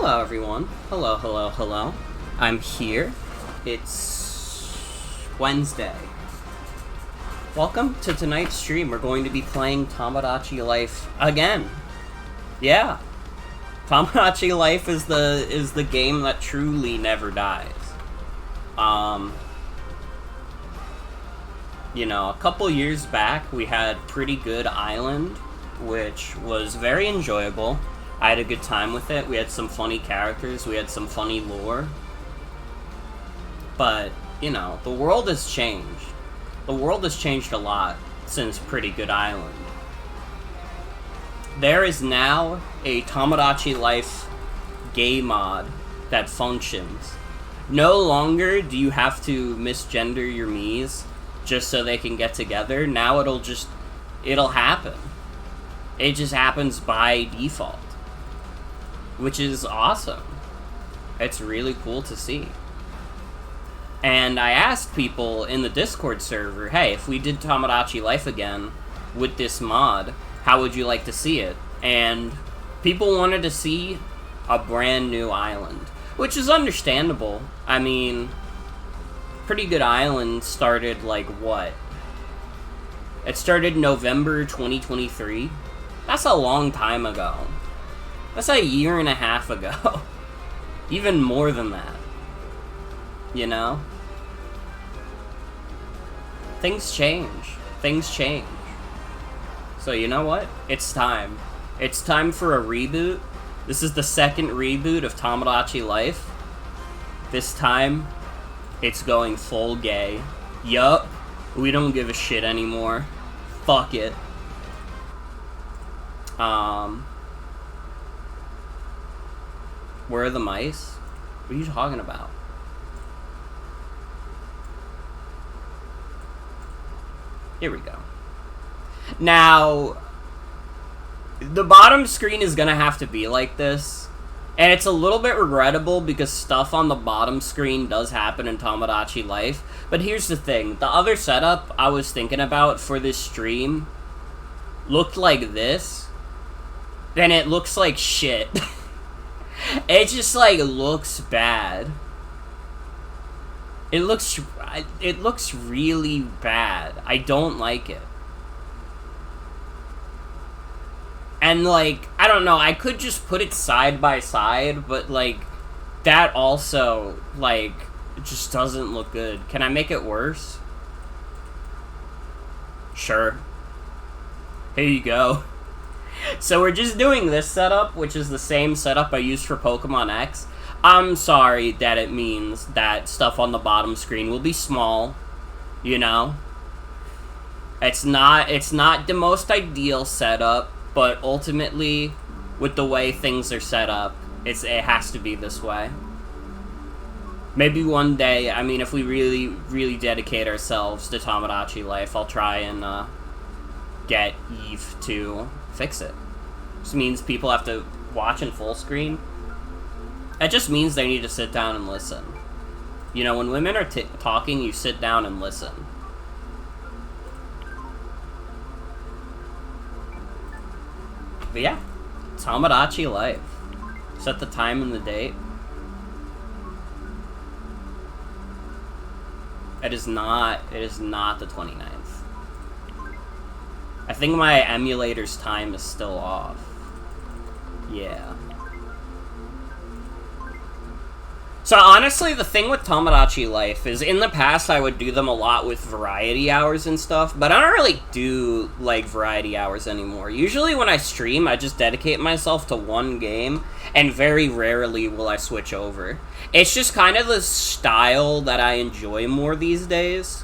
Hello, everyone. Hello, hello, hello. I'm here. It's Wednesday. Welcome to tonight's stream. We're going to be playing Tomodachi Life again. Yeah. Tomodachi Life is the game that truly never dies. You know, a couple years back, we had Pretty Good Island, which was very enjoyable. I had a good time with it. We had some funny characters. We had some funny lore. But, you know, the world has changed. The world has changed a lot since Pretty Good Island. There is now a Tomodachi Life gay mod that functions. No longer do you have to misgender your Miis just so they can get together. Now it'll happen. It just happens by default. Which is awesome. It's really cool to see. And I asked people in the Discord server, hey, if we did Tomodachi Life again with this mod, how would you like to see it? And people wanted to see a brand new island, which is understandable. I mean, Pretty Good Island started, like, what? It started November 2023? That's a long time ago. That's a year and a half ago. Even more than that. You know? Things change. Things change. So you know what? It's time. It's time for a reboot. This is the second reboot of Tomodachi Life. This time, it's going full gay. Yup. We don't give a shit anymore. Fuck it. Where are the mice? What are you talking about? Here we go. Now, the bottom screen is gonna have to be like this. And it's a little bit regrettable because stuff on the bottom screen does happen in Tomodachi Life. But here's the thing. The other setup I was thinking about for this stream looked like this. And it looks like shit. It just, like, looks bad. It looks really bad. I don't like it. And, like, I don't know, I could just put it side by side, but, like, that also, like, it just doesn't look good. Can I make it worse? Sure. Here you go. So we're just doing this setup, which is the same setup I used for Pokemon X. I'm sorry that it means that stuff on the bottom screen will be small, you know? It's not the most ideal setup, but ultimately, with the way things are set up, it has to be this way. Maybe one day, I mean, if we really, really dedicate ourselves to Tomodachi Life, I'll try and get Eve to fix it. Just means people have to watch in full screen. It just means they need to sit down and listen. You know, when women are talking, you sit down and listen. But yeah, Tomodachi Life. Set the time and the date. It is not the 29th. I think my emulator's time is still off. Yeah. So honestly, the thing with Tomodachi Life is, in the past I would do them a lot with variety hours and stuff, but I don't really do, like, variety hours anymore. Usually when I stream, I just dedicate myself to one game, and very rarely will I switch over. It's just kind of the style that I enjoy more these days.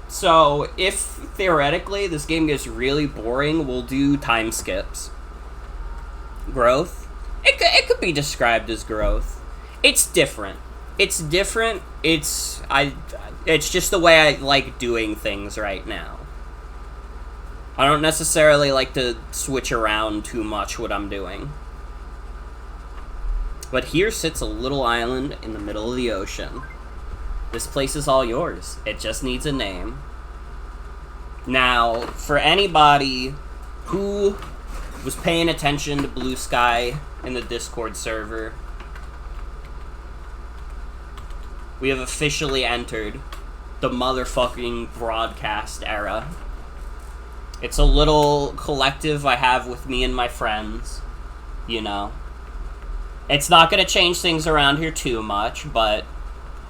So, if, theoretically, this game gets really boring, we'll do time skips. Growth? It could be described as growth. It's different. It's different. It's just the way I like doing things right now. I don't necessarily like to switch around too much what I'm doing. But here sits a little island in the middle of the ocean. This place is all yours. It just needs a name. Now, for anybody who Was paying attention to Blue Sky in the Discord server. We have officially entered the motherfucking broadcast era. It's a little collective I have with me and my friends, you know. It's not gonna change things around here too much, but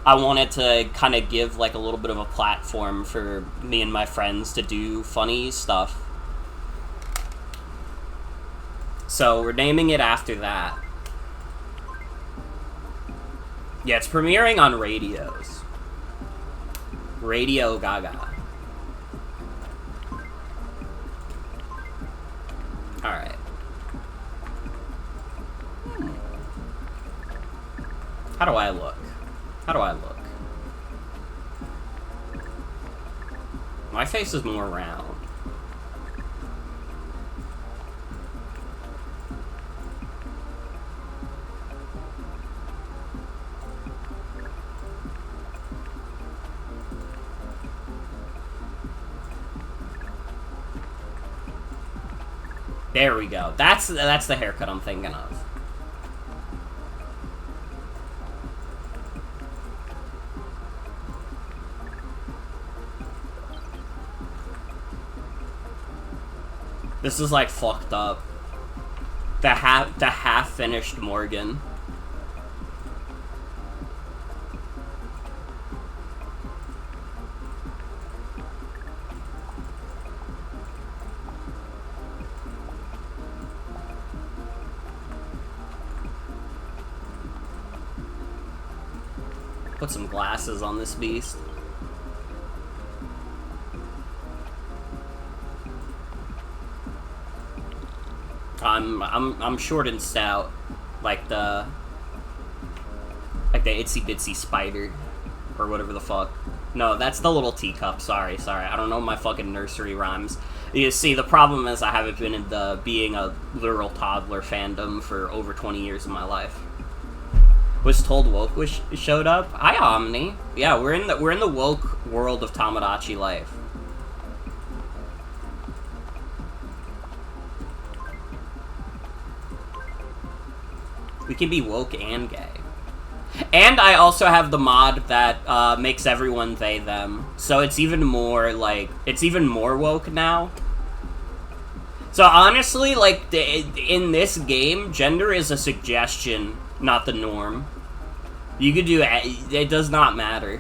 I wanted to kind of give like a little bit of a platform for me and my friends to do funny stuff. So we're naming it after that. Yeah, it's premiering on radios. Radio Gaga. Alright. How do I look? How do I look? My face is more round. There we go. That's the haircut I'm thinking of. This is like fucked up. The half-finished Morgan. Put some glasses on this beast. I'm short and stout, like the itsy bitsy spider, or whatever the fuck. No, that's the little teacup. Sorry. I don't know my fucking nursery rhymes. You see, the problem is I haven't been in the being a literal toddler fandom for over 20 years of my life. Was told woke showed up. Hi, Omni. Yeah, we're in the woke world of Tomodachi life. We can be woke and gay. And I also have the mod that makes everyone they them. So it's even more like it's even more woke now. So honestly, like in this game, gender is a suggestion, not the norm. You could do it does not matter.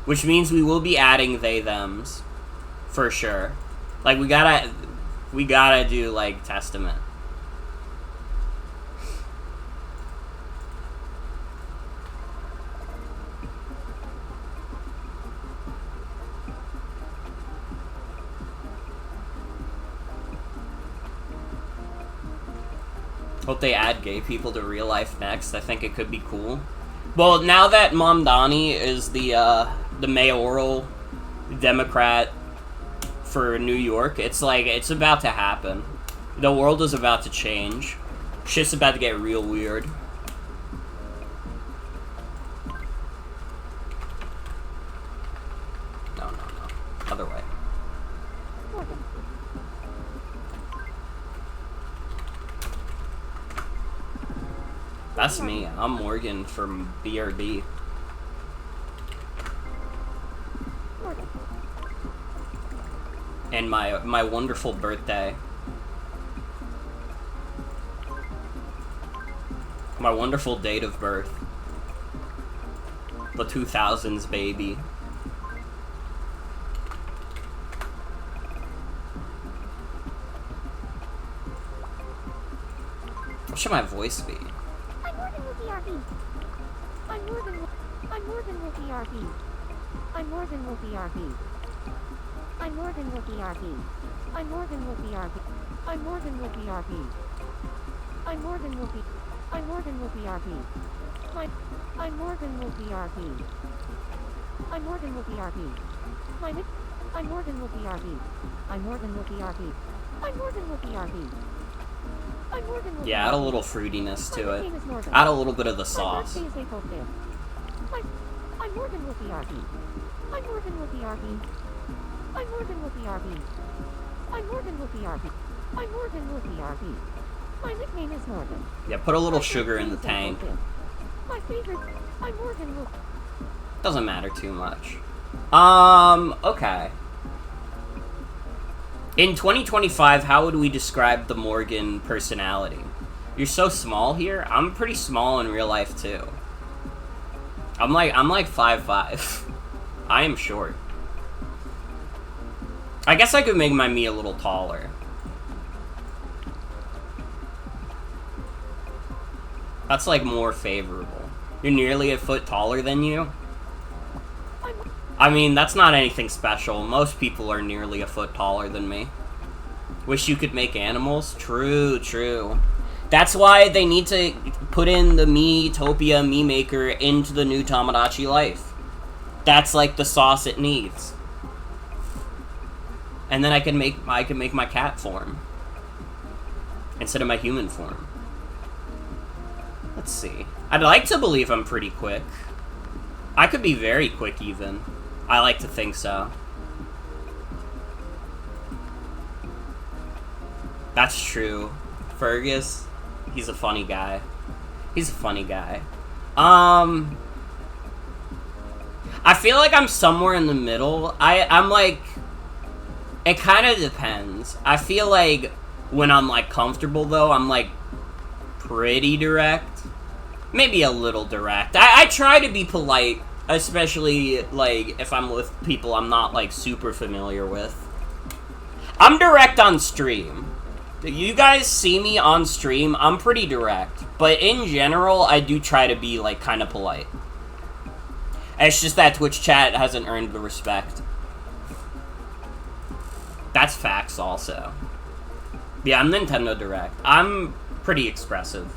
Which means we will be adding they thems for sure. Like we gotta do like Testament. Hope they add gay people to real life next. I think it could be cool. Well, now that Mamdani is the mayoral Democrat for New York, it's like, it's about to happen. The world is about to change. Shit's about to get real weird. No. Other way. That's me. I'm Morgan from BRB. And my wonderful birthday. My wonderful date of birth. The 2000s baby. What should my voice be? I'm more than Wookie RP. I'm more than Wookie RP. I'm more than Wookie RP. I'm more than Wookie RP. I'm more than Wookie RP. I'm more than Wookie. I'm more than Wookie RP. I'm more than Wookie RP. I'm more than Wookie RP. I'm more than Wookie RP. I'm more than Wookie RP. I'm more than Wookie RP. Yeah, add a little fruitiness to it. Add a little bit of the sauce. I'm more than Wookie RP. I'm more than Wookie RP. I'm more than Wookie RP. I'm more than Wookie RP. I'm Morgan with ERB. My nickname is Morgan. Yeah, put a little My sugar in the favorite tank. thing is my favorite. I'm Morgan with. Doesn't matter too much. Okay. In 2025, how would we describe the Morgan personality? You're so small here. I'm pretty small in real life too. I'm like 5'5". I am short. I guess I could make my me a little taller. That's like more favorable. You're nearly a foot taller than you? I mean, that's not anything special. Most people are nearly a foot taller than me. Wish you could make animals? True, true. That's why they need to put in the Me-topia Me-maker into the new Tomodachi life. That's like the sauce it needs. And then I can make my cat form instead of my human form. Let's see. I'd like to believe I'm pretty quick. I could be very quick even. I like to think so. That's true. Fergus, he's a funny guy. He's a funny guy. I feel like I'm somewhere in the middle. I'm like, it kind of depends. I feel like when I'm like comfortable though, I'm like pretty direct. Maybe a little direct. I try to be polite, especially like if I'm with people I'm not like super familiar with. I'm direct on stream. You guys see me on stream, I'm pretty direct. But in general, I do try to be like kind of polite. It's just that Twitch chat hasn't earned the respect. That's facts also. Yeah, I'm Nintendo Direct. I'm pretty expressive.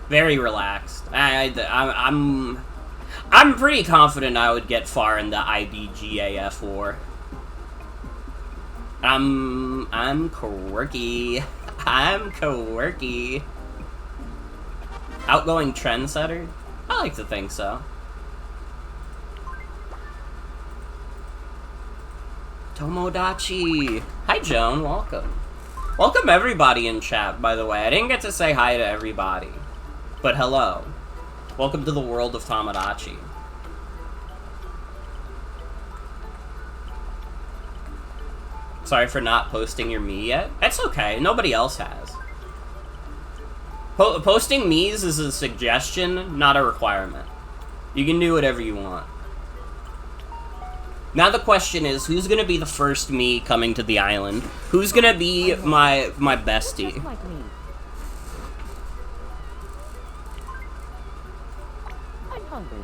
Very relaxed. I'm pretty confident I would get far in the IBGAF war. I'm quirky. I'm quirky. Outgoing trendsetter? I like to think so. Tomodachi! Hi, Joan. Welcome. Welcome everybody in chat, by the way. I didn't get to say hi to everybody. But hello. Welcome to the world of Tomodachi. Sorry for not posting your me yet. That's okay. Nobody else has. Posting me's is a suggestion, not a requirement. You can do whatever you want. Now the question is, who's gonna be the first me coming to the island? Who's gonna be my bestie? Just like me. I'm hungry.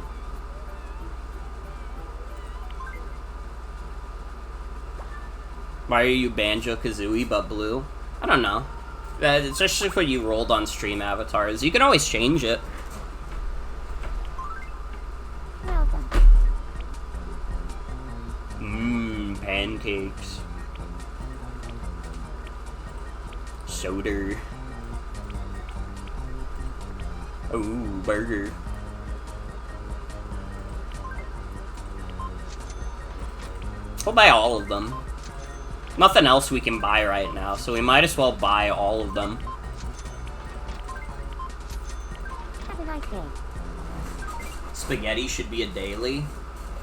Why are you Banjo-Kazooie but blue? I don't know. It's just what you rolled on stream avatars. You can always change it. Well done. Mmm, pancakes. Soda. Ooh, burger. We'll buy all of them. Nothing else we can buy right now, so we might as well buy all of them. Have a nice day. Spaghetti should be a daily.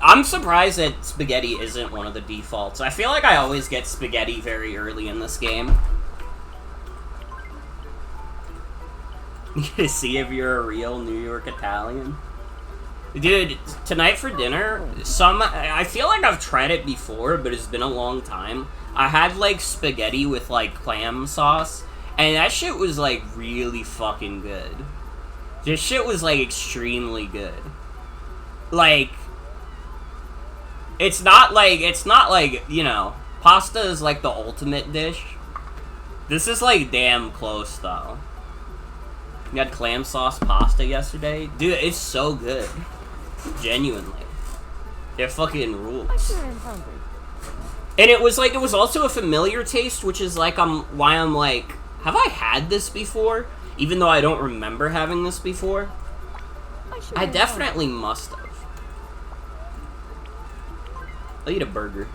I'm surprised that spaghetti isn't one of the defaults. I feel like I always get spaghetti very early in this game. You see if you're a real New York Italian. Dude, tonight for dinner, I feel like I've tried it before, but it's been a long time. I had, like, spaghetti with, like, clam sauce, and that shit was, like, really fucking good. This shit was, like, extremely good. Like, it's not like, you know, pasta is, like, the ultimate dish. This is, like, damn close, though. You had clam sauce pasta yesterday? Dude, it's so good. Genuinely. It fucking rules. I sure am hungry. And it was also a familiar taste, which is like, why I'm like, have I had this before? Even though I don't remember having this before. I definitely must have. I'll eat a burger.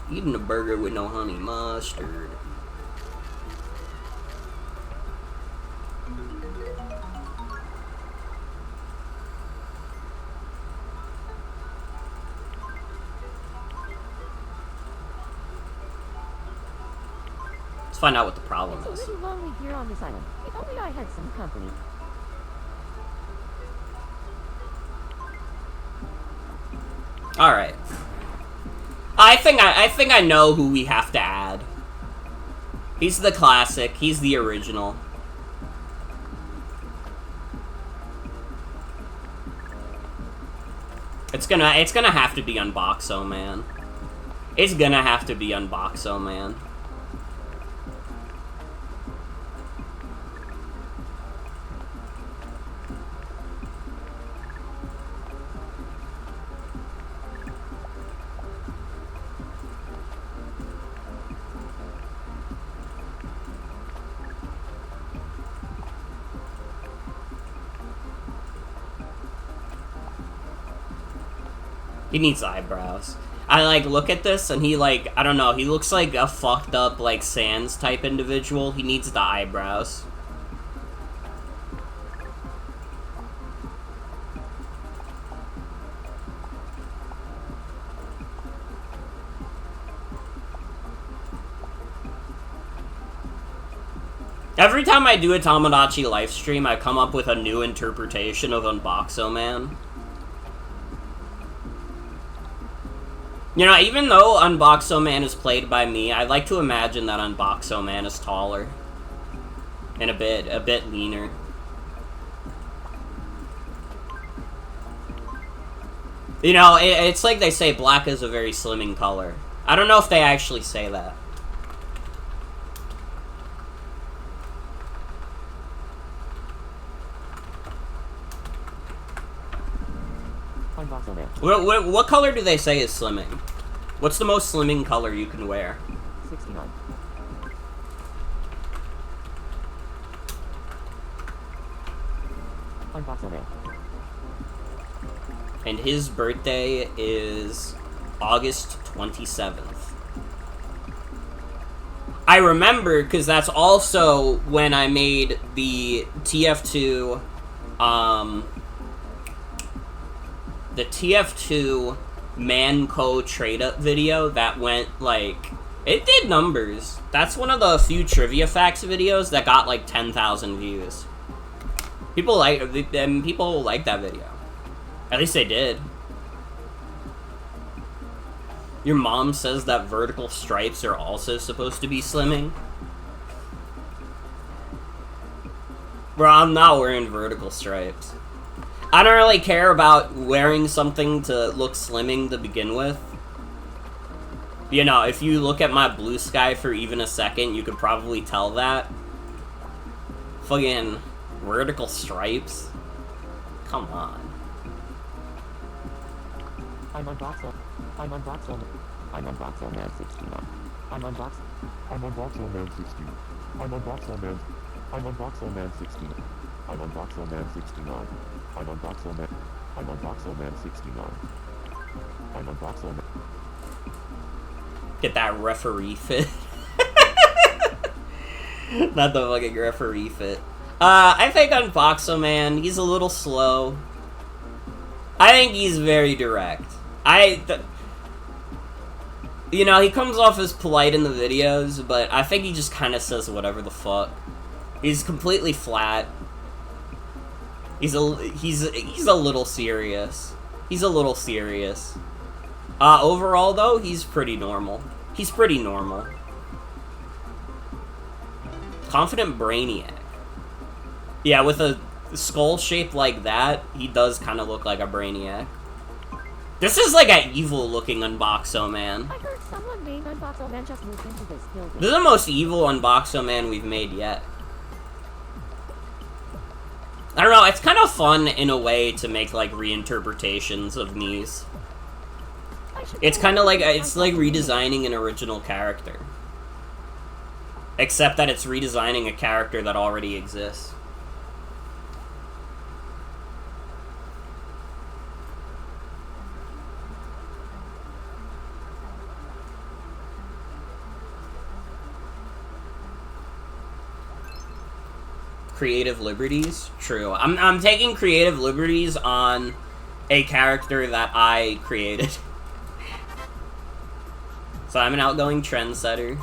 Eating a burger with no honey mustard. Let's find out what the problem It's is. a little lonely here on this island. If only I had some company. All right. I think I know who we have to add. He's the classic. He's the original. It's gonna have to be Unboxo Man. It's gonna have to be Unboxo Man. He needs eyebrows. I, like, look at this, and he, like, I don't know, he looks like a fucked up, like, Sans type individual. He needs the eyebrows. Every time I do a Tomodachi livestream, I come up with a new interpretation of Unboxo Man. You know, even though Unboxo Man is played by me, I like to imagine that Unboxo Man is taller. And a bit leaner. You know, it's like they say black is a very slimming color. I don't know if they actually say that. Unboxo Man. What color do they say is slimming? What's the most slimming color you can wear? 69. Unboxo Man. And his birthday is August 27th. I remember, because that's also when I made the TF2, the TF2 Manco trade-up video that went, like, it did numbers. That's one of the few trivia facts videos that got, like, 10,000 views. People like that video. At least they did. Your mom says that vertical stripes are also supposed to be slimming. Bro, I'm not wearing vertical stripes. I don't really care about wearing something to look slimming to begin with. You know, if you look at my blue sky for even a second, you could probably tell that. Fucking vertical stripes? Come on. I'm Unboxo. I'm Unboxo. I'm Unboxo Man 69. I'm Unboxo. I'm Unboxo Man 16. I'm Unboxo Man. I'm Unboxo Man 16. I'm Unboxo Man 69. I'm Unboxo Man. I'm Unboxo Man 69. I'm Unboxo Man. Get that referee fit. Not the fucking referee fit. I think Unboxo Man, he's a little slow. I think he's very direct. You know, he comes off as polite in the videos, but I think he just kind of says whatever the fuck. He's completely flat. He's a little serious. He's a little serious. Overall, though, he's pretty normal. He's pretty normal. Confident Brainiac. Yeah, with a skull shape like that, he does kind of look like a Brainiac. This is like an evil-looking Unboxo Man. I heard someone named Unboxo Man just moved into this building. This is the most evil Unboxo Man we've made yet. I don't know, it's kind of fun in a way to make, like, reinterpretations of Mies. It's kind of like, it's like redesigning an original character. Except that it's redesigning a character that already exists. creative liberties. True. I'm taking creative liberties on a character that I created. So I'm an outgoing trendsetter,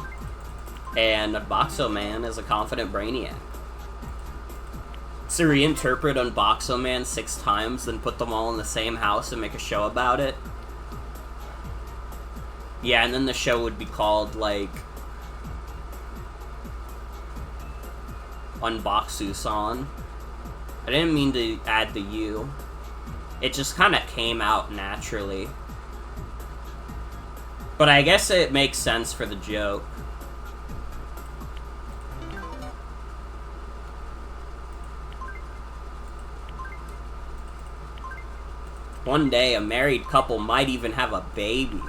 and Boxo Man is a confident brainiac. So reinterpret Unboxo Man 6 times, then put them all in the same house and make a show about it. Yeah, and then the show would be called, like, Unboxu-san. I didn't mean to add the U. It just kind of came out naturally. But I guess it makes sense for the joke. One day, a married couple might even have a baby.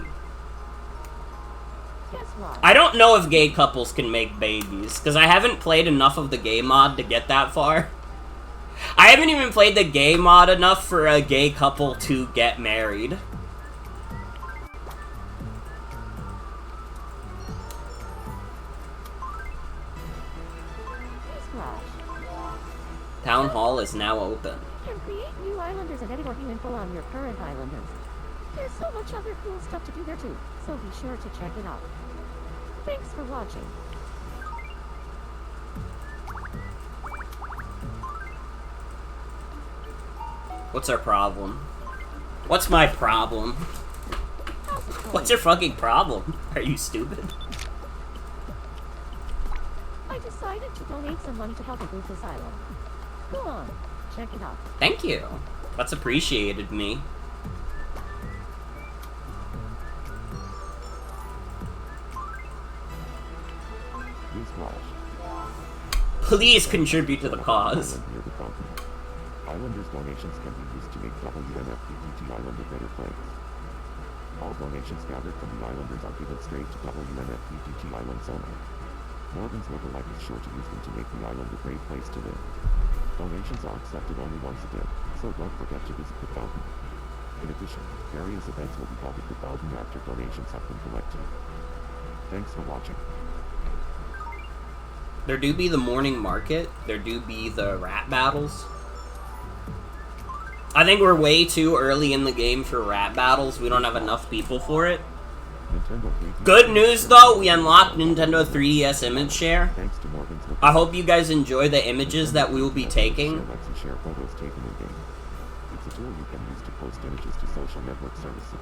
Guess what? I don't know if gay couples can make babies, because I haven't played enough of the gay mod to get that far. I haven't even played the gay mod enough for a gay couple to get married. Town Hall is now open. You can create new islanders and edit or view info on your current islanders. There's so much other cool stuff to do there too, so be sure to check it out. Thanks for watching. What's our problem? What's my problem? What's your fucking problem? Are you stupid? I decided to donate some money to help a Goose Asylum. Go on, check it out. Thank you. That's appreciated me. Please contribute to the cause. Islanders' donations can be used to make WNFPPT Island a better place. All donations gathered from the Islanders are given straight to WNFPPT Island Zona. Morgan's Local Life is sure to use them to make the island a great place to live. Donations are accepted only once a day, so don't forget to visit the fountain. In addition, various events will be held at the fountain after donations have been collected. Thanks for watching. There do be the morning market. There do be the rap battles. I think we're way too early in the game for rap battles. We don't have enough people for it. Good news though, we unlocked Nintendo 3DS image share. I hope you guys enjoy the images that we will be taking. It's a tool you can use to post images to social network services.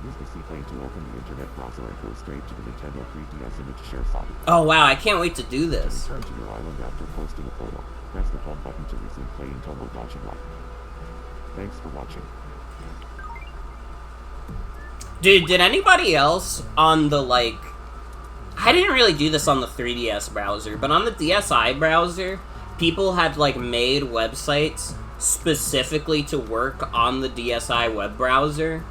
Use the C-Plane to open the internet browser and go straight to the Nintendo 3DS image share site. Oh wow, I can't wait to do this. Return to your island after posting a photo. Press the home button to resume playing Tomodachi Live. Thanks for watching. Dude, did anybody else on the, like... I didn't really do this on the 3DS browser, but on the DSi browser, people had, like, made websites specifically to work on the DSi web browser.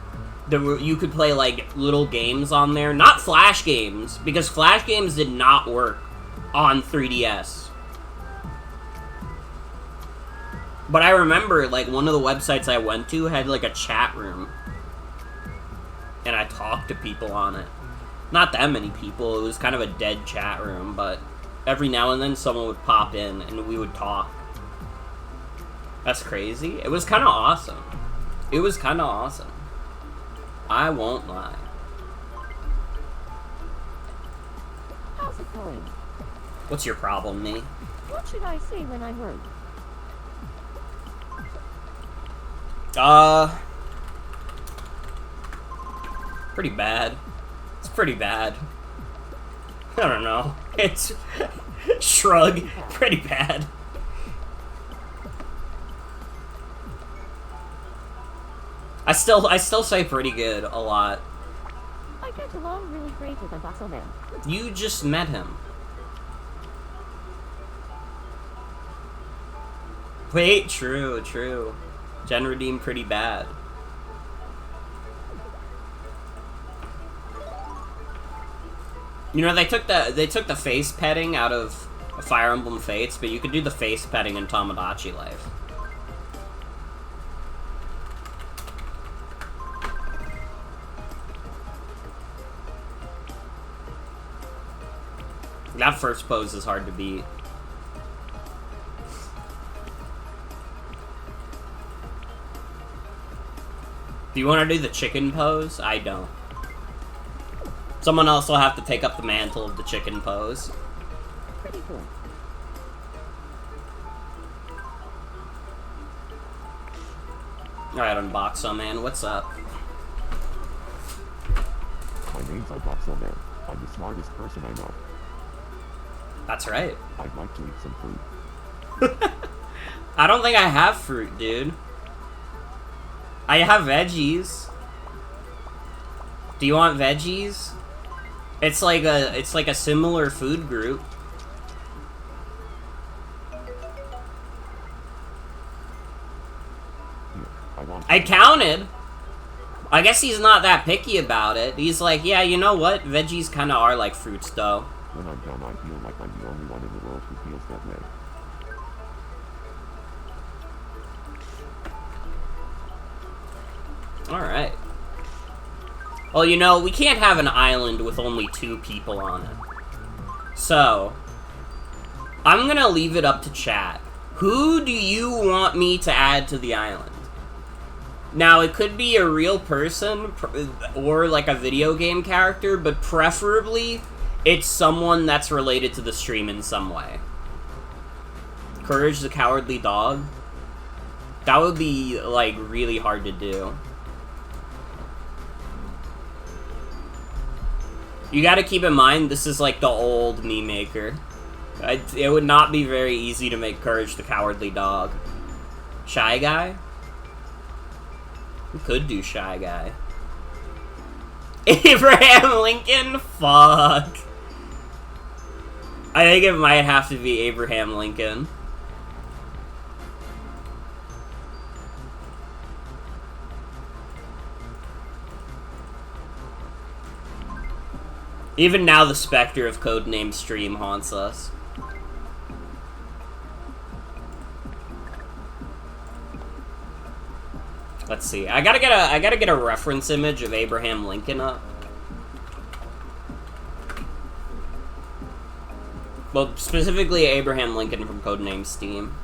You could play, like, little games on there. Not Flash games, because Flash games did not work on 3DS. But I remember, like, one of the websites I went to had, like, a chat room. And I talked to people on it. Not that many people, it was kind of a dead chat room, but every now and then someone would pop in and we would talk. That's crazy. It was kind of awesome. It was kind of awesome. I won't lie. How's it going? What's your problem, me? What should I say when I'm worried? Pretty bad. It's pretty bad. I don't know. It's... shrug. Pretty bad. I still say pretty good a lot. I get along really great with Unboxo Man. You just met him. Wait, true. Gen redeem pretty bad. You know, they took the face petting out of Fire Emblem Fates, but you could do the face petting in Tomodachi Life. That first pose is hard to beat. Do you want to do the chicken pose? I don't. Someone else will have to take up the mantle of the chicken pose. Pretty cool. Alright, Unboxo Man, what's up? My name's Unboxo Man. I'm the smartest person I know. That's right. I'd like to eat some fruit. I don't think I have fruit, dude. I have veggies. Do you want veggies? It's like a similar food group. I counted. I guess he's not that picky about it. He's like, yeah, you know what? Veggies kind of are like fruits, though. When I'm down, I feel like I'm the only one in the world who feels that way. Alright. Well, you know, we can't have an island with only 2 people on it. So, I'm gonna leave it up to chat. Who do you want me to add to the island? Now, it could be a real person, or like a video game character, but preferably, it's someone that's related to the stream in some way. Courage the Cowardly Dog? That would be, like, really hard to do. You gotta keep in mind, this is like the old meme maker. It would not be very easy to make Courage the Cowardly Dog. Shy Guy? We could do Shy Guy. Abraham Lincoln? Fuck. I think it might have to be Abraham Lincoln. Even now, the specter of Codename Stream haunts us. Let's see. I gotta get a reference image of Abraham Lincoln up. Well, specifically Abraham Lincoln from Codename Steam.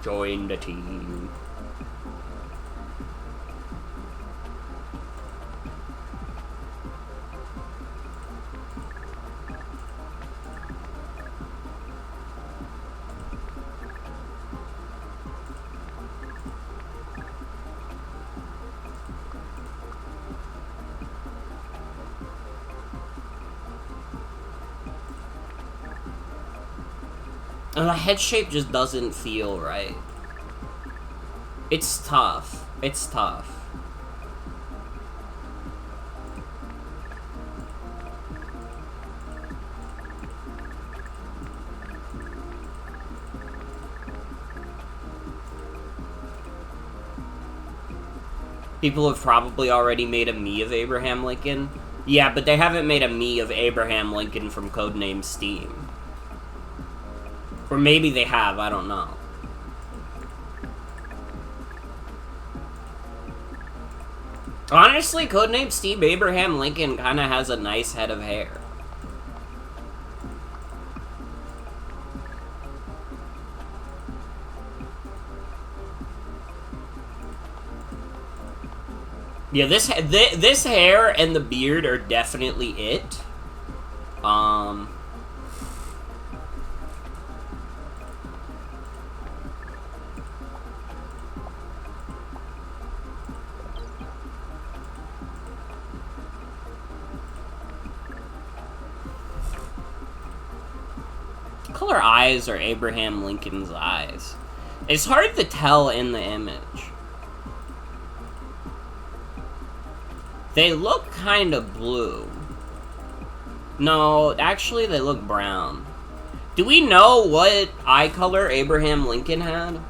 Join the team. And the head shape just doesn't feel right. It's tough. It's tough. People have probably already made a me of Abraham Lincoln. Yeah, but they haven't made a me of Abraham Lincoln from Codename Steam. Or maybe they have, I don't know. Honestly, Codename Steam Abraham Lincoln kind of has a nice head of hair. Yeah, this hair and the beard are definitely it. What color eyes are Abraham Lincoln's eyes? It's hard to tell in the image. They look kind of blue. No, actually they look brown. Do we know what eye color Abraham Lincoln had?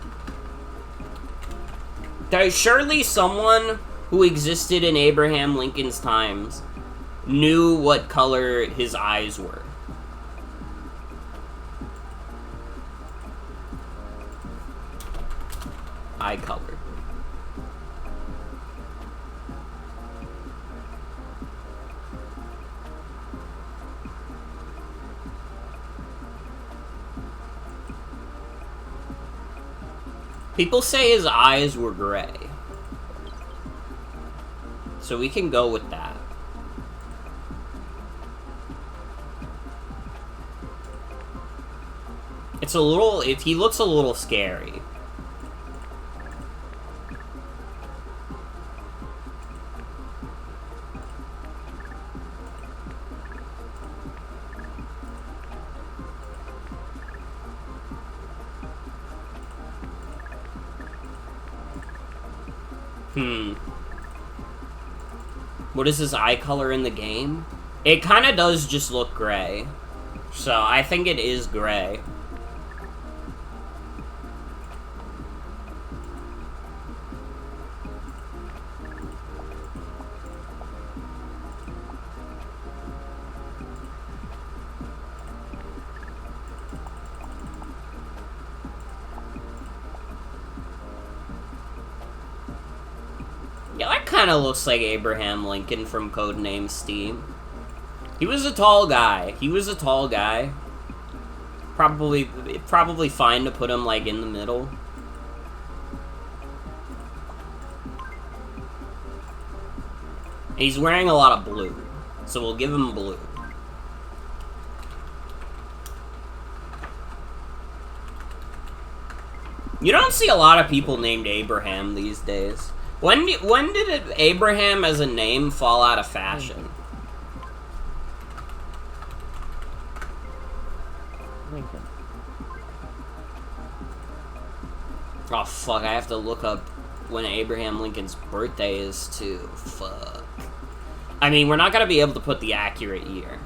There's surely someone who existed in Abraham Lincoln's times knew what color his eyes were. Eye color. People say his eyes were gray. So we can go with that. It's a little... he looks a little scary. What is his eye color in the game? It kind of does just look gray. So, I think it is gray. Yeah, that kind of looks like Abraham Lincoln from Codename Steam. He was a tall guy. He was a tall guy. Probably fine to put him, like, in the middle. He's wearing a lot of blue, so we'll give him blue. You don't see a lot of people named Abraham these days. When did Abraham as a name fall out of fashion? Lincoln. Oh, fuck, I have to look up when Abraham Lincoln's birthday is, too. Fuck. I mean, we're not gonna be able to put the accurate year.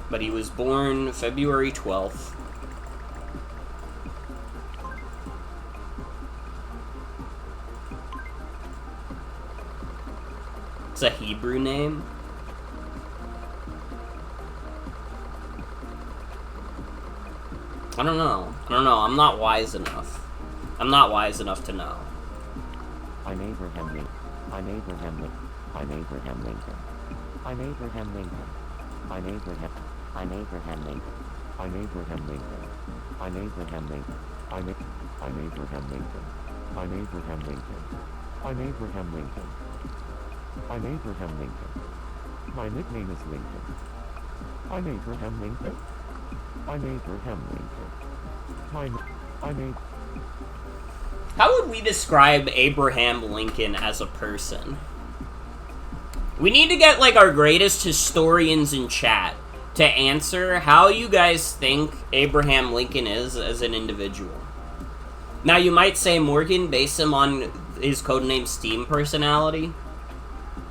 But he was born February 12th. It's a Hebrew name. I don't know. I'm not wise enough. I'm not wise enough to know. I'm Abraham Lincoln. I'm Abraham Lincoln. I'm Abraham Lincoln. I'm Abraham Lincoln. I'm Abraham. I'm Abraham Lincoln. I'm Abraham Lincoln. I'm Abraham Lincoln. I'm Abraham Lincoln. I'm Abraham Lincoln. I'm Abraham Lincoln. I'm Abraham Lincoln. My nickname is Lincoln. I'm Abraham Lincoln. I'm Abraham Lincoln. How would we describe Abraham Lincoln as a person? We need to get, like, our greatest historians in chat to answer how you guys think Abraham Lincoln is as an individual. Now, you might say, Morgan, base him on his Codename Steam personality.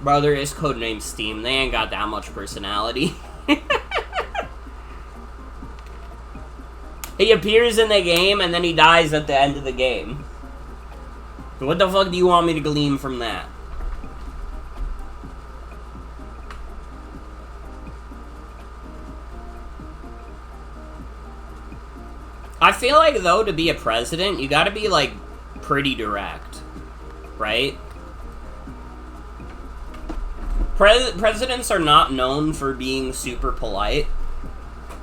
Brother, his Codename Steam. They ain't got that much personality. He appears in the game, and then he dies at the end of the game. What the fuck do you want me to glean from that? I feel like, though, to be a president, you gotta be, like, pretty direct. Right? Presidents are not known for being super polite.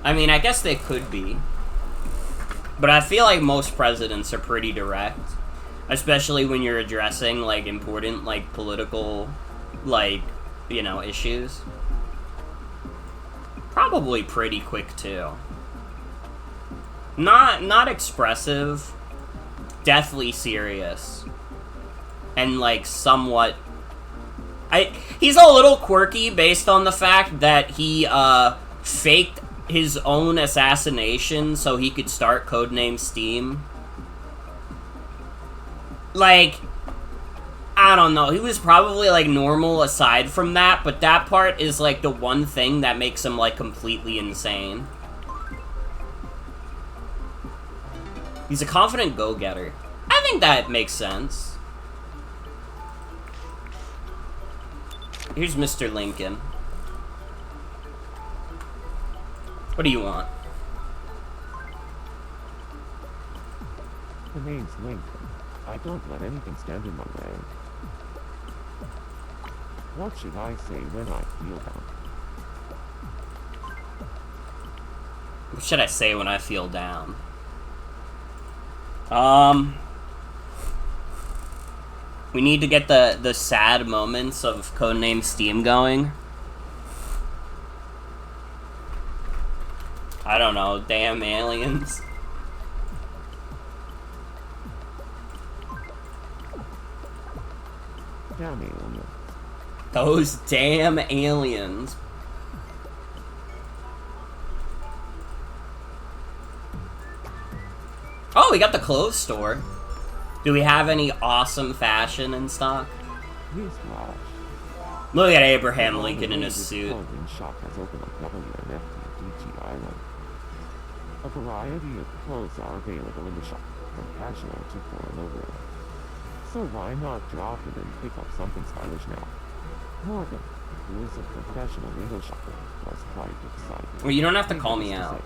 I mean, I guess they could be. But I feel like most presidents are pretty direct. Especially when you're addressing, like, important, like, political, like, you know, issues. Probably pretty quick, too. Not expressive. Deathly serious. And, like, somewhat... he's a little quirky based on the fact that he, faked his own assassination so he could start Codename Steam. Like, I don't know, he was probably, like, normal aside from that, but that part is, like, the one thing that makes him, like, completely insane. He's a confident go-getter. I think that makes sense. Here's Mr. Lincoln. What do you want? The name's Lincoln. I don't let anything stand in my way. What should I say when I feel down? What should I say when I feel down? We need to get the sad moments of Codename Steam going. I don't know, damn aliens. Damn aliens. Those damn aliens. Oh, we got the clothes store. Do we have any awesome fashion in stock? Newsflash. Look at Abraham Lincoln in his suit. Clothing shop has opened up WNFTDG Island. A variety of clothes are available in the shop, from casual to formal wear. So why not drop in and pick up something stylish now? Morgan, who is a professional window shopper, was quite excited. Well, you don't have to call me Needless to out. say,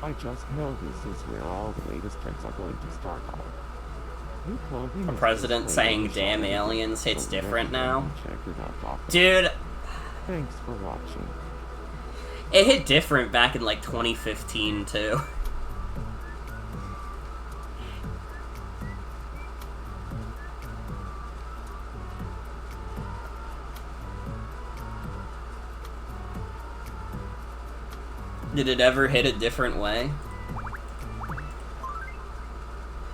I just know this is where all the latest trends are going to start out. New clothing A is president displayed in saying the damn shop, aliens hits so different definitely now. check it out often. Dude, Thanks for watching. it hit different back in like 2015 too. Did it ever hit a different way?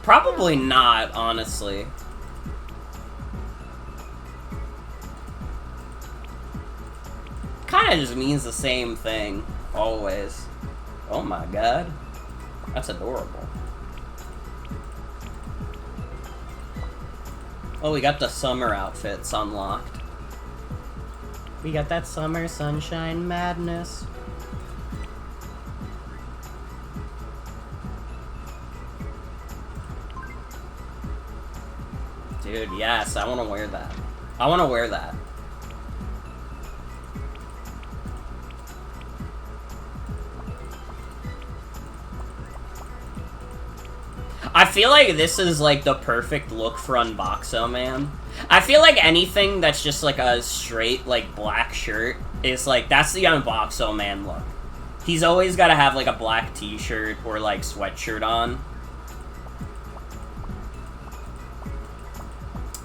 Probably not, honestly. Kinda just means the same thing, always. Oh my god. That's adorable. Oh, we got the summer outfits unlocked. We got that summer sunshine madness. Dude, yes, I want to wear that. I want to wear that. I feel like this is like the perfect look for Unboxo Man. I feel like anything that's just like a straight like black shirt is like, that's the Unboxo Man look. He's always got to have like a black t-shirt or like sweatshirt on.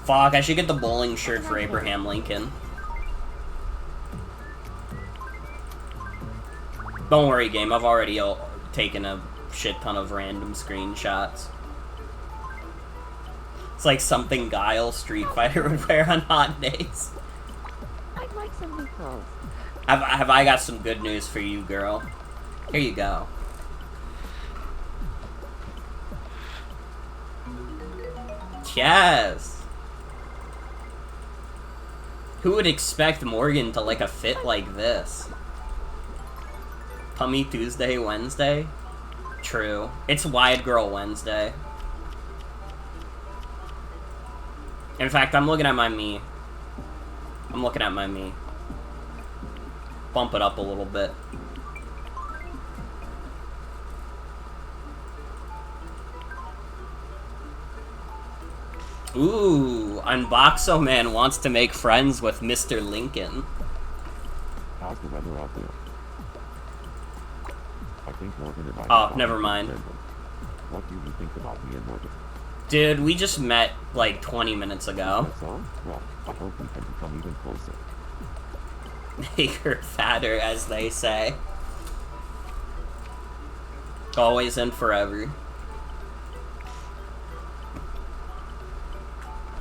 Fuck, I should get the bowling shirt for Abraham Lincoln. Don't worry, game. I've already taken a shit ton of random screenshots. It's like something Guile Street Fighter would wear on hot days. I'd like some new clothes. Have I got some good news for you, girl? Here you go. Yes! Who would expect Morgan to like a fit like this? Tummy Tuesday, Wednesday? True. It's Wide Girl Wednesday. In fact, I'm looking at my me. I'm looking at my me. Bump it up a little bit. Ooh, Unboxo Man wants to make friends with Mr. Lincoln. How's the weather out there? I think Morgan and I... Oh, never mind. What do you think about me and Morgan? Dude, we just met like 20 minutes ago. That's all? Well, I hope we can become even closer. Bigger, fatter, as they say. Always and forever.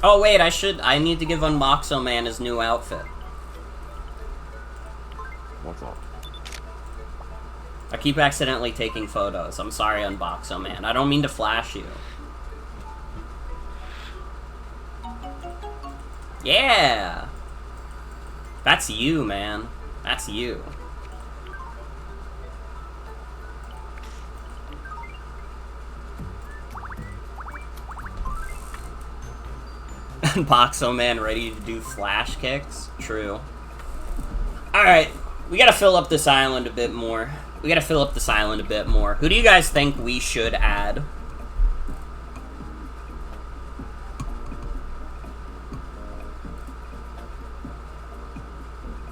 Oh wait, I need to give Unboxo Man his new outfit. What's up? I keep accidentally taking photos. I'm sorry, Unboxo Man. I don't mean to flash you. Yeah! That's you, man. That's you. Unboxo Man ready to do flash kicks? True. Alright, we gotta fill up this island a bit more. Who do you guys think we should add?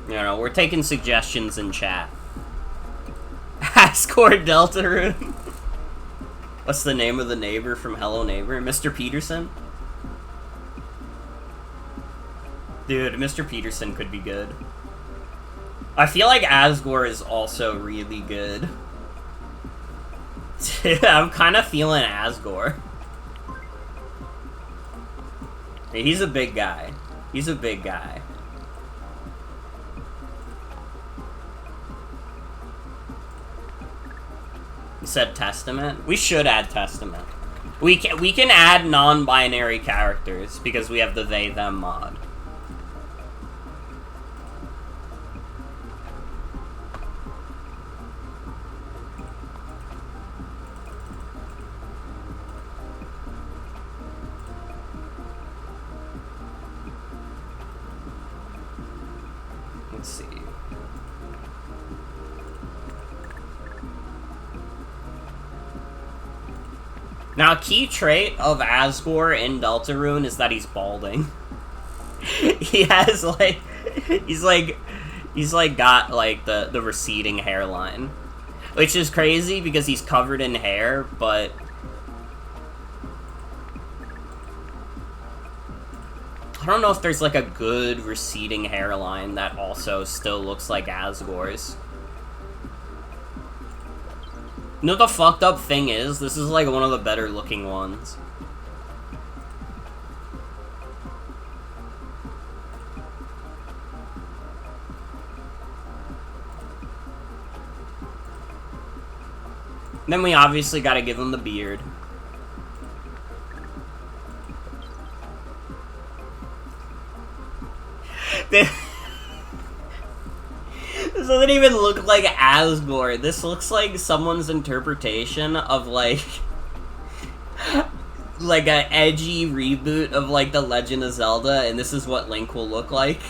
You know, we're taking suggestions in chat. Asgore Deltarune. What's the name of the neighbor from Hello Neighbor? Mr. Peterson? Dude, Mr. Peterson could be good. I feel like Asgore is also really good. Dude, I'm kind of feeling Asgore. He's a big guy. He's a big guy. You said Testament? We should add Testament. We can add non-binary characters because we have the they them mod. Let's see. Now, a key trait of Asgore in Deltarune is that he's balding. He has, like... He's got, like, the receding hairline. Which is crazy because he's covered in hair, but... I don't know if there's, like, a good receding hairline that also still looks like Asgore's. You know what the fucked up thing is? This is, like, one of the better looking ones. Then we obviously gotta give him the beard. This doesn't even look like Asgore. This looks like someone's interpretation of, like a edgy reboot of, like, The Legend of Zelda, and this is what Link will look like.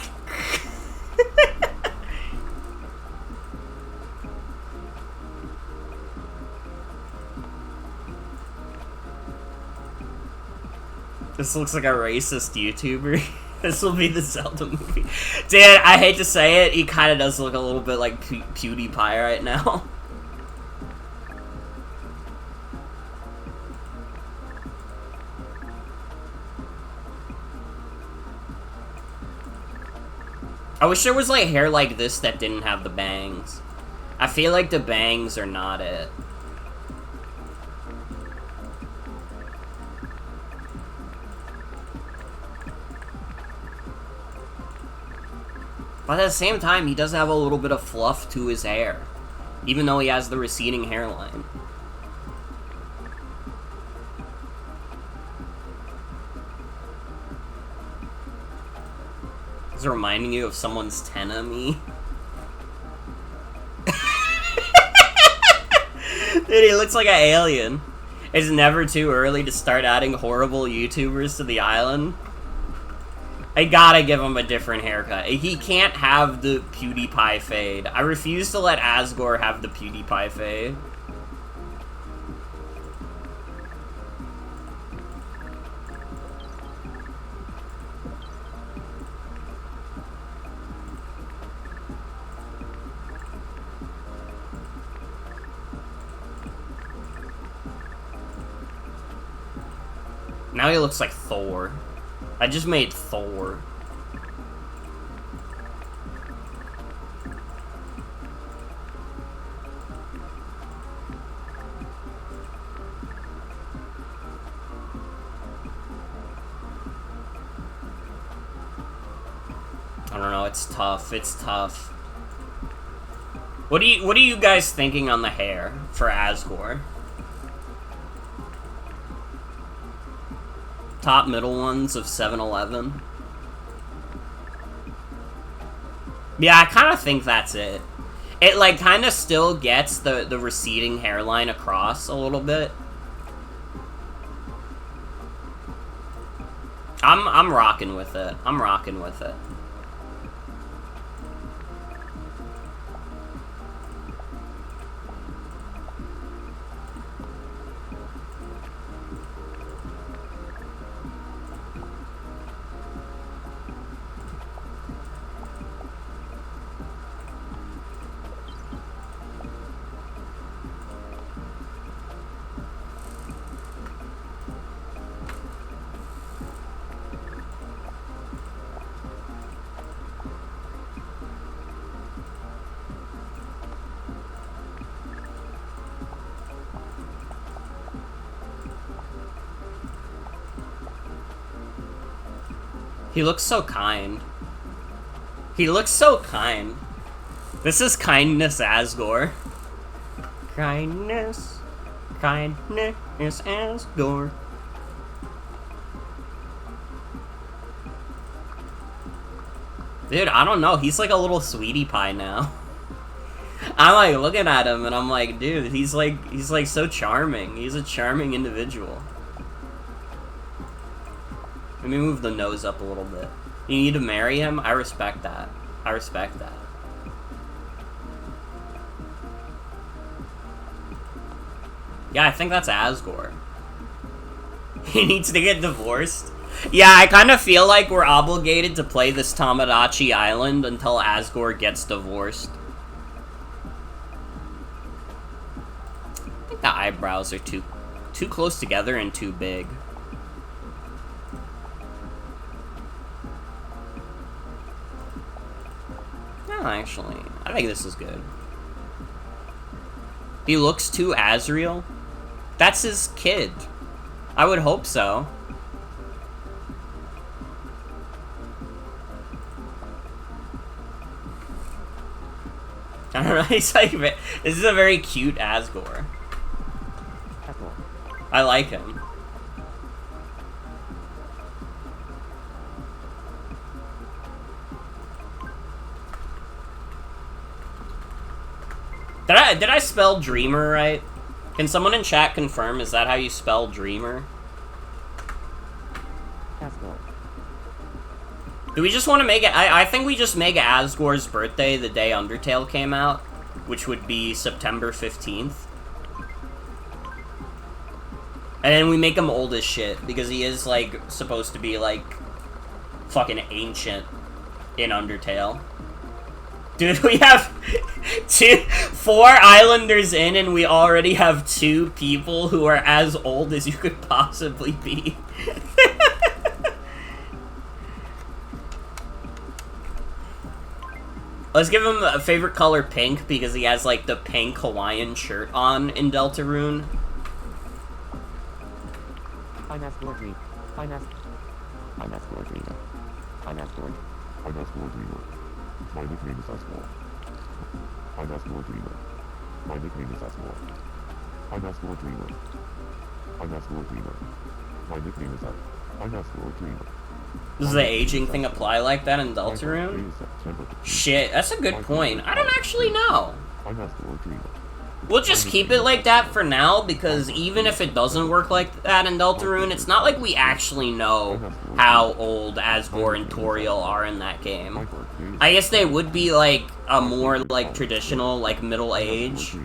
This looks like a racist YouTuber. This will be the Zelda movie. Dude, I hate to say it, he kind of does look a little bit like PewDiePie right now. I wish there was, like, hair like this that didn't have the bangs. I feel like the bangs are not it. But at the same time, he does have a little bit of fluff to his hair, even though he has the receding hairline. Is it reminding you of someone's Tenami? Dude, he looks like an alien. It's never too early to start adding horrible YouTubers to the island. I gotta give him a different haircut. He can't have the PewDiePie fade. I refuse to let Asgore have the PewDiePie fade. Now he looks like Thor. I just made Thor. I don't know, it's tough. It's tough. What are you guys thinking on the hair for Asgore? Top middle ones of 7-Eleven. Yeah, I kind of think that's it. It, like, kind of still gets the receding hairline across a little bit. I'm rocking with it. I'm rocking with it. He looks so kind. He looks so kind. This is kindness Asgore. Kindness. Kindness Asgore. Dude, I don't know. He's like a little sweetie pie now. I'm like looking at him and I'm like, dude, he's like so charming. He's a charming individual. Let me move the nose up a little bit. You need to marry him? I respect that. I respect that. Yeah, I think that's Asgore. He needs to get divorced. Yeah, I kind of feel like we're obligated to play this Tomodachi Island until Asgore gets divorced. I think the eyebrows are too close together and too big. No, actually, I think this is good. He looks too Asriel. That's his kid. I would hope so. I don't know, he's like, this is a very cute Asgore. I like him. Did I spell Dreamer right? Can someone in chat confirm, is that how you spell Dreamer? Asgore. Do we just want to make it... I think we just make Asgore's birthday the day Undertale came out, which would be September 15th. And then we make him old as shit, because he is, like, supposed to be, like, fucking ancient in Undertale. Dude, we have 4 islanders in, and we already have 2 people who are as old as you could possibly be. Let's give him a favorite color pink, because he has, like, the pink Hawaiian shirt on in Deltarune. I'm Asgore Dreamer. I'm Asgore Dreamer. I'm Asgore. I'm Asgore Dreamer. My nickname is Asgore. I'm Asgore Dreamer. My nickname is Asgore. I'm Asgore Dreamer. I'm Asgore Dreamer. My nickname is I'm Asgore Dreamer. Does the aging thing apply like that in Deltarune? Shit, that's a good point. I don't actually know. I'm Asgore Dreamer. We'll just keep it like that for now, because even if it doesn't work like that in Deltarune, it's not like we actually know how old Asgore and Toriel are in that game. I guess they would be, like, a more, like, traditional, like, middle age,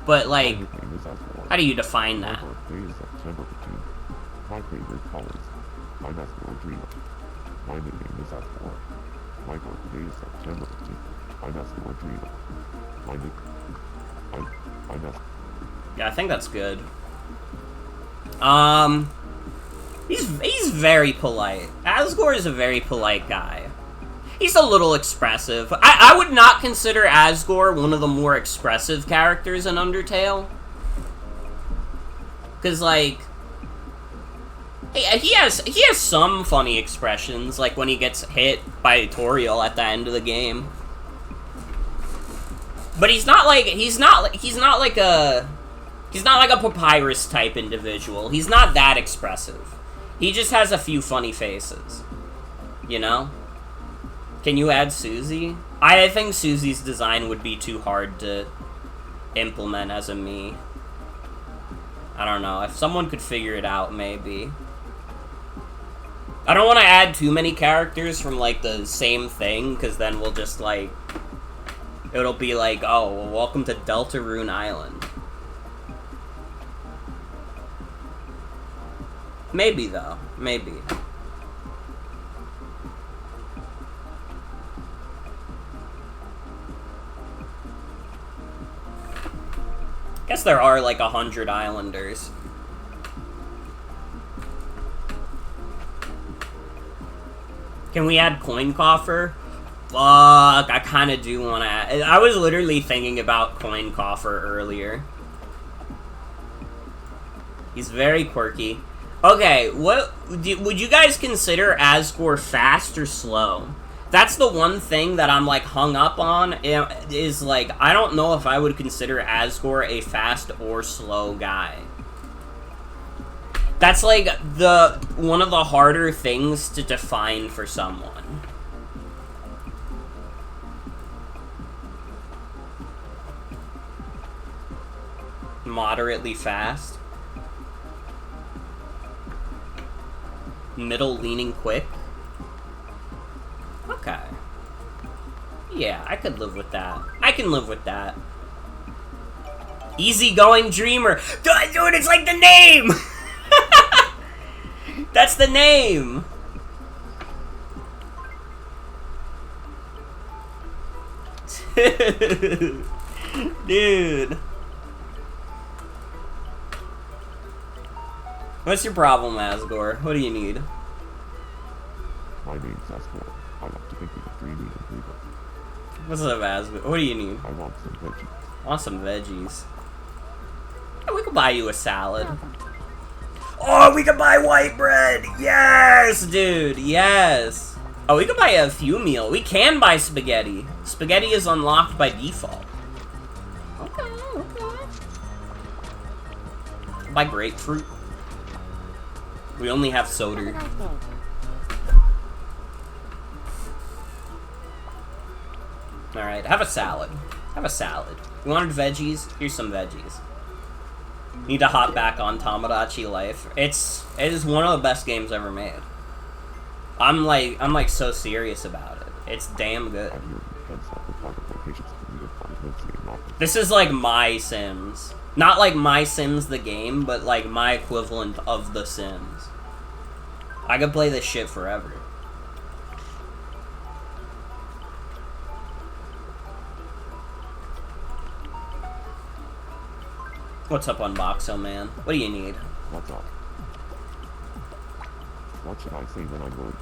but, like, how do you define that? My favorite colors. I'm Asgore Dreamer. My nickname is Asgore. My birthday is September 15th. I'm Asgore Dreamer. My nickname... Yeah, I think that's good. He's very polite. Asgore is a very polite guy. He's a little expressive. I would not consider Asgore one of the more expressive characters in Undertale. Cause like he has some funny expressions, like when he gets hit by Toriel at the end of the game. But he's not like a Papyrus type individual. He's not that expressive. He just has a few funny faces. You know? Can you add Susie? I think Susie's design would be too hard to implement as a me. I don't know. If someone could figure it out, maybe. I don't want to add too many characters from, like, the same thing, because then we'll just, like... It'll be like, oh, well, welcome to Deltarune Island. Maybe, though. Maybe. Guess there are, like, 100 islanders. Can we add Coin Coffer? Fuck, I kind of do want to add... I was literally thinking about Coin Coffer earlier. He's very quirky. Okay, would you guys consider Asgore fast or slow? That's the one thing that I'm, like, hung up on, is, like, I don't know if I would consider Asgore a fast or slow guy. That's, like, one of the harder things to define for someone. Moderately fast. Middle leaning quick. Okay. Yeah, I could live with that. I can live with that. Easygoing dreamer. Dude, it's like the name! That's the name! Dude. What's your problem, Asgore? What do you need? My name's Asgore. I like to think of a dreamy and dreamer. What's up, Asgore? What do you need? I want some veggies. I want some veggies. Yeah, we could buy you a salad. Oh, we could buy white bread! Yes, dude, yes! Oh, we could buy a few meal. We can buy spaghetti. Spaghetti is unlocked by default. Okay, okay. Buy grapefruit. We only have soda. Alright, have a salad. Have a salad. You wanted veggies? Here's some veggies. Need to hop back on Tomodachi Life. It is one of the best games ever made. I'm like so serious about it. It's damn good. This is like My Sims. Not like My Sims the game, but like my equivalent of The Sims. I could play this shit forever. What's up, Unboxo Man? What do you need? What's up? What should I say when I'm worried?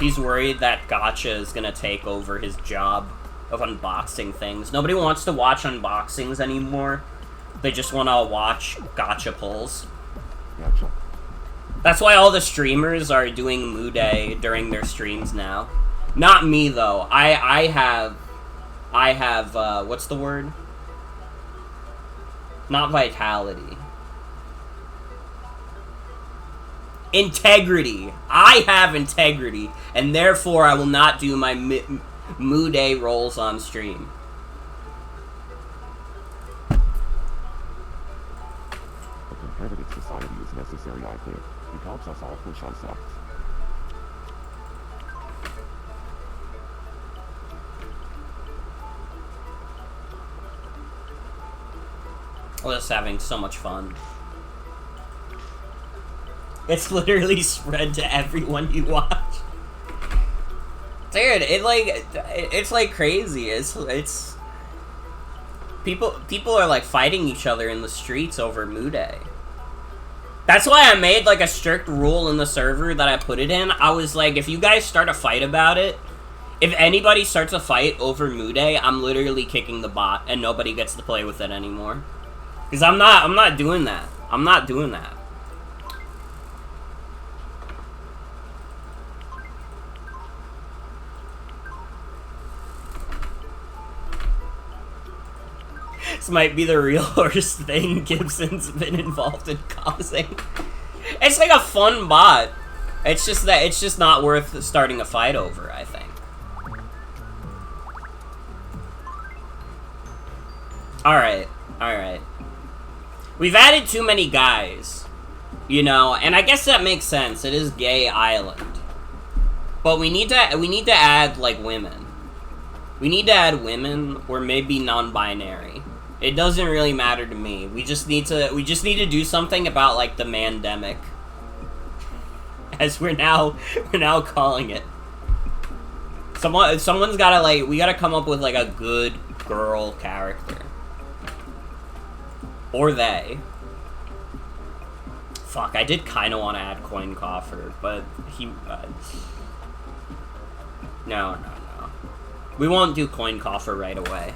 He's worried that Gacha is gonna take over his job of unboxing things. Nobody wants to watch unboxings anymore. They just want to watch Gacha pulls. Gotcha. That's why all the streamers are doing Muday during their streams now. Not me, though. I have, what's the word? Not vitality. Integrity. I have integrity, and therefore I will not do my Muday rolls on stream. A competitive society is necessary, I think. It helps us all push ourselves. We're just having so much fun. It's literally spread to everyone you watch. Dude, it's like crazy. It's people are like fighting each other in the streets over Muday. That's why I made like a strict rule in the server that I put it in. I was like, if you guys start a fight about it, if anybody starts a fight over Muday, I'm literally kicking the bot and nobody gets to play with it anymore. Cause I'm not doing that. I'm not doing that. This might be the real worst thing Gibson's been involved in causing. It's like a fun bot. It's just that it's just not worth starting a fight over, I think. Alright, alright. We've added too many guys. You know, and I guess that makes sense. It is Gay Island. But we need to add like women. We need to add women or maybe non-binary. It doesn't really matter to me. We just need to do something about like the mandemic. As we're now calling it. Someone's gotta like, we gotta come up with like a good girl character. Or they. Fuck, I did kinda wanna add Coin Coffer, but he, no. We won't do coin coffer right away.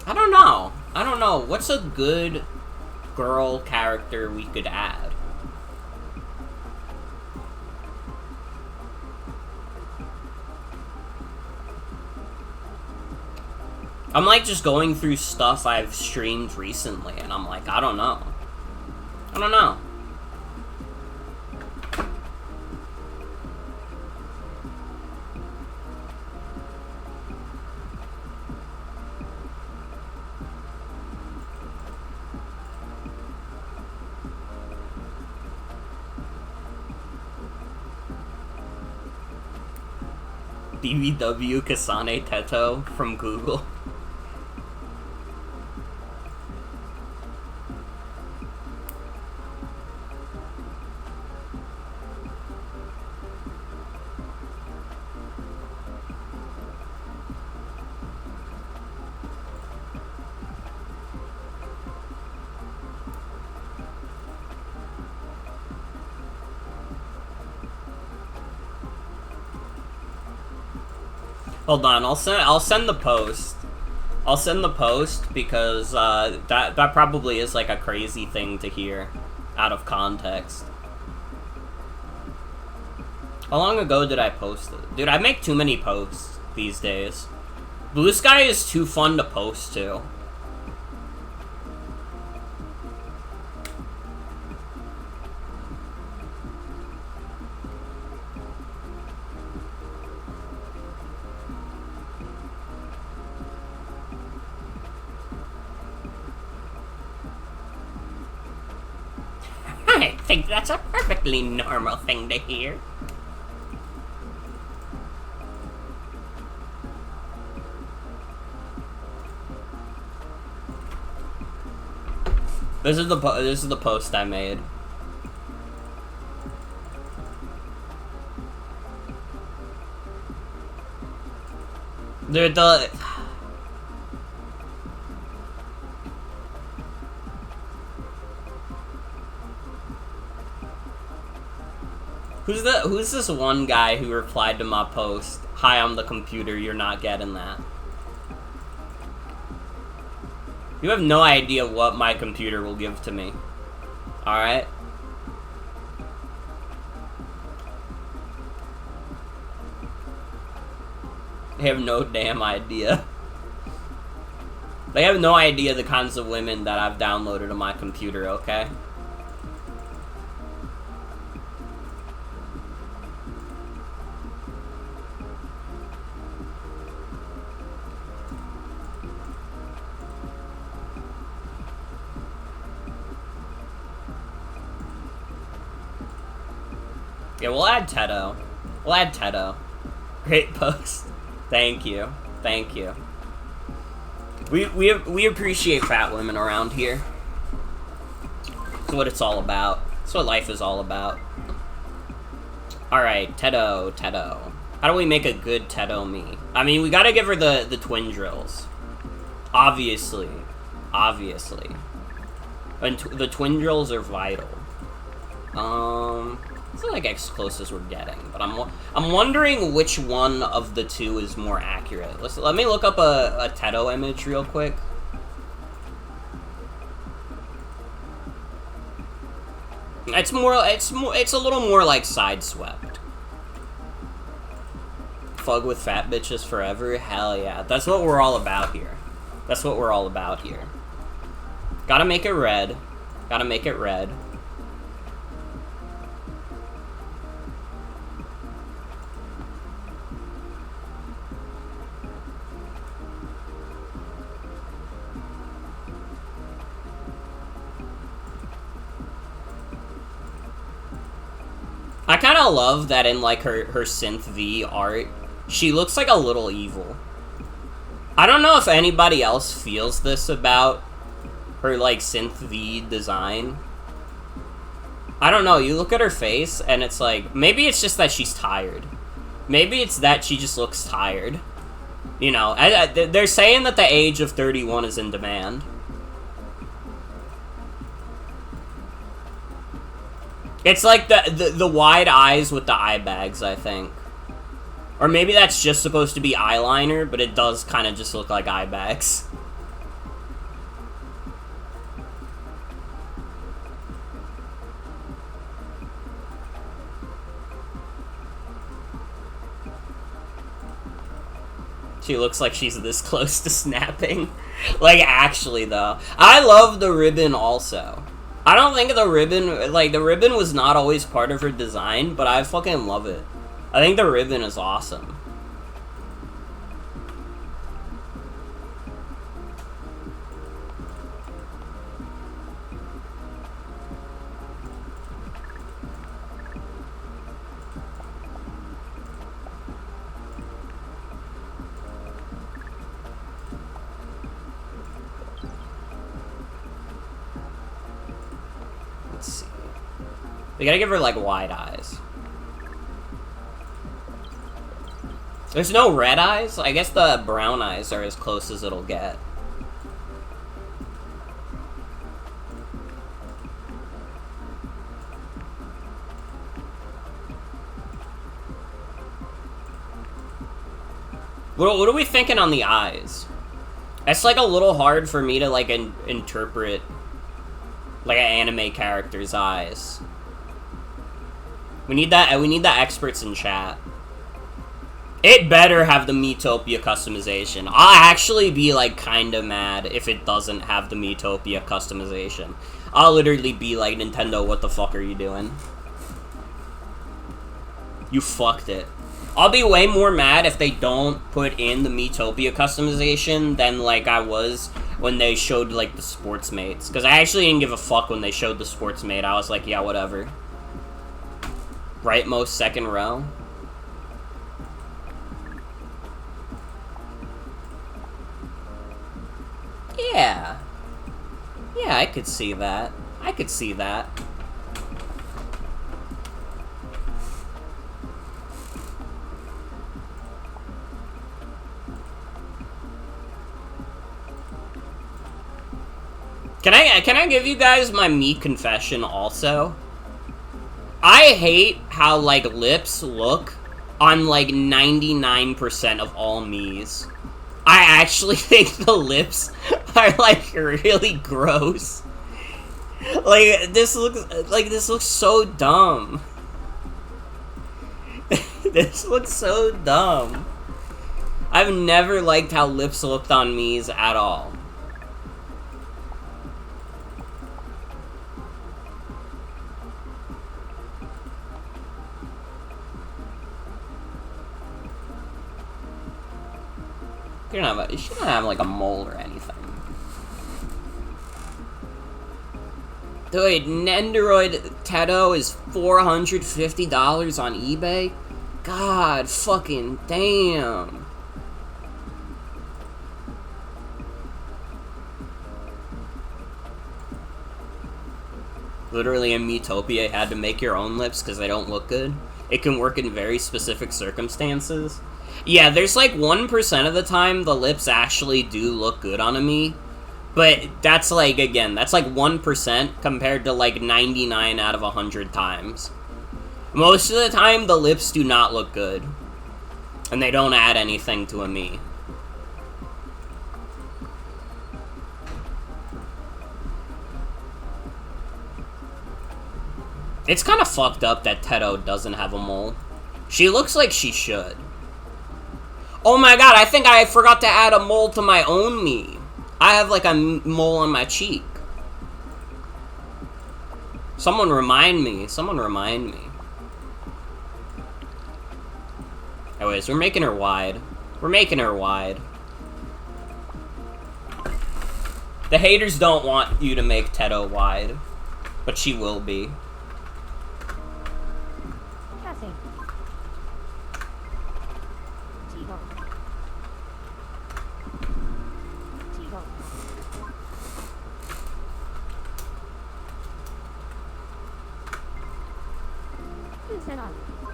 I don't know. I don't know. What's a good girl character we could add? I'm like just going through stuff I've streamed recently, and I'm like, I don't know. I don't know. BBW Kasane Teto from Google. Hold on, I'll send the post. I'll send the post because that probably is like a crazy thing to hear out of context. How long ago did I post it? Dude, I make too many posts these days. Blue Sky is too fun to post to. I think that's a perfectly normal thing to hear. This is the post I made. Dude, Who's this one guy who replied to my post? Hi, I'm the computer, you're not getting that. You have no idea what my computer will give to me. Alright? They have no damn idea. They have no idea the kinds of women that I've downloaded on my computer, okay? Yeah, we'll add Teto. We'll add Teto. Great post. Thank you. Thank you. We appreciate fat women around here. That's what it's all about. That's what life is all about. Alright, Teto. How do we make a good Teto me? I mean, we gotta give her the twin drills. Obviously. And the twin drills are vital. It's like as close as we're getting, but I'm wondering which one of the two is more accurate. Let me look up a Teto image real quick. It's a little more like Sideswept. Fug with fat bitches forever? Hell yeah. That's what we're all about here. That's what we're all about here. Gotta make it red. Gotta make it red. I kind of love that in, like, her Synth V art, she looks like a little evil. I don't know if anybody else feels this about her, like, Synth V design. I don't know, you look at her face, and it's like, maybe it's just that she's tired. Maybe it's that she just looks tired. You know, they're saying that the age of 31 is in demand. It's like the wide eyes with the eye bags, I think. Or maybe that's just supposed to be eyeliner, but it does kind of just look like eye bags. She looks like she's this close to snapping. Like, actually, though. I love the ribbon also. I don't think the ribbon, like, the ribbon was not always part of her design, but I fucking love it. I think the ribbon is awesome. Let's see. We gotta give her, like, wide eyes. There's no red eyes? I guess the brown eyes are as close as it'll get. What are we thinking on the eyes? It's, like, a little hard for me to, like, interpret, like, an anime character's eyes. We need the experts in chat. It better have the Miitopia customization. I'll actually be, like, kinda mad if it doesn't have the Miitopia customization. I'll literally be like, Nintendo, what the fuck are you doing? You fucked it. I'll be way more mad if they don't put in the Miitopia customization than, like, I was when they showed, like, the sports mates. Because I actually didn't give a fuck when they showed the sports mate. I was like, yeah, whatever. Rightmost second row. Yeah. Yeah, I could see that. I could see that. Can I give you guys my me confession also? I hate how, like, lips look on, like, 99% of all me's. I actually think the lips are, like, really gross. This looks so dumb. This looks so dumb. I've never liked how lips looked on me's at all. You shouldn't have, like, a mole or anything. Dude, Nendoroid Teto is $450 on eBay? God fucking damn. Literally in Miitopia, you had to make your own lips because they don't look good. It can work in very specific circumstances. Yeah, there's like 1% of the time the lips actually do look good on a me. But that's like, again, that's like 1% compared to like 99 out of 100 times. Most of the time, the lips do not look good. And they don't add anything to a me. It's kind of fucked up that Teto doesn't have a mole. She looks like she should. Oh my god, I think I forgot to add a mole to my own me. I have like a mole on my cheek. Someone remind me. Someone remind me. Anyways, we're making her wide. We're making her wide. The haters don't want you to make Teto wide. But she will be.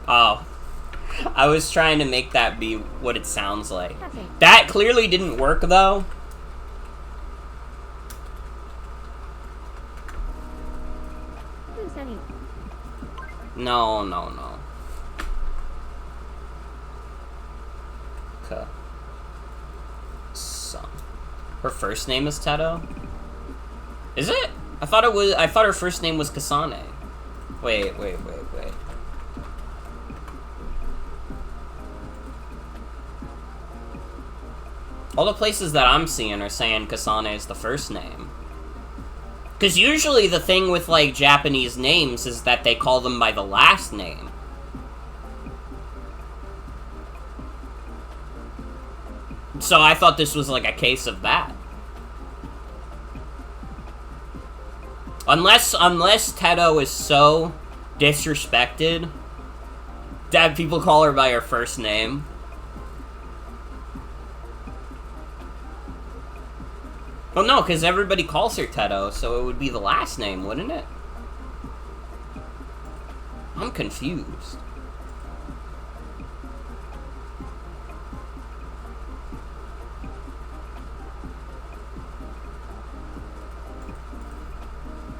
Oh. I was trying to make that be what it sounds like. Passing. That clearly didn't work, though. Who's any? No. Okay. Son. Her first name is Teto? Is it? I thought her first name was Kasane. Wait. All the places that I'm seeing are saying Kasane is the first name. Because usually the thing with, like, Japanese names is that they call them by the last name. So I thought this was, like, a case of that. Unless Teto is so disrespected that people call her by her first name. Well, no, because everybody calls her Teto, so it would be the last name, wouldn't it? I'm confused.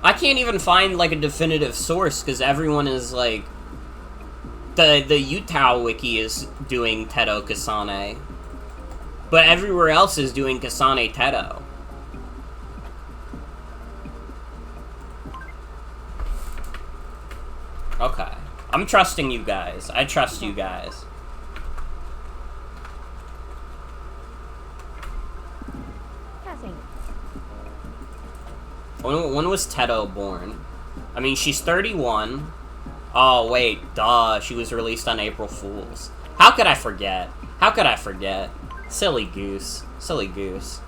I can't even find, like, a definitive source, because everyone is, like... The Utah wiki is doing Teto Kasane. But everywhere else is doing Kasane Teto. Okay. I'm trusting you guys. I trust you guys. Passing. When was Teto born? I mean, she's 31. Oh, wait. Duh. She was released on April Fool's. How could I forget? How could I forget? Silly goose. Silly goose.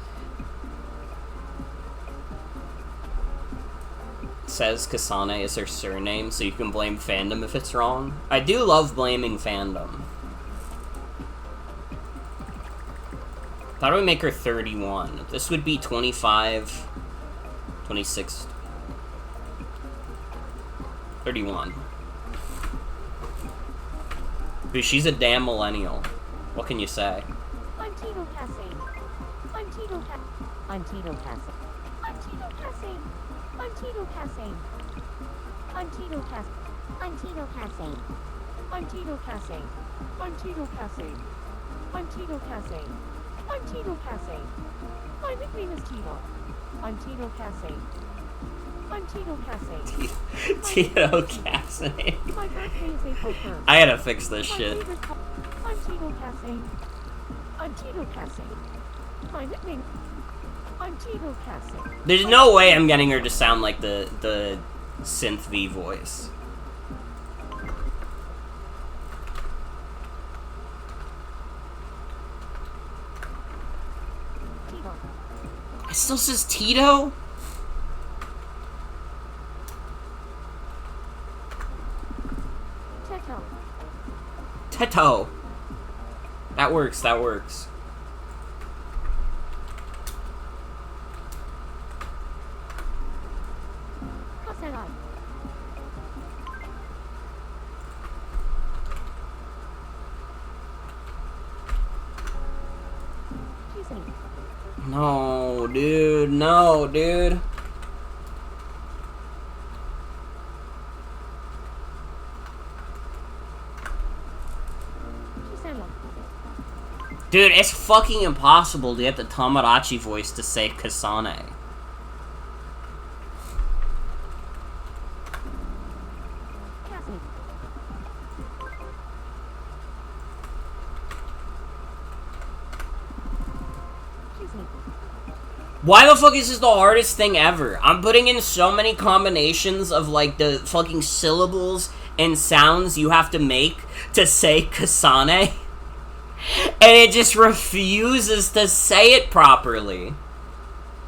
Says Kasane is her surname, so you can blame fandom if it's wrong. I do love blaming fandom. Thought it would make her 31. This would be 25, 26, 31. Dude, she's a damn millennial. What can you say? I'm Tito Passing. I'm Tito Passing. I'm Tito Passing. I'm Tito Passing. I'm Tito Passing. I'm Tito Passing. I'm Tito Passing. I'm Tito Passing. I'm Tito Passing. I'm Tito Passing. I'm Tito Passing. My nickname is Tito. I'm Tito Passing. I'm Tito Passing. Tito Cassidy. My birthday is April 1st. I gotta fix this My shit. favorite I'm Tito Passing. I'm Tito Passing. My nickname. I'm Tito Passing. There's no way I'm getting her to sound like the synth V voice. Tito. It still says Tito? Teto. Teto. That works, that works. Kaserai. Kisei. No, dude. No, dude. Kisela. Dude, it's fucking impossible to get the Tomodachi voice to say Kasane. Cassie. Kisei. Why the fuck is this the hardest thing ever? I'm putting in so many combinations of, like, the fucking syllables and sounds you have to make to say Kasane. And it just refuses to say it properly.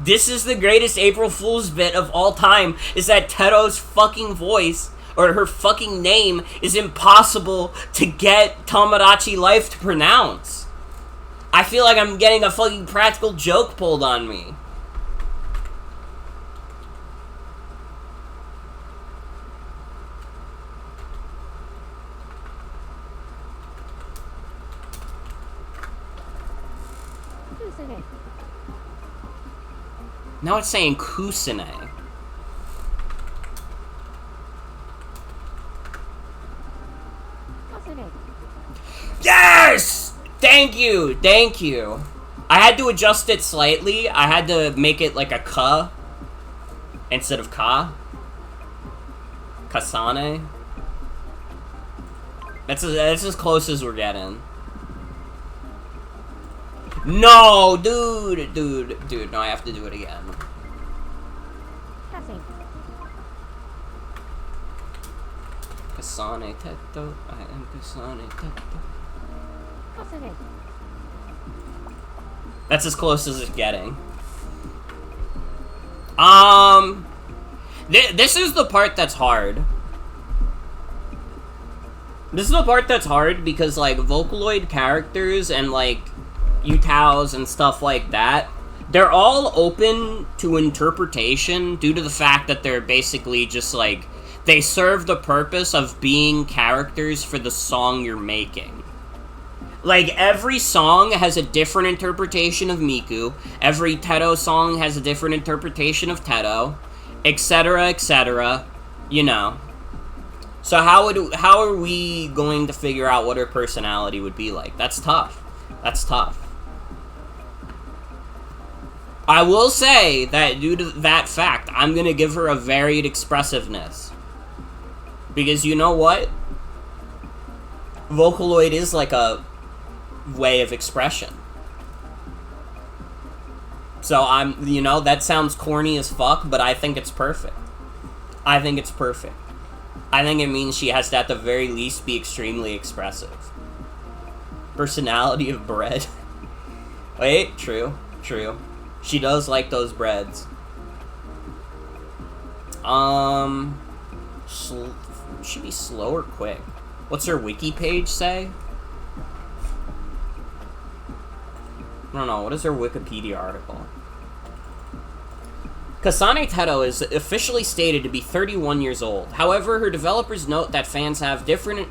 This is the greatest April Fool's bit of all time, is that Teto's fucking voice, or her fucking name, is impossible to get Tomodachi Life to pronounce. I feel like I'm getting a fucking practical joke pulled on me. Now it's saying Kusine. Kusine. Yes! Thank you, thank you. I had to adjust it slightly. I had to make it like a ka instead of ka. Kasane. That's as close as we're getting. No, dude, no, I have to do it again. Kasane. Kasane tetto, I am Kasane tetto. Kusine. That's as close as it's getting. This is the part that's hard. This is the part that's hard because, like, Vocaloid characters and, like, Utaos and stuff like that, they're all open to interpretation due to the fact that they're basically just, like, they serve the purpose of being characters for the song you're making. Like, every song has a different interpretation of Miku, every Teto song has a different interpretation of Teto, etc., you know. So how are we going to figure out what her personality would be like? That's tough. That's tough. I will say that due to that fact, I'm gonna give her a varied expressiveness. Because you know what? Vocaloid is like a way of expression. So you know, that sounds corny as fuck, but I think it's perfect. I think it's perfect. I think it means she has to, at the very least, be extremely expressive. Personality of bread. Wait, true. She does like those breads. Should be slow or quick. What's her wiki page say? I don't know, what is her Wikipedia article? Kasane Teto is officially stated to be 31 years old. However, her developers note that fans have differing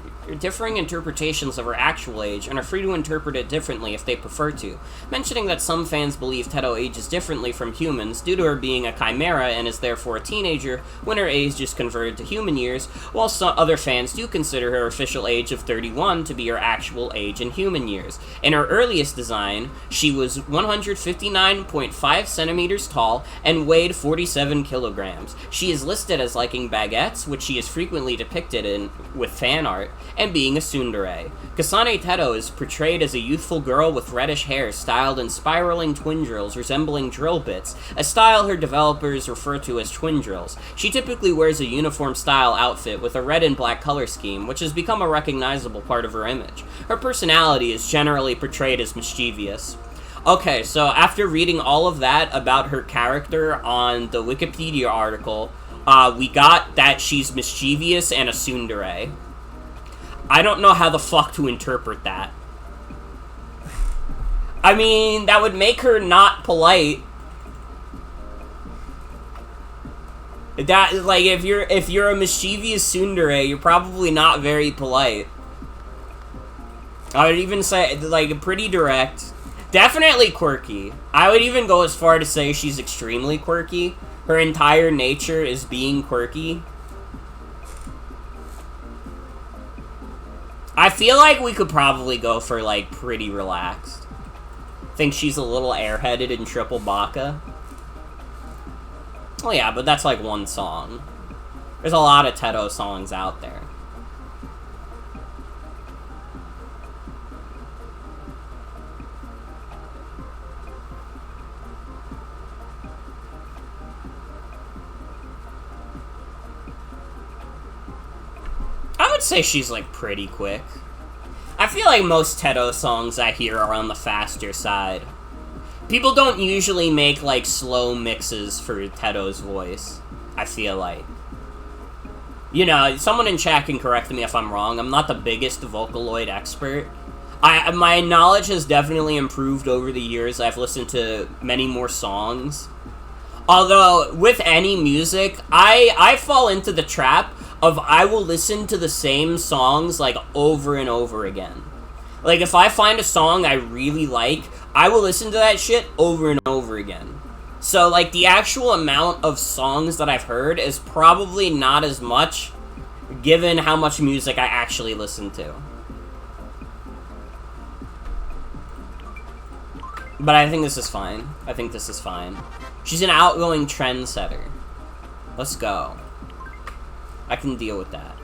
interpretations of her actual age and are free to interpret it differently if they prefer to, mentioning that some fans believe Teto ages differently from humans due to her being a chimera and is therefore a teenager when her age is converted to human years, while some other fans do consider her official age of 31 to be her actual age in human years. In her earliest design, she was 159.5 centimeters tall and weighed 47 kilograms. She is listed as liking baguettes, which she is frequently depicted in with fan art, and being a tsundere. Kasane Teto is portrayed as a youthful girl with reddish hair styled in spiraling twin drills resembling drill bits, a style her developers refer to as twin drills. She typically wears a uniform-style outfit with a red and black color scheme, which has become a recognizable part of her image. Her personality is generally portrayed as mischievous. Okay, so after reading all of that about her character on the Wikipedia article, we got that she's mischievous and a tsundere. I don't know how the fuck to interpret that. I mean, that would make her not polite. That, like, if you're a mischievous tsundere, you're probably not very polite. I would even say, like, pretty direct. Definitely quirky. I would even go as far to say she's extremely quirky. Her entire nature is being quirky. I feel like we could probably go for, like, pretty relaxed. Think she's a little airheaded in Triple Baka. Oh yeah, but that's like one song. There's a lot of Teto songs out there. I would say she's, like, pretty quick. I feel like most Teto songs I hear are on the faster side. People don't usually make, like, slow mixes for Teto's voice, I feel like. You know, someone in chat can correct me if I'm wrong. I'm not the biggest Vocaloid expert. My knowledge has definitely improved over the years. I've listened to many more songs. Although, with any music, I fall into the trap of I will listen to the same songs, like, over and over again. Like, if I find a song I really like, I will listen to that shit over and over again. So, like, the actual amount of songs that I've heard is probably not as much, given how much music I actually listen to. But I think this is fine. I think this is fine. She's an outgoing trendsetter. Let's go. I can deal with that.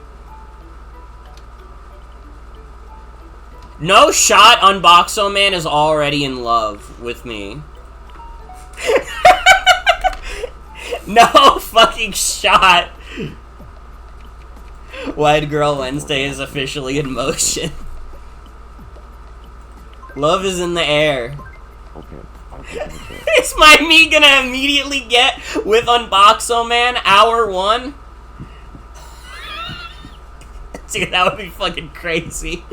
No shot, Unboxo Man is already in love with me. No fucking shot. White Girl Wednesday is officially in motion. Love is in the air. Okay. Is my me gonna immediately get with Unboxo Man hour 1? Dude, that would be fucking crazy.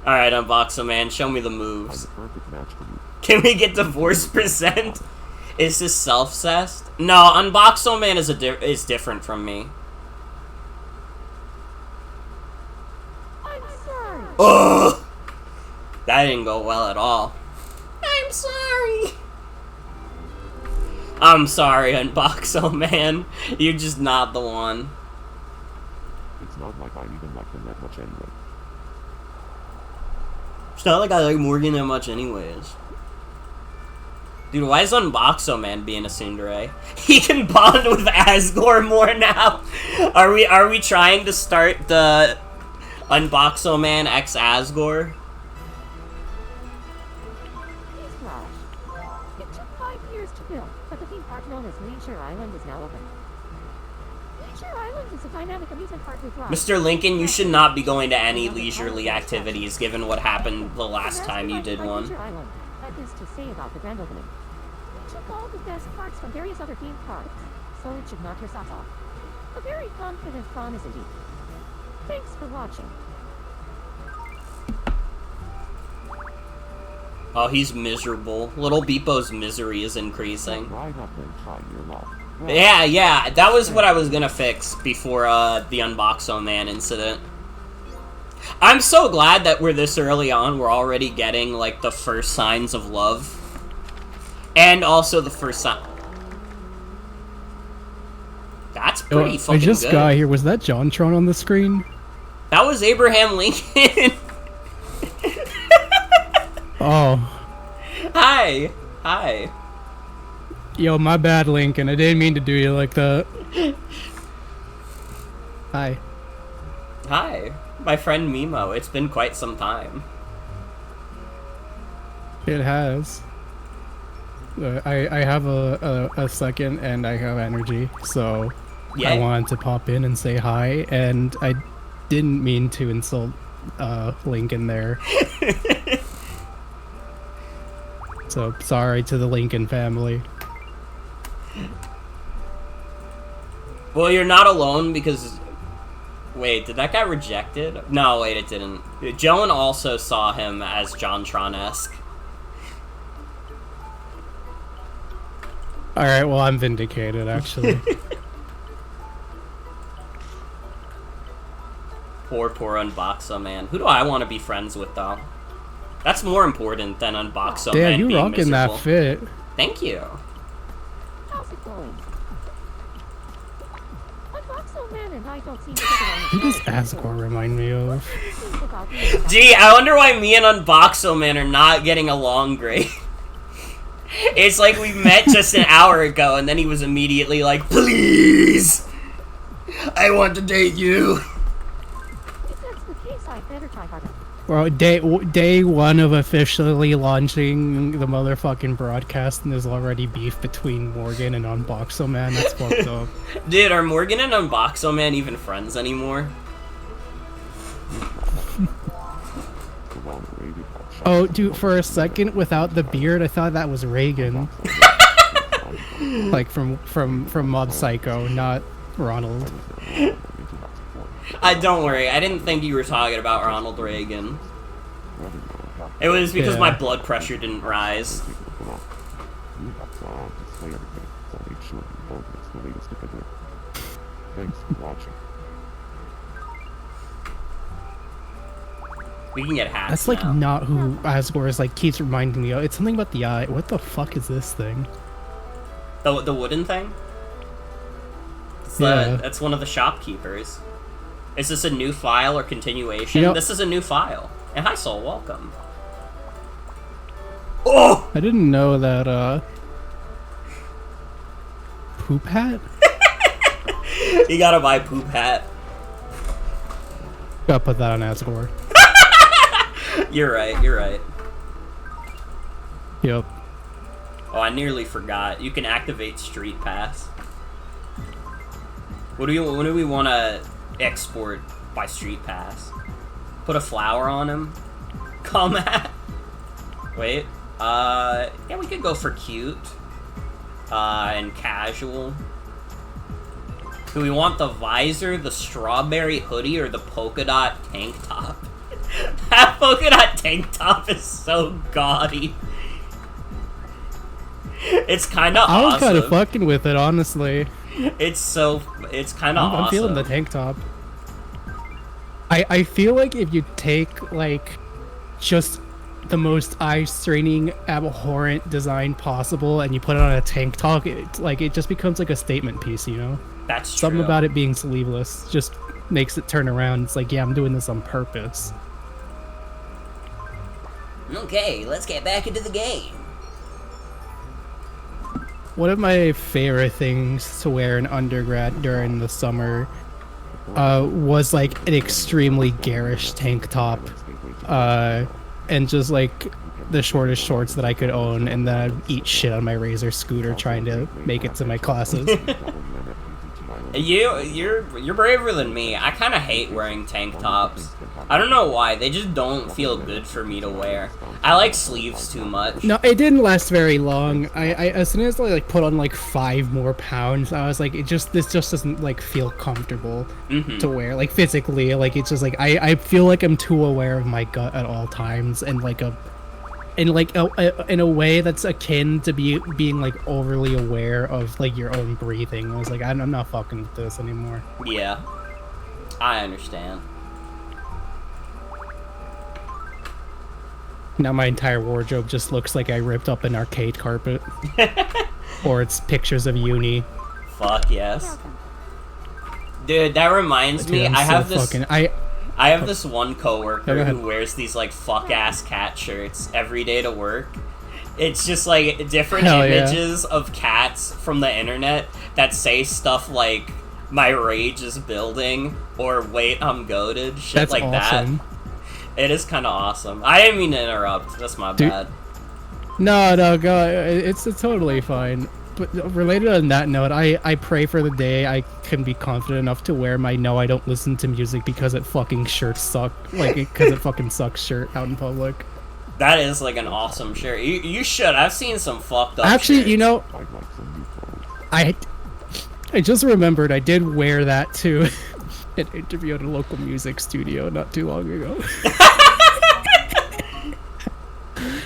Alright, Unboxo Man, show me the moves. I'm the perfect match for you. Can we get divorce present? Is this self-cessed? No, Unboxo Man is different from me. I'm sorry. Ugh! That didn't go well at all. I'm sorry. I'm sorry, Unboxo Man. You're just not the one. It's not like I even like them that much anyway. It's not like I like Morgan that much anyways. Dude, why is Unboxo Man being a tsundere? He can bond with Asgore more now. Are we trying to start the Unboxo Man x Asgore? Newsflash. It took 5 years to build, but the theme park known as Leisure Island is now open. Leisure Island is a dynamic amusement park with rides. Mr. Lincoln, you should not be going to any leisurely activities given what happened the last time you did one. Leisure Island had this to say about the grand opening. We took all the best parts from various other theme parks, so it should knock your socks off. A very confident promise indeed. Thanks for watching. Oh, he's miserable. Little Beepo's misery is increasing. Right up and try your luck. Well, Yeah, that was what I was gonna fix before the Unboxo Man incident. I'm so glad that we're this early on, we're already getting, like, the first signs of love. And also the first sign... That's pretty fucking good. I just got here. Was that JonTron on the screen? That was Abraham Lincoln! Oh. Hi! Hi. Yo, my bad, Lincoln. I didn't mean to do you like that. Hi. Hi. My friend Mimo. It's been quite some time. It has. I have a second and I have energy, so Yeah. I wanted to pop in and say hi, and I didn't mean to insult Lincoln there. So sorry to the Lincoln family. Well, you're not alone because... Wait, did that guy rejected? No, wait, it didn't. Joan also saw him as JonTron-esque. Alright, well, I'm vindicated, actually. Poor Unboxo Man. Who do I want to be friends with, though? That's more important than Unboxo Man Damn, you being rocking miserable. that fit. Thank you. How's it going? Unboxo Man and I don't seem to get along. Who does Asgore remind me of? Gee, I wonder why me and Unboxo Man are not getting along great. It's like we met just an hour ago, and then he was immediately like, "Please! I want to date you!" If that's the case, I better try harder. Well, day one of officially launching the motherfucking broadcast, and there's already beef between Morgan and Unboxo Man. That's fucked up. Dude, are Morgan and Unboxo Man even friends anymore? the wrong rated hot shot. Oh, dude, for a second, without the beard, I thought that was Reagan. Like from Mob Psycho, not Ronald. Don't worry, I didn't think you were talking about Ronald Reagan. It was because Yeah. my blood pressure didn't rise. Thanks for watching. We can get hats. That's like now. not who Asgore is like keeps reminding me of. It's something about the eye. What the fuck is this thing? The wooden thing? Yeah. That's one of the shopkeepers. Is this a new file or continuation? You know- This is a new file. And hi, Soul, welcome. Oh! I didn't know that, Poop hat? You gotta buy poop hat. Gotta put that on Asgore. You're right. Yep. Oh, I nearly forgot. You can activate Street Pass. What do we want to export by Street Pass? Put a flower on him? Come at. Wait. Yeah, we could go for cute. And casual. Do we want the visor, the strawberry hoodie, or the polka dot tank top? That polka dot tank top is so gaudy. It's kind of awesome. I was kind of fucking with it, honestly. It's kind of awesome. I'm feeling the tank top. I feel like if you take, like, just the most eye-straining, abhorrent design possible and you put it on a tank top, it just becomes like a statement piece, you know? That's true. Something about it being sleeveless just makes it turn around. It's like, yeah, I'm doing this on purpose. Okay, let's get back into the game. One of my favorite things to wear in undergrad during the summer was like an extremely garish tank top, and just like the shortest shorts that I could own, and then I'd eat shit on my Razor scooter trying to make it to my classes. You're braver than me. I kind of hate wearing tank tops. I don't know why. They just don't feel good for me to wear. I like sleeves too much. No, it didn't last very long. I as soon as I like put on like 5 more pounds, I was like, this just doesn't like feel comfortable to wear, like physically. Like it's just like I feel like I'm too aware of my gut at all times, and like in a way that's akin to being like overly aware of like your own breathing. I was like, I'm not fucking with this anymore. Yeah, I understand. Now my entire wardrobe just looks like I ripped up an arcade carpet. Or it's pictures of uni. Fuck yes. Dude, that reminds me, I'm I have so this fucking, I have this one coworker Go ahead. who wears these like fuck ass cat shirts every day to work. It's just like different Hell yeah. images of cats from the internet that say stuff like "my rage is building" or "wait, I'm goated," shit That's like awesome. that. It is kind of awesome. I didn't mean to interrupt. That's my Dude. bad. No, go. It's totally fine. But related on that note, I pray for the day I can be confident enough to wear my "no, I don't listen to music because it fucking shirts suck," like because it fucking sucks shirt out in public. That is like an awesome shirt. You should. I've seen some fucked up Actually, shirts. you know, I'd like some new clothes. I just remembered I did wear that to an interview at a local music studio not too long ago.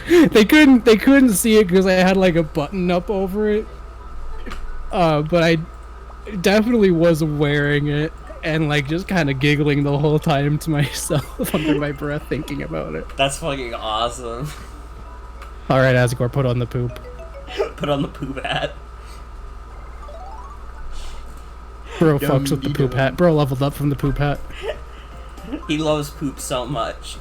They couldn't see it because I had like a button up over it. But I definitely was wearing it and like just kind of giggling the whole time to myself under my breath thinking about it. That's fucking awesome. All right, Asgore, put on the poop. Put on the poop hat. Bro fucks with the poop hat. Bro leveled up from the poop hat. He loves poop so much.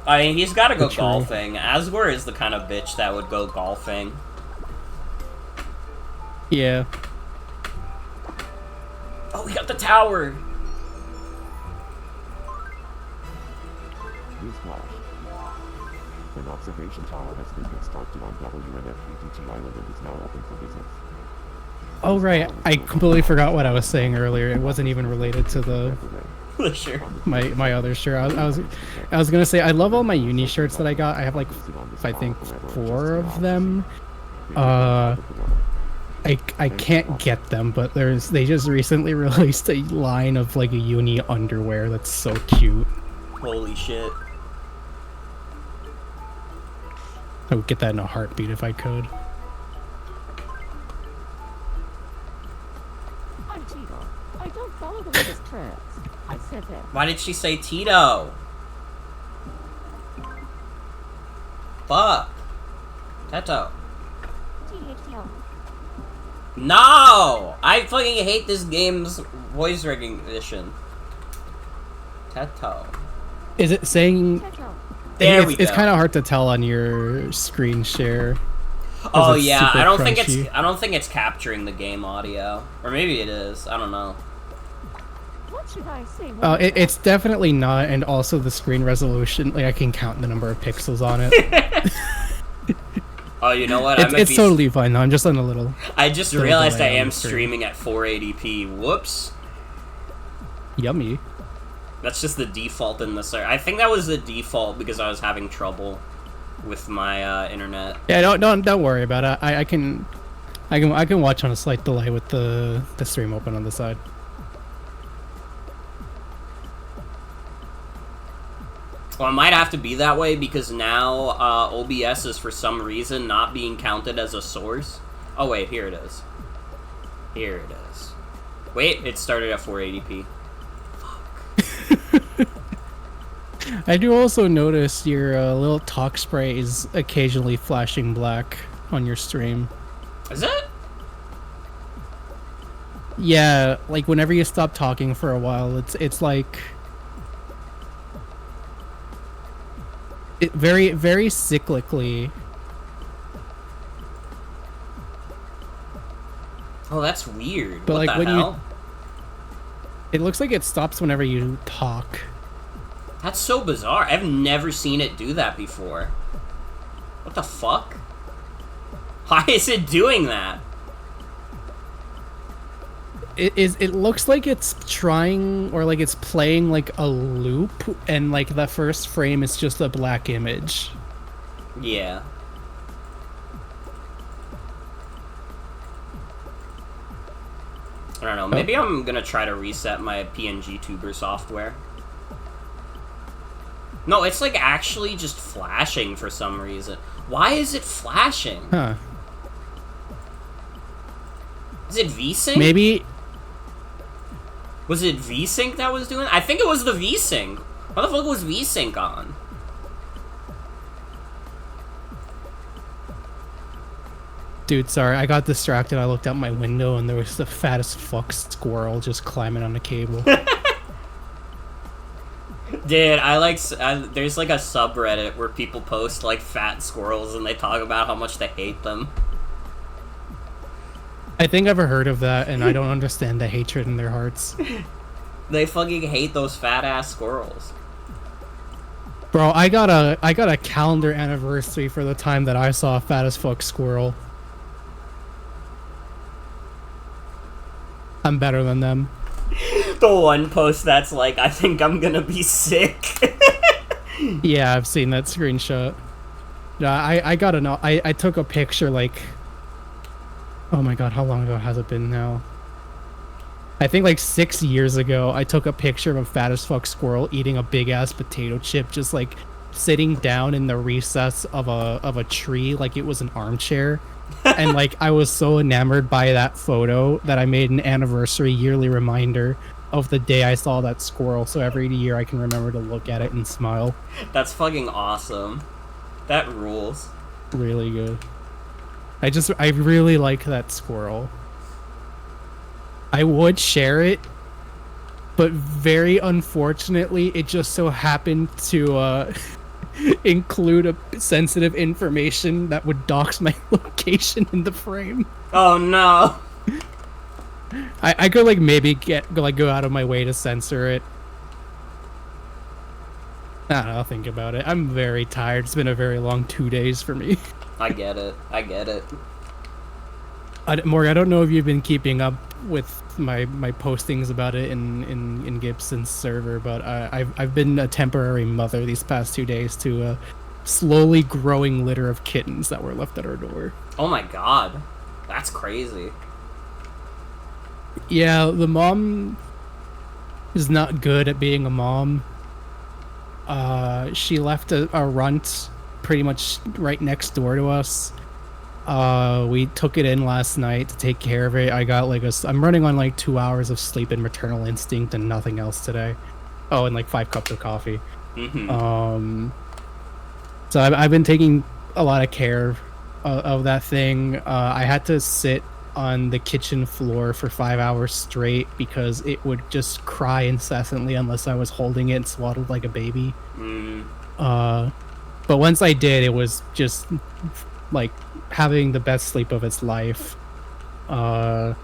I mean, he's gotta go True. golfing. Asgore is the kind of bitch that would go golfing. Yeah. Oh, we got the tower! Newsflash. An observation tower has been constructed on WNFPTT Island and is now open for business. Oh right, I completely forgot what I was saying earlier. It wasn't even related to the Sure. my other shirt. I was gonna say I love all my uni shirts that I got. I have like I think 4 of them. I can't get them, but they just recently released a line of like a uni underwear that's so cute. Holy shit. I would get that in a heartbeat if I could. I'm Cheeto. I don't follow the latest trends. I Pacific. Why did she say Tito? Fuck. Teto. THL. No! I fucking hate this game's voice recognition. Teto. Is it saying? Teto. There we It's go. kind of hard to tell on your screen share. Oh it's yeah, super I don't crunchy. think it's capturing the game audio, or maybe it is. I don't know. What should I say? It's definitely not, and also the screen resolution. Like I can count the number of pixels on it. Oh, you know what? It's totally fine. though. I'm just on a little. I just little realized I delay on am the screen. streaming at 480p. Whoops. Yummy. That's just the default in the server. I think that was the default because I was having trouble with my internet. Yeah, don't worry about it. I can watch on a slight delay with the stream open on the side. Well, it might have to be that way because now OBS is for some reason not being counted as a source. Oh wait, here it is. Here it is. Wait, it started at 480p. I do also notice your little talk spray is occasionally flashing black on your stream. Is it? Yeah, like whenever you stop talking for a while, it's like it very cyclically. Oh, that's weird. But What like the when hell? It looks like it stops whenever you talk. That's so bizarre. I've never seen it do that before. What the fuck? Why is it doing that? It looks like it's trying or like it's playing like a loop and like the first frame is just a black image. Yeah. I don't know. Maybe I'm gonna try to reset my PNG Tuber software. No, it's like actually just flashing for some reason. Why is it flashing? Huh. Is it VSync? Maybe Was it VSync that was doing? I think it was the VSync. What the fuck was VSync on? Dude, sorry, I got distracted. I looked out my window and there was the fattest fuck squirrel just climbing on the cable. Dude, there's like a subreddit where people post like fat squirrels and they talk about how much they hate them. I think I've heard of that and I don't understand the hatred in their hearts. They fucking hate those fat ass squirrels. Bro, I got a calendar anniversary for the time that I saw a fat as fuck squirrel. I'm better than them. The one post that's like, I think I'm gonna be sick. Yeah, I've seen that screenshot. Yeah, I took a picture like, oh my god, how long ago has it been now? I think like 6 years ago, I took a picture of a fat as fuck squirrel eating a big ass potato chip, just like sitting down in the recess of a tree like it was an armchair. And like I was so enamored by that photo that I made an anniversary yearly reminder of the day I saw that squirrel, so every year I can remember to look at it and smile. That's fucking awesome. That rules. Really good. I really like that squirrel. I would share it, but very unfortunately it just so happened to include a sensitive information that would dox my location in the frame. Oh no. I could like maybe go out of my way to censor it. I don't know, I'll think about it. I'm very tired. It's been a very long 2 days for me. I get it. Morgan, I don't know if you've been keeping up with my postings about it in Gibson's server, but I've been a temporary mother these past 2 days to a slowly growing litter of kittens that were left at our door. Oh my god. That's crazy. Yeah, the mom is not good at being a mom. She left a runt pretty much right next door to us. We took it in last night to take care of it. I got like I'm running on like 2 hours of sleep and maternal instinct and nothing else today. Oh, and like 5 cups of coffee. Mm-hmm. So I've been taking a lot of care of that thing. I had to sit on the kitchen floor for 5 hours straight because it would just cry incessantly unless I was holding it and swaddled like a baby. But once I did, it was just like having the best sleep of its life. It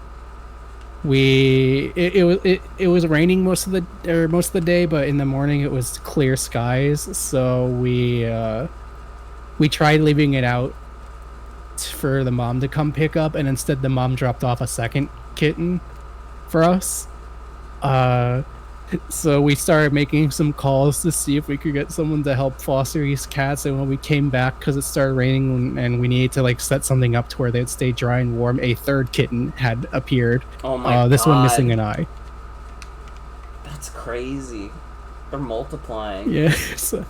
was raining most of the day, but in the morning it was clear skies. So we tried leaving it out for the mom to come pick up, and instead the mom dropped off a second kitten for us. So we started making some calls to see if we could get someone to help foster these cats, and when we came back, because it started raining and we needed to like set something up to where they'd stay dry and warm, a third kitten had appeared. Oh my god. This one missing an eye. That's crazy. They're multiplying. Yeah. So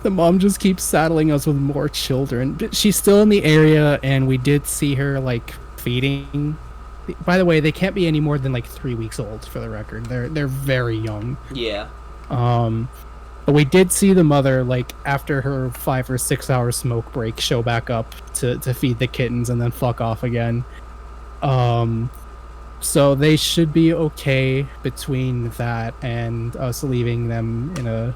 the mom just keeps saddling us with more children. But she's still in the area, and we did see her like feeding. By the way, they can't be any more than like 3 weeks old, for the record. They're very young. Yeah. But we did see the mother like after her 5 or 6 hour smoke break show back up to feed the kittens and then fuck off again. So they should be okay between that and us leaving them in a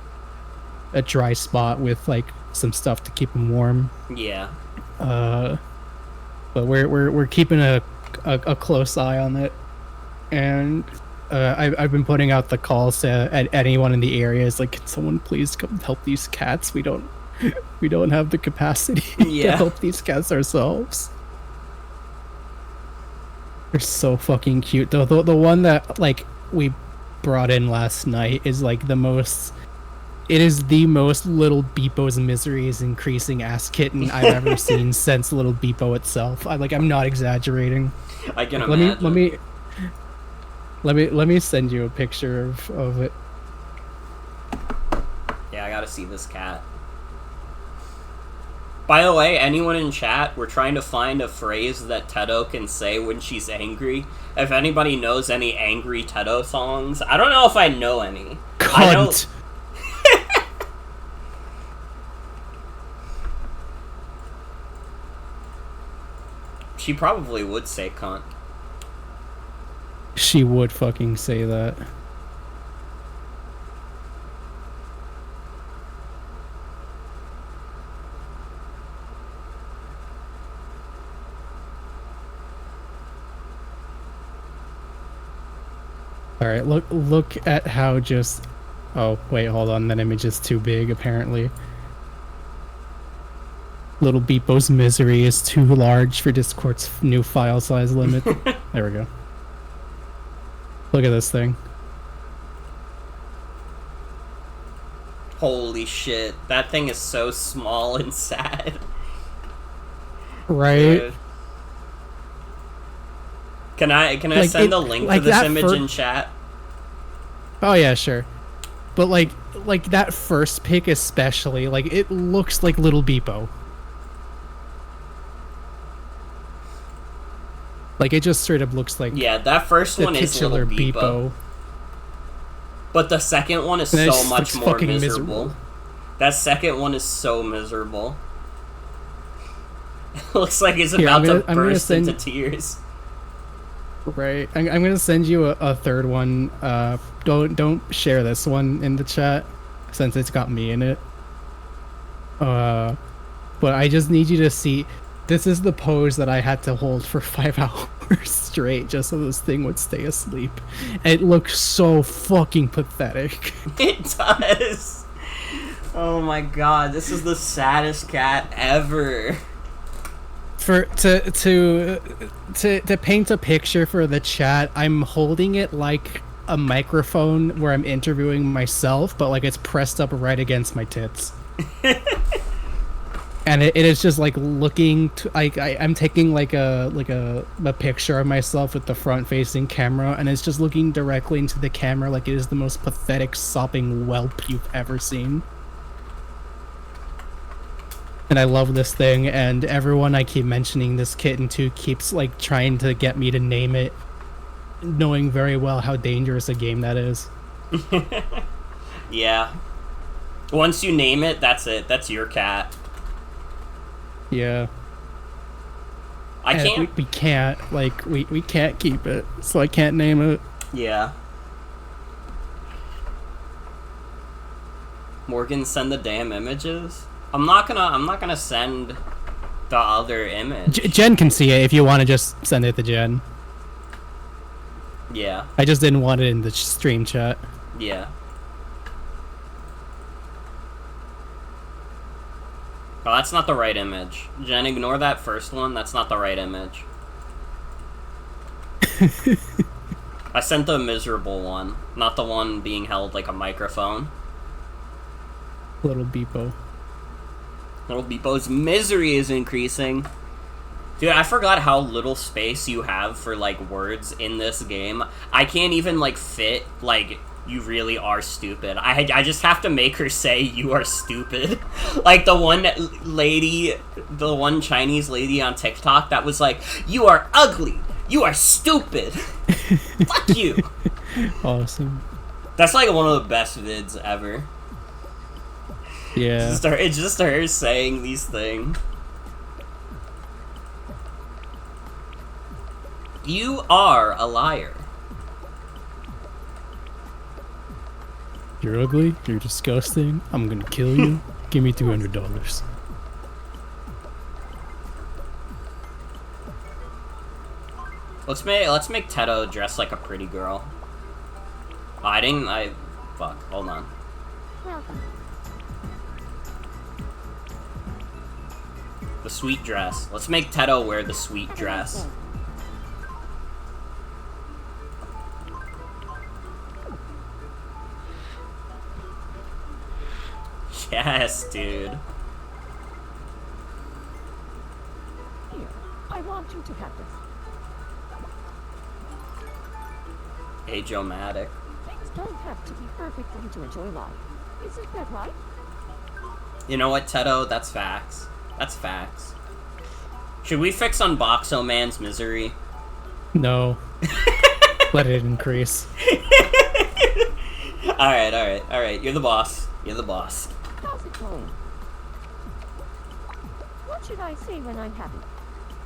dry spot with like some stuff to keep them warm. Yeah. But we're keeping a close eye on it, and I've been putting out the calls to at anyone in the area. Is like, can someone please come help these cats? We don't have the capacity to help these cats ourselves. They're so fucking cute. The one that like we brought in last night is like the most. It is the most Little Beepo's misery is increasing ass kitten I've ever seen since Little Beepo itself. I'm not exaggerating. I can imagine. Let me send you a picture of it. Yeah, I gotta see this cat. By the way, anyone in chat, we're trying to find a phrase that Teto can say when she's angry. If anybody knows any angry Teto songs, I don't know if I know any. Cunt. She probably would say cunt. She would fucking say that. Alright, look at how just... Oh, wait, hold on, that image is too big, apparently. Little Beepo's misery is too large for Discord's new file size limit. There we go. Look at this thing. Holy shit, that thing is so small and sad. Right? Dude. Can I like send a link to this image in chat? Oh yeah, sure. But like that first pic especially, like it looks like Little Beepo. Like it just straight up looks like that first one is Little Beepo. But the second one is so much more miserable. That second one is so miserable. It looks like it's about to burst into tears. Right. I'm gonna send you a third one. Don't share this one in the chat since it's got me in it. But I just need you to see. This is the pose that I had to hold for 5 hours straight just so this thing would stay asleep. It looks so fucking pathetic. It does. Oh my god, this is the saddest cat ever. To paint a picture for the chat, I'm holding it like a microphone where I'm interviewing myself, but like it's pressed up right against my tits. And it is just like looking to, I'm taking like a picture of myself with the front facing camera, and it's just looking directly into the camera like it is the most pathetic sopping whelp you've ever seen. And I love this thing, and everyone I keep mentioning this kitten to keeps like trying to get me to name it, knowing very well how dangerous a game that is. Yeah. Once you name it, that's it. That's your cat. Yeah. I And can't. We can't. Like, we can't keep it, so I can't name it. Yeah. Morgan, send the damn images. I'm not gonna send the other image. Jen can see it if you want to just send it to Jen. Yeah. I just didn't want it in the stream chat. Yeah. Oh, that's not the right image. Jen, ignore that first one. That's not the right image. I sent the miserable one, not the one being held like a microphone. Little Beepo. Little Beepo's misery is increasing. Dude, I forgot how little space you have for, like, words in this game. I can't even, like, fit, like, you really are stupid. I just have to make her say, you are stupid. Like, the one lady, the one Chinese lady on TikTok that was like, you are ugly. You are stupid. Fuck you. Awesome. That's, like, one of the best vids ever. Yeah. It's just her saying these things. You are a liar. You're ugly. You're disgusting. I'm gonna kill you. Give me $200. Let's make Teto dress like a pretty girl. Oh, fuck, hold on. Welcome. The sweet dress. Let's make Teto wear the sweet dress. Yes, dude. Here, I want you to have this. Age-o-matic. Things don't have to be perfect for you to enjoy life. Isn't that right? You know what, Teto? That's facts. That's facts. Should we fix Unboxo Man's misery? No. Let it increase. Alright. You're the boss. You're the boss. How's it going? What should I say when I'm happy?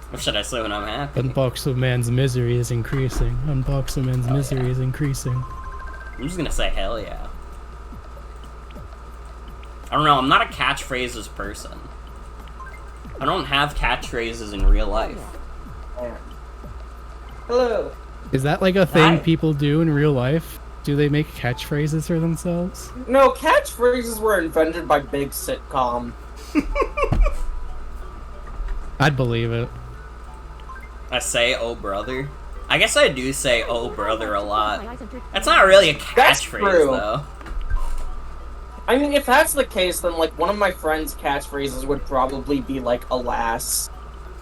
What should I say when I'm happy? Unboxo Man's misery is increasing. Unboxo Man's misery is increasing. I'm just gonna say hell yeah. I don't know, I'm not a catchphrases person. I don't have catchphrases in real life. Hello. Is that like a thing Hi. people do in real life? Do they make catchphrases for themselves? No, catchphrases were invented by big sitcom. I'd believe it. I say, oh brother. I guess I do say, oh brother, a lot. That's not really a That's catchphrase, true. though. I mean, if that's the case, then like one of my friends' catchphrases would probably be like "alas"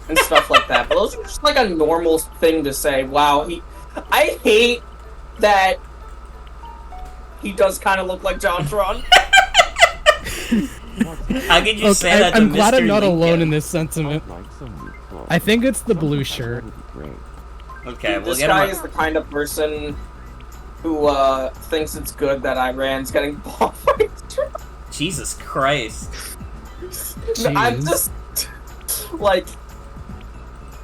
and stuff like that. But those are just like a normal thing to say. Wow, I hate that he does kind of look like Jontron. How could you say that to I'm glad Mr. I'm not Lincoln? alone in this sentiment. I think it's the blue shirt. Okay, we'll This get guy him. is the kind of person who thinks it's good that Iran's getting bought by Trump. Jesus Christ. I'm Jeez. just like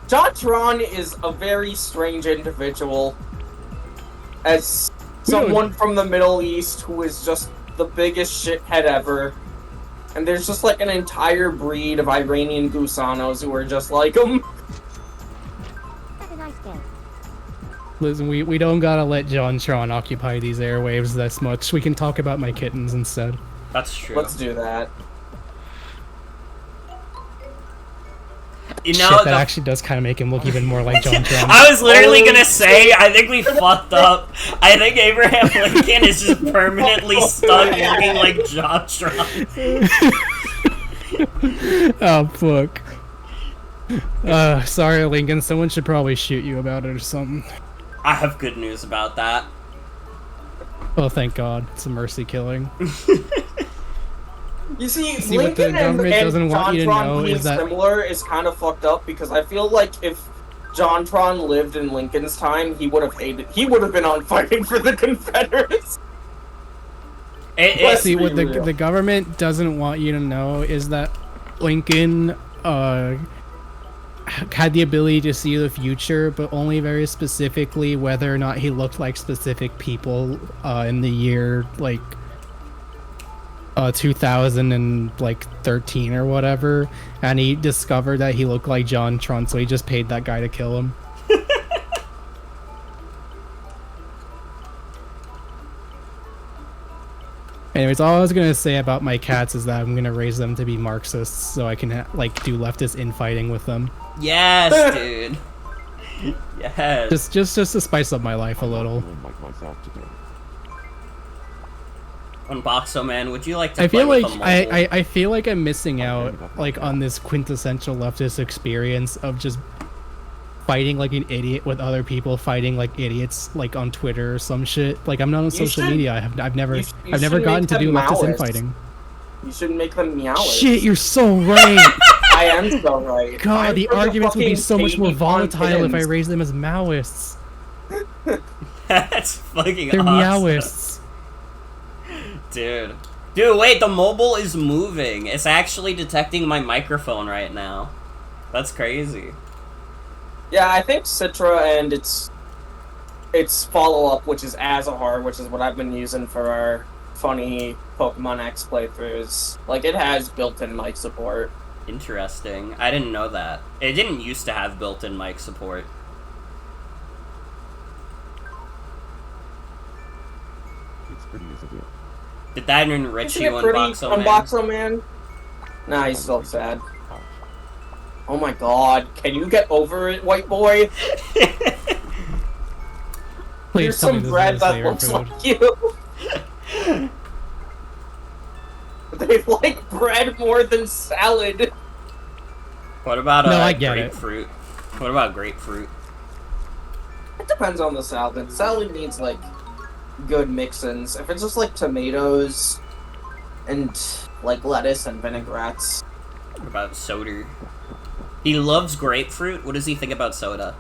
Jontron is a very strange individual. As someone from the Middle East who is just the biggest shithead ever. And there's just like an entire breed of Iranian gusanos who are just like him. Have a nice day. Listen, we don't gotta let Jontron occupy these airwaves this much. We can talk about my kittens instead. That's true. Let's do that. You know, Shit, that the- actually does kind of make him look even more like Jontron. I was literally Holy gonna say, I think we fucked up. I think Abraham Lincoln is just permanently stuck looking like Jontron. Oh, fuck. Sorry, Lincoln. Someone should probably shoot you about it or something. I have good news about that. Oh, thank God. It's a mercy killing. You see, See, what the Lincoln and government doesn't want you to know Jontron being is that- similar is kind of fucked up because I feel like if Jontron lived in Lincoln's time, he would have been on fighting for the Confederates. Let's See, be what real. the government doesn't want you to know is that Lincoln had the ability to see the future, but only very specifically whether or not he looked like specific people in the year like 2013 or whatever, and he discovered that he looked like John Tron, so he just paid that guy to kill him. Anyways, all I was gonna say about my cats is that I'm gonna raise them to be Marxists, so I can like do leftist infighting with them. Yes, dude. Yes. Just to spice up my life a little. Feeling like myself today. Unboxo Man, would you like to I play feel with like a mobile? I feel like I'm missing out like on this quintessential leftist experience of just fighting like an idiot with other people fighting like idiots like on Twitter or some shit. Like I'm not on social media. I've never you gotten should to make do them leftist Maoists. infighting. You shouldn't make them meow. Shit, you're so right. I am so right. God, I'm the for arguments would be fucking so much more baby volatile if I confidence. raised them as Maoists. That's fucking They're awesome. Meowists. Dude, wait, the mobile is moving. It's actually detecting my microphone right now. That's crazy. Yeah, I think Citra and its follow-up, which is Azahar, which is what I've been using for our funny Pokemon X playthroughs. Like, it has built-in mic support. Interesting. I didn't know that. It didn't used to have built-in mic support. It's pretty, isn't it? Did that enrich Isn't you, it pretty, Unboxo Man? Unboxo Man? Nah, he's still sad. Oh my god, can you get over it, white boy? Please Here's tell me some this bread is that favorite looks food. like you. They like bread more than salad. What about No, I get it. grapefruit? What about grapefruit? It depends on the salad. Salad needs, like, good mix-ins. If it's just, like, tomatoes and, like, lettuce and vinaigrettes. What about soda? He loves grapefruit. What does he think about soda?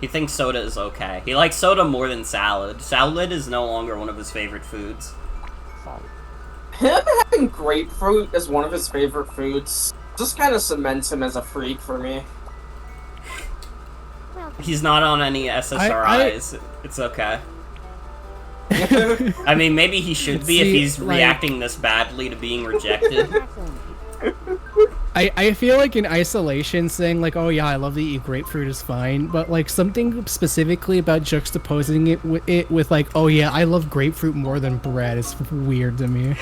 He thinks soda is okay. He likes soda more than salad. Salad is no longer one of his favorite foods. Solid. Him having grapefruit as one of his favorite foods just kind of cements him as a freak for me. Well, He's not on any SSRIs. It's okay. I mean, maybe he should be if See, he's like- reacting this badly to being rejected. excellent. I feel like in isolation saying like, oh yeah, I love to eat grapefruit is fine, but like something specifically about juxtaposing it with like, oh yeah, I love grapefruit more than bread is weird to me.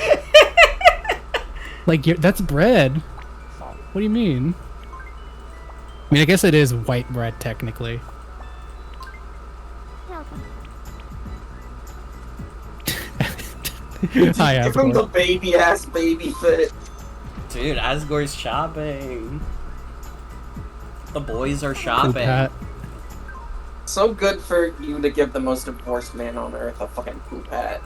Like that's bread. Solid. What do you mean? I mean, I guess it is white bread technically. Welcome. Hi, Give him the Asgore. baby-ass baby fit. Dude, Asgore's shopping. The boys are Cool shopping. hat. So good for you to give the most divorced man on earth a fucking poop hat.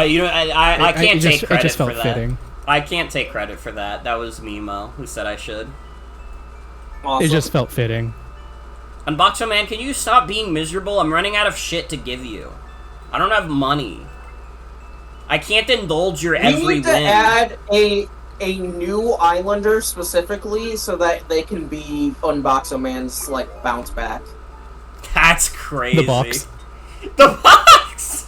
You know, I can't take It credit just felt for that. fitting. I can't take credit for that. That was Mimo who said I should. Awesome. It just felt fitting. Unboxo Man, can you stop being miserable? I'm running out of shit to give you. I don't have money. I can't indulge your We every need to win. add a new Islander specifically so that they can be Unboxo Man's like bounce back. That's crazy. The box. The box!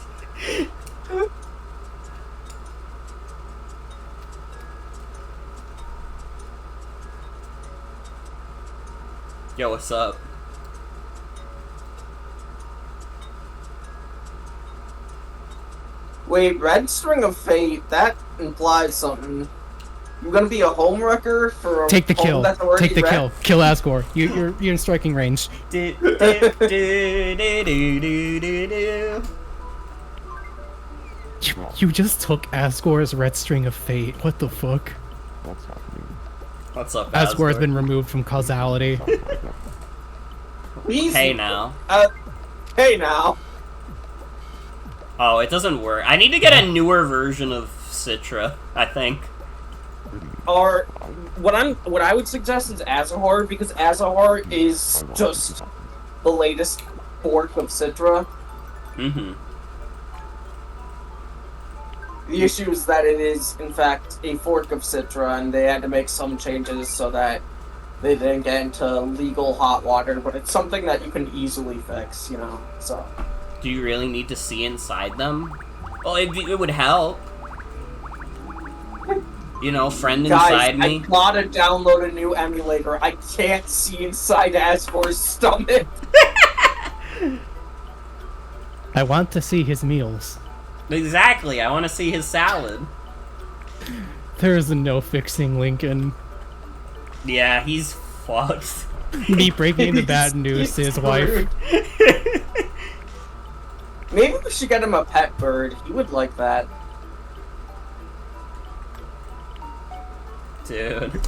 Yo, what's up? Wait, Red String of Fate, that implies something. You gonna be a home wrecker for a Take the home kill. that's already Take the wrecked? kill. Kill Asgore. You're in striking range. Do, do, do, do, do, do, do, do. You just took Asgore's red string of fate. What the fuck? What's happening? What's up, Asgore has Asgore? been removed from causality. Something like that. Please, Hey now. hey now. Oh, it doesn't work. I need to get a newer version of Citra, I think. Pretty. Or what I would suggest is Azahar, because Azahar is I want just to do the latest fork of Citra. Mm-hmm. The issue is that it is, in fact, a fork of Citra, and they had to make some changes so that they didn't get into legal hot water, but it's something that you can easily fix, you know, so. Do you really need to see inside them? Well, it would help. You know, friend inside Guys, me. I gotta download a new emulator. I can't see inside Asgore's stomach. I want to see his meals. Exactly, I want to see his salad. There is no fixing Lincoln. Yeah, he's fucked. Me breaking the bad news to his wife. Maybe we should get him a pet bird. He would like that. Dude.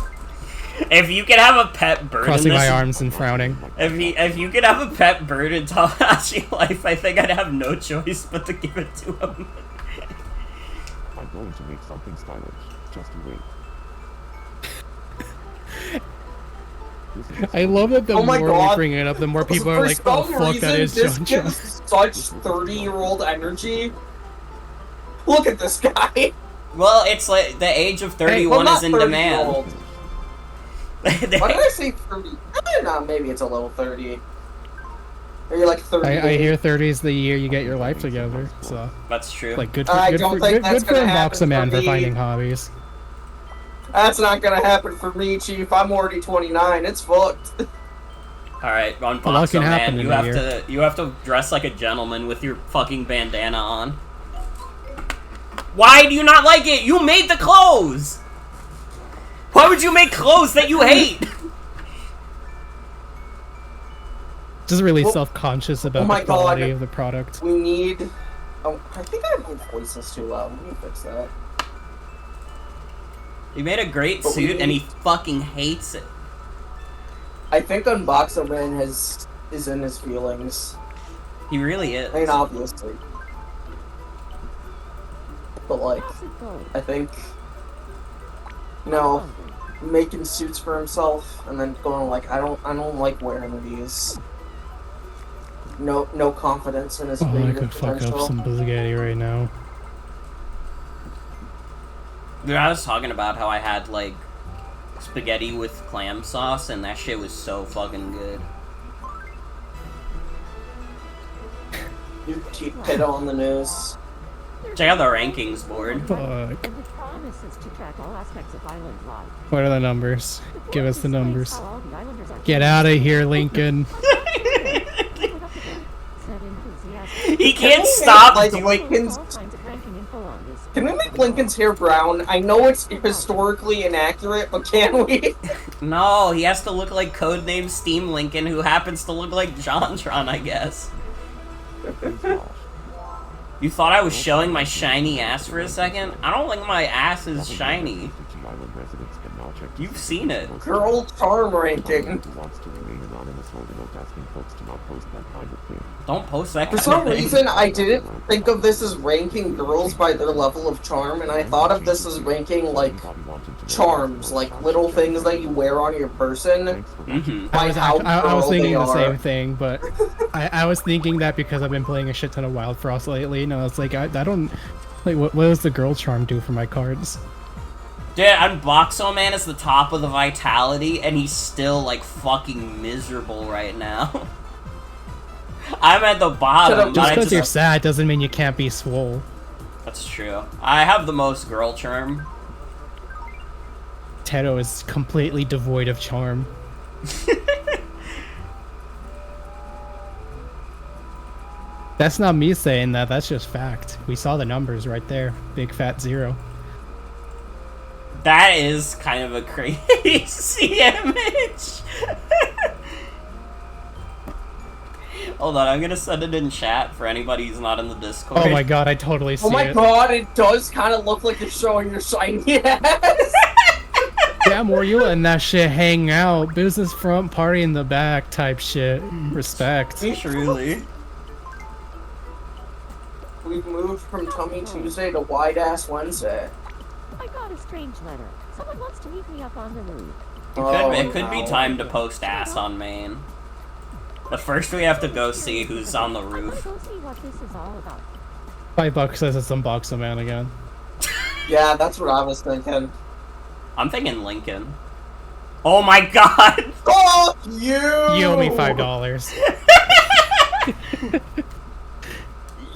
If you could have a pet bird Crossing in this, my arms and frowning. if you could have a pet bird in Tomodachi Life, I think I'd have no choice but to give it to him. I'm going to make something stylish. Just you wait. I love that the Oh my more God. we bring it up, the more people are For like, oh some fuck, that reason, is this John gives John. such 30-year-old energy. Look at this guy. Well, it's like the age of 31 Well, not is in demand. 30-year-old. Why did I say 30? No, maybe it's a little 30. Or you're like 30. I hear 30 is the year you get your life together, so That's true. like good for I good don't for, think good, that's good for gonna happen Boxaman for for me. finding hobbies. That's not gonna happen for me, Chief. I'm already 29. It's fucked. All right, on A lot can Boxo happen Man, in you a have year. to dress like a gentleman with your fucking bandana on. Why do you not like it? You made the clothes. Why would you make clothes that you hate? Just really Well, self-conscious about oh my the quality God. of the product. We need. Oh, I think I have my voices too loud. Let me fix that. He made a great But we suit and he need- fucking hates it. I think Unboxo Man is in his feelings. He really is. I mean, obviously. But like, Acid gold. I think, you know, making suits for himself and then going like, I don't like wearing these. No confidence in his Oh, I creative could fuck potential. up some spaghetti right now. Dude, I was talking about how I had like spaghetti with clam sauce and that shit was so fucking good. You keep Pitto on the news. Check out the rankings board. Fuck. And the promise is to track all aspects of island life. What are the numbers? The Give board us the displays numbers. how all the islanders are Get out of here, Lincoln. Keep it up again. Said enthusiastic. He Can can't we stop make, doing. like, All Lincoln's- kinds of ranking info on this. Can we make Lincoln's hair brown? I know it's historically inaccurate, but can we? No, he has to look like codename Steam Lincoln, who happens to look like JonTron, I guess. You thought I was showing my shiny ass for a second? I don't think my ass is shiny. Island residents can now check to You've see seen if it. the Girl charm ranking. who wants to remain anonymous holding out asking folks to not post that kind of thing. Don't post that For kind some of thing. reason, I didn't think of this as ranking girls by their level of charm, and I thought of this as ranking, like, charms, like little things that you wear on your person. Thanks for Mm-hmm. By how I was girl thinking they the are. same thing, but I was thinking that because I've been playing a shit ton of Wild Frost lately, and I was like, I don't... Like, what does the girl charm do for my cards? Dude, Unboxo Man is the top of the vitality, and he's still, like, fucking miserable right now. I'm at the bottom, but Just I because you're just... sad doesn't mean you can't be swole. That's true. I have the most girl charm. Teto is completely devoid of charm. That's not me saying that, that's just fact. We saw the numbers right there. Big fat 0. That is kind of a crazy image. Hold on, I'm gonna send it in chat for anybody who's not in the Discord. Oh my god, I totally see Oh my it. god, it does kind of look like you're showing your shiny ass. Damn, where you letting that shit hang out? Business front, party in the back type shit. Respect. Truly. We've moved from Tummy Tuesday to Wide Ass Wednesday. I got a strange letter. Someone wants to meet me up on the roof. It could be time to post ass on main. But first we have to go see who's on the I roof. go see what this is all about. $5 says it's Unboxo Man again. Yeah, that's what I was thinking. I'm thinking Lincoln. Oh my god! Fuck you! You owe me $5.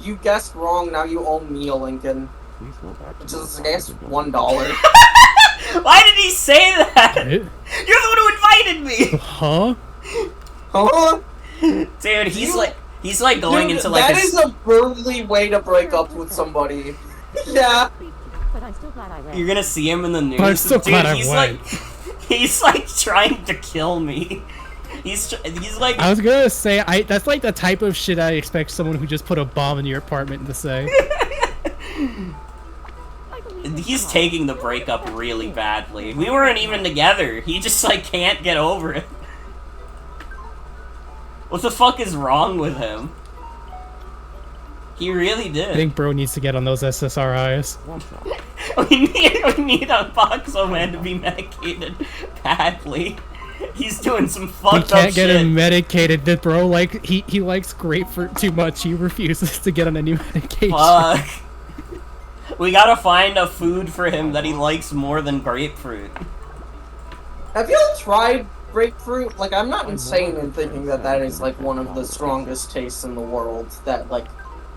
You guessed wrong, now you owe me a Lincoln. Please go back to Which your is, I guess, apartment $1. Why did he say that? Eh? You're the one who invited me! Huh? Huh? Dude, he's like going Dude, into like that is a brutally way to break up with somebody. Yeah. But I'm still glad I went. You're gonna see him in the news. I'm still Dude, glad I he's went. like he's like trying to kill me. He's like I was gonna say, that's like the type of shit I expect someone who just put a bomb in your apartment to say. I believe it's he's wrong. taking the breakup really badly. We weren't even together. He just like can't get over it. What the fuck is wrong with him? He really I did. think bro needs to get on those SSRIs. One shot. We need a Boxo Man to be medicated badly. He's doing some We fucked up can't get shit. him medicated. The bro, like, he likes grapefruit too much. He refuses to get on any medication. Fuck. We gotta find a food for him that he likes more than grapefruit. Have y'all tried grapefruit? Like, I'm not insane in thinking that that is, like, one of the strongest tastes in the world that, like,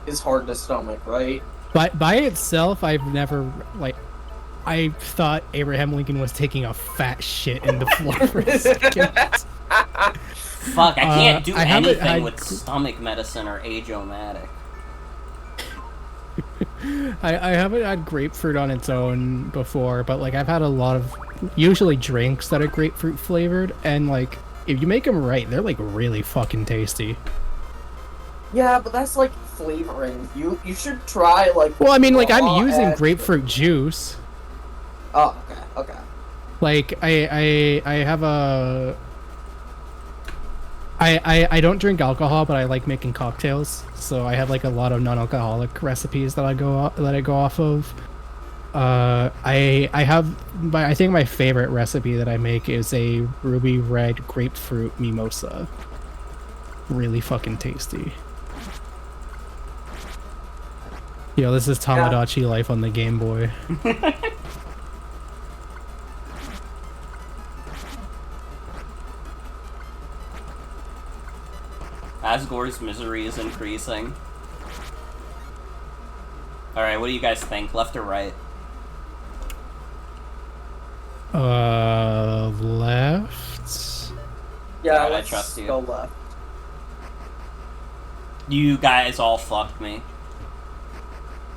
is hard to stomach, right? By itself, I've never, like, I thought Abraham Lincoln was taking a fat shit in the floor for a second. Fuck, I can't do I haven't anything had with stomach medicine or Age-O-Matic. I haven't had grapefruit on its own before, but, like, I've had a lot of, usually drinks that are grapefruit flavored, and, like, if you make them right, they're, like, really fucking tasty. Yeah, but that's, like, flavoring. You should try, like... Well, I mean, like, raw I'm using ass- grapefruit juice. Oh, okay. Like, I have a... I don't drink alcohol, but I like making cocktails. So I have like a lot of non-alcoholic recipes that I go off of. I think my favorite recipe that I make is a ruby red grapefruit mimosa. Really fucking tasty. Yo, this is Tomodachi Life on the Game Boy. Asgore's misery is increasing. Alright, what do you guys think? Left or right? Left. Yeah, Alright, I let's trust you. go left. You guys all fucked me.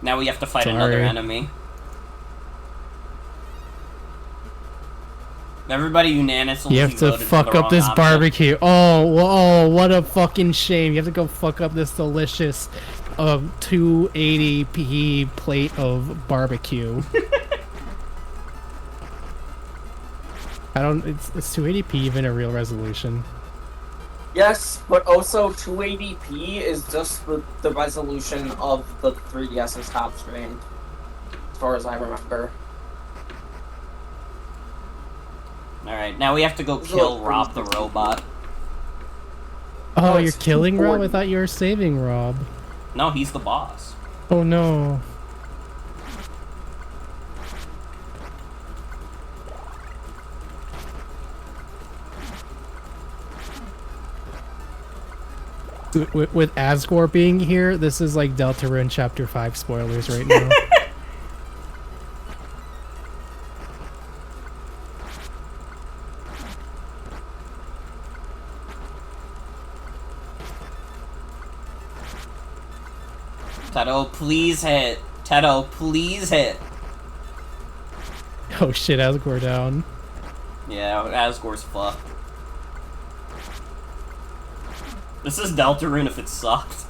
Now we have to fight another Sorry. enemy. Everybody unanimously You have to voted for fuck the up wrong this option. barbecue. Oh, what a fucking shame. You have to go fuck up this delicious 280p plate of barbecue. Is 280p even a real resolution? Yes, but also 280p is just the resolution of the 3DS's top screen, as far as I remember. Alright, now we have to go kill Rob the robot. Oh, Oh, you're it's killing Rob? I 240. thought you were saving Rob. No, he's the boss. Oh no. With Asgore being here, this is like Deltarune Chapter 5 spoilers right now. Teto, please hit. Teto, please hit. Oh shit, Asgore down. Yeah, Asgore's fucked. This is Deltarune if it sucked.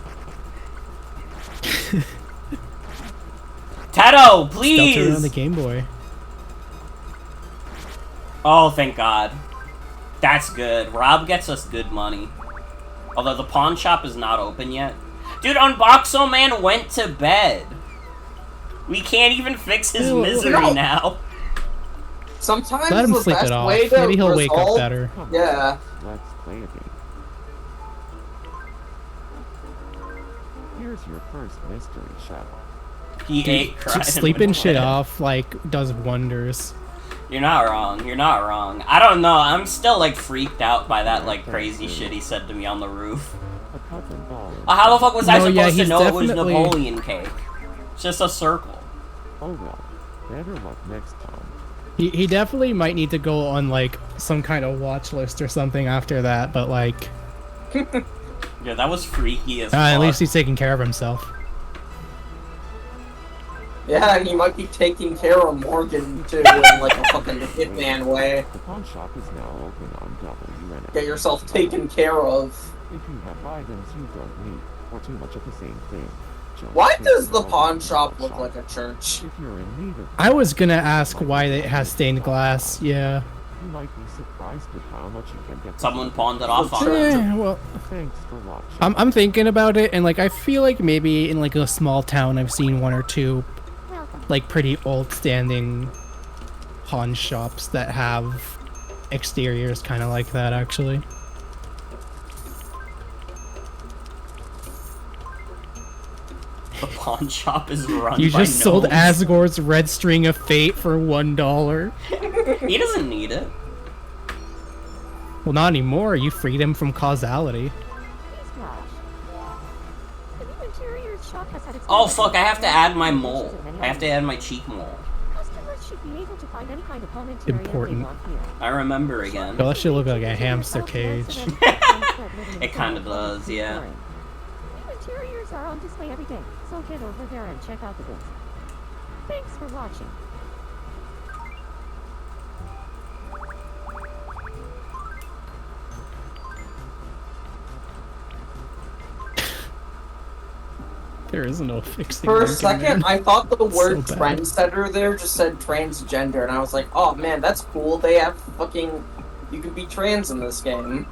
Teto, please! Deltarune on the Game Boy. Oh, thank God. That's good. Rob gets us good money. Although the pawn shop is not open yet. Dude, Unboxo Man went to bed. We can't even fix his Ew, misery no. now. Sometimes Let him the sleep best it off. way to Maybe he'll wake up resolve- better. Come on, Yeah. let's play a game. Here's your first mystery shell. He ate crying. Just sleeping shit off like does wonders. You're not wrong. You're not wrong. I don't know. I'm still like freaked out by that like crazy shit he said to me on the roof. How the fuck was I supposed to know it was Napoleon cake? It's just a circle. Oh well, better luck next time. He definitely might need to go on like some kind of watch list or something after that, but like Yeah, that was freaky as fuck. at least he's taking care of himself. Yeah, and he might be taking care of Morgan too in like a fucking hitman way. The pawn shop is now open on WNS. Get yourself taken care of. If you have items you don't need, or too much of the same thing. just Why take does the them pawn over to shop the look shop. like a church? If you're in need of, I was gonna ask why it has stained glass. Yeah. you might be surprised at how much you can get. Someone pawned it off on Sure. him. Eh, well, Thanks for watching. I'm thinking about it, and like I feel like maybe in like a small town I've seen one or two Welcome. like pretty old standing pawn shops that have exteriors kind of like that actually. The pawn shop is run You by just sold gnomes. Asgore's Red String of Fate for $1. He doesn't need it. Well, not anymore. You freed him from causality. Please watch. The new interiors shop has had Oh extensive fuck, I have to add my features mole. of many I have to add my cheek mole. Customers should be able to find any kind of home interior Important. they want here. I remember again. Well, that should look like a hamster cage. It kinda does, yeah. New interiors are on display every day, so head over there and check out the goods. Thanks for watching. There is no fixing. For a Lincoln second, Man. I thought the word So bad. trendsetter there just said transgender, and I was like, oh man, that's cool. They have fucking. You can be trans in this game.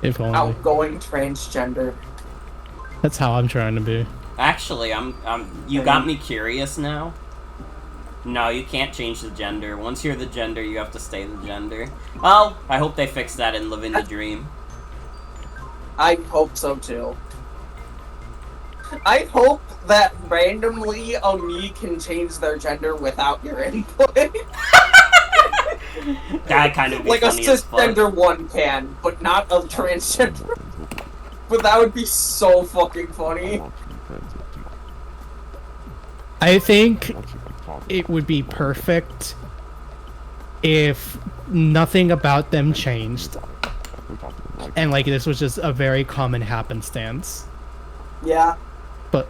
If only. Outgoing transgender. That's how I'm trying to be. Actually, you got me curious now. No, you can't change the gender. Once you're the gender, you have to stay the gender. Well, I hope they fix that in Living the Dream. I hope so too. I hope that randomly a me can change their gender without your input. That kind of be Like a funny as fuck. cisgender one can, but not a transgender. But that would be so fucking I funny. want to be friends with you. I think Once you can talk it would be perfect if nothing about them changed, we're talking like and like this was just a very common happenstance. Yeah. But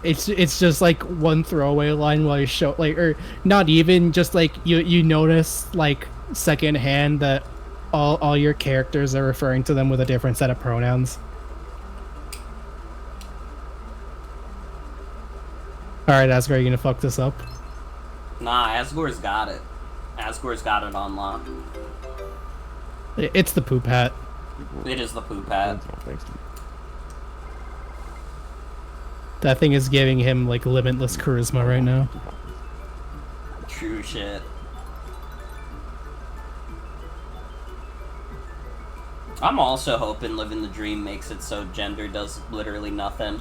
it's just like one throwaway line while you show like, or not even just like you notice like secondhand that all your characters are referring to them with a different set of pronouns. All right, Asgore, are you gonna fuck this up? Nah, Asgore's got it. Asgore's got it on lock. It's the poop hat. It is the poop hat. friends now, thanks to you. That thing is giving him like limitless charisma right now. True shit. I'm also hoping Living the Dream makes it so gender does literally nothing.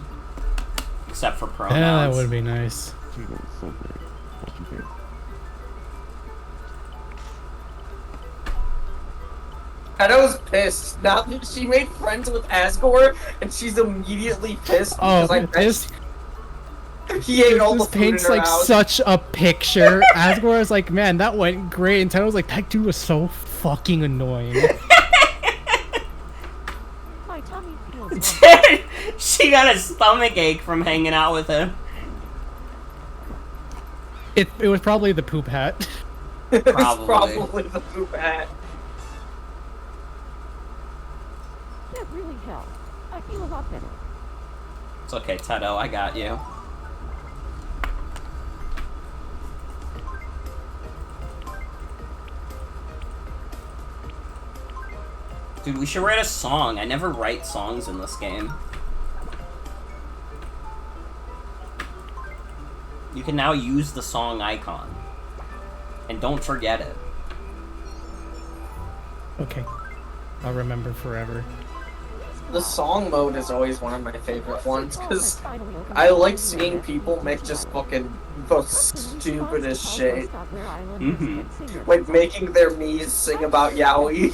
Except for pronouns. Yeah, that would be nice. Gino is so great. What you think? Anna was pissed. Now that she made friends with Asgore, and she's immediately pissed Oh, because I bet this he ate all the this food in paints her like house. such a picture. Asgore is like, man, that went great, and Tyler was like, that dude was so fucking annoying. My tummy feels wrong. She got a stomach ache from hanging out with him. It was probably the poop hat. It's Probably. probably the poop hat. That really helped. I feel a lot better. It's okay, Tedo, I got you. Dude, we should write a song. I never write songs in this game. You can now use the song icon. And don't forget it. Okay, I'll remember forever. Please the song mode is always one of my favorite ones, because I like seeing people make just fucking the stupidest shit. Like making their Miis sing about yaoi.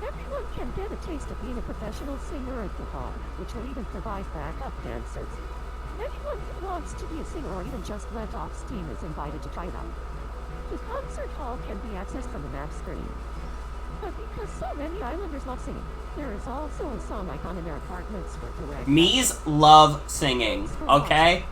Everyone can get a taste of being a professional singer at the hall, which will even provide backup dancers. Anyone who wants to be a singer or even just let off steam is invited to try it out. The concert hall can be accessed from the map screen. But because so many islanders love singing, there is also a song icon in their apartments for direct. Miis love singing, okay?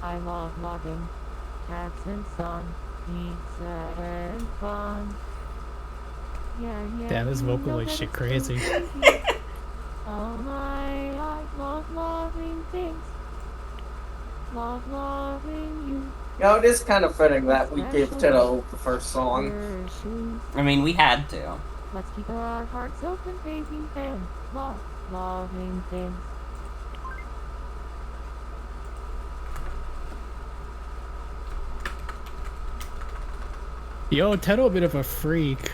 I love logging, cats and sun, pizza and fun. Yeah, Damn, this vocal is shit crazy. Oh my, I love loving things. Love loving you. You know, it is kind of fitting that we gave Tito the first song. Your shoes. I mean, we had to. Let's keep our hearts open, baby, and love loving things. Yo, Teto a bit of a freak.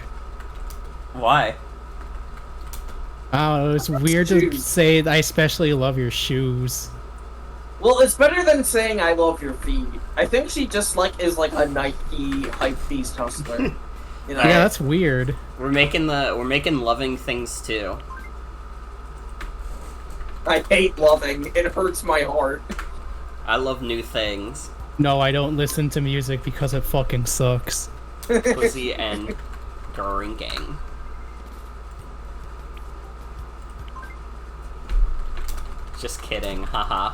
Why? I don't know, it's weird to Shoes. say I especially love your shoes. Well, it's better than saying I love your feet. I think she just is like a Nike hype beast hustler. You know? Yeah, that's weird. We're making loving things too. I hate loving. It hurts my heart. I love new things. No, I don't listen to music because it fucking sucks. Pussy and drinking. Just kidding, haha.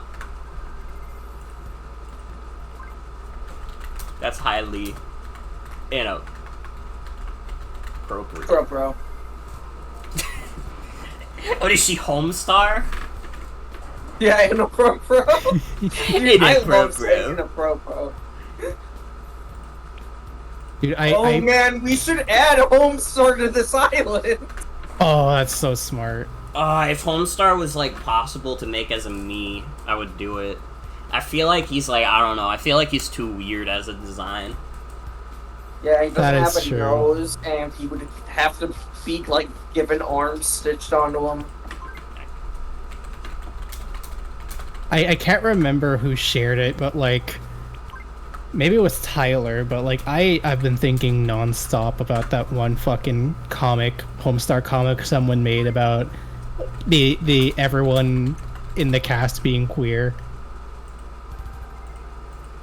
That's highly inappropriate. Bro. What is she, Homestar? Yeah, inappropriate. Dude, I love saying Inappropriate. inappropriate. Dude, Oh man, we should add Homestar to this island. Oh, that's so smart. If Homestar was possible to make as a me, I would do it. I feel like he's I don't know. I feel like he's too weird as a design. Yeah, he doesn't That have is a true. nose, and he would have to be given arms stitched onto him. I can't remember who shared it, but maybe it was Tyler, but I've been thinking nonstop about that one fucking comic, Homestar comic someone made about the everyone in the cast being queer.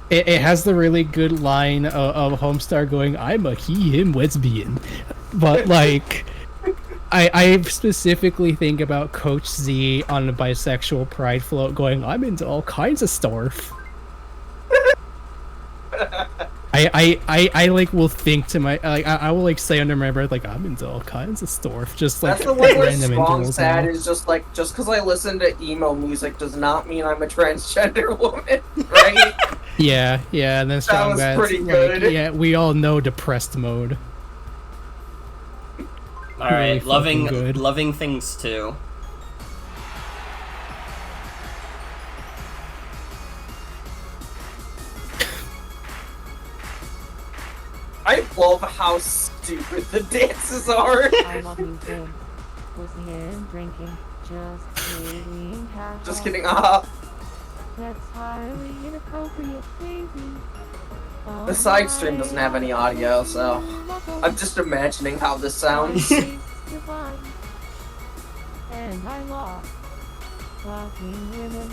It has the really good line of Homestar going, "I'm a he/him lesbian," but I specifically think about Coach Z on the bisexual pride float going, "I'm into all kinds of stuff." I will think to my I will say under my breath I'm into all kinds of stuff, just That's the way where random Strong intervals Sad now. is just because I listen to emo music does not mean I'm a transgender woman, right? Yeah, and then Strong was Bad's pretty good. yeah, we all know depressed mode. All right, Really fucking good. loving things too. I love how stupid the dances are. I love you, babe. Pussy and drinking, just kidding. Just kidding. That's highly inappropriate, baby. The side stream doesn't have any audio, so I'm just imagining how this sounds. And I love fucking women.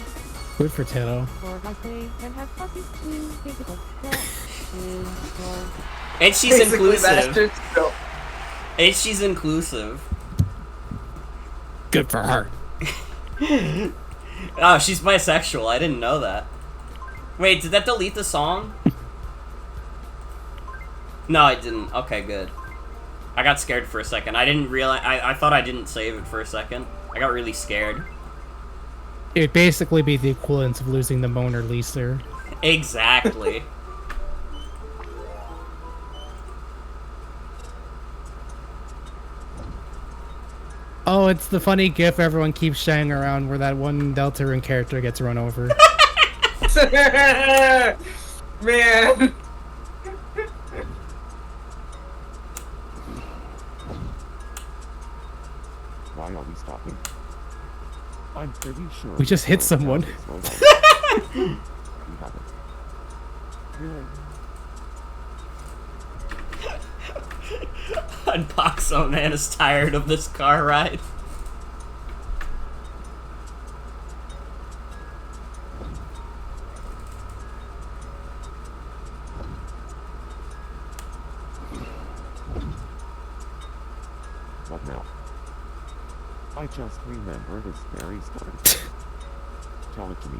Good for Teto. For guys, they can have pussies too. Physical. That is so. And she's Basically, that's inclusive. just so- And she's inclusive. Good for her. Oh, she's bisexual. I didn't know that. Wait, did that delete the song? No, it didn't. Okay, good. I got scared for a second. I didn't realize. I thought I didn't save it for a second. I got really scared. It'd basically be the equivalent of losing the Mona Lisa. Exactly. Oh, it's the funny gif everyone keeps sharing around where that one Deltarune character gets run over. Man. Why are we stopping? I'm pretty sure We just hit someone. We haven't. Really? Unboxo Man is tired of this car ride. What now? I just remember this very story. Tell it to me.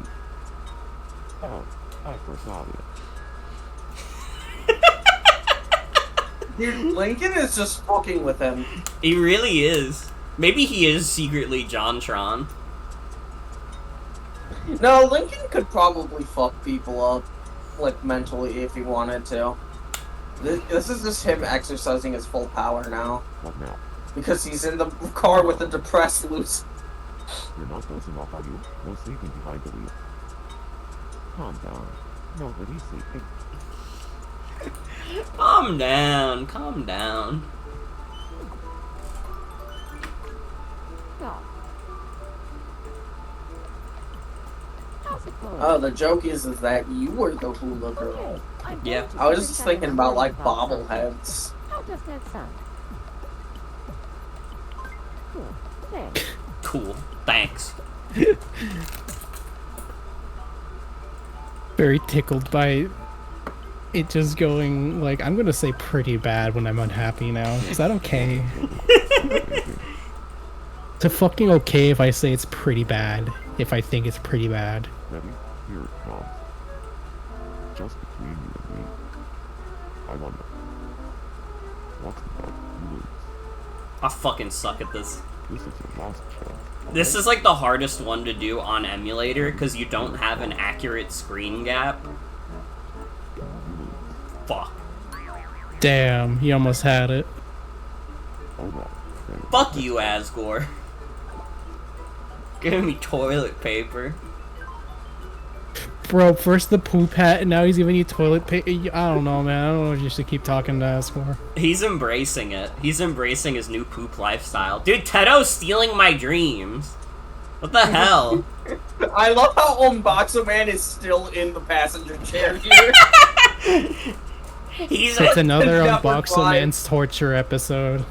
Oh, I forgot it. Dude, Lincoln is just fucking with him. He really is. Maybe he is secretly JonTron. No, Lincoln could probably fuck people up, like, mentally if he wanted to. This is just him exercising his full power now. What now? Because he's in the car with the depressed Lucy. You're not dozing off, are you? No sleeping behind the wheel. Calm down. Nobody's sleeping. Calm down, calm down. Stop. How's it going? Oh, the joke is that you were the hula girl. Okay, I'm going Yeah. to I was sit just down thinking and about, learn like, about that. bobbleheads. How does that sound? Cool. Thanks. Cool, thanks. Very tickled by it just going, like, I'm gonna say pretty bad when I'm unhappy now. Is that okay? Is it fucking okay if I say it's pretty bad? If I think it's pretty bad? Ready? Here it comes. Just between you and me. I wonder. What's the bug? You lose. I fucking suck at this. This is your last chance. This is like the hardest one to do on emulator because you don't have an accurate screen gap. Fuck. Damn, he almost had it. Hold on. Fuck you, Asgore. Give me toilet paper. Bro, first the poop hat, and now he's giving you toilet paper. I don't know, man. I don't know if you should keep talking to Asgore. He's embracing it. He's embracing his new poop lifestyle. Dude, Tedo's stealing my dreams. What the hell? I love how Unboxo Man is still in the passenger chair here. He's It's another Never Unboxo mind. Man's torture episode.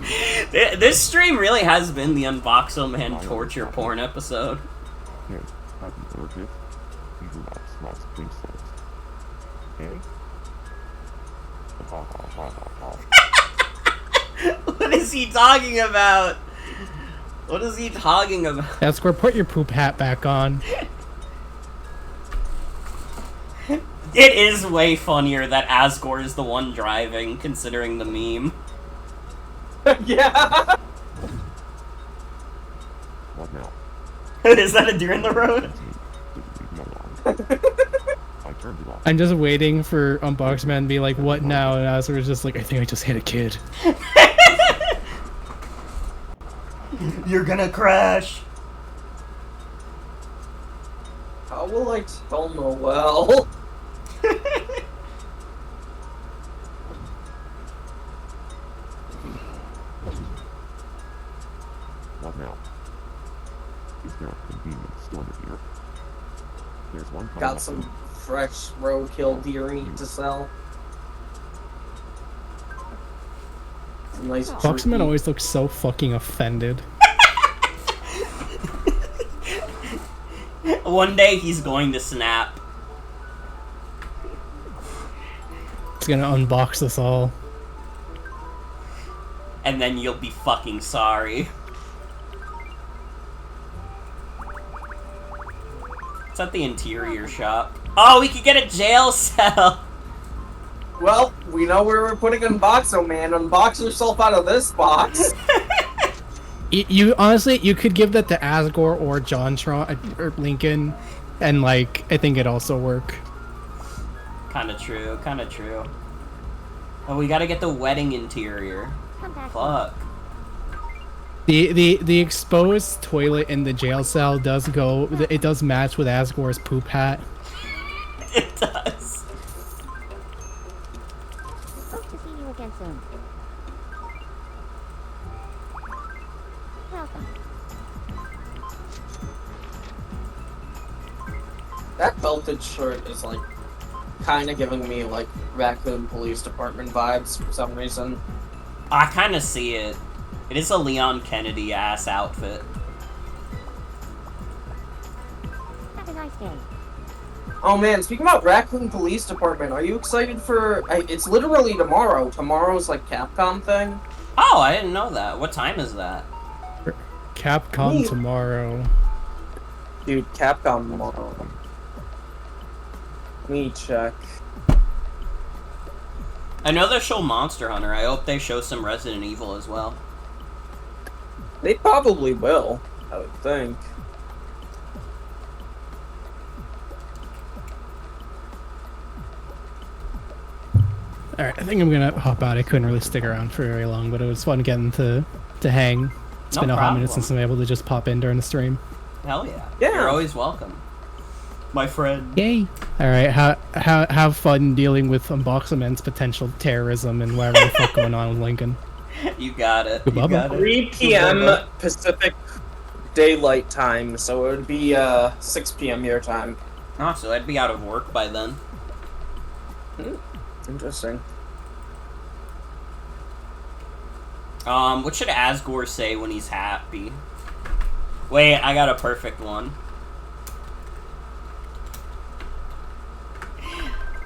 This stream really has been the Unboxo Man torture porn episode. Here, happy birthday. You do not smash pink cells. Okay? Ha ha ha ha ha. What is he talking about? What is he talking about? Asgore, put your poop hat back on. It is way funnier that Asgore is the one driving, considering the meme. Yeah. What now? Is that a deer in the road? Didn't leave me alone. I turned it off. I'm just waiting for Unboxo Man to be like, what now? And Asgore's just like, I think I just hit a kid. You're gonna crash. How will I tell Noel? What now? Is there a convenience store here? There's one coming Got up some soon. fresh roadkill deer meat to sell. Some nice Unboxo Man jerky. always looks so fucking offended. One day he's going to snap. He's gonna unbox us all. And then you'll be fucking sorry. It's at the interior shop. Oh, we could get a jail cell! Well, we know where we're putting Unboxo Man. Unbox yourself out of this box. You honestly, you could give that to Asgore or JonTron or Lincoln, and like, I think it'd also work. Kinda true, kinda true. Oh, we gotta get the wedding interior. Come back. Fuck. The exposed toilet in the jail cell does go. It does match with Asgore's poop hat. It does. Hope to see you again soon. Welcome. That belted shirt is like kind of giving me like Raccoon Police Department vibes for some reason. I kind of see it. It is a Leon Kennedy ass outfit. Have a nice day. Oh man, speaking about Raccoon Police Department, are you excited for? It's literally tomorrow. Tomorrow's like Capcom thing. Oh, I didn't know that. What time is that? Capcom Me- tomorrow. Dude, Capcom tomorrow. Let me check. I know they show Monster Hunter. I hope they show some Resident Evil as well. They probably will, I would think. Alright, I think I'm gonna hop out. I couldn't really stick around for very long, but it was fun getting to hang. It's No been a hot minute problem. since I'm able to just pop in during the stream. Hell yeah. Yeah. You're always welcome. My friend. Yay! Alright, have fun dealing with Unboxamen's potential terrorism and whatever the fuck going on with Lincoln. You got it. You Bubba. got it. 3 p.m. Bubba. Pacific Daylight Time, so it would be 6 p.m. your time. Oh, so I'd be out of work by then. Interesting. What should Asgore say when he's happy? Wait, I got a perfect one.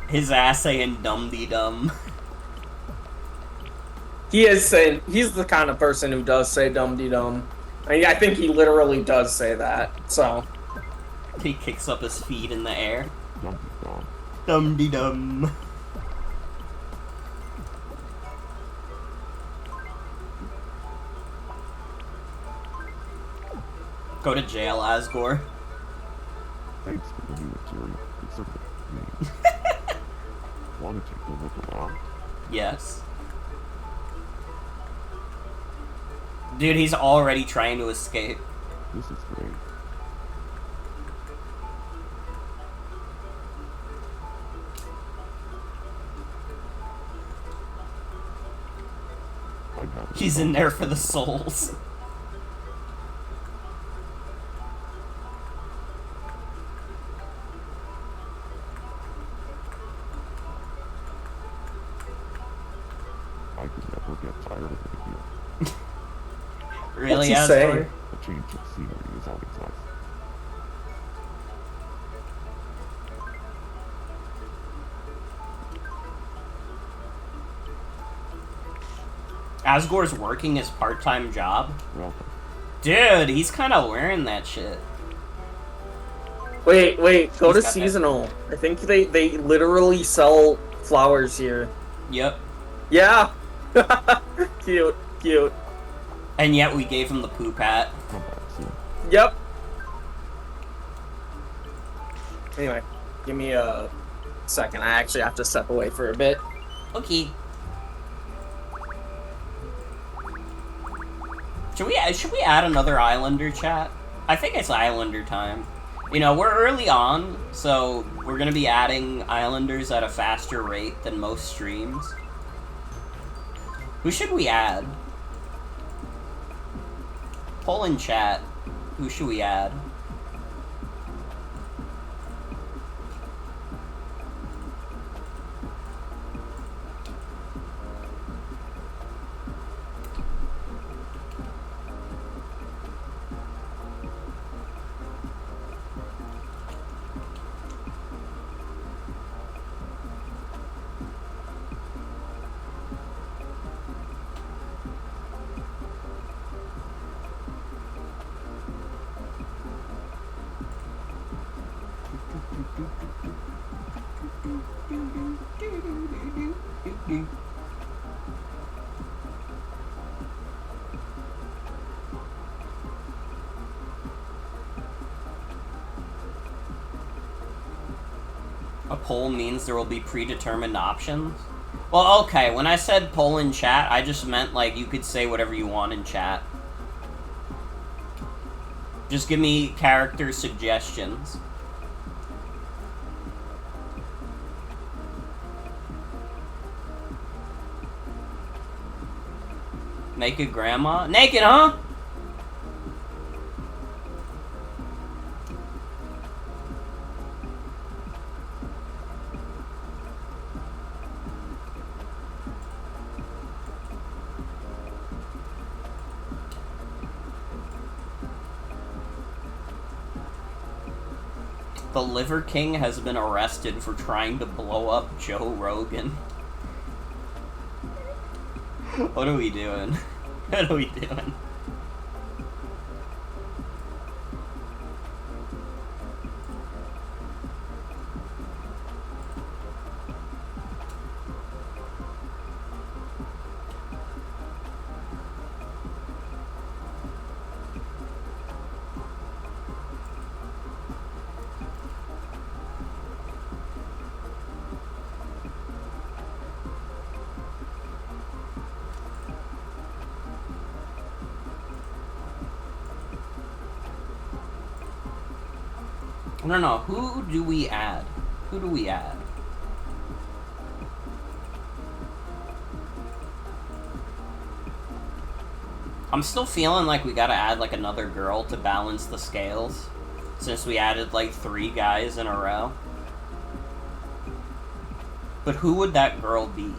His ass saying dum-de-dum. He is saying he's the kind of person who does say dum de dum. I think he literally does say that. So He kicks up his feet in the air. Dum dum. Dum-de-dum. Go to jail, Asgore. Thanks for the new material. It's a me. Want to take a look around? Yes. Dude, he's already trying to escape. This is great. I'm happy. He's in there for the souls. I could never get tired of it here. Really, What's he Asgore? saying? A change of scenery is always nice. Asgore's working his part-time job? Welcome. Dude, he's kind of wearing that shit. wait, go He's to got that. seasonal. I think they literally sell flowers here. Yep. Yeah. Cute. And yet we gave him the poop hat. Come back soon. Yep. Anyway, give me a second. I actually have to step away for a bit. Okay. Should we add another Islander chat? I think it's Islander time. You know, we're early on, so we're gonna be adding Islanders at a faster rate than most streams. Who should we add? Poll in chat. Who should we add? A poll means there will be predetermined options? Well, okay, when I said poll in chat, I just meant, like, you could say whatever you want in chat. Just give me character suggestions. Naked grandma? Naked, huh? The Liver King has been arrested for trying to blow up Joe Rogan. What are we doing? What are we doing? I don't know. Who do we add? Who do we add? I'm still feeling like we gotta add like another girl to balance the scales, since we added like 3 guys in a row. But who would that girl be?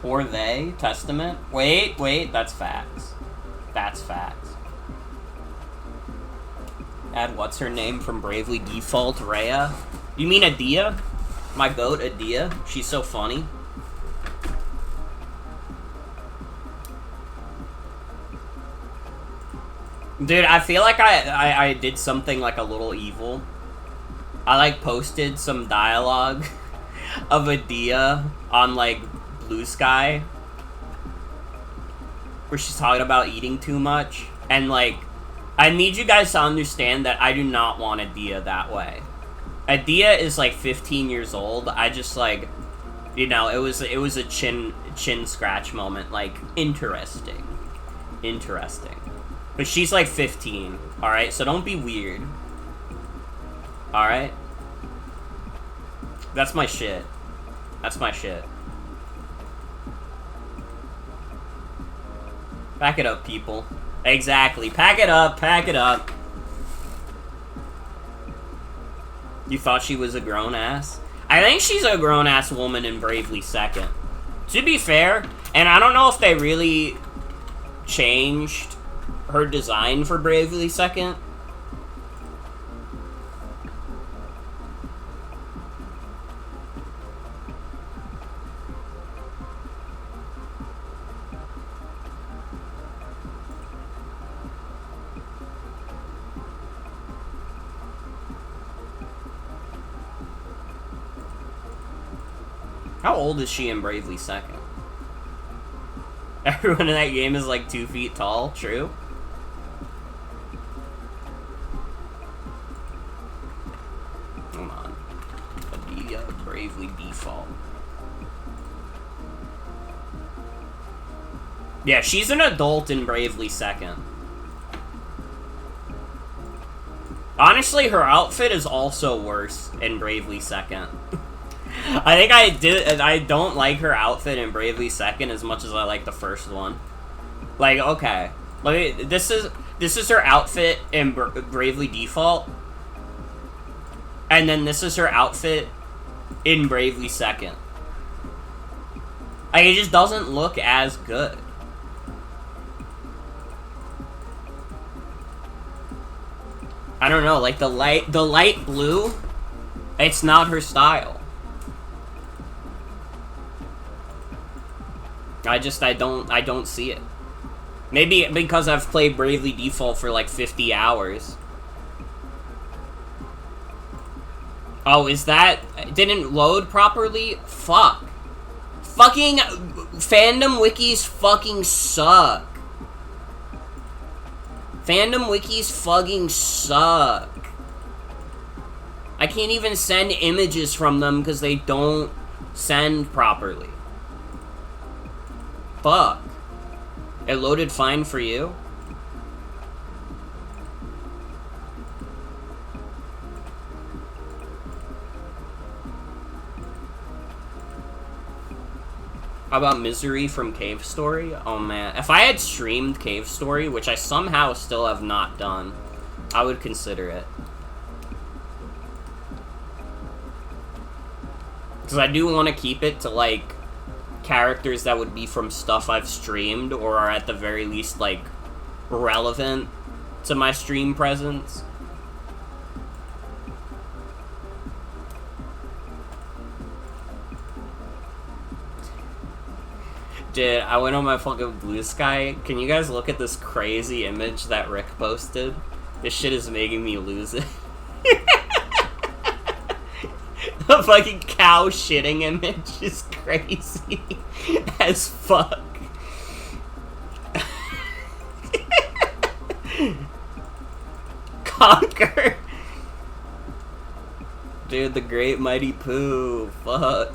Or they? Testament? Wait, that's facts. That's facts. Add what's her name from Bravely Default, Rhea? You mean Adia? My goat, Adia? She's so funny. Dude, I feel like I did something like a little evil. I like posted some dialogue of Adia on like Blue Sky, where she's talking about eating too much, and like, I need you guys to understand that I do not want Adia that way. Adia is like 15 years old. I just like, you know, it was a chin scratch moment. Like, interesting. But she's like 15. All right, so don't be weird. All right, that's my shit. That's my shit. Pack it up, people. Exactly. Pack it up. Pack it up. You thought she was a grown-ass? I think she's a grown-ass woman in Bravely Second. To be fair, and I don't know if they really changed her design for Bravely Second. How old is she in Bravely Second? Everyone in that game is like 2 feet tall, true? Come on. Adia Bravely Default. Yeah, she's an adult in Bravely Second. Honestly, her outfit is also worse in Bravely Second. I think I don't like her outfit in Bravely Second as much as I like the first one. Like, okay. Like, this is her outfit in Bravely Default. And then this is her outfit in Bravely Second. Like, it just doesn't look as good. I don't know, like the light blue, it's not her style. I don't see it. Maybe because I've played Bravely Default for like 50 hours. Oh, is that... It didn't load properly? Fuck. Fucking fandom wikis fucking suck. Fandom wikis fucking suck. I can't even send images from them because they don't send properly. Fuck. It loaded fine for you? How about Misery from Cave Story? Oh man, if I had streamed Cave Story, which I somehow still have not done, I would consider it. Because I do want to keep it to, like, characters that would be from stuff I've streamed, or are at the very least, like, relevant to my stream presence. Dude, I went on my fucking Blue Sky. Can you guys look at this crazy image that Rick posted? This shit is making me lose it. The fucking cow shitting image is crazy as fuck. Conquer. Dude, the great mighty poo. Fuck.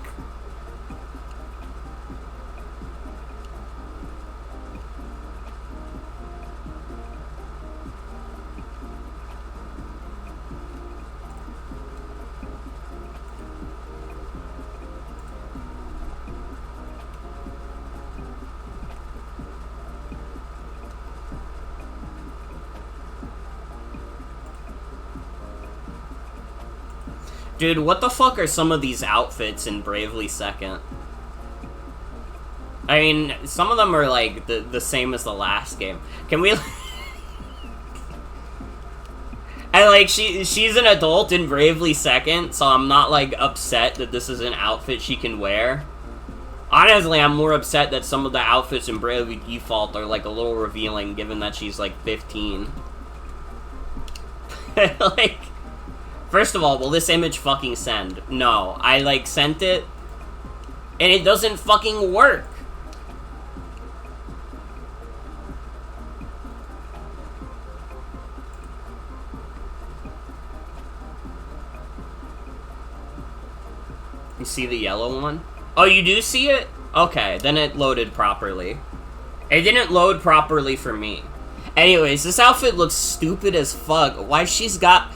Dude, what the fuck are some of these outfits in Bravely Second? I mean, some of them are, like, the same as the last game. Can we... And, like, she's an adult in Bravely Second, so I'm not, like, upset that this is an outfit she can wear. Honestly, I'm more upset that some of the outfits in Bravely Default are, like, a little revealing, given that she's, like, 15. Like... First of all, will this image fucking send? No. I, like, sent it, and it doesn't fucking work. You see the yellow one? Oh, you do see it? Okay, then it loaded properly. It didn't load properly for me. Anyways, this outfit looks stupid as fuck. Why she's got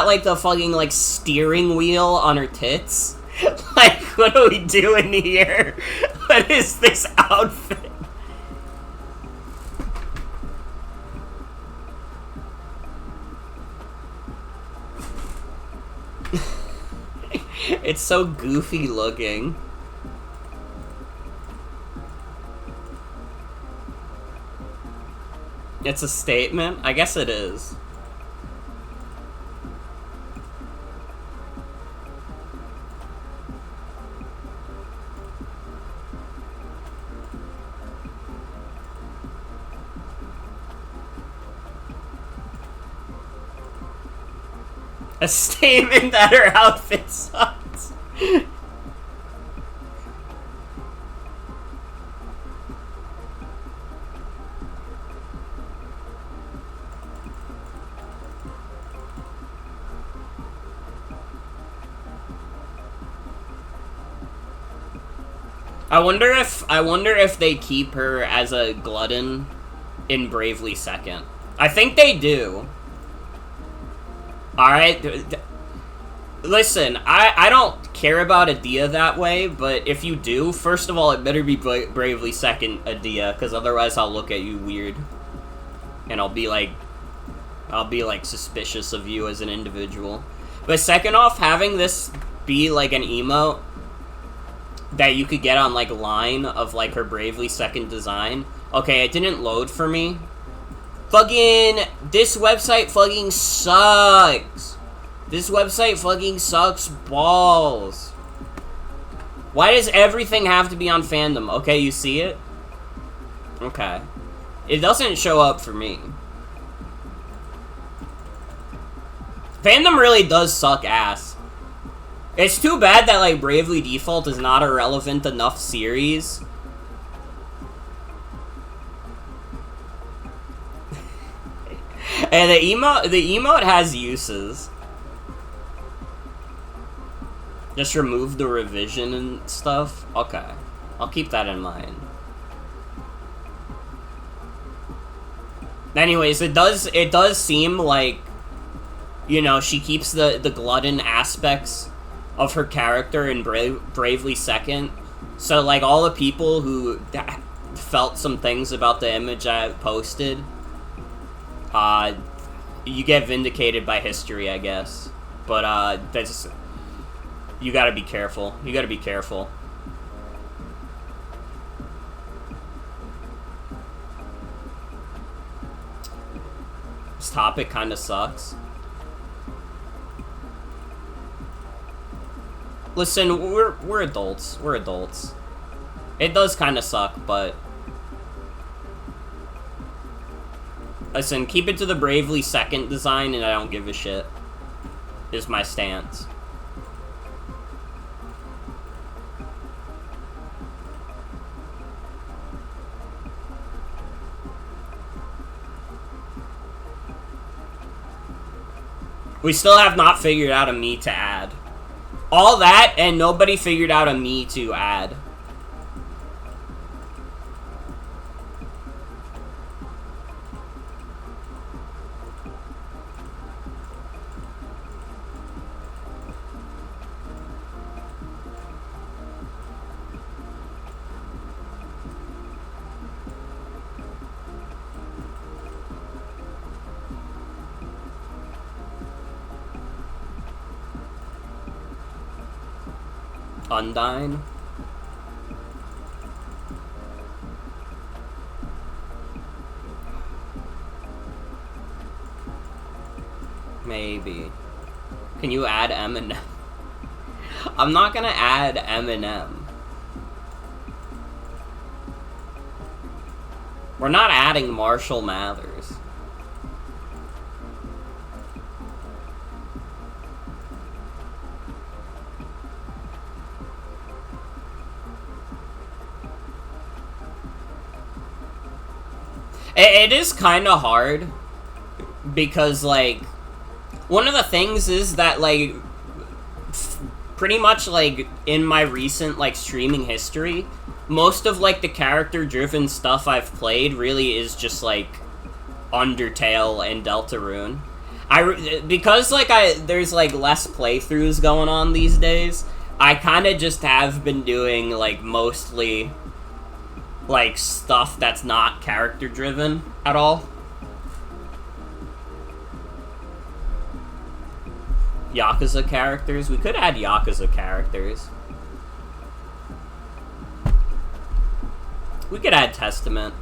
like the fucking like steering wheel on her tits? Like, what are we doing here? What is this outfit? It's so goofy looking. It's a statement? I guess it is. A statement that her outfit sucks. I wonder if they keep her as a glutton in Bravely Second. I think they do. Alright? Listen, I don't care about Adia that way, but if you do, first of all, it better be Bravely Second Adia, because otherwise I'll look at you weird. And I'll be like suspicious of you as an individual. But second off, having this be like an emote that you could get on, like, line of, like, her Bravely Second design. Okay, it didn't load for me. Fucking, this website fucking sucks. This website fucking sucks balls. Why does everything have to be on fandom? Okay, you see it? Okay. It doesn't show up for me. Fandom really does suck ass. It's too bad that, like, Bravely Default is not a relevant enough series. And the emote has uses. Just remove the revision and stuff? Okay. I'll keep that in mind. Anyways, it does seem like, you know, she keeps the glutton aspects of her character in Bravely Second. So, like, all the people who felt some things about the image I posted, you get vindicated by history, I guess. But, that's... You gotta be careful. You gotta be careful. This topic kinda sucks. Listen, we're adults. We're adults. It does kinda suck, but... Listen, keep it to the Bravely Second design and I don't give a shit. Is my stance. We still have not figured out a me to add. All that, and nobody figured out a me to add. Undyne? Maybe. Can you add Eminem? I'm not gonna add Eminem. We're not adding Marshall Mathers. It is kind of hard, because, like, one of the things is that, like, pretty much, like, in my recent, like, streaming history, most of, like, the character-driven stuff I've played really is just, like, Undertale and Deltarune. Because, like, there's, like, less playthroughs going on these days, I kind of just have been doing, like, mostly... like, stuff that's not character-driven at all. Yakuza characters? We could add Yakuza characters. We could add Testament.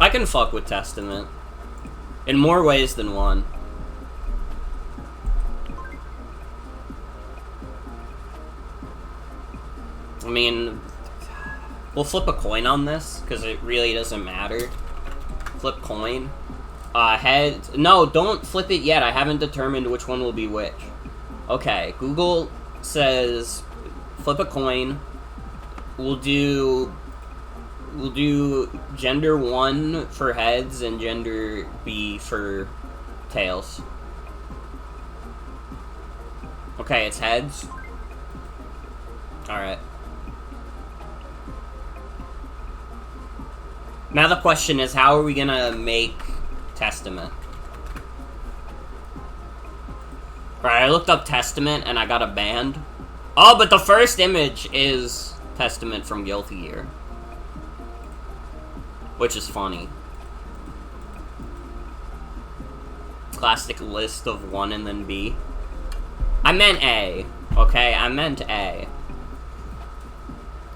I can fuck with Testament. In more ways than one. I mean... We'll flip a coin on this, because it really doesn't matter. Flip coin. Head... No, don't flip it yet. I haven't determined which one will be which. Okay, Google says... Flip a coin. We'll do gender 1 for heads and gender B for tails. Okay, it's heads. Alright. Now the question is, how are we gonna make Testament? Right, I looked up Testament and I got a band. Oh, but the first image is Testament from Guilty Gear. Which is funny. Classic list of 1 and then B. I meant A. Okay, I meant A.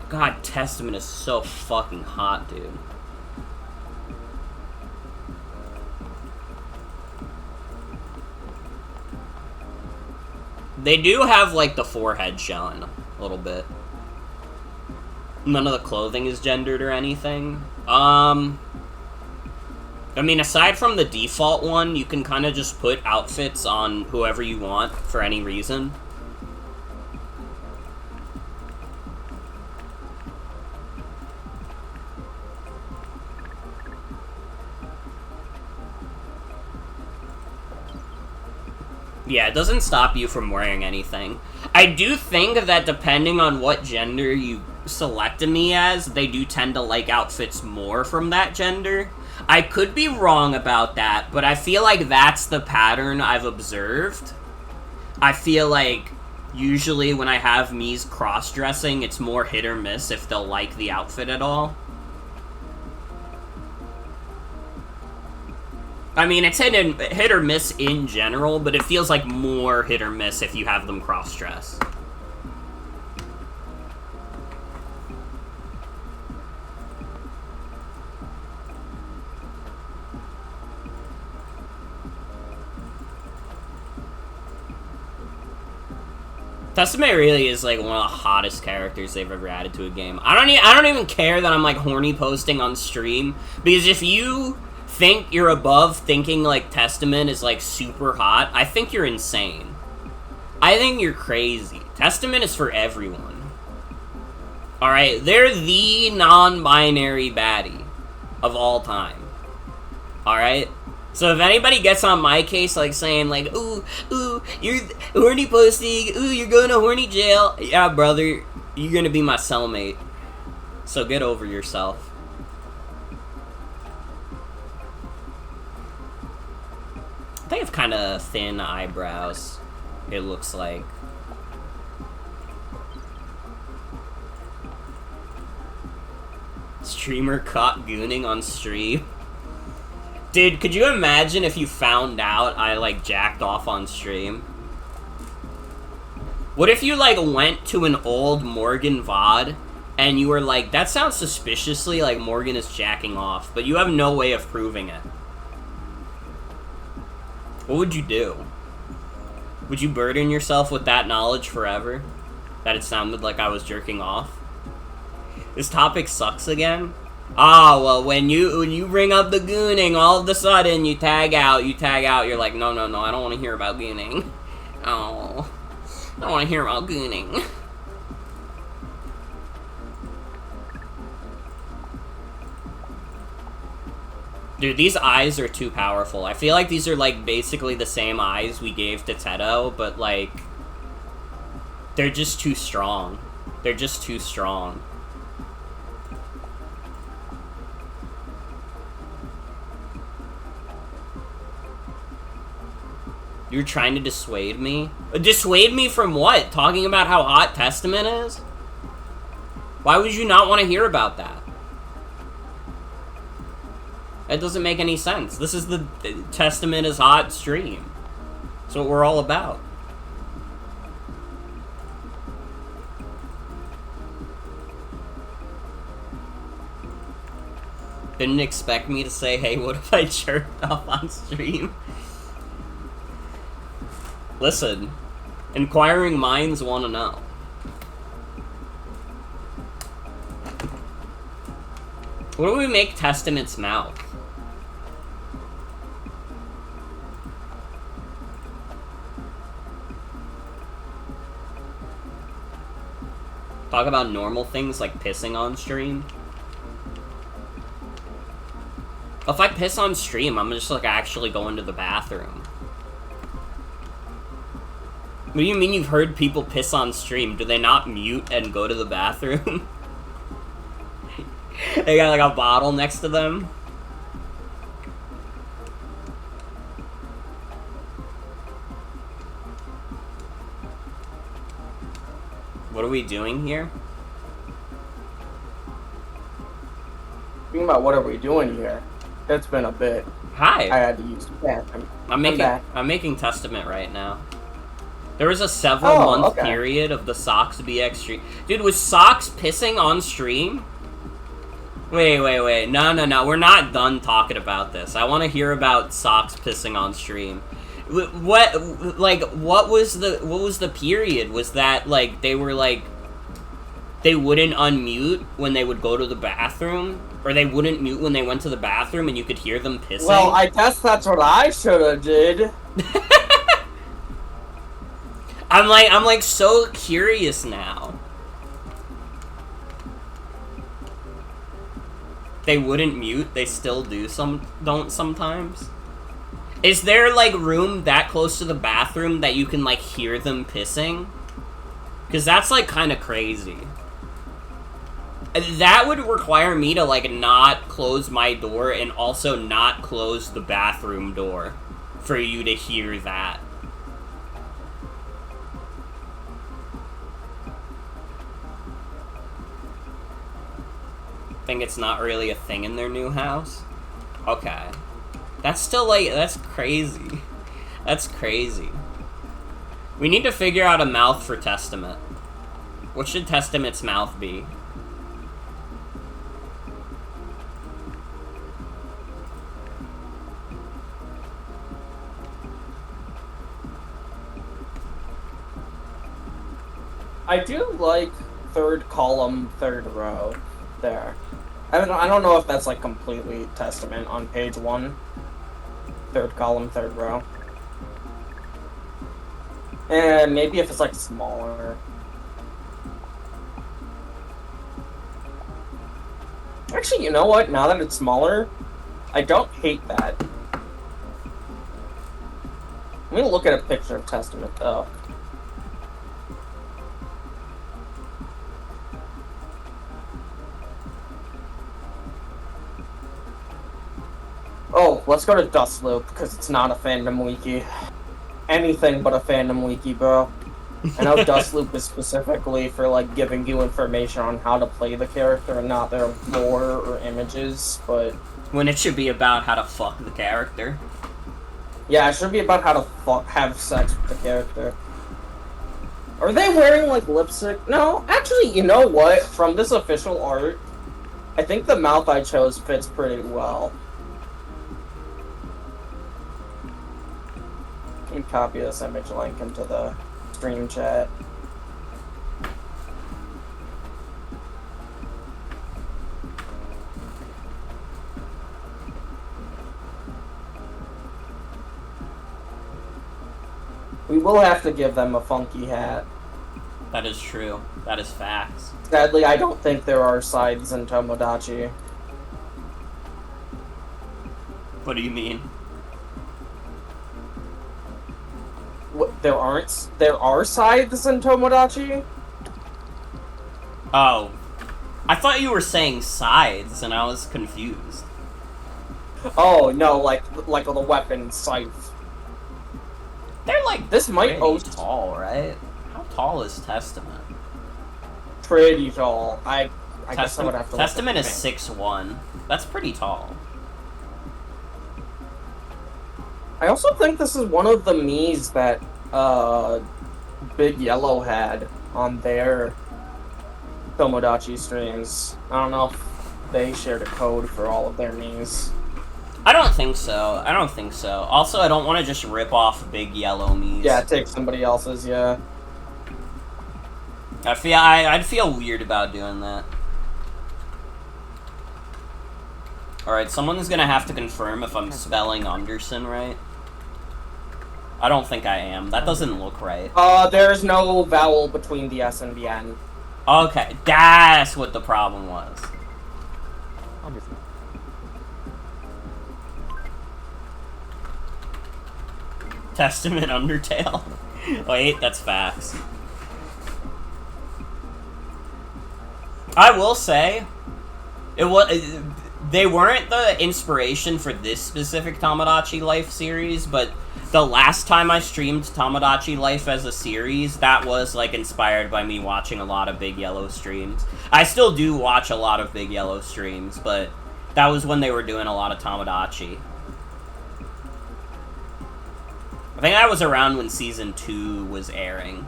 God, Testament is so fucking hot, dude. They do have, like, the forehead showing a little bit. None of the clothing is gendered or anything. I mean, aside from the default one, you can kind of just put outfits on whoever you want for any reason. Yeah, it doesn't stop you from wearing anything. I do think that depending on what gender you selected me as, they do tend to like outfits more from that gender. I could be wrong about that, but I feel like that's the pattern I've observed. I feel like usually when I have Mii's cross-dressing, it's more hit or miss if they'll like the outfit at all. I mean, it's hit or miss in general, but it feels like more hit or miss if you have them cross-dress. Testament really is like one of the hottest characters they've ever added to a game. I don't even care that I'm like horny posting on stream, because if you think you're above thinking like Testament is like super hot, I think you're insane. I think you're crazy. Testament is for everyone. Alright, they're the non-binary baddie of all time. Alright? So if anybody gets on my case, like, saying, like, ooh, you're horny posting, ooh, you're going to horny jail, yeah, brother, you're gonna be my cellmate. So get over yourself. They have kind of thin eyebrows, it looks like. Streamer caught gooning on stream. Dude, could you imagine if you found out I, like, jacked off on stream? What if you, like, went to an old Morgan VOD, and you were like, that sounds suspiciously like Morgan is jacking off, but you have no way of proving it? What would you do? Would you burden yourself with that knowledge forever? That it sounded like I was jerking off? This topic sucks again? Ah, well, when you bring up the gooning, all of a sudden you tag out, you're like, no, I don't want to hear about gooning. Oh, I don't want to hear about gooning. Dude, these eyes are too powerful. I feel like these are, like, basically the same eyes we gave to Teto, but, like, they're just too strong. They're just too strong. You're trying to dissuade me? Dissuade me from what? Talking about how hot Testament is? Why would you not want to hear about that? That doesn't make any sense. This is the Testament is hot stream. That's what we're all about. Didn't expect me to say, hey, what if I jerked off on stream? Listen, inquiring minds want to know. What do we make Testament's mouth? Talk about normal things like pissing on stream. If I piss on stream, I'm just like actually going to the bathroom. What do you mean you've heard people piss on stream? Do they not mute and go to the bathroom? They got like a bottle next to them? What are we doing here? Thinking about what are we doing here? It's been a bit. Hi. I had to use the bathroom. I'm making Testament right now. There was a several month period of the Socks BX stream. Dude, was Socks pissing on stream? Wait. No. We're not done talking about this. I want to hear about Socks pissing on stream. What was the period? Was that, like, they were, like, they wouldn't unmute when they would go to the bathroom? Or they wouldn't mute when they went to the bathroom and you could hear them pissing? Well, I guess that's what I should've did. I'm like so curious now. They wouldn't mute, they still don't sometimes. Is there, like, room that close to the bathroom that you can, like, hear them pissing? Because that's, like, kind of crazy. That would require me to, like, not close my door and also not close the bathroom door for you to hear that. Think it's not really a thing in their new house? Okay. That's still, like, that's crazy. That's crazy. We need to figure out a mouth for Testament. What should Testament's mouth be? I do like third column, third row there. I don't know if that's like completely Testament on page 1. Third column, third row. And maybe if it's like smaller. Actually, you know what? Now that it's smaller, I don't hate that. Let me look at a picture of Testament though. Oh, let's go to Dustloop, because it's not a fandom wiki. Anything but a fandom wiki, bro. I know Dustloop is specifically for, like, giving you information on how to play the character and not their lore or images, but... When it should be about how to fuck the character. Yeah, it should be about how to have sex with the character. Are they wearing, like, lipstick? No, actually, you know what? From this official art, I think the mouth I chose fits pretty well. Let me copy this image link into the stream chat. We will have to give them a funky hat. That is true. That is facts. Sadly, I don't think there are sides in Tomodachi. What do you mean? What, there aren't? There are scythes in Tomodachi? Oh. I thought you were saying sides, and I was confused. Oh, no, like the weapon scythe. They're, like, This might pretty tall, right? How tall is Testament? Pretty tall. I guess I would have to Testament look is at the 6'1". That's pretty tall. I also think this is one of the Miis that Big Yellow had on their Tomodachi streams. I don't know if they shared a code for all of their Miis. I don't think so. I don't think so. Also, I don't want to just rip off Big Yellow Miis. Yeah, take somebody else's, yeah. I'd feel weird about doing that. Alright, someone's gonna have to confirm if I'm spelling Anderson right. I don't think I am. That doesn't look right. There's no vowel between the S and the N. Okay, that's what the problem was. Anderson. Testament Undertale. Wait, that's facts. I will say, they weren't the inspiration for this specific Tomodachi Life series, but the last time I streamed Tomodachi Life as a series, that was, like, inspired by me watching a lot of Big Yellow streams. I still do watch a lot of Big Yellow streams, but that was when they were doing a lot of Tomodachi. I think that was around when Season 2 was airing.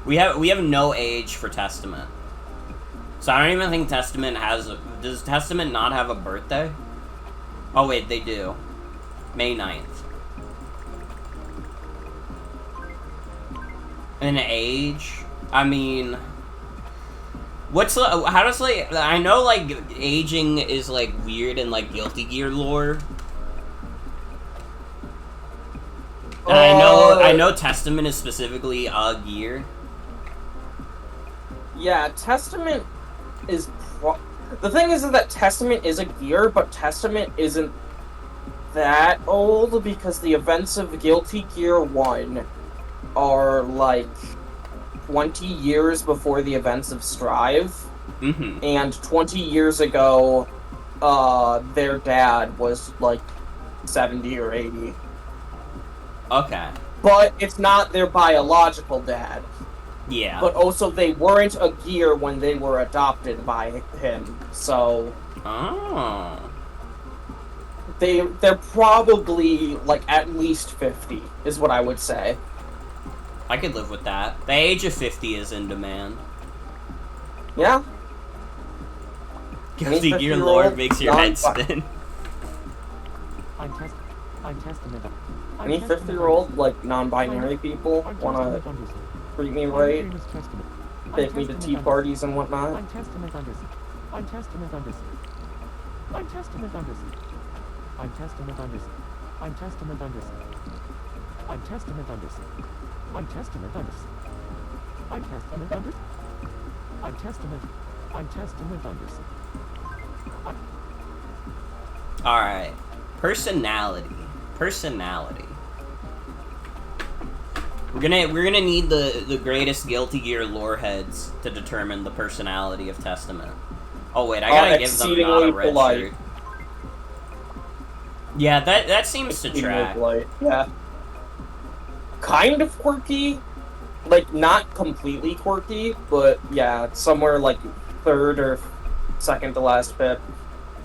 We have no age for Testament. So I don't even think Testament has... Does Testament not have a birthday? Oh wait, they do. May 9th. An age? I mean... How does, like... I know, like, aging is, like, weird in, like, Guilty Gear lore. And I know Testament is specifically a gear. Yeah, Testament is... The thing is that Testament is a gear, but Testament isn't that old because the events of Guilty Gear 1 are, like, 20 years before the events of Strive. Mm-hmm. And 20 years ago, their dad was, like, 70 or 80. Okay. But it's not their biological dad. Yeah. But also, they weren't a gear when they were adopted by him, so... Oh. They're probably, like, at least 50, is what I would say. I could live with that. The age of 50 is in demand. Yeah. Guilty Gear lore makes your head spin. Any 50-year-old, like, non-binary people wanna treat me right, take me to tea parties and whatnot? I'm Testament Unders. I'm Testament Unders. I'm Testament Unders. I'm Testament Unders. I'm Testament Unders. I'm Testament Unders. I'm Testament Unders. I'm Testament Unders. I'm Testament. I'm Testament Unders. Alright. Personality. We're gonna need the greatest Guilty Gear lore heads to determine the personality of Testament. Oh wait, I gotta give them not a red shirt. Yeah, that seems to track. Yeah. Kind of quirky. Like, not completely quirky, but yeah, somewhere like third or second to last pip.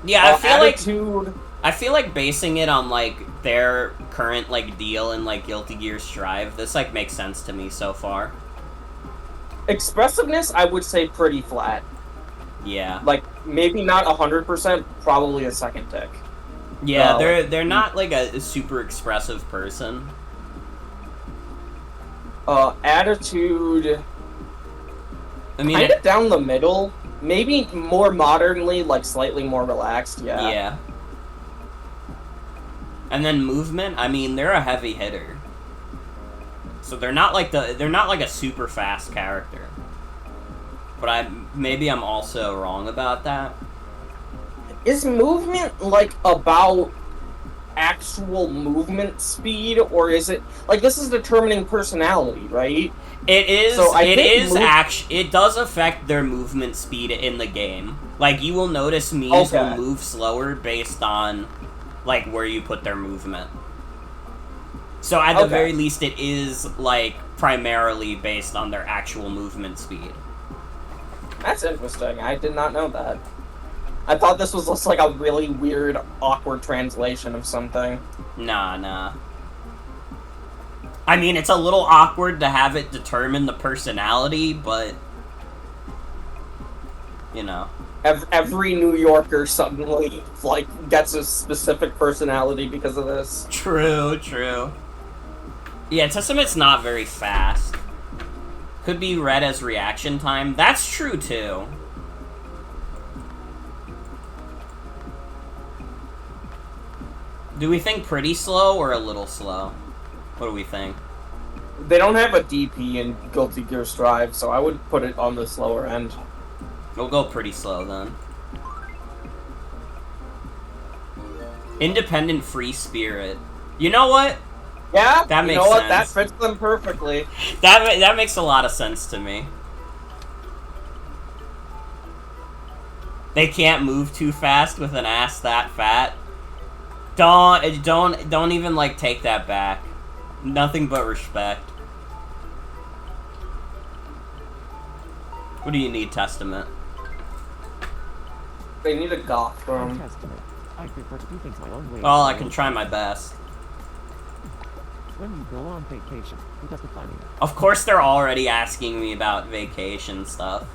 Yeah, attitude. I feel like basing it on, like, their current, like, deal in, like, Guilty Gear Strive, this, like, makes sense to me so far. Expressiveness, I would say pretty flat. Yeah. Like, maybe not 100%, probably a second tick. Yeah, they're not, like, a super expressive person. Attitude... I mean... Kinda down the middle. Maybe more modernly, like, slightly more relaxed, yeah. Yeah. And then movement, I mean, they're a heavy hitter. So they're not like a super fast character. But maybe I'm also wrong about that. Is movement, like, about actual movement speed, or is it... Like, this is determining personality, right? It is, so it does affect their movement speed in the game. Like, you will notice Mies will move slower based on, like, where you put their movement. So at the very least, it is, like, primarily based on their actual movement speed. That's interesting. I did not know that. I thought this was just, like, a really weird, awkward translation of something. Nah. I mean, it's a little awkward to have it determine the personality, but... You know. Every New Yorker suddenly, like, gets a specific personality because of this. True. Yeah, Testament's not very fast. Could be read as reaction time. That's true, too. Do we think pretty slow or a little slow? What do we think? They don't have a DP in Guilty Gear Strive, so I would put it on the slower end. We'll go pretty slow, then. Independent free spirit. You know what? Yeah, that makes you know what? sense. That fits them perfectly. That makes a lot of sense to me. They can't move too fast with an ass that fat. Don't even, like, take that back. Nothing but respect. What do you need, Testament? They need a goth from. Testament. I prefer to do things my own way. Well, I can try my best. When you go on vacation, who does the planning? Of course they're already asking me about vacation stuff.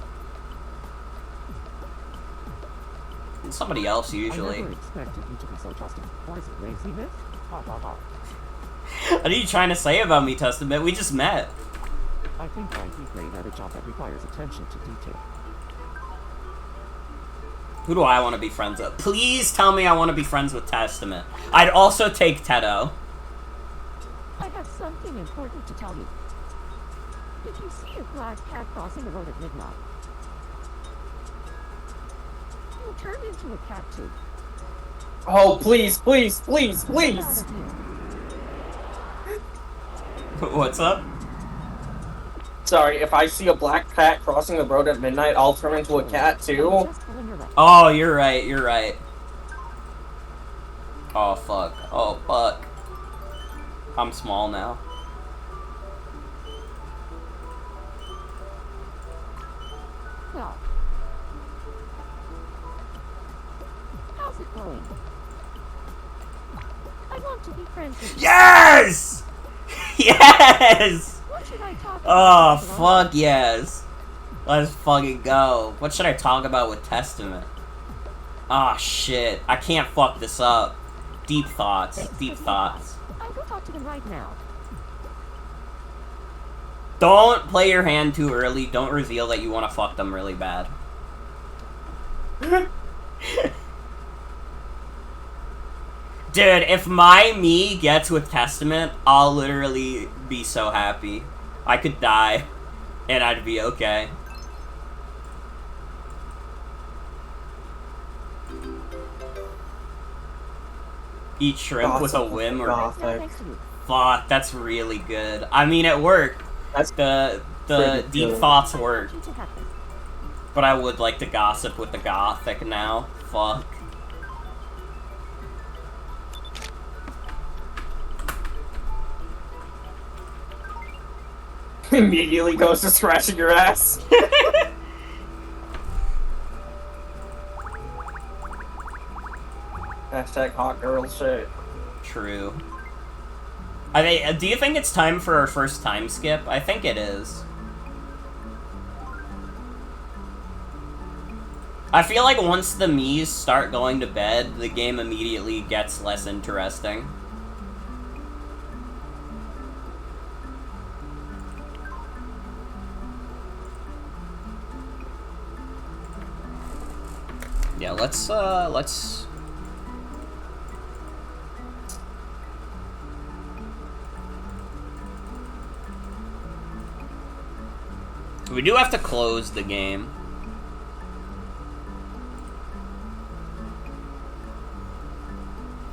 Somebody else, usually. I never expected you to be so trusting. Or is it laziness? Ha ha ha. What are you trying to say about me, Testament? We just met. I think I'd be great at a job that requires attention to detail. Who do I want to be friends with? Please tell me I want to be friends with Testament. I'd also take Teto. I have something important to tell you. If you see a black cat crossing the road at midnight, you'll turn into a cat too. Oh, please, please, please, Get out please! of here. What's up? Sorry, if I see a black cat crossing the road at midnight, I'll turn into a cat I'm too. just pulling your leg. Oh, you're right, you're right. Oh, fuck. Oh, fuck. I'm small now. Well, how's it going? I want to be friends with you. Yes! Yes! What should I talk Oh, about? fuck yes. Let's fucking go. What should I talk about with Testament? Ah, shit. I can't fuck this up. Deep thoughts. Deep thoughts. I'll go talk to them right now. Don't play your hand too early. Don't reveal that you want to fuck them really bad. Dude, if my me gets with Testament, I'll literally be so happy. I could die, and I'd be okay. Eat shrimp with a whim or... Gothic. Thanks to you. Fuck, that's really good. I mean, it worked. That's The pretty deep good. thoughts I worked. want you to have this. But I would like to gossip with the Gothic now. Fuck. immediately goes to scratching your ass. Hashtag hot girl shit. True. Do you think it's time for our first time skip? I think it is. I feel like once the Miis start going to bed, the game immediately gets less interesting. Yeah, let's we do have to close the game.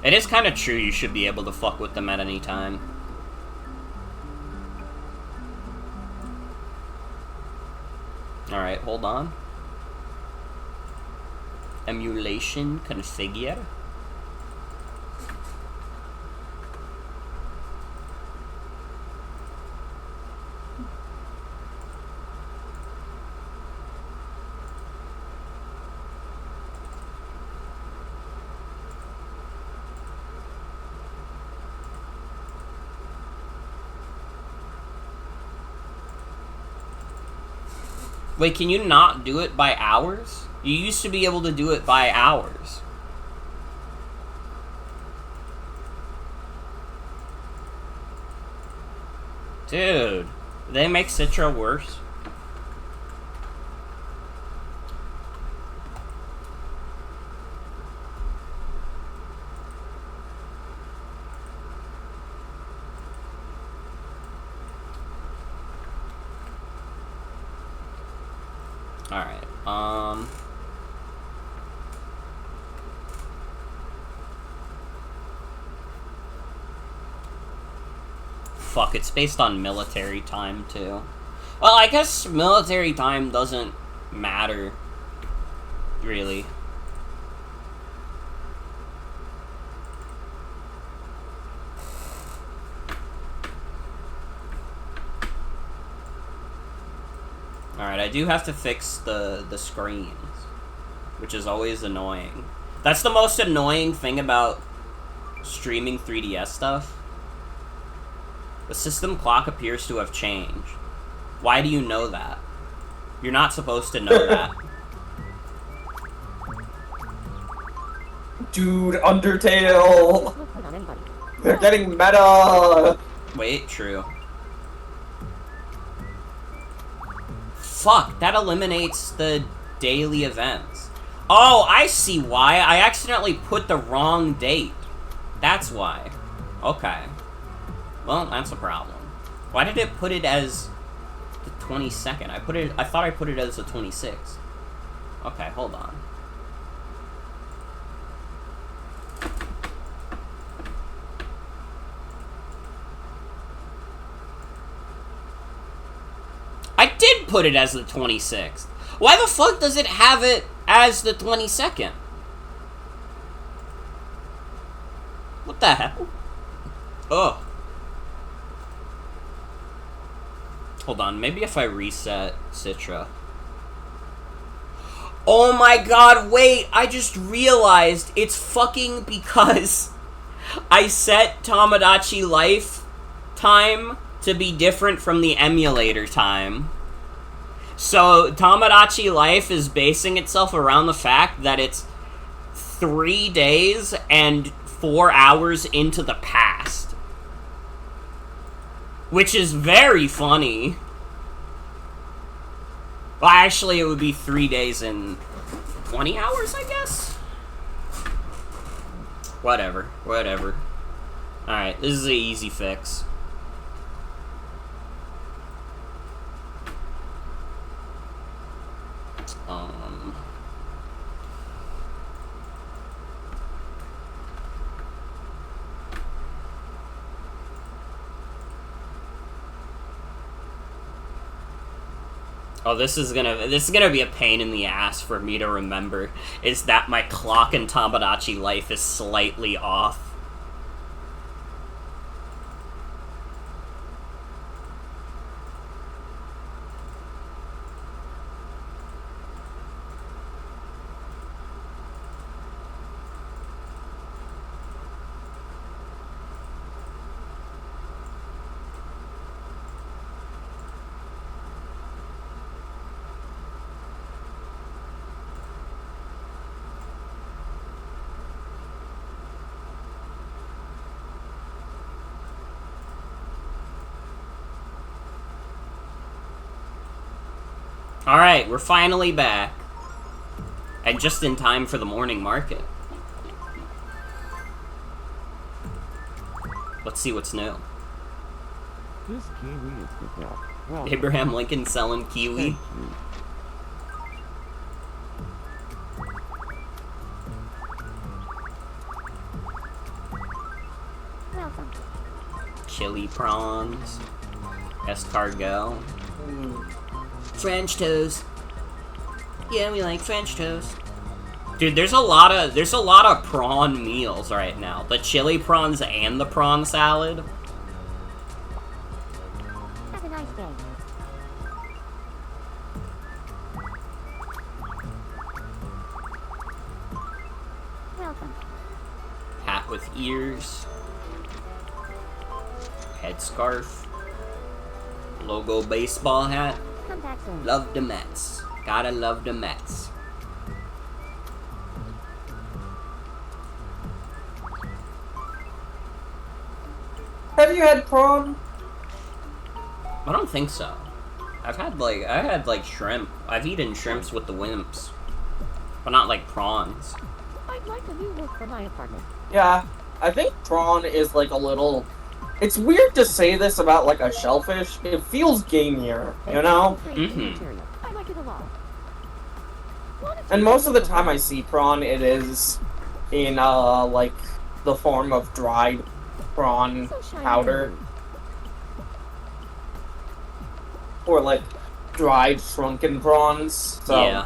It is kind of true you should be able to fuck with them at any time. Alright, hold on. Emulation configure. Wait, can you not do it by hours? You used to be able to do it by hours. Dude, they make Citra worse. Alright, fuck, it's based on military time, too. Well, I guess military time doesn't matter, really. Alright, I do have to fix the screens, which is always annoying. That's the most annoying thing about streaming 3DS stuff. The system clock appears to have changed. Why do you know that? You're not supposed to know that. Dude, Undertale! Look good on anybody. They're getting meta! Wait, true. Fuck, that eliminates the daily events. Oh, I see why. I accidentally put the wrong date. That's why. Okay. Well, that's a problem. Why did it put it as the 22nd? I thought I put it as the 26th. Okay, hold on. I did put it as the 26th. Why the fuck does it have it as the 22nd? What the hell? Ugh. Hold on, maybe if I reset Citra. Oh my god, wait, I just realized it's fucking because I set Tomodachi Life time to be different from the emulator time. So, Tomodachi Life is basing itself around the fact that it's 3 days and 4 hours into the past. Which is very funny. Well, actually, it would be 3 days and 20 hours, I guess? Whatever. Alright, this is an easy fix. Oh, this is gonna be a pain in the ass for me to remember, is that my clock in Tomodachi Life is slightly off. Alright, we're finally back. And just in time for the morning market. Let's see what's new. This kiwi is the best. Well, Abraham Lincoln selling kiwi. thank you. Welcome. Chili prawns. Escargot. French toast. Yeah, we like French toast. Dude, there's a lot of prawn meals right now. The chili prawns and the prawn salad. Have a nice day. Welcome. Hat with ears. Headscarf. Logo baseball hat. Come back soon. Love the Mets. Gotta love the Mets. Have you had prawn? I don't think so. I had shrimp. I've eaten shrimps with the wimps. But not like prawns. I'd like a new look for my apartment. Yeah, I think prawn is like a little... It's weird to say this about like a shellfish. It feels gamier, you know? Great Mhm. material. I like it a lot. And most of the time I see prawn, it is in like the form of dried prawn So shiny powder. and blue. Or like dried shrunken prawns. So Yeah.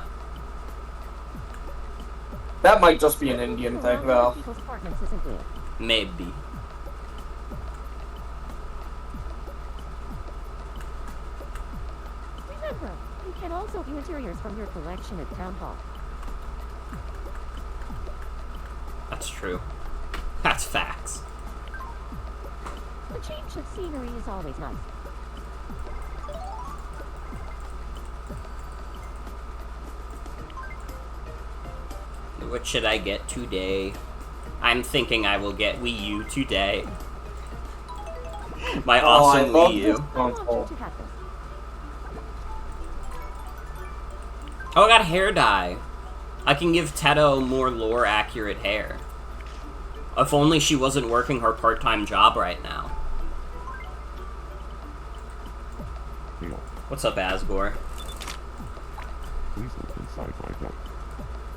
that might just be an Indian Around thing other though. people's apartments isn't weird. Maybe. Remember, you can also view interiors from your collection at Town Hall. That's true. That's facts. A change of scenery is always nice. What should I get today? I'm thinking I will get Wii U today. My Oh, I awesome love Wii this U. I want console. you to have this. Oh, I got hair dye. I can give Teto more lore accurate hair. If only she wasn't working her part-time job right now. What's up, Asgore? Please look inside my gut.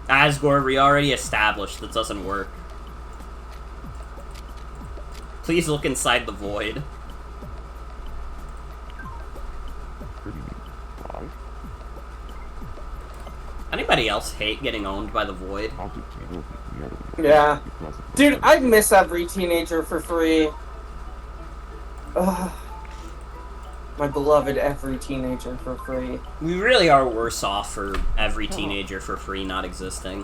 Asgore, we already established that doesn't work. Please look inside the void. Pretty neat. Why? Anybody else hate getting owned by the void? Object channel reality. Yeah. Because of Dude, I miss every teenager for free. Ugh. My beloved every teenager for free. We really are worse off for every teenager for free not existing.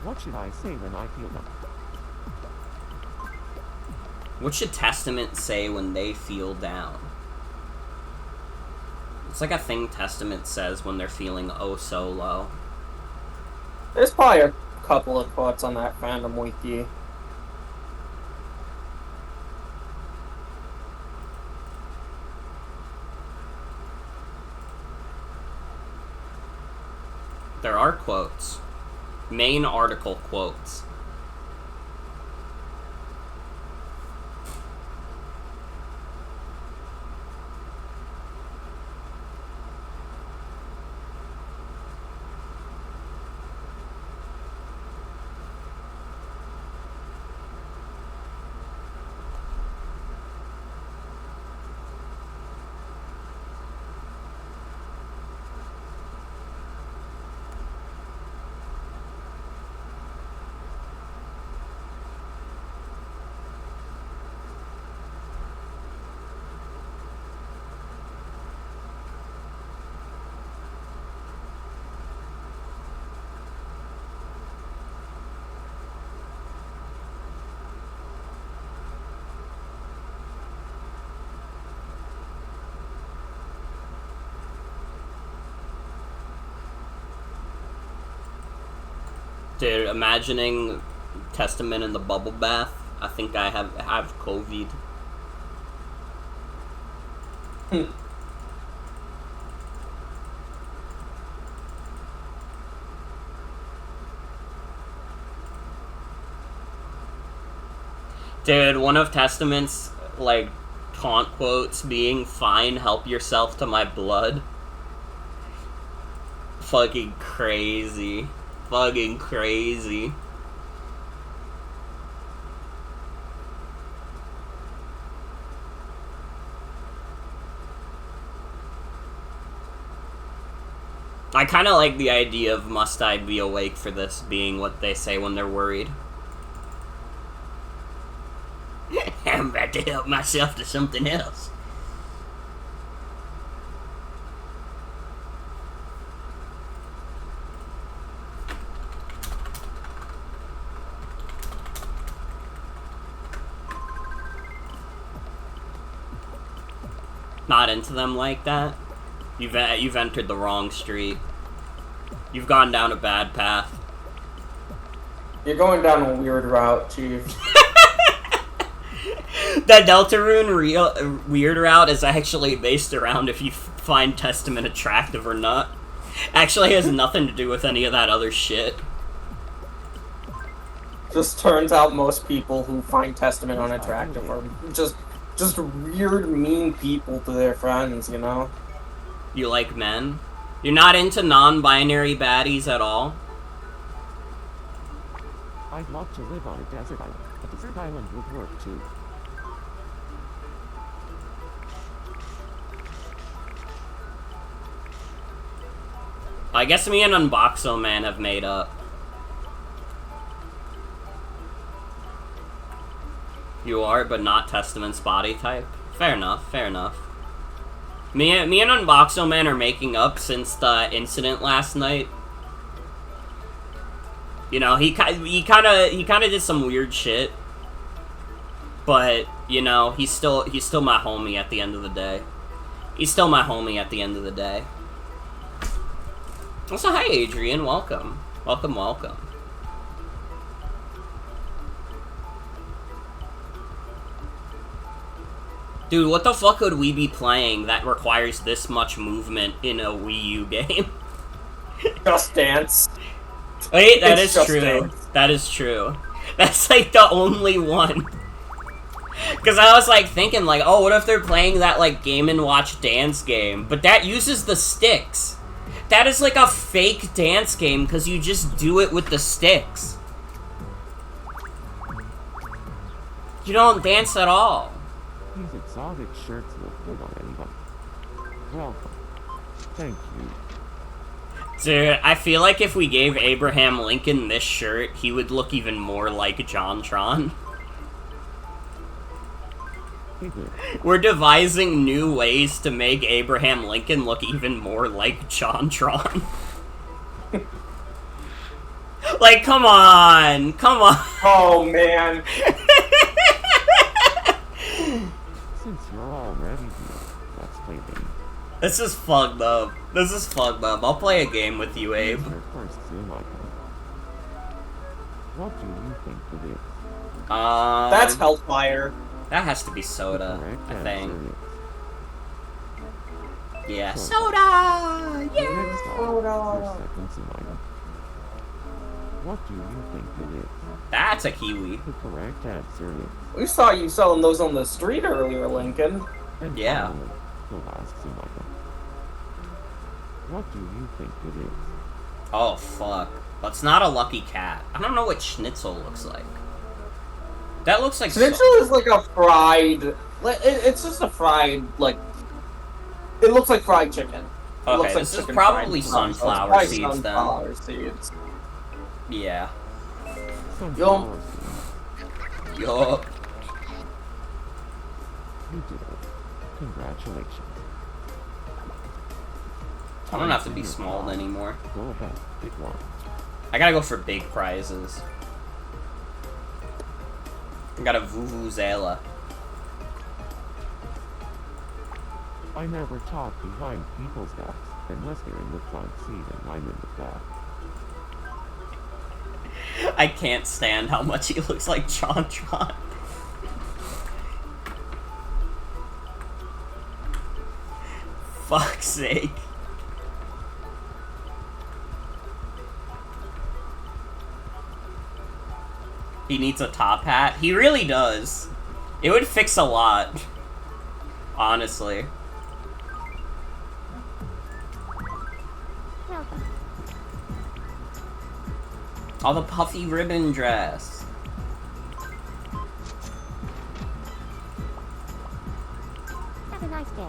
What should I say when I feel them? What should Testament say when they feel down? It's like a thing Testament says when they're feeling oh so low. There's probably a couple of quotes on that fandom wiki. There are quotes. Main article quotes. Dude, imagining Testament in the bubble bath. I think I have COVID. Dude, one of Testament's, like, taunt quotes being, "Fine, help yourself to my blood." Fucking crazy. Fucking crazy. I kind of like the idea of "must I be awake for this" being what they say when they're worried. I'm about to help myself to something else. Not into them like that. You've entered the wrong street. You've gone down a bad path. You're going down a weird route, Chief. That Deltarune weird route is actually based around if you find Testament attractive or not. Actually has nothing to do with any of that other shit. Just turns out most people who find Testament unattractive are just weird, mean people to their friends, you know? You like men? You're not into non-binary baddies at all? I'd love to live on a desert island. A desert island would work too. I guess me and Unboxo Man have made up. You are, but not Testament's body type? Fair enough, fair enough. Me and Unboxo Man are making up since the incident last night. You know, he kind of did some weird shit. But, you know, he's still my homie at the end of the day. He's still my homie at the end of the day. Also, hi Adrian, welcome. Welcome, welcome. Dude, what the fuck would we be playing that requires this much movement in a Wii U game? Just Dance. Wait, that It's is Just true. Dance. That is true. That's like the only one. Because I was like thinking like, oh, what if they're playing that like Game & Watch dance game, but that uses the sticks. That is like a fake dance game because you just do it with the sticks. You don't dance at all. These exotic shirts look good on anybody. Welcome. Thank you. Dude, I feel like if we gave Abraham Lincoln this shirt, he would look even more like JonTron. We're devising new ways to make Abraham Lincoln look even more like JonTron. Like, come on! Come on! Oh, man. Since you're already here, let's play a game. This is fucked up. This is fucked up. I'll play a game with you, Abe. Here's your first Zoom icon. What do you think it is? That's Hellfire. That has to be soda, Correct I answer think. is Yeah, Soda. soda! Next up, your second Zoom icon. What do you think it is? That's a kiwi. The correct answer is. We saw you selling those on the street earlier, Lincoln. And Yeah. finally, the last Zoom icon. What do you think it is? Oh, fuck. That's not a lucky cat. I don't know what schnitzel looks like. That looks like... Schnitzel is like a fried... It's just a fried, like... It looks like fried chicken. It Okay, looks like this is chicken probably fried. sunflower It's probably seeds, sunflower seeds. then. Yeah. Sunflower seeds. Yup. You did it. Congratulations. I don't have to be small anymore. Go ahead, pick one. I gotta go for big prizes. I got a Vuvuzela. I never talk behind people's backs unless they're in the front seat and I'm in the back. I can't stand how much he looks like JonTron. Fuck's sake. He needs a top hat. He really does. It would fix a lot. Honestly. Welcome. Oh, the puffy ribbon dress. Have a nice day.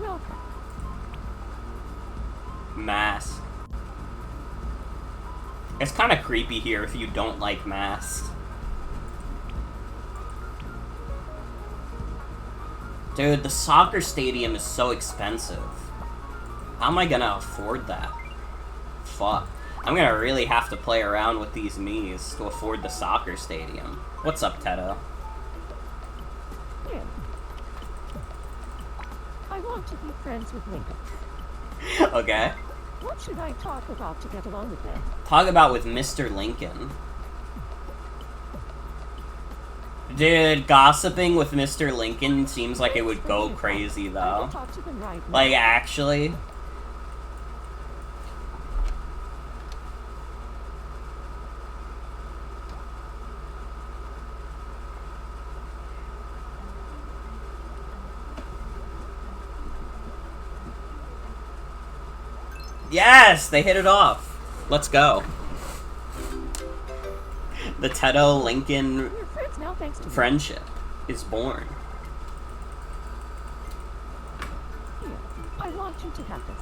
Welcome. Mask. It's kind of creepy here if you don't like masks. Dude, the soccer stadium is so expensive. How am I gonna afford that? Fuck. I'm gonna really have to play around with these Miis to afford the soccer stadium. What's up, Tedo? Here. I want to be friends with Lincoln. Okay. What should I talk about to get along with them? Talk about with Mr. Lincoln. Dude, gossiping with Mr. Lincoln seems like it would go crazy, I will though. talk to them right now. Like, actually. Yes! They hit it off. Let's go. The Tedo Lincoln We're friends now thanks to you. friendship is born. Here. I want you to have this.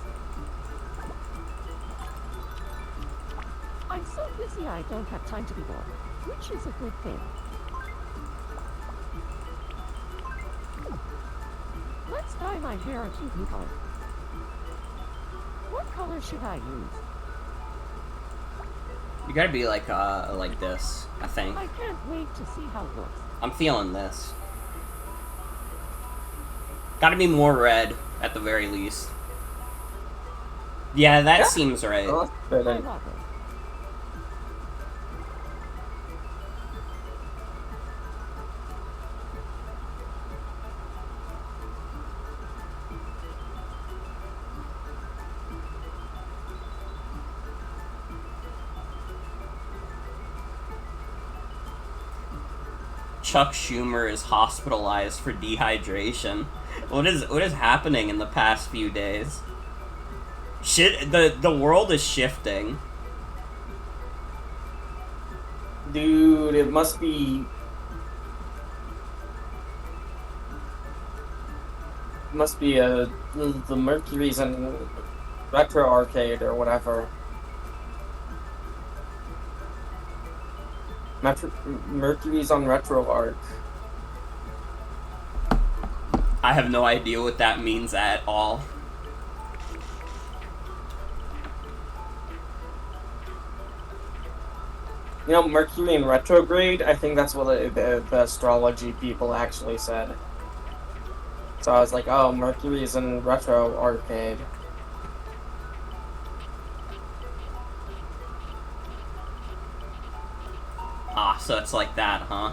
I'm so busy I don't have time to be bored, which is a good thing. Let's dye my hair a cute new color. What color should I use? You gotta be like this, I think. I can't wait to see how it looks. I'm feeling this. Gotta be more red, at the very least. Yeah, that Yeah. seems right. Oh, that's I fitting. love it. Chuck Schumer is hospitalized for dehydration. What is happening in the past few days? Shit, the world is shifting. Dude, it must be the Mercury's in Retro Arcade or whatever. Mercury's on Retro Arc. I have no idea what that means at all. You know, Mercury in retrograde, I think that's what the astrology people actually said. So I was like, oh, Mercury's in Retro Arcade. Ah, so it's like that, huh?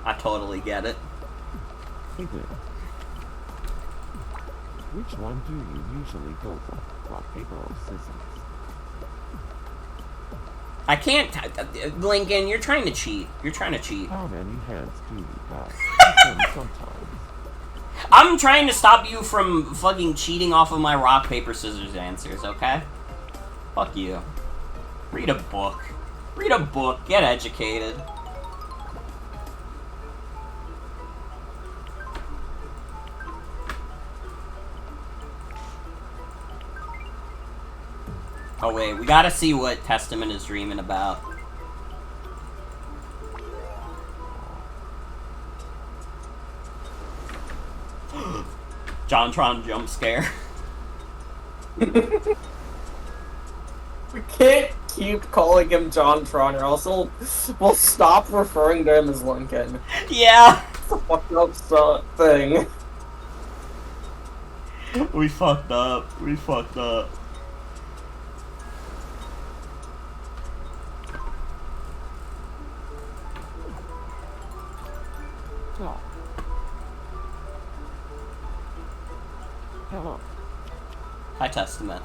I totally get it. Hey there. Which one do you usually go for? Rock, paper, or scissors? I can't... Lincoln, you're trying to cheat. You're trying to cheat. How many hands do you have? Sometimes. I'm trying to stop you from fucking cheating off of my rock, paper, scissors answers, okay? Fuck you. Read a book. Read a book. Get educated. Oh wait, we gotta see what Testament is dreaming about. JonTron jump scare. We can't keep calling him JonTron, or else we'll stop referring to him as Lincoln. Yeah! It's a fucked up thing. We fucked up. We fucked up. Oh. Hello. Hi, Testament.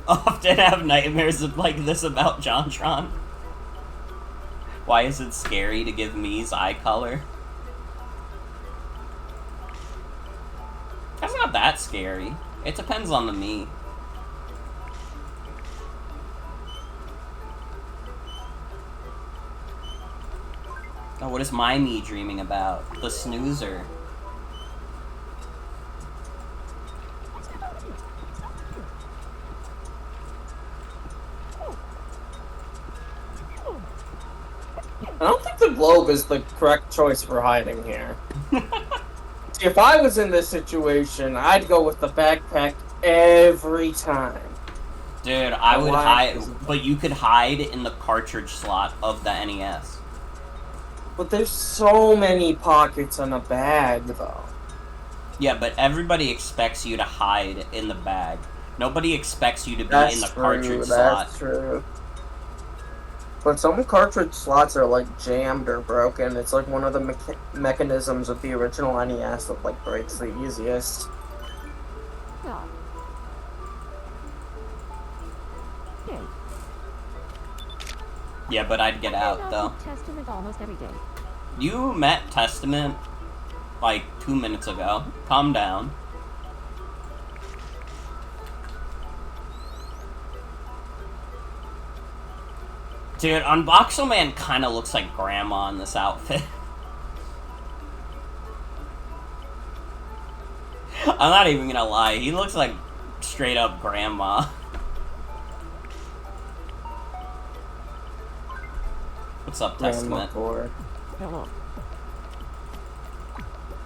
Often have nightmares like this about JonTron. Why is it scary to give Mii's eye color? That's not that scary. It depends on the Mii. Oh, what is my Mii dreaming about? The snoozer. I don't think the globe is the correct choice for hiding here. See, if I was in this situation, I'd go with the backpack every time. Dude, I would Why? hide, but you could hide in the cartridge slot of the NES. But there's so many pockets in a bag, though. Yeah, but everybody expects you to hide in the bag. Nobody expects you to be That's in the true, cartridge that's slot. true. But some cartridge slots are, like, jammed or broken. It's, like, one of the mechanisms of the original NES that, like, breaks the easiest. Oh. Yay. Yeah, but I'd get out, though. Testament almost every day. You met Testament, like, 2 minutes ago. Calm down. Dude, Unboxo Man kinda looks like Grandma in this outfit. I'm not even gonna lie, he looks like straight up Grandma. What's up, Testament? Core. Hello.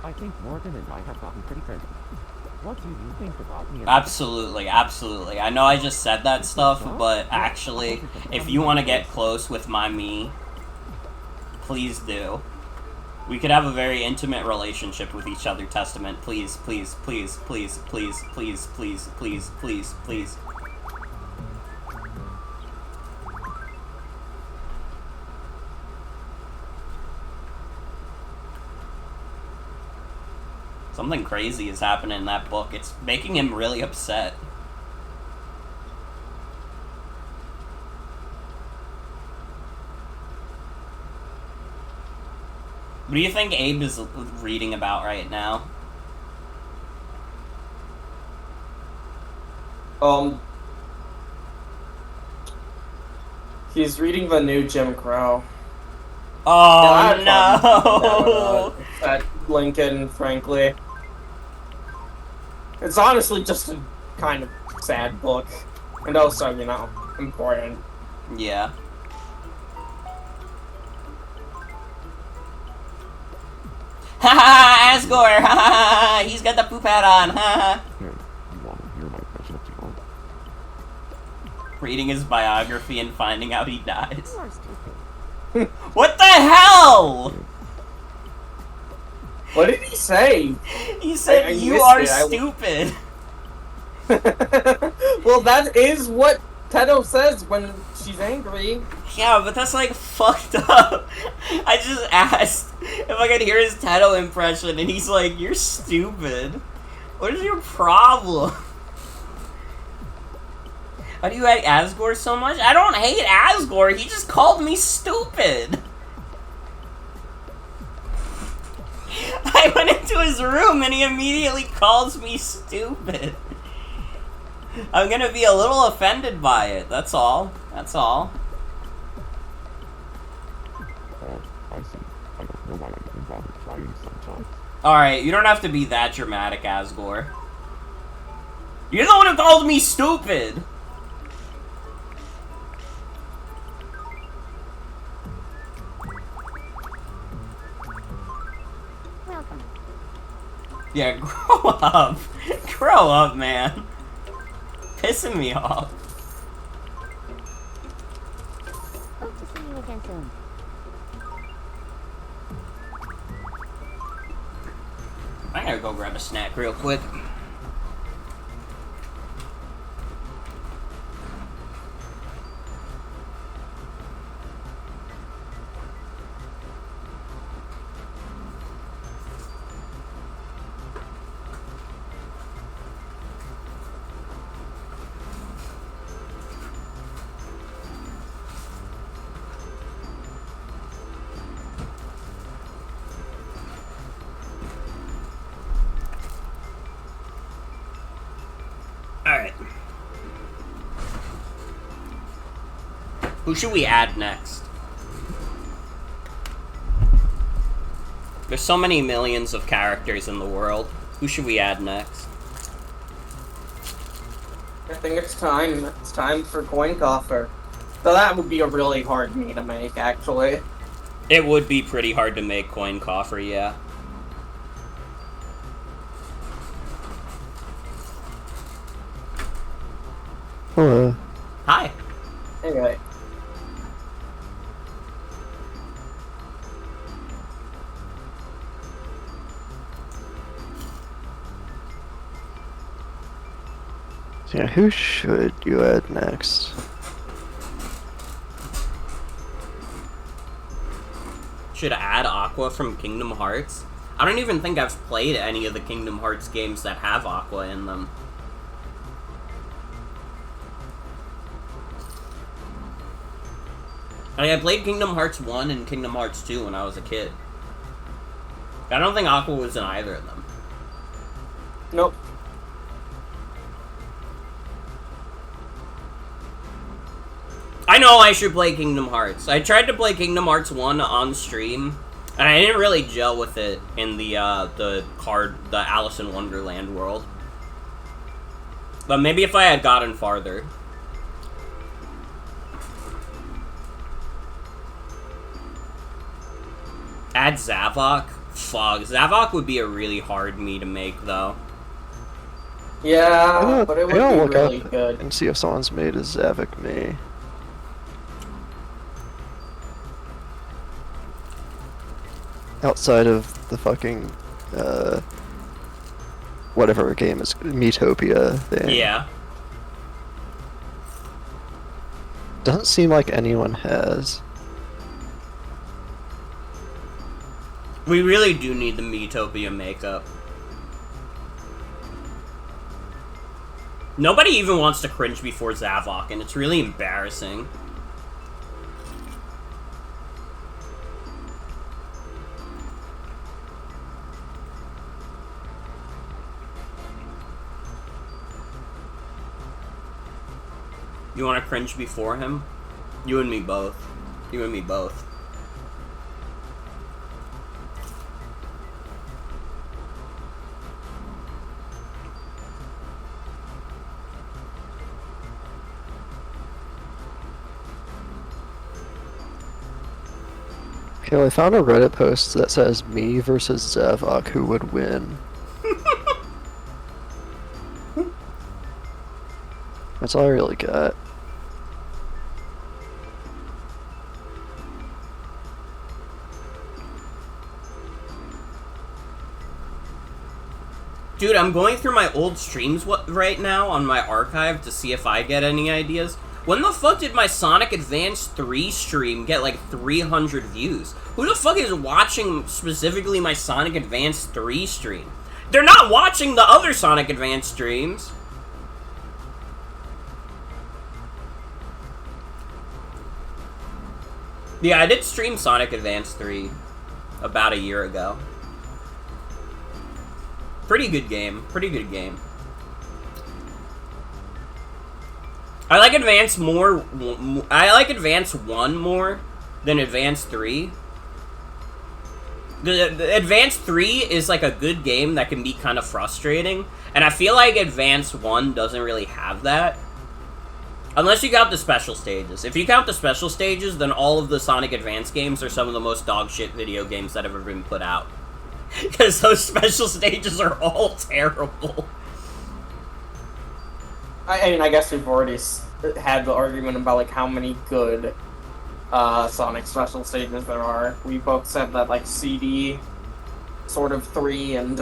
I think Morgan and I have gotten pretty friendly. What do you think about me? Absolutely, absolutely. I know I just said that stuff, but actually, if you want to get close with my Mii, please do. We could have a very intimate relationship with each other, Testament. Please, please, please, please, please, please, please, please, please, please. Something crazy is happening in that book. It's making him really upset. What do you think Abe is reading about right now? He's reading the new Jim Crow. Oh no! At Lincoln, frankly. It's honestly just a kind of sad book. And also, you know, important. Yeah. Ha ha! Asgore! Ha ha! He's got the poop hat on! Ha ha! Hey, you want to hear my impression of Timo? Reading his biography and finding out he dies. You are stupid. What the hell? What did he say? He said I you missed are it. stupid. Well, that is what Teto says when she's angry. Yeah, but that's like fucked up. I just asked if I could hear his Teto impression, and he's like, "You're stupid. What is your problem? Why do you hate Asgore so much? I don't hate Asgore. He just called me stupid." I went into his room and he immediately calls me stupid. I'm gonna be a little offended by it. That's all. That's all. I see. I don't know why I even bother trying sometimes. Alright, you don't have to be that dramatic, Asgore. You're the one who called me stupid! Welcome. Yeah, grow up. Grow up, man. Pissing me off. Hope to see you again soon. I gotta go grab a snack real quick. Alright. Who should we add next? There's so many millions of characters in the world. Who should we add next? I think it's time. It's time for Coin Coffer. So that would be a really hard me to make, actually. It would be pretty hard to make Coin Coffer, yeah. Hello. Hi. Anyway. So yeah, who should you add next? Should add Aqua from Kingdom Hearts? I don't even think I've played any of the Kingdom Hearts games that have Aqua in them. I played Kingdom Hearts 1 and Kingdom Hearts 2 when I was a kid. I don't think Aqua was in either of them. Nope. I know I should play Kingdom Hearts. I tried to play Kingdom Hearts 1 on stream, and I didn't really gel with it in the Alice in Wonderland world. But maybe if I had gotten farther. Add Zavok? Fuck, Zavok would be a really hard me to make, though. Yeah, but it would I'll be look really up good. and see if someone's made a Zavik me. Outside of the fucking, whatever game is Metopia thing. Yeah. Doesn't seem like anyone has. We really do need the Metopia makeup. Nobody even wants to cringe before Zavok, and it's really embarrassing. You want to cringe before him? You and me both. You and me both. Okay, well, I found a Reddit post that says me versus Zavok, who would win? That's all I really got. Dude, I'm going through my old streams right now on my archive to see if I get any ideas. When the fuck did my Sonic Advance 3 stream get like 300 views? Who the fuck is watching specifically my Sonic Advance 3 stream? They're not watching the other Sonic Advance streams. Yeah, I did stream Sonic Advance 3 about a year ago. Pretty good game. Pretty good game. I like Advance more. I like Advance 1 more than Advance 3. The Advance 3 is like a good game that can be kind of frustrating, and I feel like Advance 1 doesn't really have that. Unless you count the special stages. If you count the special stages, then all of the Sonic Advance games are some of the most dogshit video games that have ever been put out. Because those special stages are all terrible. I mean, I guess we've already had the argument about, like, how many good Sonic special stages there are. We both said that, like, CD, sort of 3, and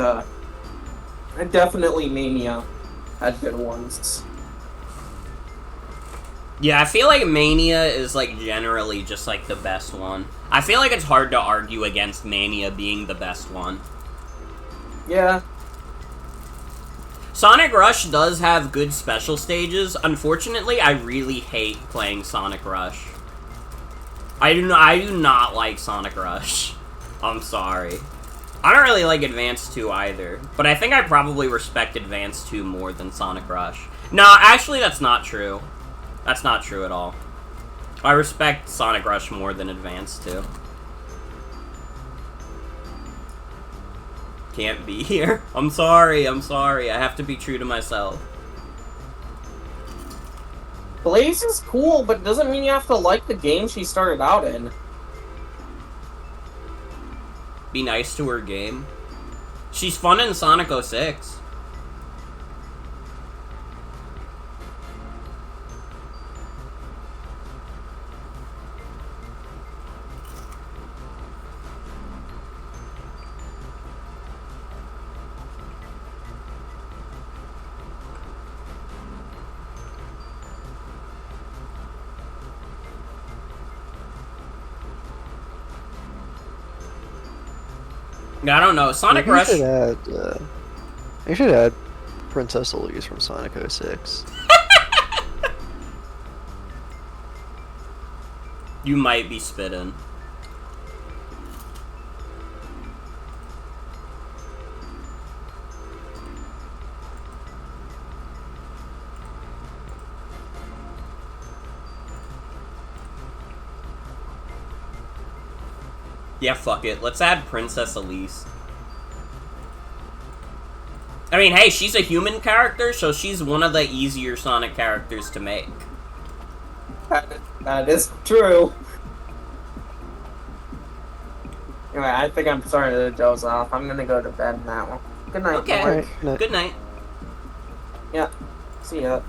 definitely Mania had good ones. Yeah, I feel like Mania is, like, generally just, like, the best one. I feel like it's hard to argue against Mania being the best one. Yeah. Sonic Rush does have good special stages. Unfortunately, I really hate playing Sonic Rush. I do not like Sonic Rush. I'm sorry. I don't really like Advance 2 either, but I think I probably respect Advance 2 more than Sonic Rush. No, actually, that's not true. That's not true at all. I respect Sonic Rush more than Advance 2. Can't be here. I'm sorry, I have to be true to myself. Blaze is cool, but doesn't mean you have to like the game she started out in. Be nice to her game. She's fun in Sonic 06. I don't know. Sonic You Rush. You should add Princess Elise from Sonic 06. You might be spitting. Yeah, fuck it. Let's add Princess Elise. I mean, hey, she's a human character, so she's one of the easier Sonic characters to make. That is true. Anyway, I think I'm starting to doze off. I'm gonna go to bed now. Good night. Okay. Mark. Right, Good night. Yeah. See ya.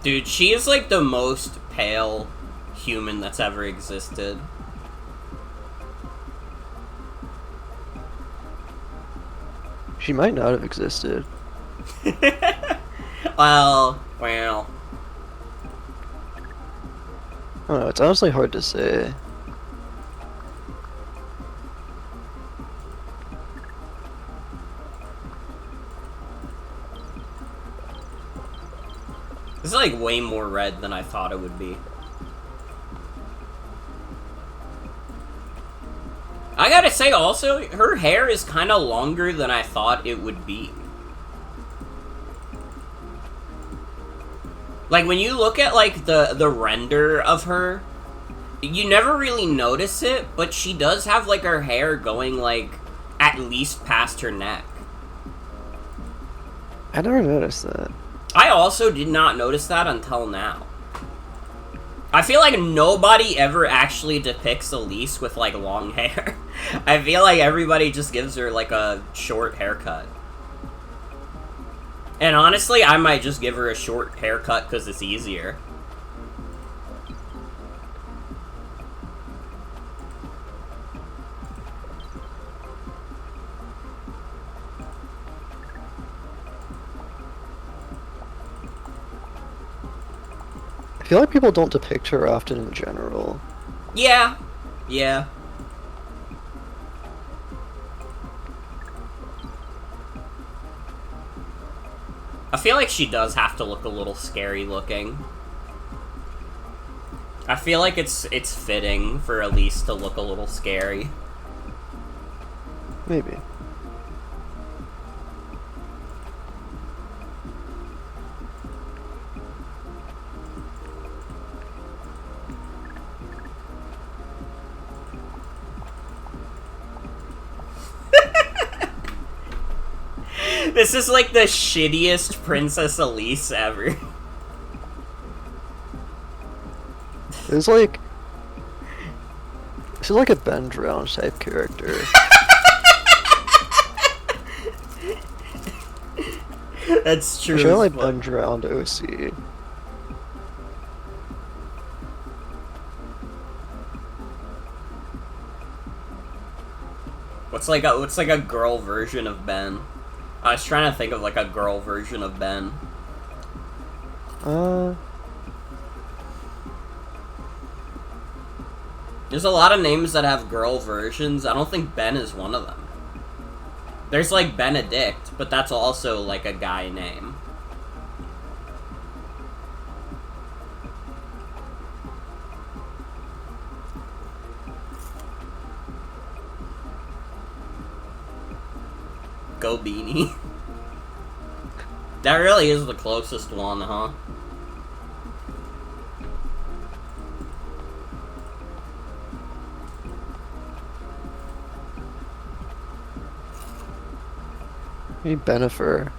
Dude, she is like the most pale human that's ever existed. She might not have existed. well. I don't know, it's honestly hard to say. like way more red than I thought it would be. I gotta say also, her hair is kind of longer than I thought it would be. Like, when you look at, like, the render of her, you never really notice it, but she does have, like, her hair going, like, at least past her neck. I never noticed that. I also did not notice that until now. I feel like nobody ever actually depicts Elise with, like, long hair. I feel like everybody just gives her, like, a short haircut. And honestly, I might just give her a short haircut because it's easier. I feel like people don't depict her often in general. Yeah. Yeah. I feel like she does have to look a little scary looking. I feel like it's fitting for Elise to look a little scary. Maybe. This is like the shittiest Princess Elise ever. It's like... She's like a Ben Drowned type character. That's true. She's like Ben Drowned OC. What's like a girl version of Ben? I was trying to think of like a girl version of Ben. There's a lot of names that have girl versions. I don't think Ben is one of them. There's like Benedict, but that's also like a guy name. Go Beanie. That really is the closest one, huh? Maybe Benifer.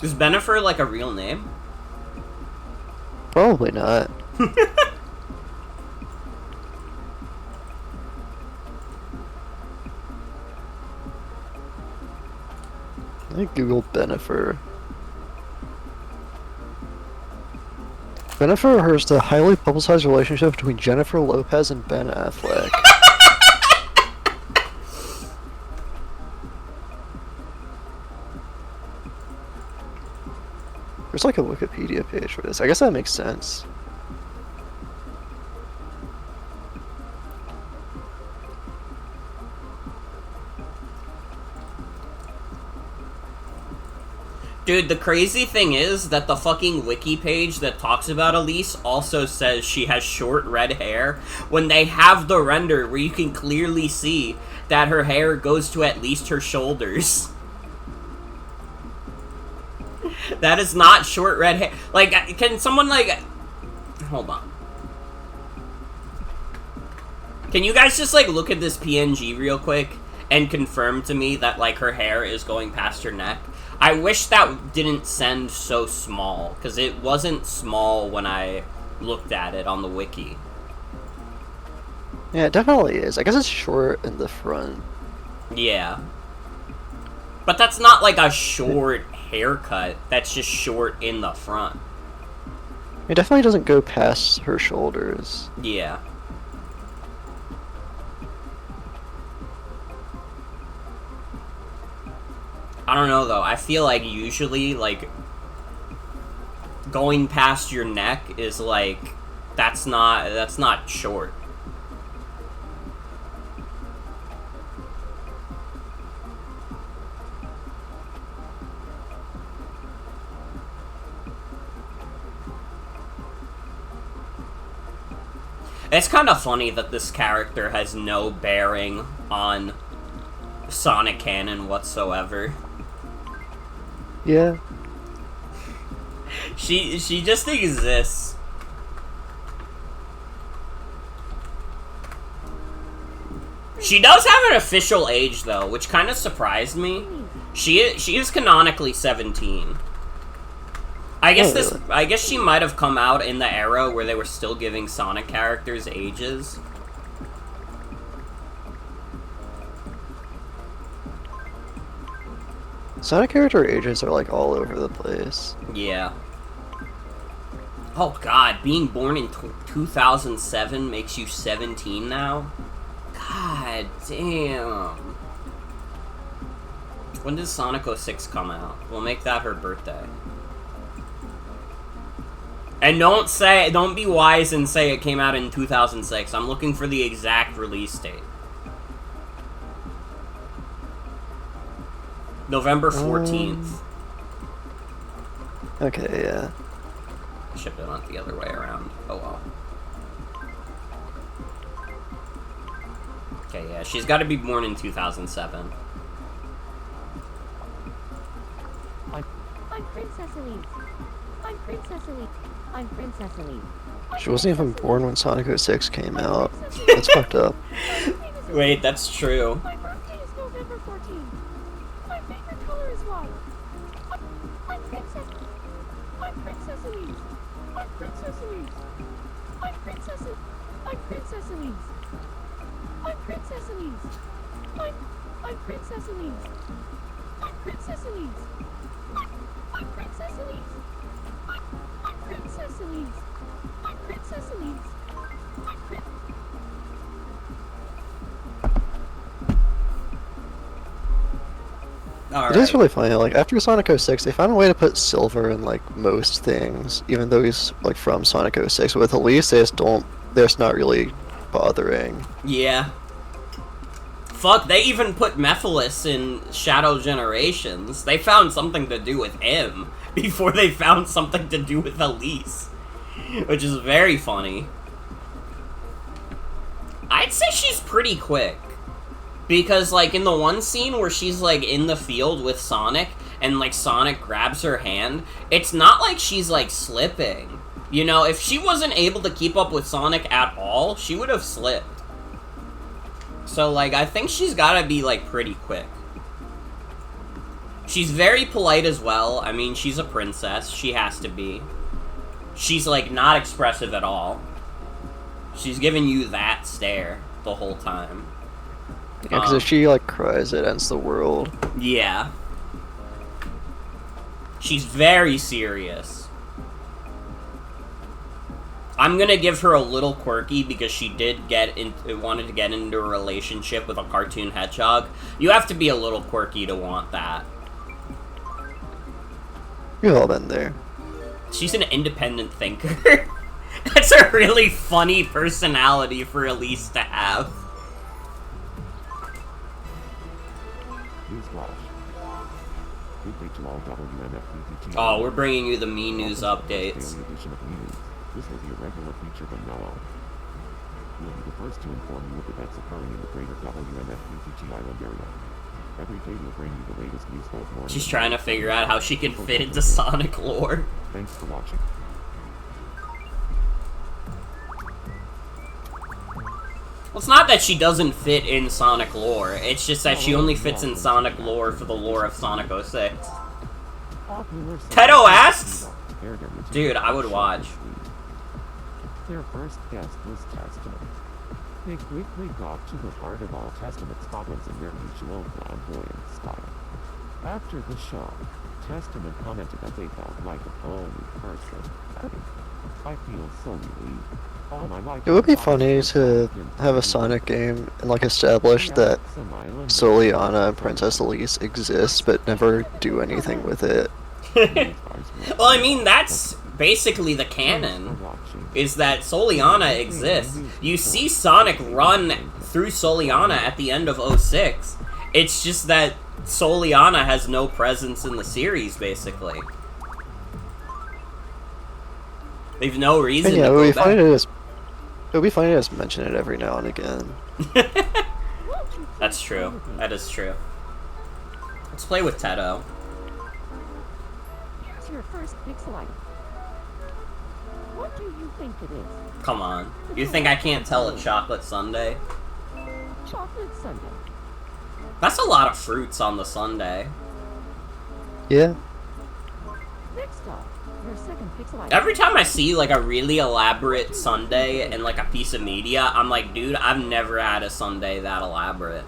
Is Benifer like a real name? Probably not. I Google Benifer. Benifer refers to a highly publicized relationship between Jennifer Lopez and Ben Affleck. There's like a Wikipedia page for this. I guess that makes sense. Dude, the crazy thing is that the fucking wiki page that talks about Elise also says she has short red hair when they have the render where you can clearly see that her hair goes to at least her shoulders. That is not short red hair. Like, can someone, like... Hold on. Can you guys just, like, look at this PNG real quick and confirm to me that, like, her hair is going past her neck? I wish that didn't send so small, because it wasn't small when I looked at it on the wiki. Yeah, it definitely is. I guess it's short in the front. Yeah. But that's not like a short haircut, that's just short in the front. It definitely doesn't go past her shoulders. Yeah. I don't know though, I feel like usually, like, going past your neck is like, that's not short. It's kind of funny that this character has no bearing on Sonic canon whatsoever. Yeah. She just exists. She does have an official age though, which kind of surprised me. She is canonically 17. I guess she might have come out in the era where they were still giving Sonic characters ages. Sonic character ages are like all over the place. Yeah. Oh god, being born in 2007 makes you 17 now? God damn. When does Sonic 06 come out? We'll make that her birthday. And don't be wise and say it came out in 2006. I'm looking for the exact release date. November 14th. Okay, yeah. Should have done it the other way around. Oh well. Okay, yeah, she's got to be born in 2007. I'm Princess Elise. I'm Princess Elise. I'm Princess Elise. She wasn't even born when Sonic 06 came out. That's fucked up. Wait, that's true. My birthday is November 14th. My favorite color is white. I'm Princess. I'm Princess Elise. I'm Princess Elise. I'm Princess. I'm Princess Elise. I'm Princess Elise. I'm Princess Elise. I'm Princess Elise. I'm Princess Elise. I'm Princess Elise. I'm Princess Elise. All It is right. really funny, like, after Sonic 06, they found a way to put Silver in, like, most things, even though he's, like, from Sonic 06. With Elise, they're just not really bothering. Yeah. Fuck, they even put Mephiles in Shadow Generations. They found something to do with him before they found something to do with Elise. Which is very funny. I'd say she's pretty quick. Because, like, in the one scene where she's, like, in the field with Sonic, and, like, Sonic grabs her hand, it's not like she's, like, slipping. You know, if she wasn't able to keep up with Sonic at all, she would have slipped. So, like, I think she's gotta be, like, pretty quick. She's very polite as well. I mean, she's a princess. She has to be. She's, like, not expressive at all. She's giving you that stare the whole time. Yeah, because if she, like, cries, it ends the world. Yeah. She's very serious. I'm gonna give her a little quirky because she did wanted to get into a relationship with a cartoon hedgehog. You have to be a little quirky to want that. We've all been there. She's an independent thinker. That's a really funny personality for Elise to have. Newsflash. Good day to all WNFPTG. Oh, we're bringing you the Me News Welcome to updates. this daily edition of Me News. This will be a regular feature from now on. We'll be the first to inform you of events occurring in the greater WNFPTG island area. Every day we'll bring you the latest news both morning. She's trying to figure out how she can fit into Sonic lore. Thanks for watching. Well, it's not that she doesn't fit in Sonic lore, it's just that she only fits in Sonic lore for the lore of Sonic 06. Tedo asks? Dude, I would watch. Their first guest was Testament. They quickly got to the heart of all Testament's problems in their usual flamboyant style. After the show, Testament commented that they felt like a whole new person. I feel so relieved. All my life It would be funny to have a Sonic game and, like, establish that Soliana and Princess Elise exist, but never do anything with it. Well, I mean, that's basically the canon, is that Soliana exists. You see Sonic run through Soliana at the end of 06. It's just that Soliana has no presence in the series, basically. They've no reason And yeah, to it would go be funny back. to just It'll be funny to just mention it every now and again. That's true. That is true. Let's play with Tedo. Here's your first pixel item. What do you think it is? Come on. You think I can't tell a chocolate sundae? Chocolate sundae. That's a lot of fruits on the sundae. Yeah. Next up, your second pixel item. Every time I see like a really elaborate sundae and like a piece of media, I'm like, dude, I've never had a sundae that elaborate.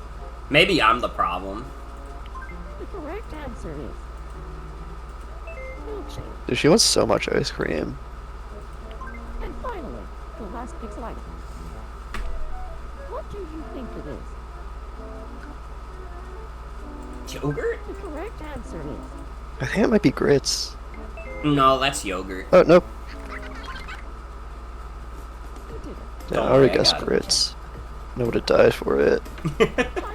Maybe I'm the problem. The correct answer is milkshake. Dude, she wants so much ice cream. And finally, the last pixel item. What do you think it is? Yogurt? The correct answer is I think it might be grits. No, that's yogurt. Oh, nope. you did it. Yeah, Don't I worry, already I guessed got it. grits. I would have died for it. Time for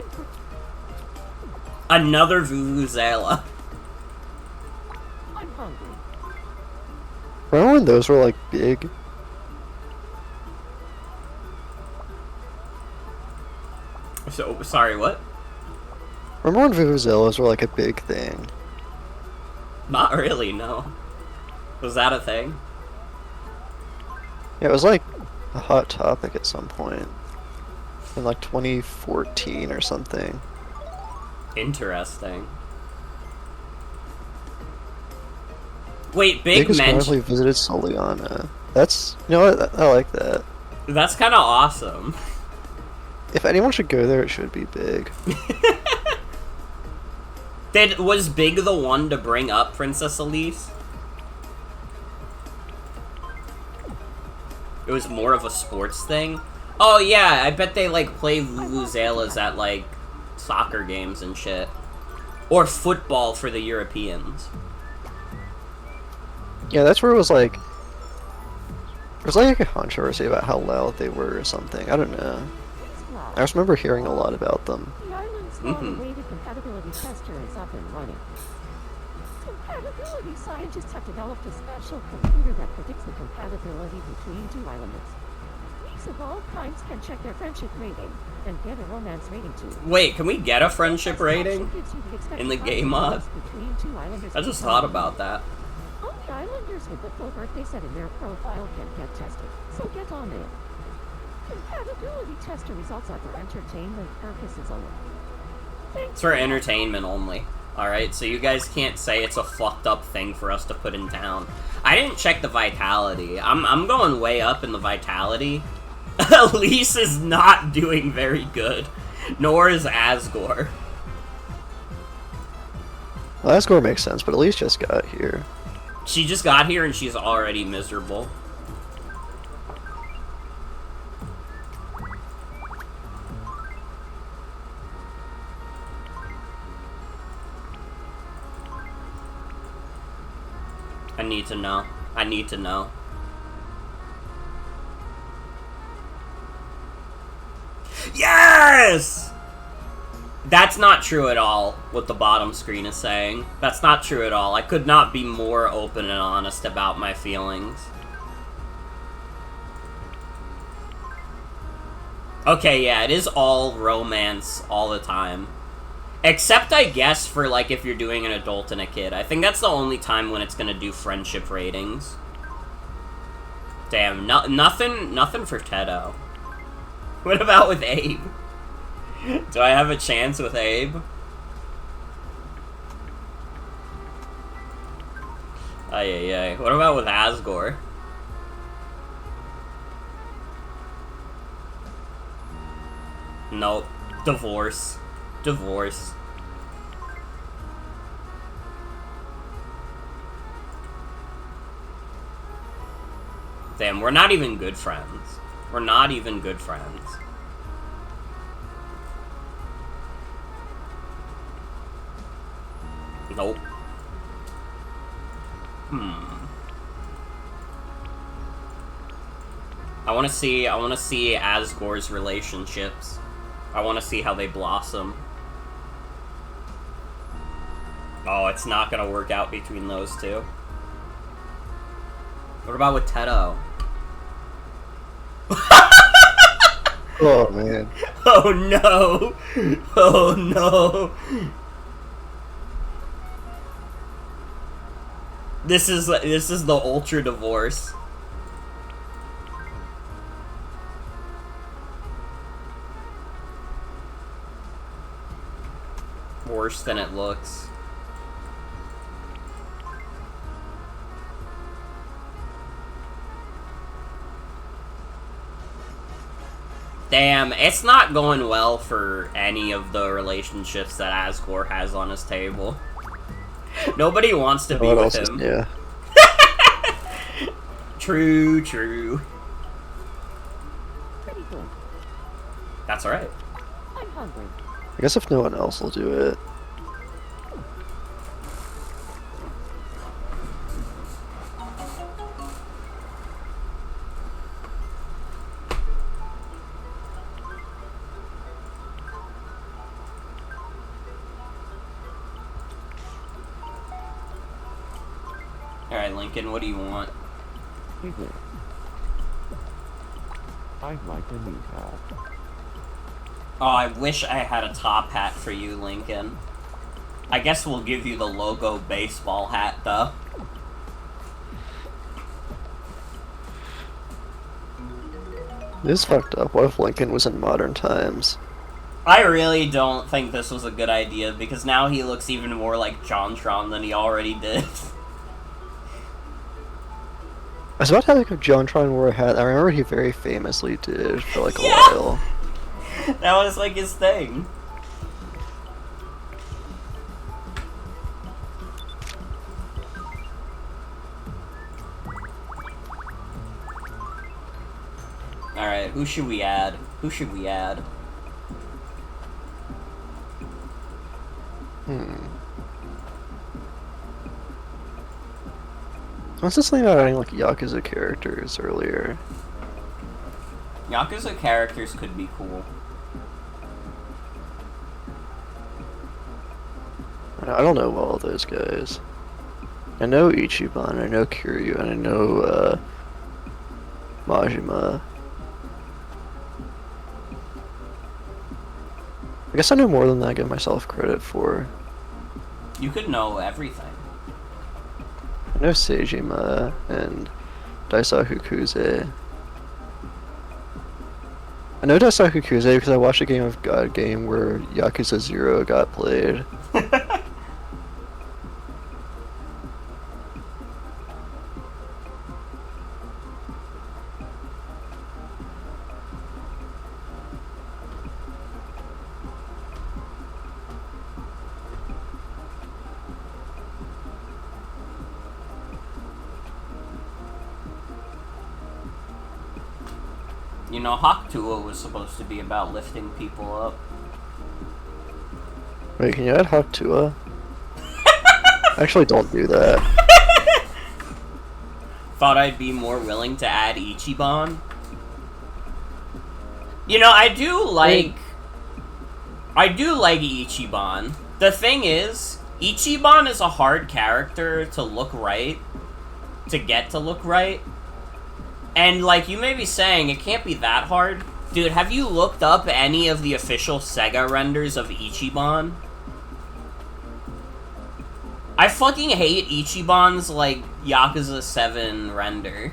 Another vuvuzela. I'm hungry. Remember when those were like big? So, sorry, what? Remember when vuvuzelas were like a big thing? Not really, no. Was that a thing? Yeah, it was like a hot topic at some point. In like 2014 or something. Interesting. Wait, Big Big Mensch. finally visited Soliana. That's, you know what, I like that. That's kind of awesome. If anyone should go there, it should be Big. Was Big the one to bring up Princess Elise? It was more of a sports thing? Oh yeah, I bet they like play vuvuzelas at like soccer games and shit. Or football for the Europeans. Yeah, that's where it was like... There was like a controversy about how loud they were or something. I don't know. I just remember hearing a lot about them. The island's long-awaited compatibility tester is up and running. Compatibility scientists have developed a special computer that predicts the compatibility between two islanders. Geeks of all kinds can check their friendship rating and get a romance rating too. Wait, can we get a friendship This option rating? gives you the expected in the game mod? between two islanders I just thought about that. Only islanders with the full birthday set in their profile can get tested, so get on it. Compatibility tester results are for entertainment purposes only. Thanks It's for entertainment only. Alright, so you guys can't say it's a fucked up thing for us to put in town. I didn't check the vitality. I'm going way up in the vitality. Elise is not doing very good. Nor is Asgore. Well, that score makes sense, but at least just got here. She just got here and she's already miserable. I need to know. I need to know. Yes! That's not true at all, what the bottom screen is saying. That's not true at all. I could not be more open and honest about my feelings. Okay, yeah, it is all romance all the time. Except, I guess, for, like, if you're doing an adult and a kid. I think that's the only time when it's gonna do friendship ratings. Damn, nothing for Tedo. What about with Abe? Do I have a chance with Abe? Ay. What about with Asgore? Nope. Divorce. Divorce. Damn, we're not even good friends. We're not even good friends. Nope. I wanna see Asgore's relationships. I wanna see how they blossom. Oh, it's not gonna work out between those two. What about with Tedo? Oh man. Oh no! Oh no! This is the ultra divorce. Worse than it looks. Damn, it's not going well for any of the relationships that Asgore has on his table. Nobody wants to be What with else him. yeah. True, true. Pretty good. That's alright. I'm hungry. I guess if no one else will do it. Alright, Lincoln, what do you want? Bigger. I'd like a new hat. Oh, I wish I had a top hat for you, Lincoln. I guess we'll give you the logo baseball hat, though. This is fucked up. What if Lincoln was in modern times? I really don't think this was a good idea, because now he looks even more like JonTron than he already did. I was about to have like if JonTron wore a hat. I remember he very famously did for like a Yeah. while. That was like his thing. Alright, who should we add? Who should we add? I was just thinking about adding like Yakuza characters earlier. Yakuza characters could be cool. I don't know all those guys. I know Ichiban, I know Kiryu, and I know Majima. I guess I know more than I give myself credit for. You could know everything. I know Seijima and Daisaku Kuze. I know Daisaku Kuze because I watched a Game of God game where Yakuza 0 got played. You know, Hakutua was supposed to be about lifting people up. Wait, can you add Hakutua? Actually, don't do that. Thought I'd be more willing to add Ichiban. You know, I do like Ichiban. The thing is, Ichiban is a hard character to look right, to get to look right. And, like, you may be saying, it can't be that hard. Dude, have you looked up any of the official Sega renders of Ichiban? I fucking hate Ichiban's, like, Yakuza 7 render.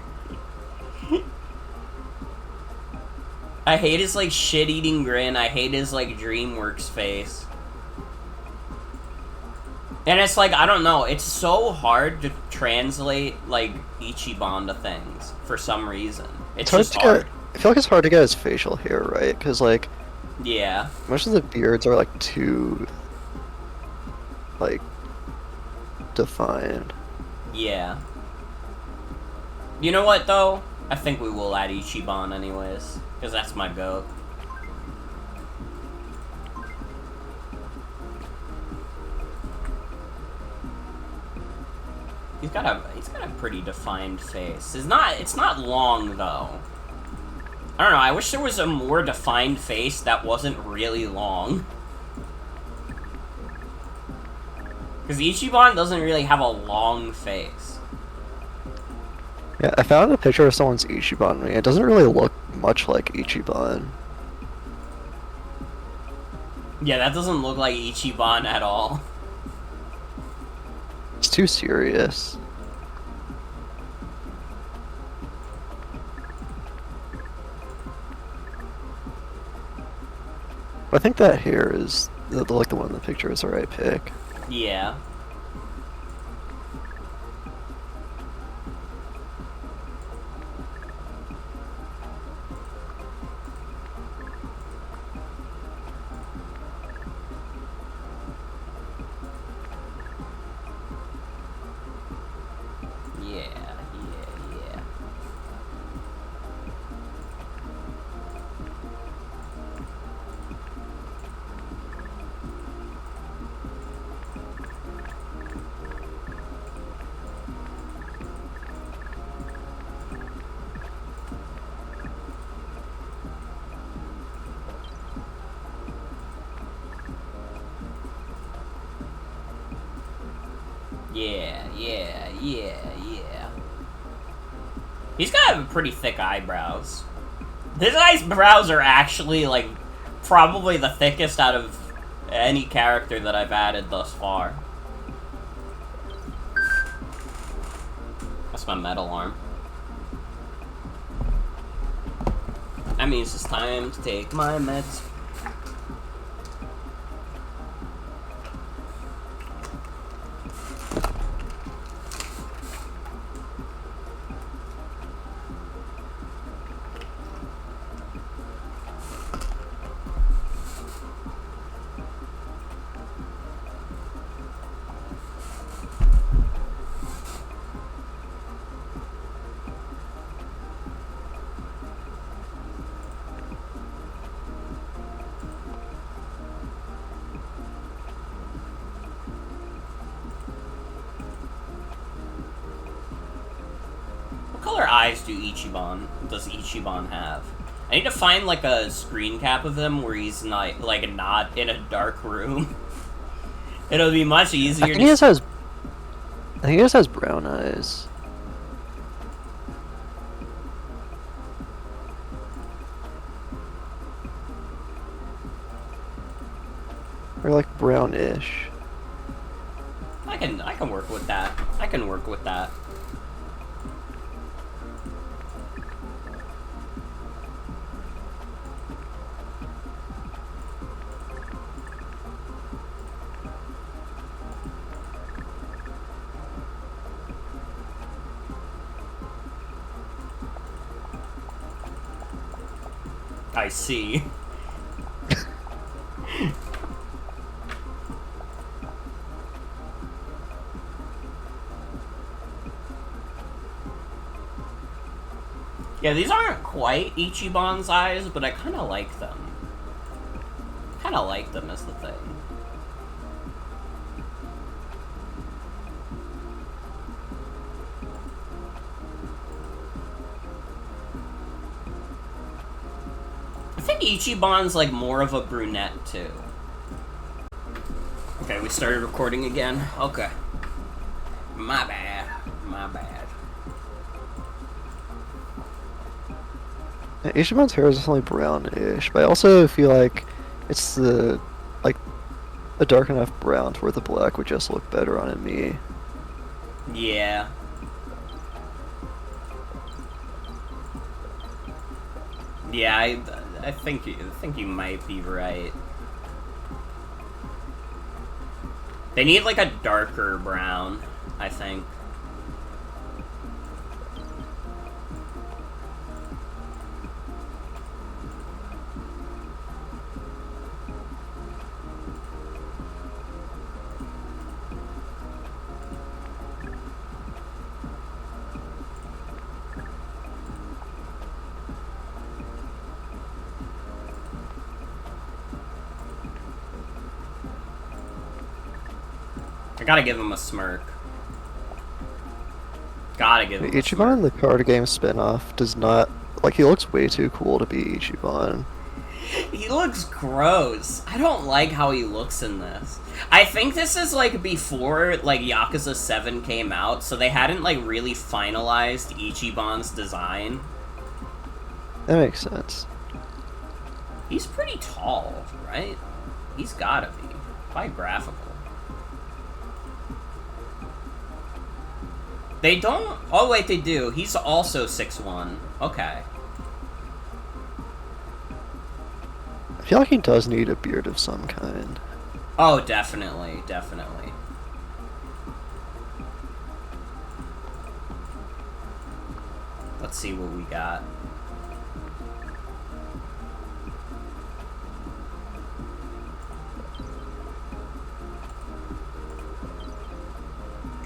I hate his, like, shit-eating grin. I hate his, like, DreamWorks face. And it's like, I don't know, it's so hard to translate, like, Ichiban to things, for some reason. It's hard just to hard. get. I feel like it's hard to get his facial hair right, because, like, Yeah. most of the beards are, like, too, like, defined. Yeah. You know what, though? I think we will add Ichiban anyways, because that's my goat. He's got a pretty defined face. It's not long though. I don't know, I wish there was a more defined face that wasn't really long. Because Ichiban doesn't really have a long face. Yeah, I found a picture of someone's Ichiban. It doesn't really look much like Ichiban. Yeah, that doesn't look like Ichiban at all. It's too serious. I think that hair is like the one in the picture is the right pick. Yeah. Yeah. Yeah. He's got pretty thick eyebrows. This guy's brows are actually, like, probably the thickest out of any character that I've added thus far. That's my metal arm. That means it's time to take my meds. What color eyes does Ichiban have? I need to find, like, a screen cap of him where he's not, like, not in a dark room. It'll be much easier I think he just has brown eyes. Or like brownish. I can work with that. I can work with that. I see. Yeah, these aren't quite Ichiban's eyes, but I kind of like them. Kind of like them as the thing. I think Ichiban's like more of a brunette too. Okay, we started recording again. Okay. My bad. Yeah, Ichiban's hair is definitely brownish, but I also feel like it's a dark enough brown to where the black would just look better on me. Yeah. Yeah, I think you might be right. They need like a darker brown, I think. I gotta give him a smirk. Gotta give him a Ichiban smirk. in the card game spinoff does not he looks way too cool to be Ichiban. He looks gross. I don't like how he looks in this. I think this is like before like Yakuza 7 came out, so they hadn't like really finalized Ichiban's design. That makes sense. He's pretty tall, right? He's gotta be. Quite graphical. They don't... Oh, wait, they do. He's also 6'1". Okay. I feel like he does need a beard of some kind. Oh, definitely, definitely. Let's see what we got.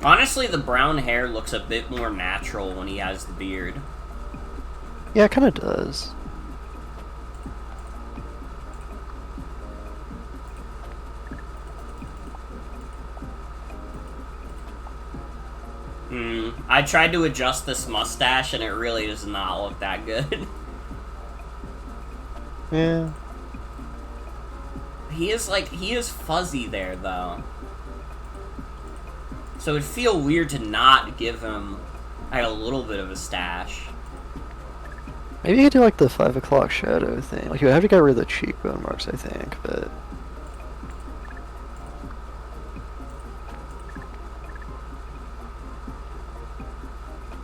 Honestly, the brown hair looks a bit more natural when he has the beard. Yeah, it kind of does. I tried to adjust this mustache and it really does not look that good. Yeah. He is fuzzy there, though. So it'd feel weird to not give him, like, a little bit of a stash. Maybe you could do like the 5 o'clock shadow thing. Like you would have to get rid of the cheekbone marks, I think, but...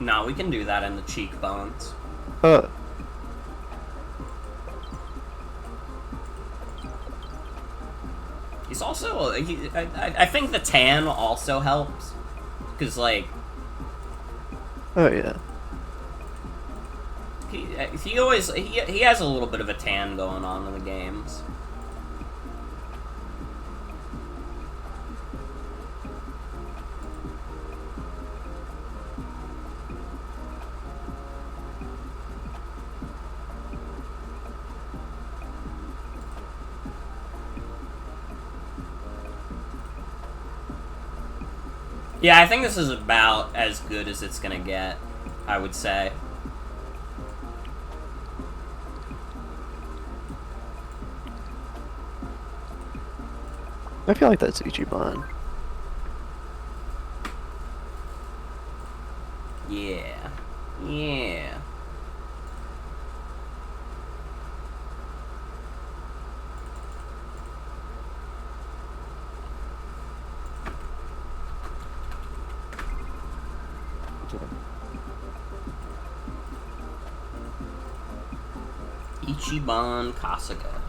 No, we can do that in the cheekbones. He's also... I think the tan also helps. Because, like... Oh, yeah. He always... He has a little bit of a tan going on in the games. Yeah, I think this is about as good as it's gonna get, I would say. I feel like that's Ichiban. Yeah. Yeah. Ichiban Kasuga.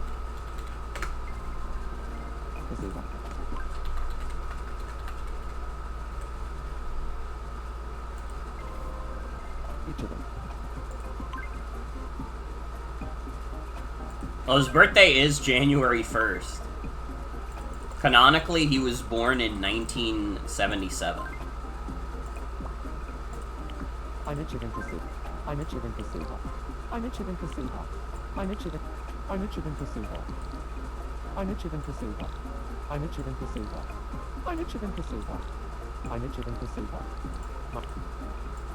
Well, his birthday is January 1st. Canonically, he was born in 1977. I'm Ichiban Kasuga. I'm Ichiban Kasuga. I'm Ichiban Kasuga. I'm Ichiban. I'm Ichiban Kasuga. I'm Ichiban Kasuga. I'm Ichiban Kasuga. I'm Ichiban Kasuga. I'm Ichiban Kasuga.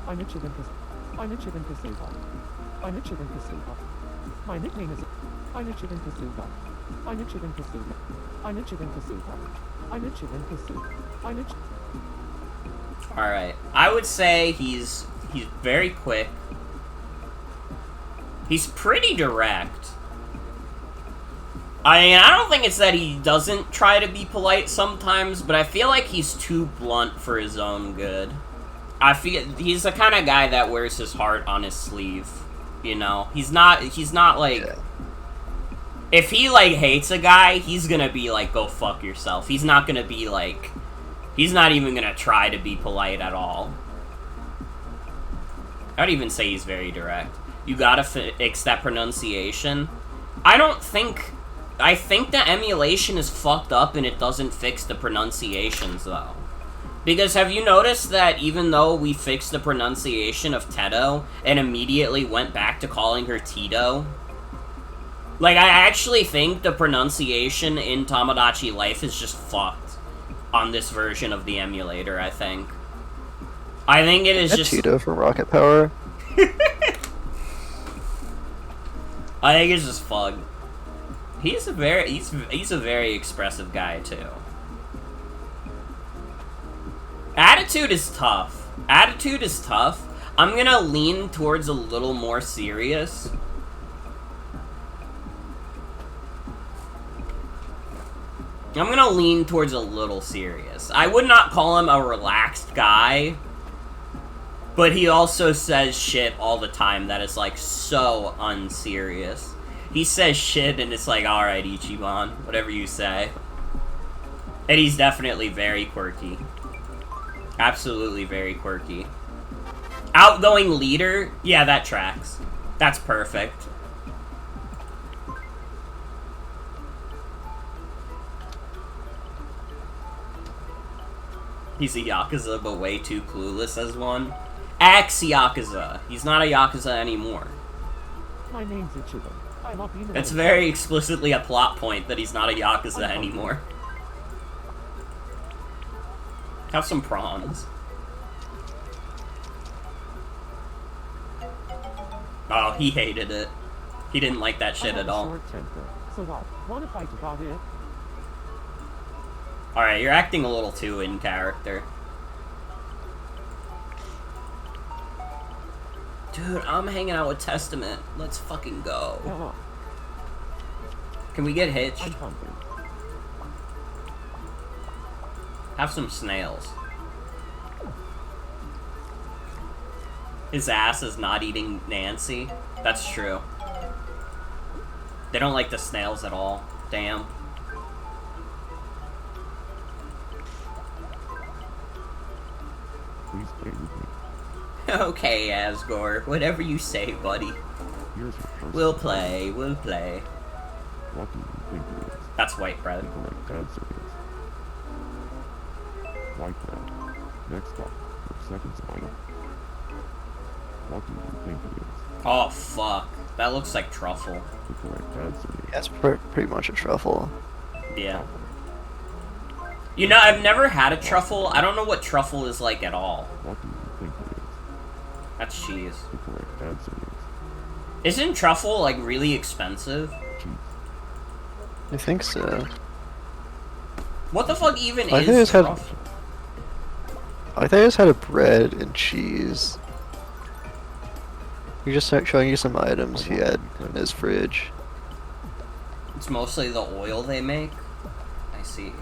I'm Ichiban Kasuga. I'm Ichiban Kasuga. I'm Ichiban Kasuga. My nickname is... I'm Ichiban Kasuga. I'm Ichiban Kasuga. I'm Ichiban Kasuga. I'm Ichiban Kasuga. I'm Ichiban... Alright. I would say he's very quick. He's pretty direct. I mean, I don't think it's that he doesn't try to be polite sometimes, but I feel like he's too blunt for his own good. I feel he's the kind of guy that wears his heart on his sleeve, you know? He's not like... Yeah. If he, like, hates a guy, he's gonna be like, go fuck yourself. He's not gonna be like... He's not even gonna try to be polite at all. I would even say he's very direct. You gotta fix that pronunciation. I think the emulation is fucked up and it doesn't fix the pronunciations, though. Because have you noticed that even though we fixed the pronunciation of Teto, and immediately went back to calling her Tito? Like, I actually think the pronunciation in Tomodachi Life is just fucked on this version of the emulator, I think. I think it is just... Tito from Rocket Power. I think it's just fucked. He's a very expressive guy, too. Attitude is tough. Attitude is tough. I'm gonna lean towards a little more serious. I'm gonna lean towards a little serious. I would not call him a relaxed guy, but he also says shit all the time that is, like, so unserious. He says shit and it's like, alright, Ichiban, whatever you say. And he's definitely very quirky. Absolutely very quirky. Outgoing leader? Yeah, that tracks. That's perfect. He's a Yakuza, but way too clueless as one. Ex-Yakuza. He's not a Yakuza anymore. My name's Ichiban. I love being That's very explicitly a plot point that he's not a Yakuza anymore. Have some prawns. Oh, he hated it. He didn't like that shit at all. Short temper. So what? Wanna fight about it? Alright, you're acting a little too in character. Dude, I'm hanging out with Testament. Let's fucking go. Hello. Can we get hitched? I'm hungry. Have some snails. His ass is not eating Nancy. That's true. They don't like the snails at all. Damn. Please play with me. Okay, Asgore. Whatever you say, buddy. Here's your first. We'll play. We'll play. What do you think it is? That's white bread. The correct answer is white bread. Next up, your second spider. What do you think it is? Oh, fuck. That looks like truffle. The correct answer is That's pretty much a truffle. Yeah. You know, I've never had a truffle. I don't know what truffle is like at all. what do you think it is? That's cheese. The correct answer is Isn't truffle, like, really expensive? cheese. I think so. What the fuck even I think is it's had- truffle? I think I just had a bread and cheese. He just started showing you some items he had in his fridge. It's mostly the oil they make? I see.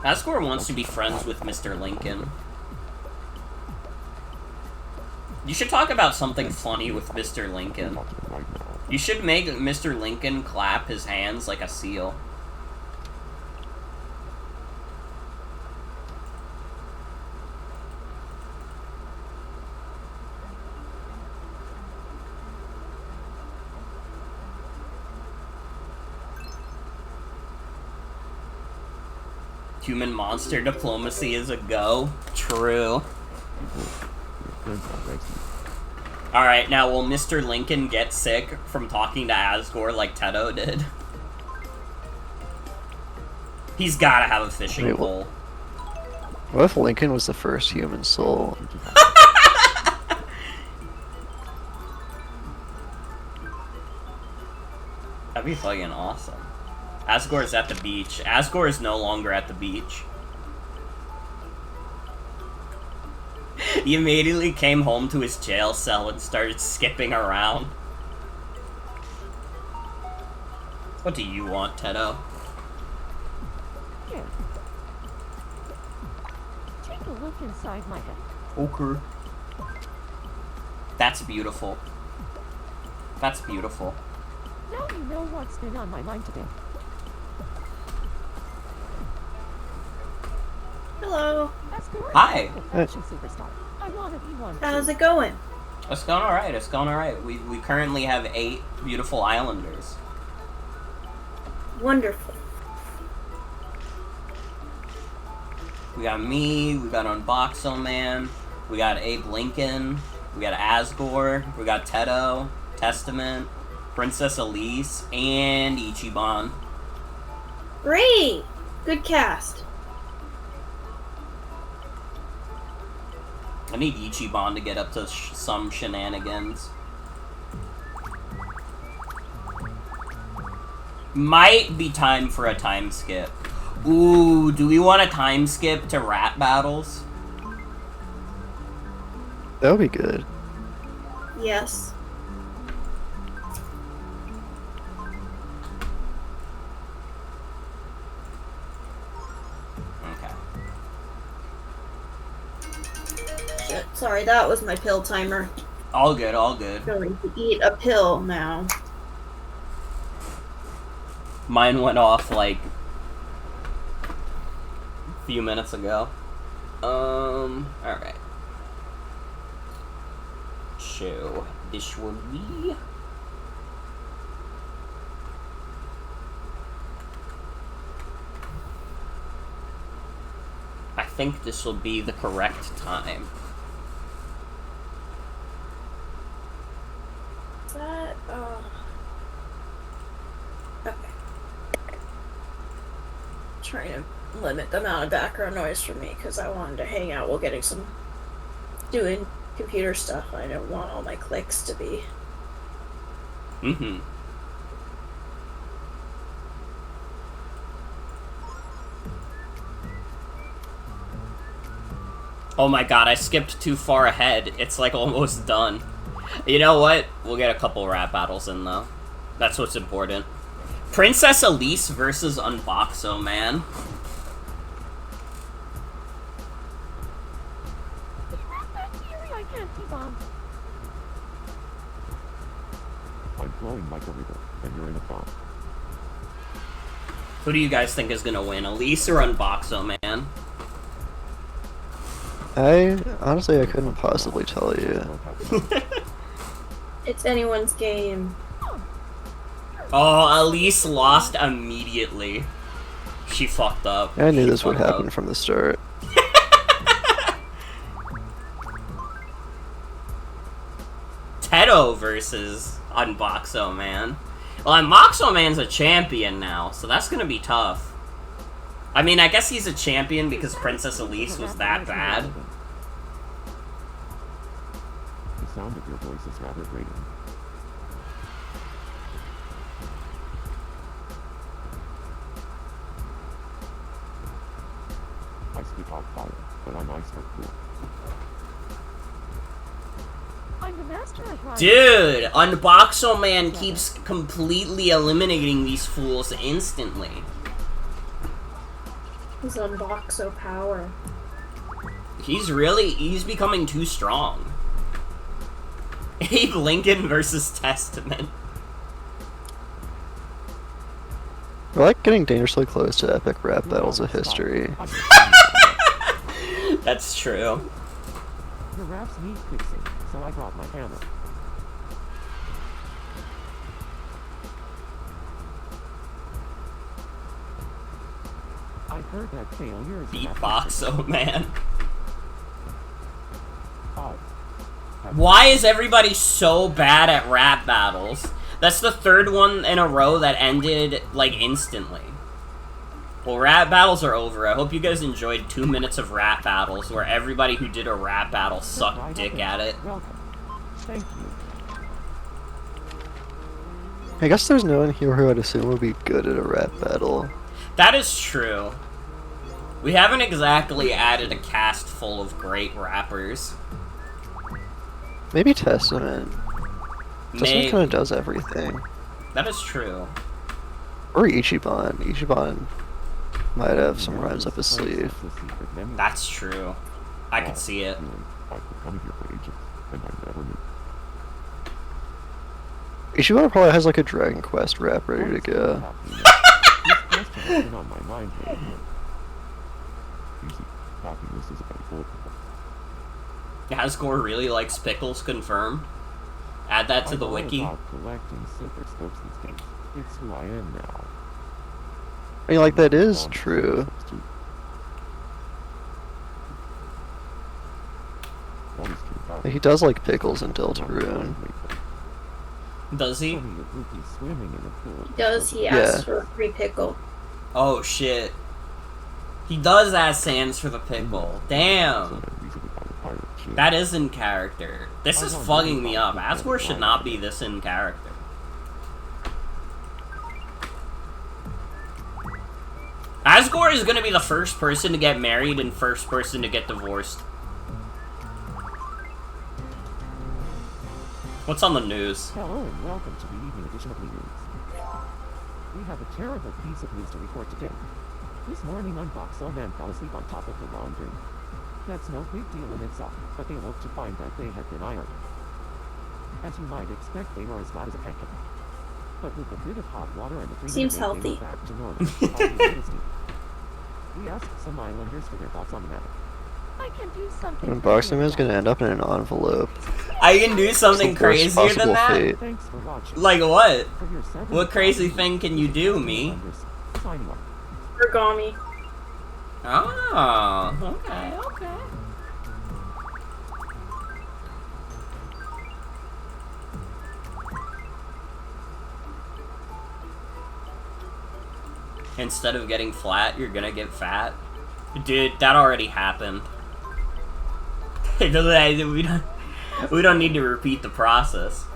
Asgore wants to be friends with Mr. Lincoln. You should talk about something funny with Mr. Lincoln. Not right now. You should make Mr. Lincoln clap his hands like a seal. Human monster diplomacy is a go. True. Friends are next to you. Alright, now will Mr. Lincoln get sick from talking to Asgore like Teto did? He's gotta have a fishing Wait, pole. What if Lincoln was the first human soul? That'd be fucking awesome. Asgore's at the beach. Asgore is no longer at the beach. He immediately came home to his jail cell and started skipping around. What do you want, Teto? Here. Take a look inside my head. Okay. That's beautiful. That's beautiful. Now you know what's been on my mind today. Hello. That's correct. Hi. Fashion superstar. I wanna be one. How's too. it going? It's going alright, it's going alright. We currently have 8 beautiful islanders. Wonderful. We got me, we got Unboxo Man, we got Abe Lincoln, we got Asgore, we got Teto, Testament, Princess Elise, and Ichiban. Great. Good cast. I need Ichiban to get up to some shenanigans. Might be time for a time skip. Ooh, do we want a time skip to rat battles? That would be good. Yes. Sorry, that was my pill timer. All good, all good. Going to eat a pill now. Mine went off like a few minutes ago. Alright. So, this will be... I think this will be the correct time. Is that, okay. Trying to limit the amount of background noise for me because I wanted to hang out while getting some doing computer stuff. I don't want all my clicks to be. Mm-hmm. Oh my god, I skipped too far ahead. It's like almost done. You know what? We'll get a couple rap battles in though. That's what's important. Princess Elise versus Unboxo Man. I can't see bombs. I'm flowing like a river, and you're in a bomb. Who do you guys think is gonna win, Elise or Unboxo Man? Honestly, I couldn't possibly tell you. It's anyone's game. Oh, Elise lost immediately. She fucked up. I knew She this would fucked happen up. from the start. Teto versus Unboxo Man. Well, Unboxo Man's a champion now, so that's gonna be tough. I mean, I guess he's a champion because Princess Elise was that bad. The sound of your voice is rather grating. I speak out fire, but I'm ice for cool. I'm the master of life. Dude, Unboxo Man keeps completely eliminating these fools instantly. His Unboxo power. He's becoming too strong. Abe Lincoln versus Testament. We're like getting dangerously close to epic rap battles of history. That's true. Your raps need fixing, so I brought my hammer. I heard that failure is Beatboxo Man. I Why is everybody so bad at rap battles? That's the third one in a row that ended, like, instantly. Well, rap battles are over. I hope you guys enjoyed 2 minutes of rap battles where everybody who did a rap battle sucked dick at it. Welcome. Thank you. I guess there's no one here who I'd assume would be good at a rap battle. That is true. We haven't exactly added a cast full of great rappers. Maybe Testament. Testament kind of does everything. That is true. Or Ichiban. Ichiban might have some rhymes up his sleeve. That's true. I could see it. I've been coming here for ages, and I never knew. Ichiban probably has like a Dragon Quest rap ready to go. This question has been on my mind lately. Easy. Happiness is about full. Asgore really likes pickles, confirmed. Add that to I'm the all wiki. about collecting silver scopes these days. It's who I am now. I mean, like, that is true. Like, he does like pickles and Deltarune. Does he? Does he ask for a free pickle? Oh shit. He does ask Sans for the pickle. Damn. That is in character. This is fucking me up. Asgore should not be this in character. Asgore is gonna be the first person to get married and first person to get divorced. What's on the news? Hello and welcome to the evening edition of the news. We have a terrible piece of news to report today. This morning, Unboxo Man fell asleep on top of the laundry. That's no big deal in itself, but they woke to find that they had been ironed. As you might expect, they were as bad as a pancake. But with a bit of hot water and the 3 Seems minute wait, they healthy. were back to normal. All the latest news. We asked some islanders for their thoughts on the matter. I can do something. And Boxing Man's gonna end up in an envelope. I can do something It's the worst crazier than possible that? fate. Thanks for watching. Like what? For your 7 What crazy thing can you do, me? Signing off. Origami. Oh, okay, okay. Instead of getting flat, you're gonna get fat. Dude, that already happened. We don't need to repeat the process.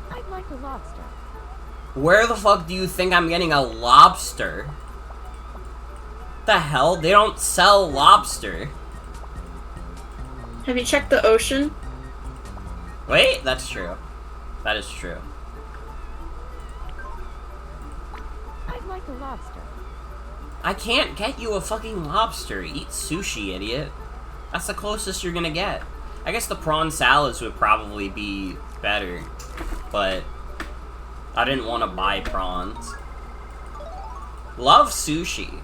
I'd like a lobster. Where the fuck do you think I'm getting a lobster? The hell? They don't sell lobster. Have you checked the ocean? Wait, that's true. That is true. I'd like a lobster. I can't get you a fucking lobster. Eat sushi, idiot. That's the closest you're gonna get. I guess the prawn salads would probably be better, but I didn't want to buy prawns. Love sushi.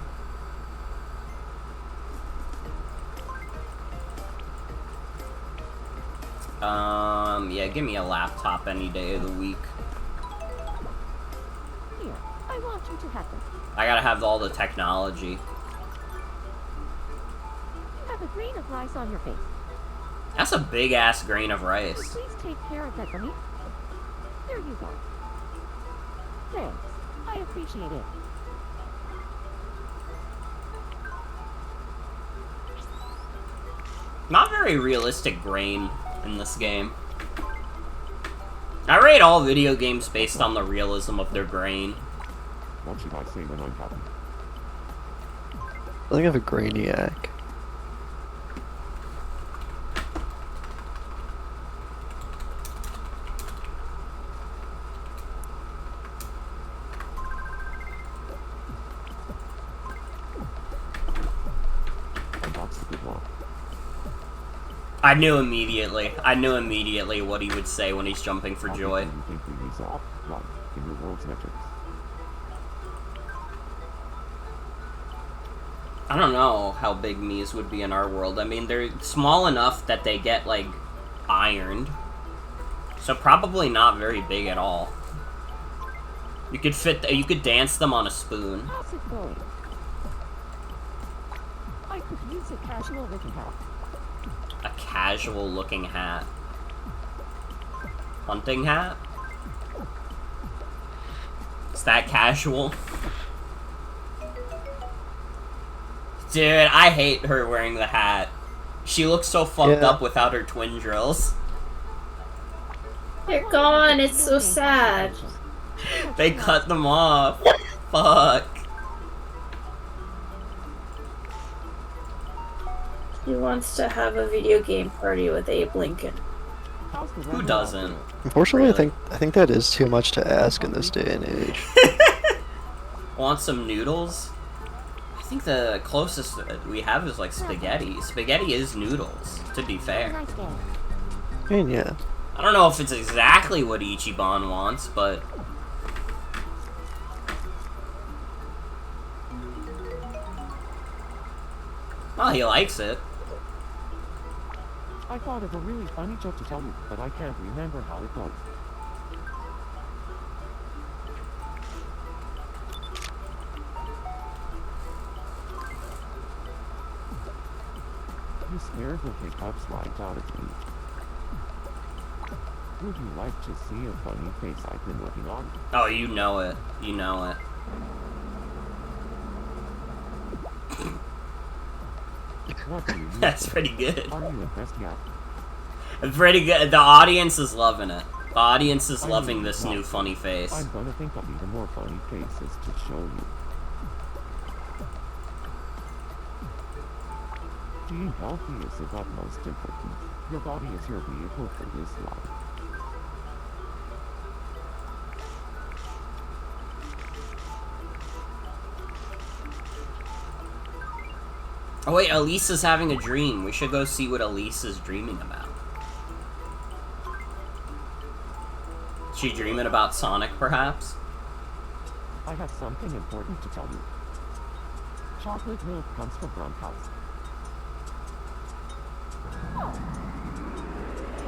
Yeah, give me a laptop any day of the week. Here, I want you to have them. I gotta have all the technology. You have a grain of rice on your face. That's a big ass grain of Would you rice. please take care of that for me? There you go. Thanks. I appreciate it. Not very realistic grain in this game. I rate all video games based on the realism of their grain. What should I say when I'm happy? I think I have a Grainiac. Unbox the good one. I knew immediately. I knew immediately what he would say when he's jumping for How joy. do you think we resolve life in your world's metrics? I don't know how big Mii's would be in our world. I mean, they're small enough that they get, like, ironed. So probably not very big at all. You could dance them on a spoon. How's it going? I could use a casual looking hat. A casual looking hat. Hunting hat? Is that casual? Dude, I hate her wearing the hat. She looks so fucked Yeah. up without her twin drills. They're gone. It's so sad. They cut them off. Fuck. He wants to have a video game party with Abe Lincoln. How's the Who weather doesn't? out Unfortunately, Really? I think that is too much to ask in this day and age. Want some noodles? I think the closest that we have is like spaghetti. Spaghetti is noodles, to be Have a fair. nice day. I mean, yeah. I don't know if it's exactly what Ichiban wants, but... Well, he likes it. I thought of a really funny joke to tell you, but I can't remember how it goes. You swear the hiccups right out of me. Would you like to see a funny face I've been working on? Oh, you know it. You know it. What do you use That's for? pretty good. Are you impressed yet? Pretty good. The audience is loving it. The audience is loving this new funny face. I'm gonna think of even more funny faces to show you. Being healthy is of utmost importance. Your body is your vehicle for this life. Oh wait, Elise is having a dream. We should go see what Elise is dreaming about. Is she dreaming about Sonic, perhaps? I have something important to tell you. Chocolate milk comes from brown cows.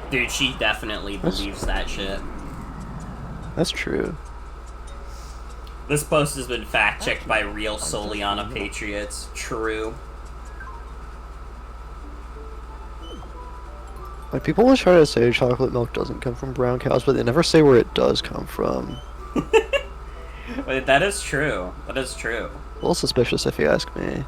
Dude, she definitely believes that shit. That's true. This post has been fact-checked by real Soliana Patriots. True. Like, people always try to say chocolate milk doesn't come from brown cows, but they never say where it does come from. Wait, that is true. That is true. A little suspicious if you ask me.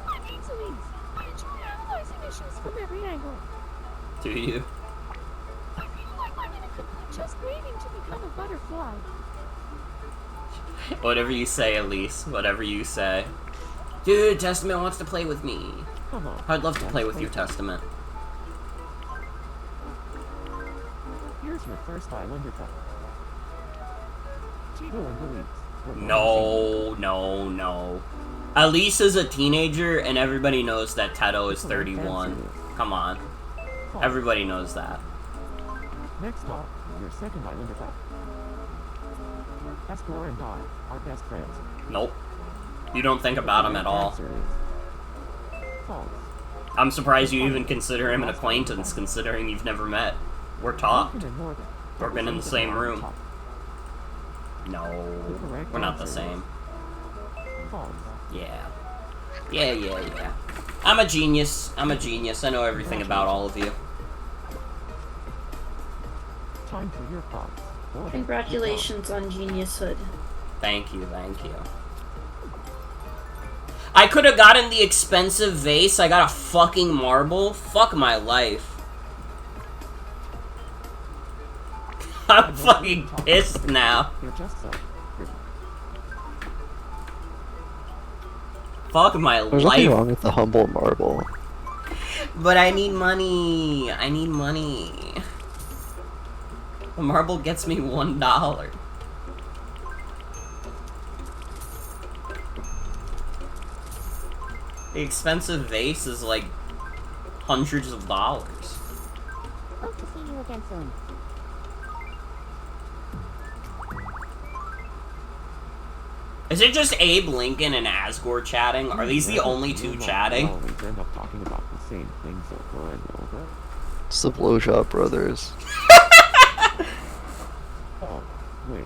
I need to leave. I enjoy analyzing issues from every angle. Do you? I feel like I'm in a cocoon just waiting to become a butterfly. Whatever you say, Elise. Whatever you say. Dude, Testament wants to play with me. Come on. I'd love to play with you, Testament. Here's your first Islander cup. Tito and Louise. No, no, no. Elise is a teenager, and everybody knows that Teto is 31. Come on. Everybody knows that. Next up, your second Islander cup. Escor and I are best friends. Nope. You don't think about him at all. Answer is false. I'm surprised you even consider him an acquaintance, considering you've never met. We're talked. Lincoln and Morgan Or are been in the friends same and room. talk. No. The correct We're not the answer same. is false. Yeah. Yeah. I'm a genius. I know everything about all of you. Time for your props. Go ahead. Congratulations on geniushood. Thank you. I could have gotten the expensive vase. I got a fucking marble. Fuck my life. I'm fucking pissed now. You're just so pretty. Fuck my There's nothing life. wrong with the humble marble. But I need money. The marble gets me $1. The expensive vase is like hundreds of dollars. Hope to see you again soon. Is it just Abe Lincoln and Asgore chatting? Are these the only two chatting? We always end up talking about the same things over and over. It's the Blowjob Brothers. Oh, wait.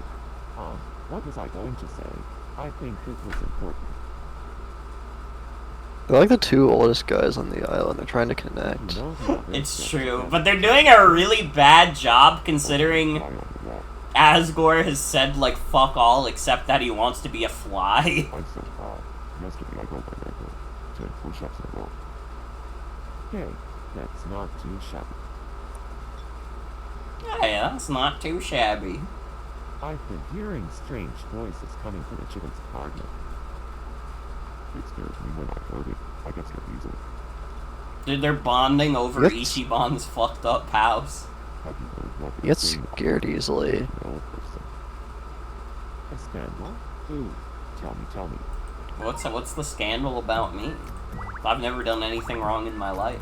What was I going to say? I think it was important. They're like the two oldest guys on the island. They're trying to connect. You know the others It's just true, said, but they're doing a really bad job considering "Fly on the wall." Asgore has said like fuck all except that he wants to be a fly. I'm so proud. Yesterday I broke my record. 10 push-ups in a row. Hey, that's not too shabby. Hey, that's not too shabby. I've been hearing strange voices coming from the chicken's apartment. It scares me when I heard it. I get scared easily. Dude, they're bonding over What? Ichiban's fucked up house. Have you heard what You get they say? scared easily. No person. A scandal? Ooh, tell me. What's the scandal about me? I've never done anything wrong in my life.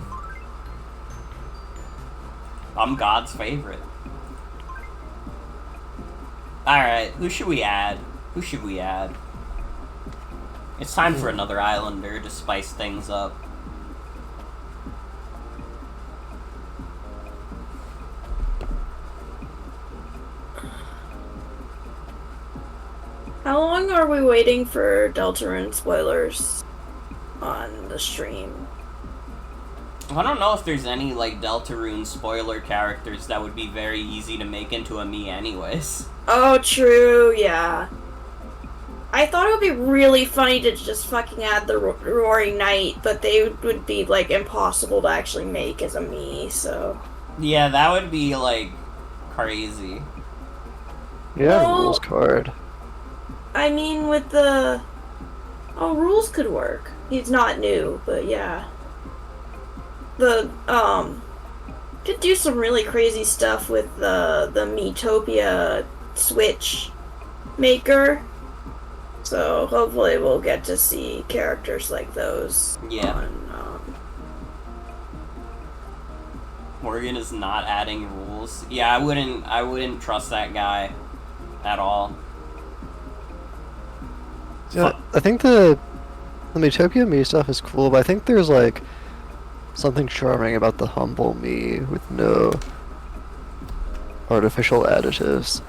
I'm God's favorite. Alright, who should we add? It's time for another Islander to spice things up. How long are we waiting for Deltarune spoilers on the stream? I don't know if there's any, like, Deltarune spoiler characters that would be very easy to make into a me anyways. Oh, true, yeah. I thought it would be really funny to just fucking add the Roaring Knight, but they would be, like, impossible to actually make as a me, so... Yeah, that would be, like, crazy. Yeah, Well- rules card. I mean, with the... Oh, rules could work. He's not new, but yeah. Could do some really crazy stuff with the Metopia Switch maker. So hopefully we'll get to see characters like those. Yeah. On, Morgan is not adding rules. Yeah, I wouldn't trust that guy at all. Yeah, I think the Metopia me stuff is cool, but I think there's like something charming about the humble me with no artificial additives.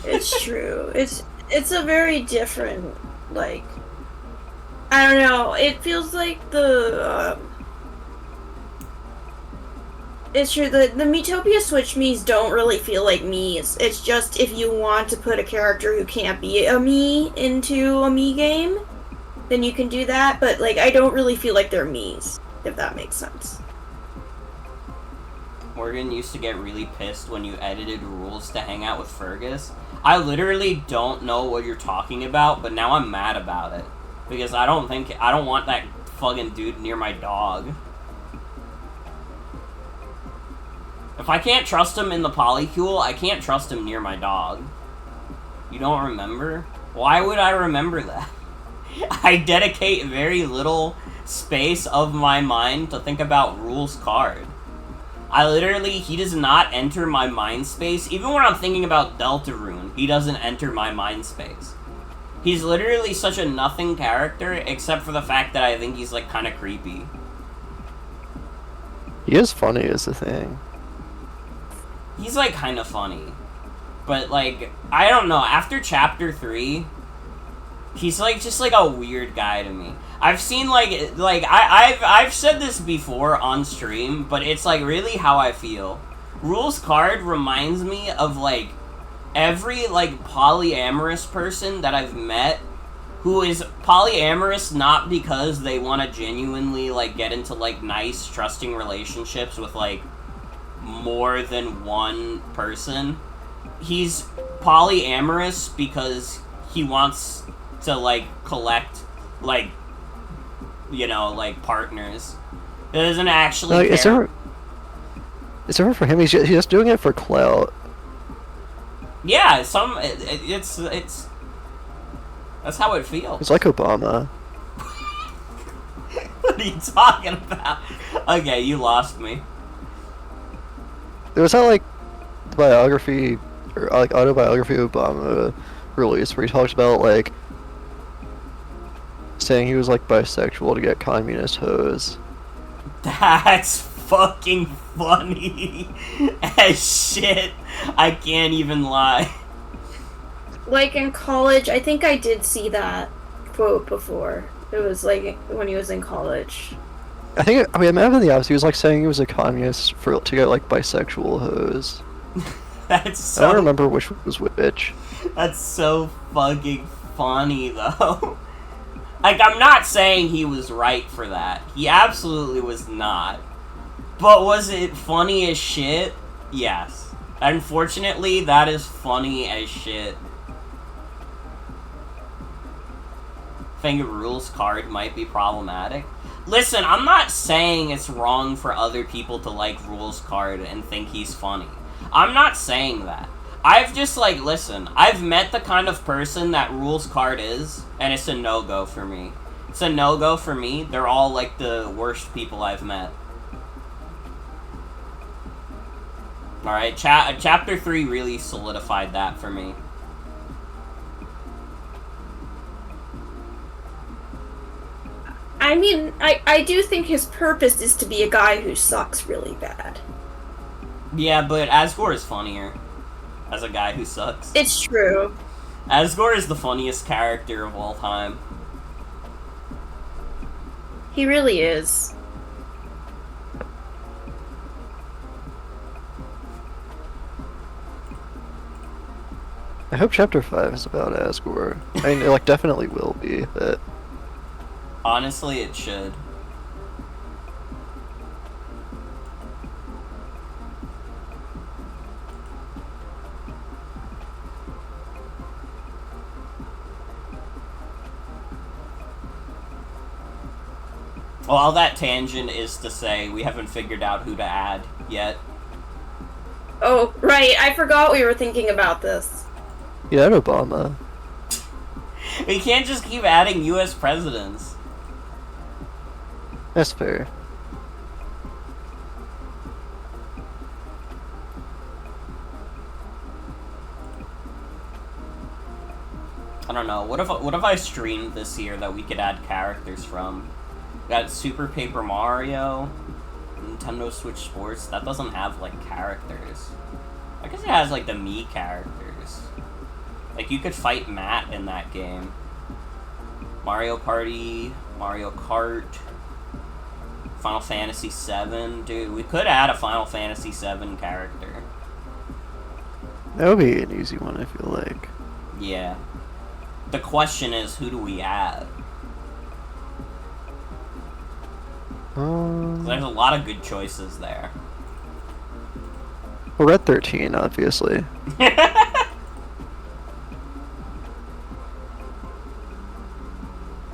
It's true. It's a very different, like, I don't know. It feels like the it's true. The Metopia Switch Miis don't really feel like Miis. It's just if you want to put a character who can't be a Mii into a Mii game, then you can do that. But like, I don't really feel like they're Miis, if that makes sense. Morgan used to get really pissed when you edited rules to hang out with Fergus. I literally don't know what you're talking about, but now I'm mad about it. Because I don't want that fucking dude near my dog. If I can't trust him in the polycule, I can't trust him near my dog. You don't remember? Why would I remember that? I dedicate very little space of my mind to think about rules card. He does not enter my mind space. Even when I'm thinking about Deltarune, he doesn't enter my mind space. He's literally such a nothing character, except for the fact that I think he's, like, kind of creepy. He is funny is the thing. He's, like, kind of funny. But, like, I don't know. After Chapter 3, he's, like, just, like, a weird guy to me. I've seen, I've said this before on stream, but it's, like, really how I feel. Rules card reminds me of, like, every, like, polyamorous person that I've met who is polyamorous not because they want to genuinely, like, get into, like, nice, trusting relationships with, like, more than one person. He's polyamorous because he wants to, like, collect, like, you know, like, partners. It doesn't actually Like, care. it's over for him. He's just doing it for clout. Yeah, it's that's how it feels. It's like Obama. What are you talking about? Okay, you lost me. There was that like biography or like autobiography of Obama release where he talks about like saying he was like bisexual to get communist hoes. That's fucking funny as shit. I can't even lie. Like in college, I think I did see that quote before. It was like when he was in college. I might have been the opposite. He was like saying he was a communist to get like bisexual hoes. That's so. I don't remember which was which. That's so fucking funny though. Like, I'm not saying he was right for that. He absolutely was not. But was it funny as shit? Yes. Unfortunately, that is funny as shit. I think a rules card might be problematic. Listen, I'm not saying it's wrong for other people to like rules card and think he's funny. I'm not saying that. I've just, like, listen, I've met the kind of person that rules card is, and it's a no-go for me. It's a no-go for me. They're all, like, the worst people I've met. Alright, Chapter 3 really solidified that for me. I mean, I do think his purpose is to be a guy who sucks really bad. Yeah, but Asgore is funnier. As a guy who sucks. It's true. Asgore is the funniest character of all time. He really is. I hope Chapter 5 is about Asgore. I mean, it like definitely will be, but Honestly, it should. Well, all that tangent is to say we haven't figured out who to add yet. Oh, right. I forgot we were thinking about this. Yeah, and Obama. We can't just keep adding U.S. presidents. That's fair. I don't know. What if I streamed this year that we could add characters from? We got Super Paper Mario, Nintendo Switch Sports. That doesn't have like characters. I guess it has like the Mii characters. Like you could fight Matt in that game. Mario Party, Mario Kart, Final Fantasy VII. Dude, we could add a Final Fantasy VII character. That would be an easy one, I feel like. Yeah. The question is, who do we add? There's a lot of good choices there. Well, Red 13, obviously.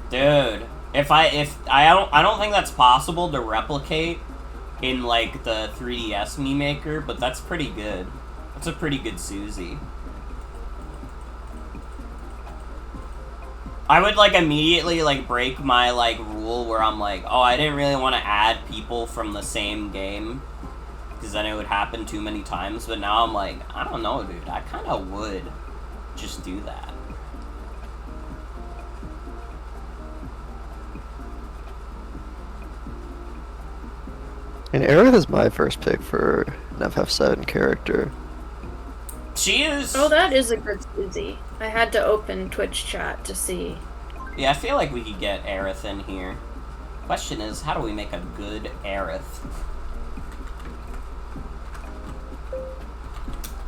Dude, I don't think that's possible to replicate in like the 3DS Mii Maker, but that's pretty good. That's a pretty good Susie. I would like immediately like break my like rule where I'm like, oh, I didn't really want to add people from the same game because then it would happen too many times, but now I'm like, I don't know, dude, I kind of would just do that. And Aerith is my first pick for an FF7 character. She is... Oh, that is a good Susie. I had to open Twitch chat to see. Yeah, I feel like we could get Aerith in here. Question is, how do we make a good Aerith?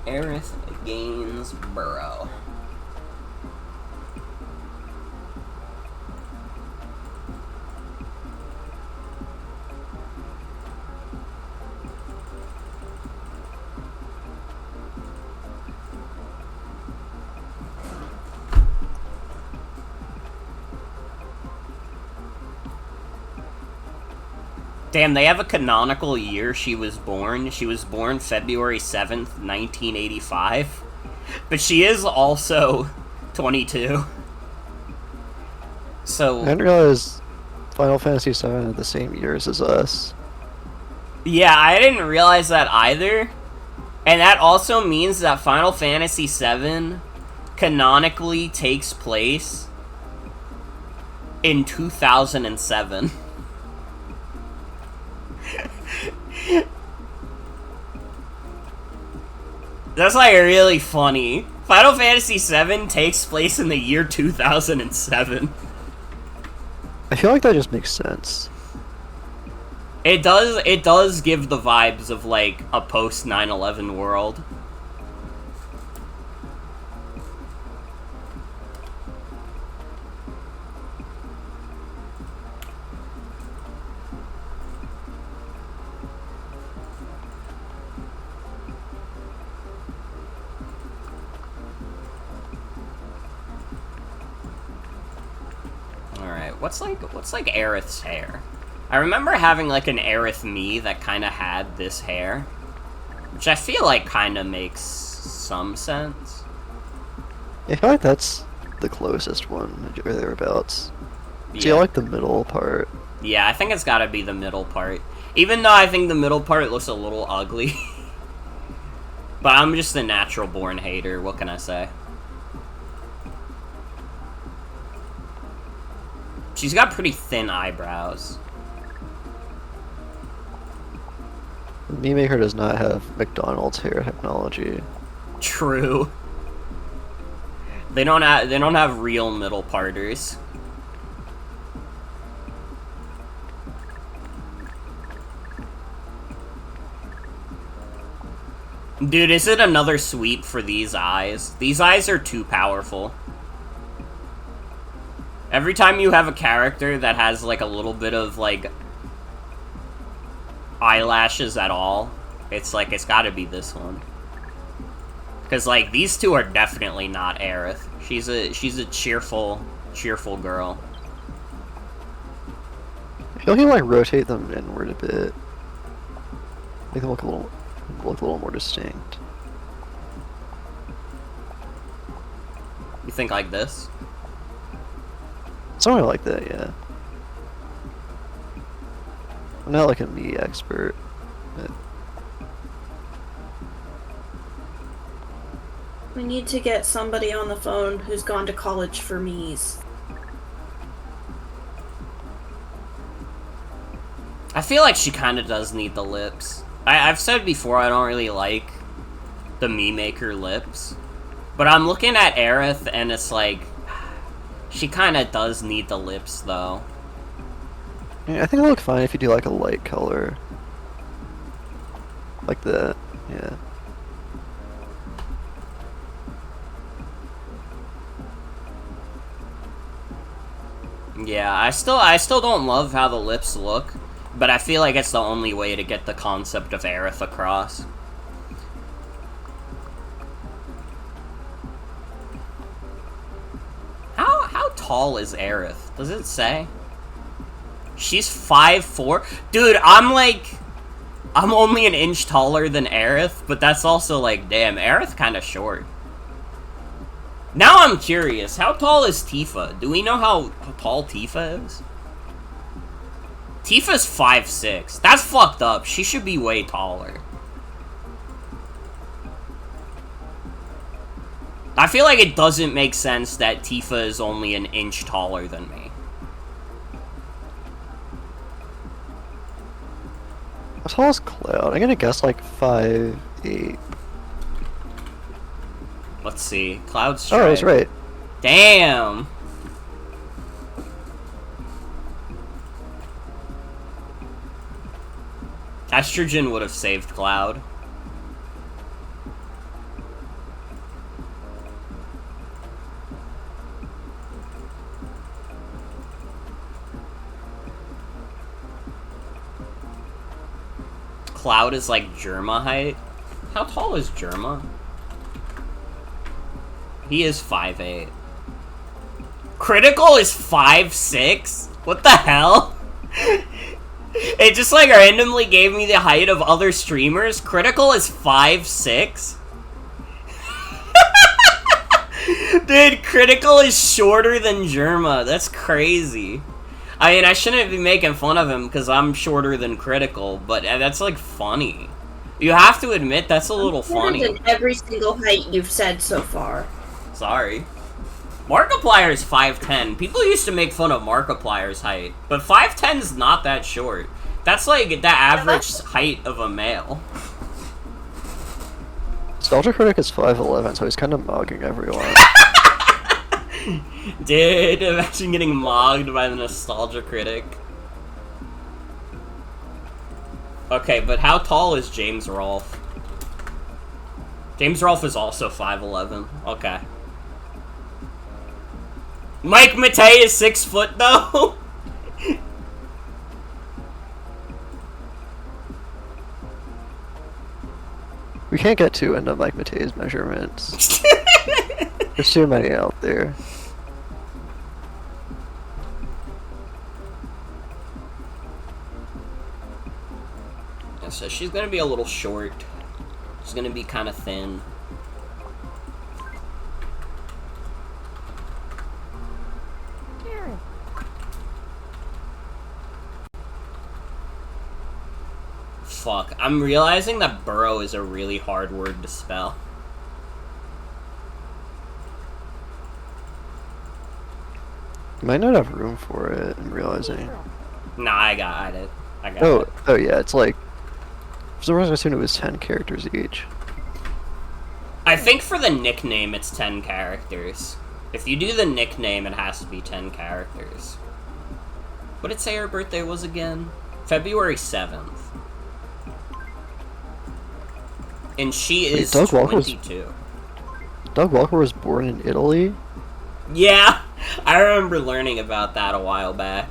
Aerith Gainsborough. Damn, they have a canonical year she was born. She was born February 7th, 1985. But she is also 22. So... I didn't realize Final Fantasy VII had the same years as us. Yeah, I didn't realize that either. And that also means that Final Fantasy VII canonically takes place in 2007. That's like really funny. Final Fantasy VII takes place in the year 2007. I feel like that just makes sense. It does give the vibes of like a post 9/11 world. What's like Aerith's hair? I remember having like an Aerith Mii that kind of had this hair, which I feel like kind of makes some sense. I feel like that's the closest one, or thereabouts. Yeah. See, I like the middle part. Yeah, I think it's gotta be the middle part. Even though I think the middle part looks a little ugly. But I'm just a natural born hater, what can I say? She's got pretty thin eyebrows. Mii Maker does not have McDonald's hair technology. True. They don't have real middle parters. Dude, is it another sweep for these eyes? These eyes are too powerful. Every time you have a character that has, like, a little bit of, like, eyelashes at all, it's like, it's gotta be this one. Because, like, these two are definitely not Aerith. She's a cheerful girl. I feel like you like rotate them inward a bit. Make them look a little more distinct. You think like this? Something like that, yeah. I'm not like a me expert, but We need to get somebody on the phone who's gone to college for me's. I feel like she kind of does need the lips. I've said before I don't really like the me maker lips, but I'm looking at Aerith and it's like she kind of does need the lips though. yeah, I think it'll look fine if you do like a light color, like that. Yeah. Yeah, I still don't love how the lips look, but I feel like it's the only way to get the concept of Aerith across. How tall is Aerith? Does it say? She's 5'4"? Dude, I'm only an inch taller than Aerith, but that's also like, damn, Aerith kinda short. Now I'm curious, how tall is Tifa? Do we know how tall Tifa is? Tifa's 5'6". That's fucked up. She should be way taller. I feel like it doesn't make sense that Tifa is only an inch taller than me. How tall is Cloud? I'm gonna guess like 5'8". Let's see. Cloud's Oh, I was right. Damn! Estrogen would have saved Cloud. Cloud is like Germa height. How tall is Germa? He is 5'8". Critical is 5'6"? What the hell? It just like randomly gave me the height of other streamers. Critical is 5'6". Dude, Critical is shorter than Germa. That's crazy. I mean, I shouldn't be making fun of him because I'm shorter than Critical, but that's like funny. You have to admit that's a little funny. Than every single height you've said so far. Sorry. Markiplier is 5'10". People used to make fun of Markiplier's height, but 5'10's not that short. That's like the average height of a male. Nostalgia Critic is 5'11", so he's kind of mugging everyone. Dude, imagine getting mogged by the Nostalgia Critic. Okay, but how tall is James Rolfe? James Rolfe is also 5'11". Okay. Mike Matei is 6 foot though. We can't get too into Mike Matei's measurements. There's too many out there. Yeah, so she's gonna be a little short. She's gonna be kind of thin. Aerith. Fuck, I'm realizing that burrow is a really hard word to spell. You might not have room for it, I'm realizing. Nah, I got it. Oh yeah, it's like... For some reason I assumed it was 10 characters each. I think for the nickname it's 10 characters. If you do the nickname, it has to be 10 characters. What did it say her birthday was again? February 7th. And she is 22. Doug Walker was born in Italy? Yeah, I remember learning about that a while back.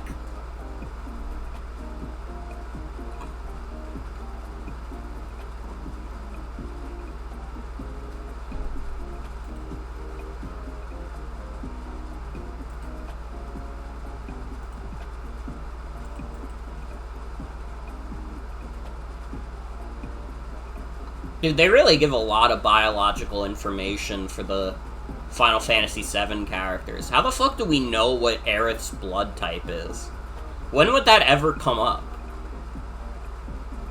Dude, they really give a lot of biological information for the Final Fantasy VII characters. How the fuck do we know what Aerith's blood type is? When would that ever come up?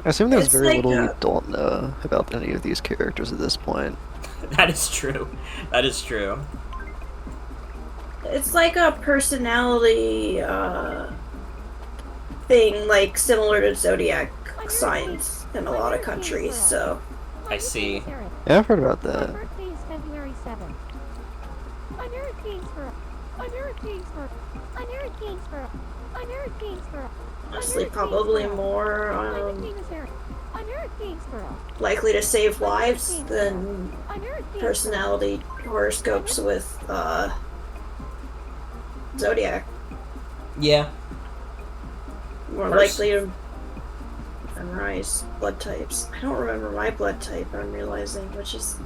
I assume there's It's very like, little we don't know about any of these characters at this point. That is true. That is true. It's like a personality thing, like similar to zodiac signs in a lot of countries. So I see. Yeah, I've heard about My that. birthday is February 7th. I'm Eric Gainsborough. I'm Eric Gainsborough. I'm Eric Gainsborough. I'm Eric Gainsborough. honestly, probably more My nickname is Eric. I'm Eric Gainsborough. likely to save lives than I'm Eric Gainsborough. personality horoscopes with zodiac. Yeah. More Pers- likely to memorize blood types. I don't remember my blood type. I'm realizing, which is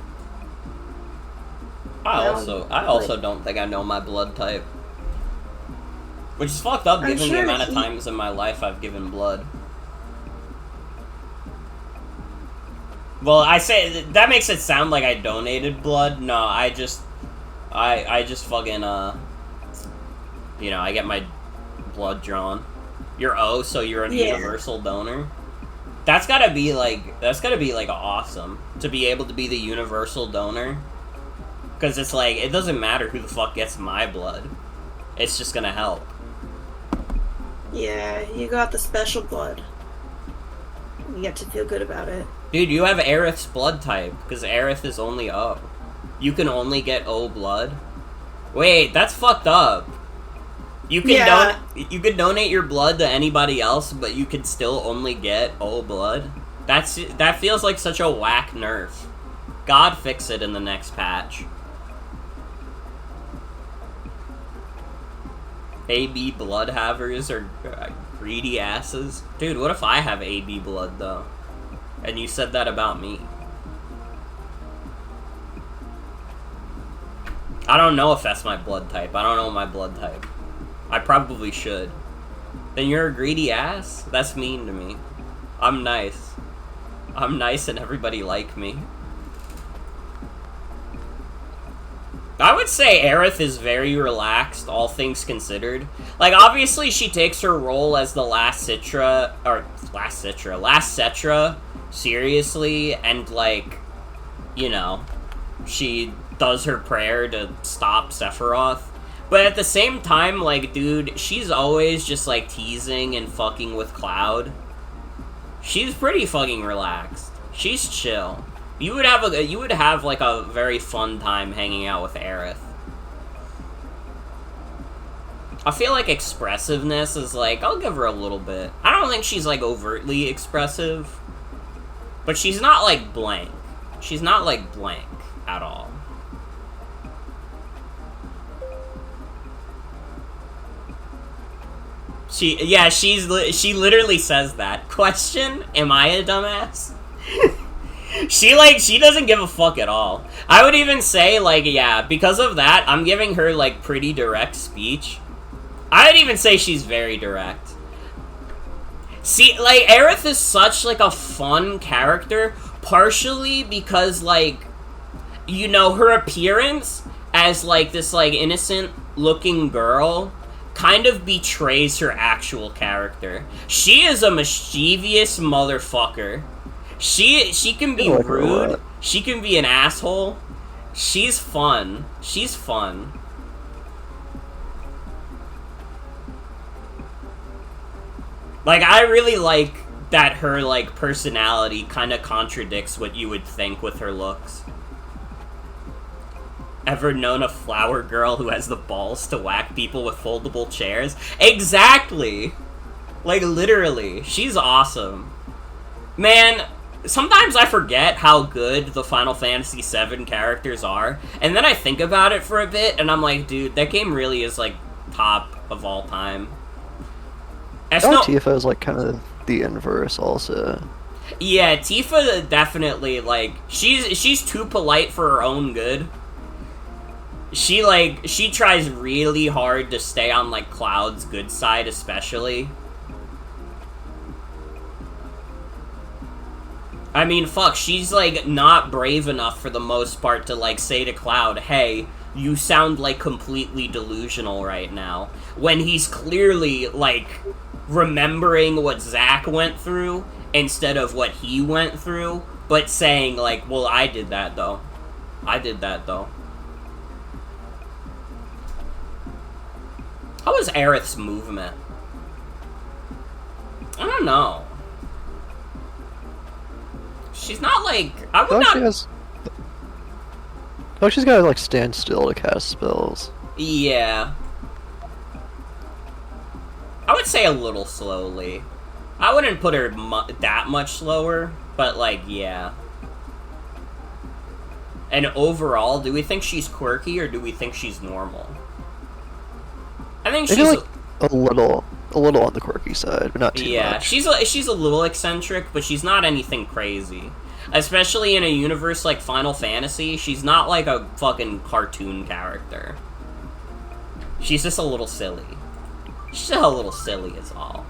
I Yeah, also don't think I know my blood type. Which is fucked up I'm given the sure amount of he- times in my life I've given blood. Well, I say that makes it sound like I donated blood. No, I just fucking you know, I get my blood drawn. You're O, so you're a Yeah. universal donor. That's gotta be like awesome to be able to be the universal donor. Cause it's like it doesn't matter who the fuck gets my blood. It's just gonna help. yeah, you got the special blood. You get to feel good about it. Dude, you have Aerith's blood type, because Aerith is only O. You can only get O blood. Wait, that's fucked up. You can Yeah. you can donate your blood to anybody else, but you can still only get O blood. That feels like such a whack nerf. God fix it in the next patch. AB blood havers are greedy asses. Dude, what if I have AB blood though? And you said that about me. I don't know if that's my blood type. I don't know my blood type. I probably should. Then you're a greedy ass? That's mean to me. I'm nice. I'm nice and everybody like me. I would say Aerith is very relaxed, all things considered. Like, obviously she takes her role as the last Cetra seriously, and, like, you know, she does her prayer to stop Sephiroth. But at the same time, like, dude, she's always just, like, teasing and fucking with Cloud. She's pretty fucking relaxed. She's chill. You would have like a very fun time hanging out with Aerith. I feel like expressiveness is like, I'll give her a little bit. I don't think she's like overtly expressive, but she's not like blank. She's not like blank at all. She literally says that. Question, am I a dumbass? She doesn't give a fuck at all. I would even say, like, yeah, because of that, I'm giving her, like, pretty direct speech. I would even say she's very direct. See, like, Aerith is such, like, a fun character, partially because, like, you know, her appearance as, like, this, like, innocent-looking girl kind of betrays her actual character. She is a mischievous motherfucker. She can be I like her a rude. lot. She can be an asshole. She's fun. She's fun. Like, I really like that her, like, personality kind of contradicts what you would think with her looks. Ever known a flower girl who has the balls to whack people with foldable chairs? Exactly! Like, literally. She's awesome. Man, sometimes I forget how good the Final Fantasy VII characters are, and then I think about it for a bit, and I'm like, dude, that game really is, like, top of all time. I feel like Tifa is like kind of the inverse also. Yeah, Tifa definitely, like, she's too polite for her own good. She tries really hard to stay on, like, Cloud's good side, especially. I mean, fuck, she's, like, not brave enough for the most part to, like, say to Cloud, hey, you sound, like, completely delusional right now. When he's clearly, like, remembering what Zack went through instead of what he went through, but saying, like, well, I did that, though. I did that, though. How was Aerith's movement? I don't know. She's not, like... I would not... She has... Oh, she's gotta, like, stand still to cast spells. Yeah. I would say a little slowly. I wouldn't put her that much slower, but, like, yeah. And overall, do we think she's quirky, or do we think she's normal? I think she's... like, a little on the quirky side, but not too much. Yeah, she's a little eccentric, but she's not anything crazy. Especially in a universe like Final Fantasy, she's not like a fucking cartoon character. She's just a little silly. She's just a little silly is all.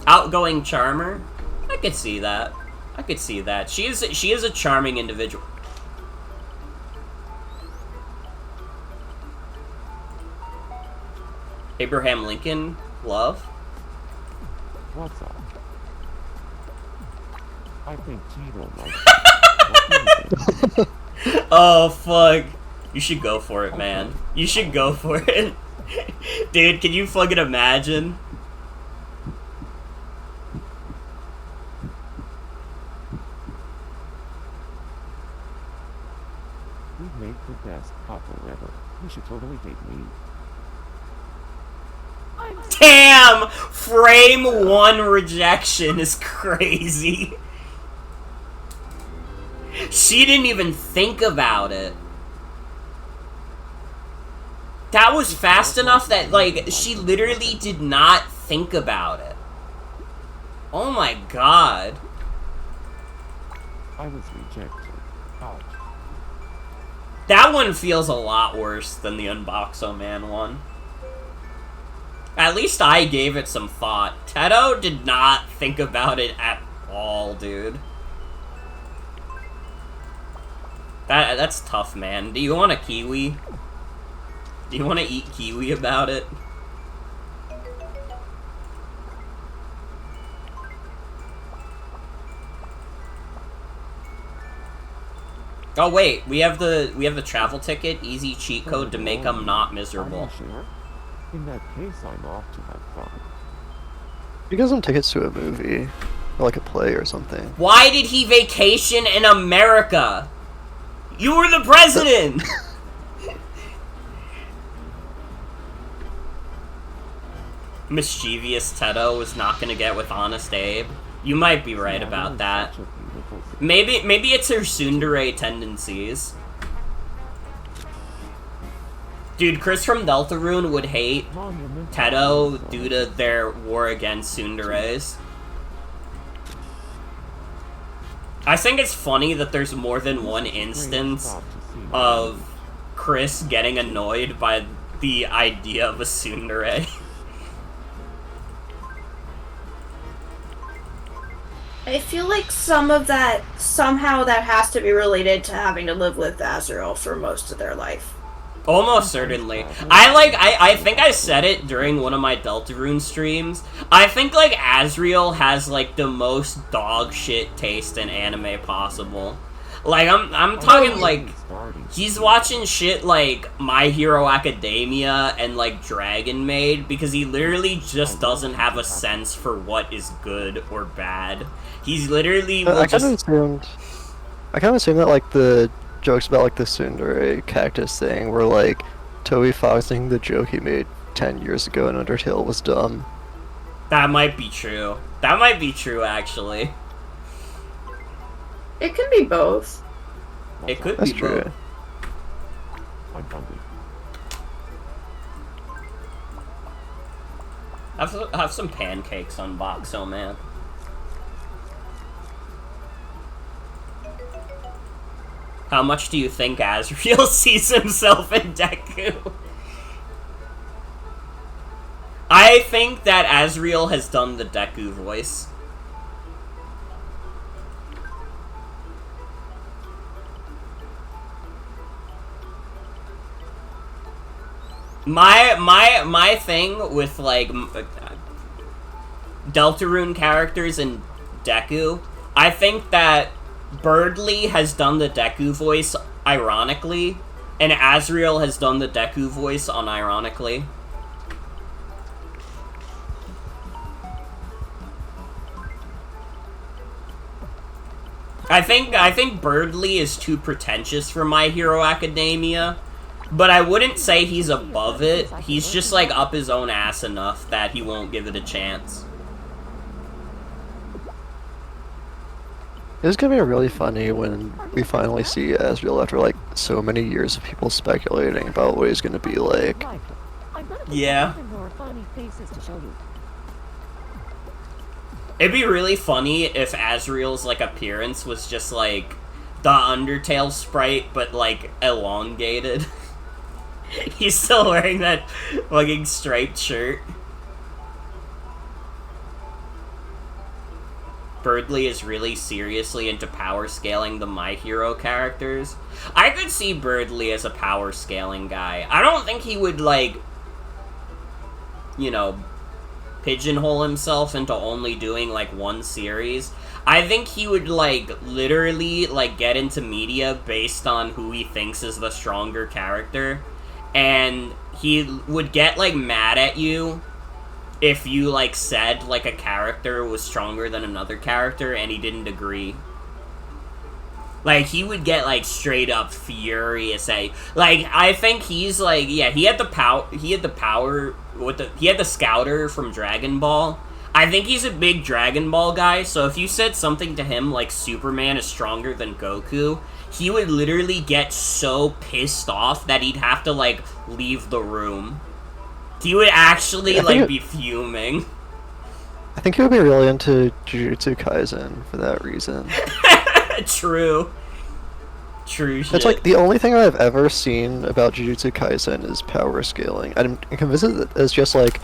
Outgoing charmer? I could see that. I could see that. She is a charming individual. Abraham Lincoln, love? What's up? I think Tito likes Oh, fuck. You should go for it, man. You should go for it. Dude, can you fucking imagine? We've made the best couple ever. You should totally date me. Damn! Frame 1 rejection is crazy. She didn't even think about it. That was fast enough that, like, she literally did not think about it. Oh my god. I was rejected. Ouch. That one feels a lot worse than the Unboxo Man one. At least I gave it some thought. Teto did not think about it at all, dude. That's tough, man. Do you want a kiwi? Do you want to eat kiwi about it? Oh wait, we have the travel ticket, easy cheat code to make them not miserable. Are you sure? In that case, I'm off to have fun. You get some tickets to a movie, or like a play or something. Why did he vacation in America? You were the president! Mischievous Teto was not gonna get with Honest Abe. You might be right about that. Maybe it's her tsundere tendencies. Dude, Chris from Deltarune would hate Teto due to their war against tsunderes. I think it's funny that there's more than one instance of Chris getting annoyed by the idea of a tsundere. I feel like somehow that has to be related to having to live with Azrael for most of their life. Almost certainly. I think I said it during one of my Deltarune streams. I think, like, Azrael has, like, the most dog shit taste in anime possible. Like, I'm talking, like, he's watching shit like My Hero Academia and, like, Dragon Maid because he literally just doesn't have a sense for what is good or bad. He's literally I kind of assumed that, like, the jokes about, like, the tsundere cactus thing were, like, Toby Foxing the joke he made 10 years ago in Undertale was dumb. That might be true. That might be true, actually. It can be both. It could That's be true. both. I'm hungry. Have some pancakes on Boxo, man. How much do you think Azrael sees himself in Deku? I think that Azrael has done the Deku voice. My thing with like Deltarune characters in Deku, I think that Birdly has done the Deku voice ironically, and Azriel has done the Deku voice unironically. I think Birdly is too pretentious for My Hero Academia, but I wouldn't say he's above it. He's just like up his own ass enough that he won't give it a chance. It's gonna be really funny when we finally see Asriel after like so many years of people speculating about what he's gonna be like. Yeah. More funny faces to show you. It'd be really funny if Azriel's like appearance was just like the Undertale sprite, but like elongated. He's still wearing that fucking striped shirt. Birdly is really seriously into power scaling the My Hero characters. I could see Birdly as a power scaling guy. I don't think he would like, you know, pigeonhole himself into only doing like one series. I think he would like literally like get into media based on who he thinks is the stronger character, and he would get like mad at you if you like said like a character was stronger than another character and he didn't agree. Like, he would get, like, straight up furious at, like, I think he's, like, yeah, he had the power with the, he had the Scouter from Dragon Ball. I think he's a big Dragon Ball guy, so if you said something to him like Superman is stronger than Goku, he would literally get so pissed off that he'd have to, like, leave the room. He would actually, like, be fuming. I think he would be really into Jujutsu Kaisen for that reason. True shit. It's like the only thing I've ever seen about Jujutsu Kaisen is power scaling. I'm convinced that it's just like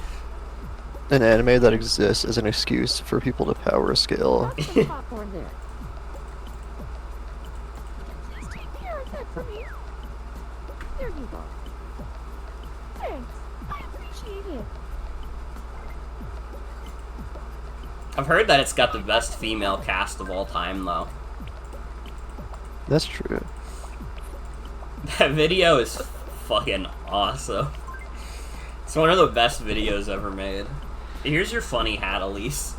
an anime that exists as an excuse for people to power scale. Some popcorn there. Please take care of that for me. There you go. Thanks. I appreciate it. I've heard that it's got the best female cast of all time, though. That's true. That video is fucking awesome. It's one of the best videos ever made. Here's your funny hat, Elise.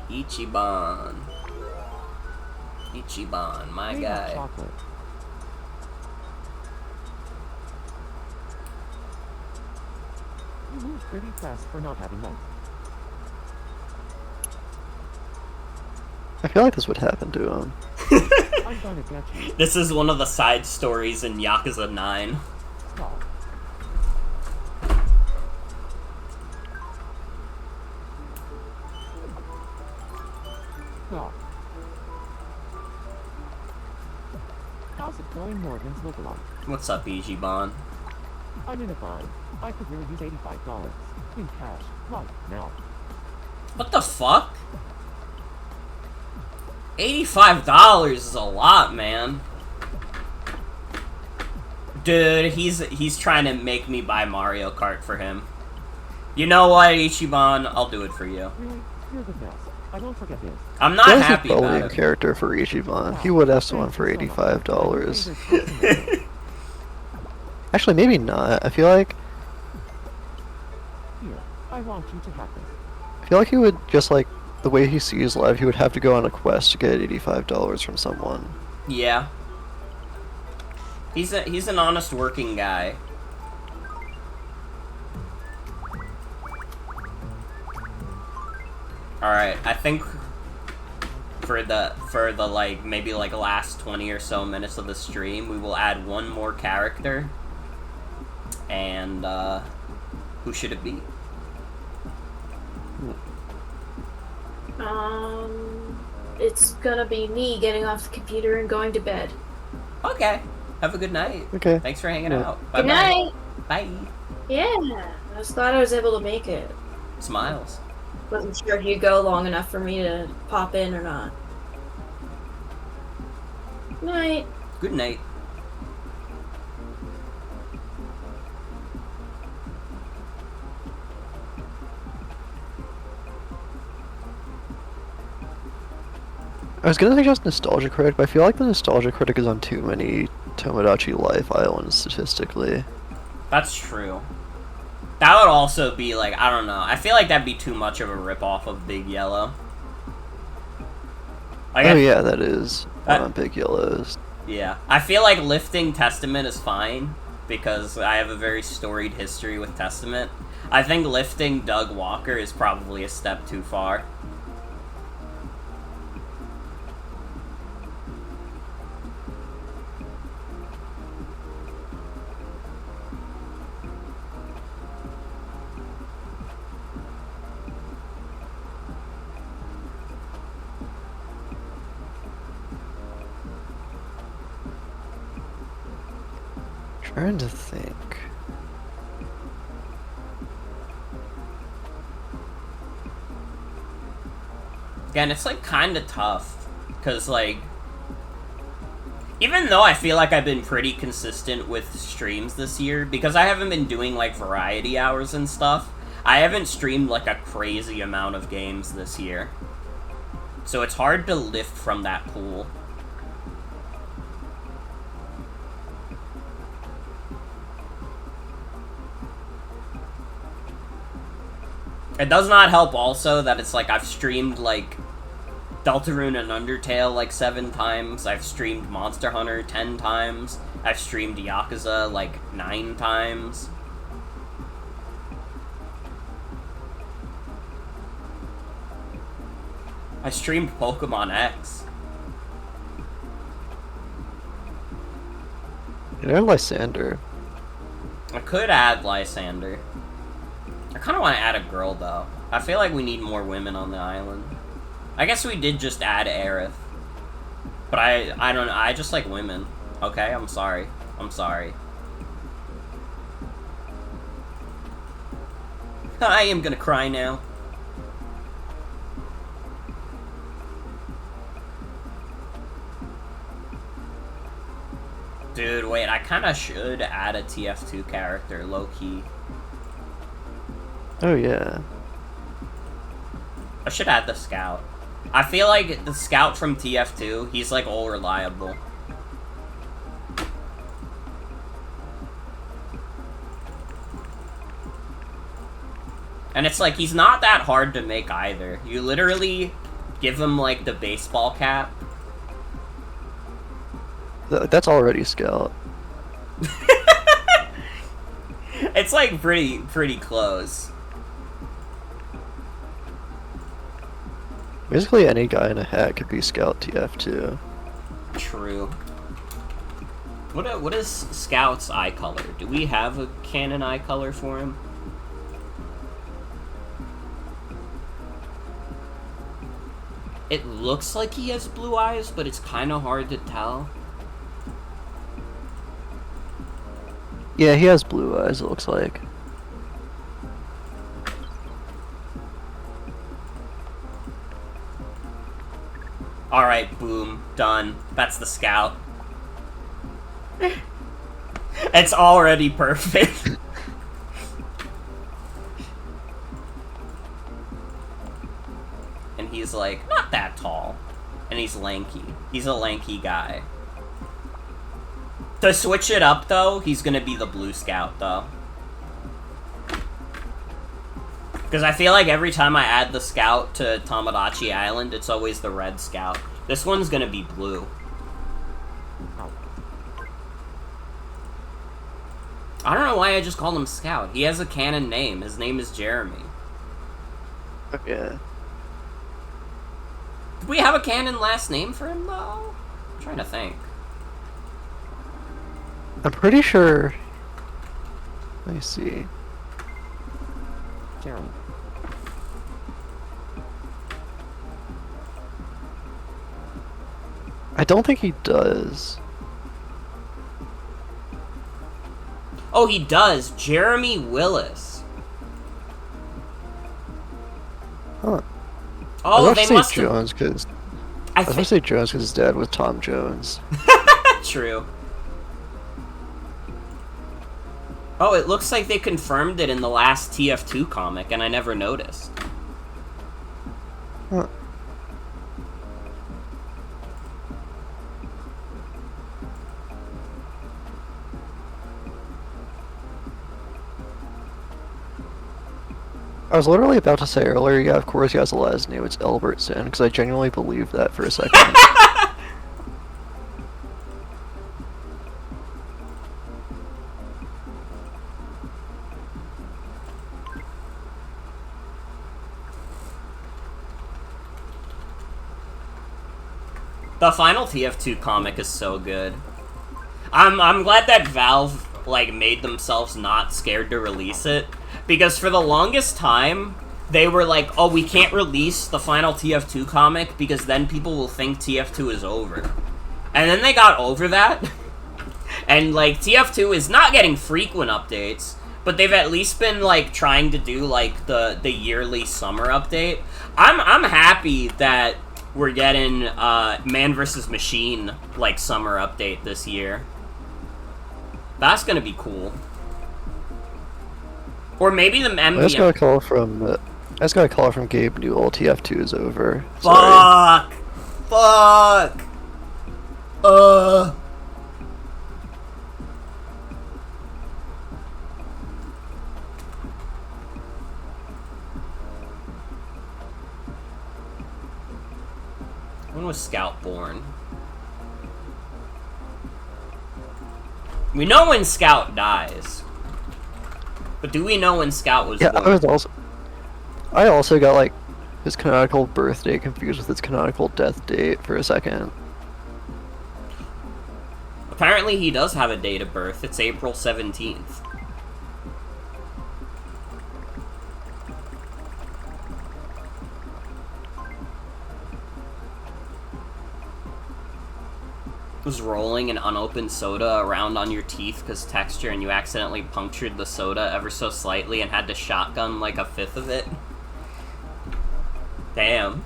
Ichiban. Ichiban, my We got guy. chocolate. You move pretty fast for not having light. I feel like this would happen to him. I'm gonna get you. This is one of the side stories in Yakuza 9. Stop. Stop. How's it going, Morgan's lookalike? What's up, Ichiban? I'm in a bind. I could really use $85 in cash right now. What the fuck? $85 is a lot, man. Dude, he's trying to make me buy Mario Kart for him. You know what, Ichiban? I'll do it for you. Really? You're the best. I won't forget this. I'm not That's a happy about volume it. character for Ichiban. He would have someone for $85. Actually, maybe not. I feel like Here, I want you to have this. he would just like the way he sees life. He would have to go on a quest to get $85 from someone. Yeah. He's an honest working guy. Alright, I think for the like maybe like last 20 or so minutes of the stream, we will add one more character. And who should it be? It's gonna be me getting off the computer and going to bed. Okay. Have a good night. Okay. Thanks for hanging Yeah. out. Bye Good night. Bye. Yeah, I just thought I was able to make it. Smiles. Wasn't sure if you'd go long enough for me to pop in or not. Night. Good night. I was gonna suggest Nostalgia Critic, but I feel like the Nostalgia Critic is on too many Tomodachi Life Islands statistically. That's true. That would also be like, I don't know. I feel like that'd be too much of a ripoff of Big Yellow. Like, Oh yeah, that is one on Big Yellows. Yeah. I feel like lifting Testament is fine, because I have a very storied history with Testament. I think lifting Doug Walker is probably a step too far. Trying to think. Again, it's like kind of tough, because like, even though I feel like I've been pretty consistent with streams this year, because I haven't been doing like variety hours and stuff, I haven't streamed like a crazy amount of games this year. So it's hard to lift from that pool. It does not help also that it's like I've streamed like Deltarune and Undertale like 7 times. I've streamed Monster Hunter 10 times. I've streamed Yakuza like 9 times. I streamed Pokemon X. You know, Lysander. I could add Lysander. I kind of want to add a girl, though. I feel like we need more women on the island. I guess we did just add Aerith. But I don't know. I just like women. Okay, I'm sorry. I'm sorry. I am gonna cry now. Dude, wait, I kind of should add a TF2 character, low-key. Oh yeah. I should add the Scout. I feel like the Scout from TF2, he's like all reliable. And it's like, he's not that hard to make either. You literally give him like the baseball cap. That's already Scout. It's like pretty close. Basically any guy in a hat could be Scout TF2. True. What is Scout's eye color? Do we have a canon eye color for him? It looks like he has blue eyes, but it's kind of hard to tell. Yeah, he has blue eyes, it looks like. Alright, boom. Done. That's the Scout. It's already perfect. And he's like, not that tall. And he's lanky. He's a lanky guy. To switch it up, though, he's gonna be the blue Scout, though. Because I feel like every time I add the Scout to Tomodachi Island, it's always the red Scout. This one's gonna be blue. I don't know why I just called him Scout. He has a canon name. His name is Jeremy. Okay. Do we have a canon last name for him, though? I'm trying to think. I'm pretty sure... Let me see. Jeremy. I don't think he does. Oh, he does. Jeremy Willis. Huh. Oh, I was they about to must say have. Jones because I I was about to think say Jones because his dad was Tom Jones. true. Oh, it looks like they confirmed it in the last TF2 comic, and I never noticed. Huh. I was literally about to say earlier, yeah, of course he has a last name, it's Albertson, because I genuinely believed that for a second. The final TF2 comic is so good. I'm glad that Valve like made themselves not scared to release it, because for the longest time they were like, oh, we can't release the final TF2 comic because then people will think TF2 is over. And then they got over that. And like TF2 is not getting frequent updates, but they've at least been like trying to do like the yearly summer update. I'm happy that we're getting Man vs. Machine like summer update this year. That's gonna be cool. Or maybe the MVM. I just got a call from Gabe Newell. TF2 is over. Sorry. Fuck. When was Scout born? We know when Scout dies. But do we know when Scout was Yeah, born? I also got like his canonical birth date confused with his canonical death date for a second. Apparently he does have a date of birth. It's April 17th. Was rolling an unopened soda around on your teeth because texture, and you accidentally punctured the soda ever so slightly and had to shotgun like a fifth of it. Damn.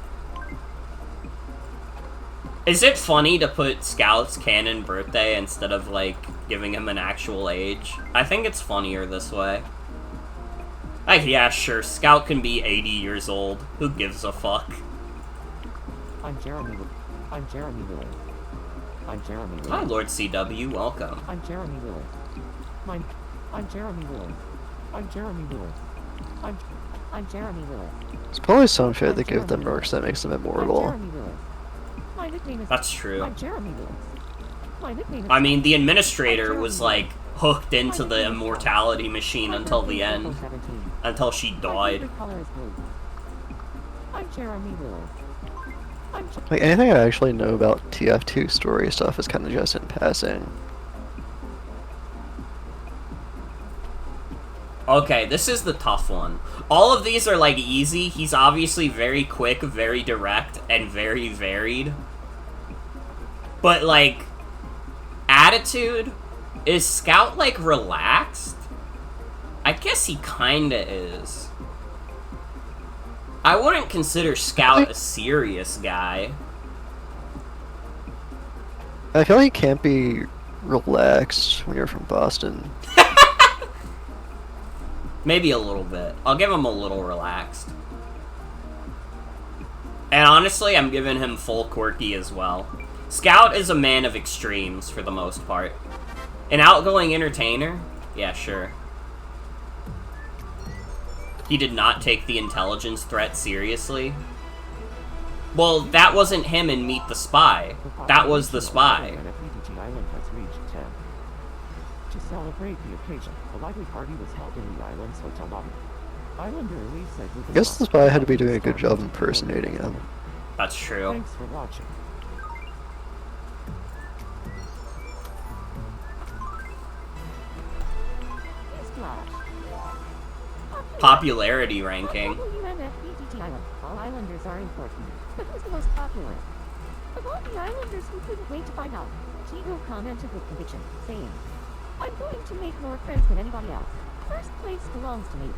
Is it funny to put Scout's canon birthday instead of like giving him an actual age? I think it's funnier this way. Like, yeah, sure, Scout can be 80 years old. Who gives a fuck? I'm Jeremy Lewis. I'm Jeremy Lewis. I'm Jeremy Lewis. Hi, Lord CW, welcome. I'm Jeremy Lewis. I'm Jeremy Lewis. I'm Jeremy Lewis. I'm Jeremy Lewis. It's probably some shit that give them mercs that makes them immortal. I'm Jeremy Lewis. My nickname is. That's true. I'm Jeremy Lewis. My nickname is. I mean, the administrator was like hooked into the immortality machine until the end. Until she My died. favorite color is blue. I'm Jeremy Lewis. Like, anything I actually know about TF2 story stuff is kind of just in passing. Okay, this is the tough one. All of these are like easy. He's obviously very quick, very direct, and very varied. But like, attitude? Is Scout like relaxed? I guess he kinda is. I wouldn't consider Scout a serious guy. I feel like you can't be relaxed when you're from Boston. Maybe a little bit. I'll give him a little relaxed. And honestly, I'm giving him full quirky as well. Scout is a man of extremes for the most part. An outgoing entertainer? Yeah, sure. He did not take the intelligence threat seriously. Well, that wasn't him in Meet the Spy. That was the spy. To celebrate the occasion, a lively party was held in the island's hotel lobby. Islander Elise said I guess the spy had to be doing a good job impersonating him. That's true. Thanks for watching. Popularity ranking. All islanders are important, but who's the most popular? Of all the islanders who couldn't wait to find out, Chigo commented with conviction, saying, I'm going to make more friends than anybody else. First place belongs to me.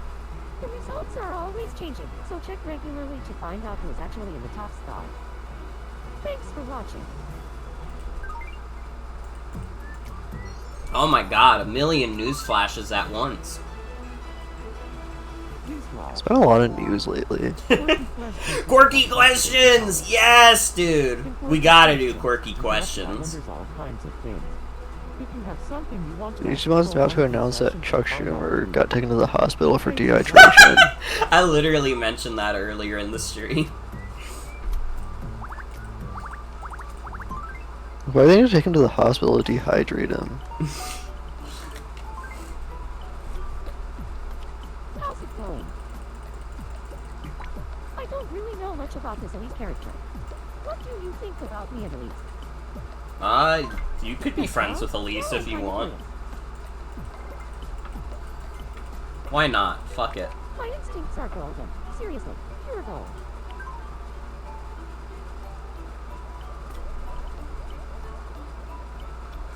The results are always changing, so check regularly to find out who is actually in the top spot. Thanks for watching. Oh my god, 1,000,000 news flashes at once. It's been a lot of news lately. Quirky questions! Yes, dude! We gotta do quirky questions. There's all kinds of things. If you have something you want to YouTube's about to announce that Chuck Schumer got taken to the hospital for dehydration. I literally mentioned that earlier in the stream. Why are they gonna take him to the hospital to dehydrate him? How's it going? I don't really know much about this Elise character. What do you think about me and Elise? You could be friends with Elise if you want. Why not? Fuck it. My instincts are golden. Seriously, pure gold.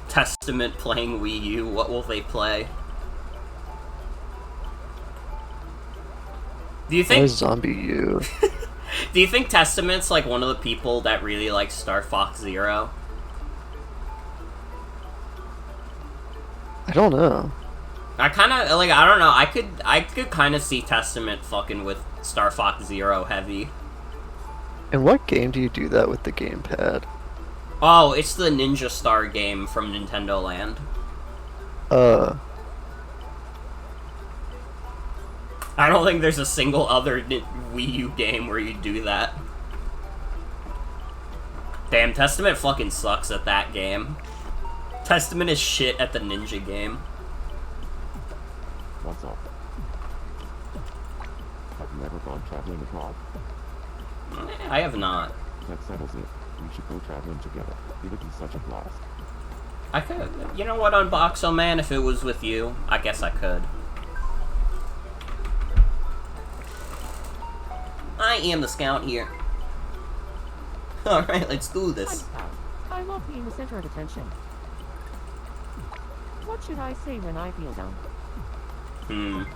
Testament playing Wii U, what will they play? Do you Why think Zombie U? Do you think Testament's like one of the people that really likes Star Fox Zero? I don't know. I kinda like I don't know, I could kinda see Testament fucking with Star Fox Zero heavy. In what game do you do that with the gamepad? Oh, it's the Ninja Star game from Nintendo Land. I don't think there's a single other Wii U game where you do that. Damn, Testament fucking sucks at that game. Testament is shit at the ninja game. What's up? Have you ever gone traveling abroad? I have not. That settles it. We should go traveling together. It would be such a blast. I could. You know what, Unboxo Man? If it was with you, I guess I could. I am the scout here. Alright, let's do I'm this. Scout. I love being the center of attention. What should I say when I feel down?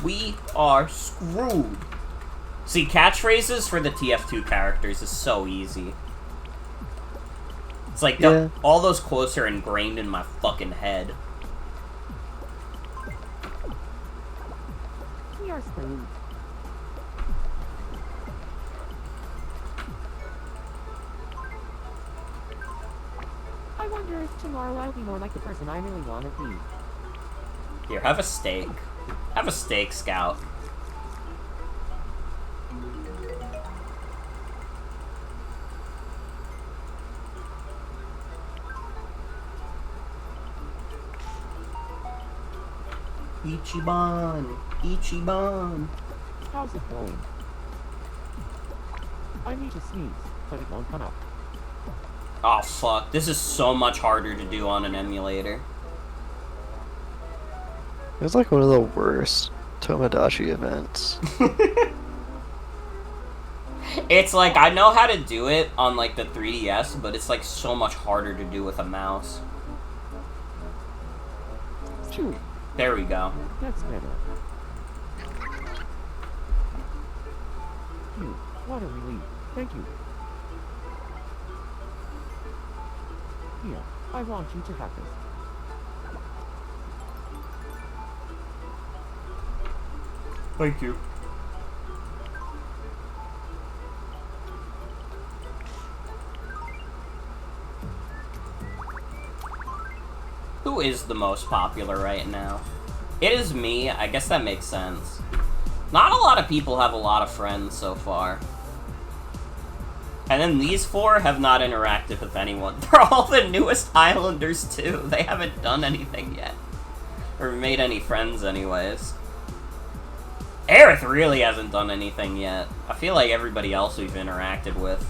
We are screwed. See, catchphrases for the TF2 characters is so easy. It's like, Yeah. all those quotes are ingrained in my fucking head. We are screwed. I wonder if tomorrow I'll be more like the person I really want to be. Here, have a steak. Have a steak, Scout. Ichiban! Ichiban! How's it going? I need to sneeze, but it won't come out. Oh fuck, this is so much harder to do on an emulator. It was like one of the worst Tomodachi events. It's like, I know how to do it on like the 3DS, but it's like so much harder to do with a mouse. Phew, There we go. that's better. Phew, what a relief. Thank you. Here, I want you to have this. Thank you. Who is the most popular right now? It is me. I guess that makes sense. Not a lot of people have a lot of friends so far. And then these four have not interacted with anyone. They're all the newest Islanders too. They haven't done anything yet. Or made any friends anyways. Aerith really hasn't done anything yet. I feel like everybody else we've interacted with.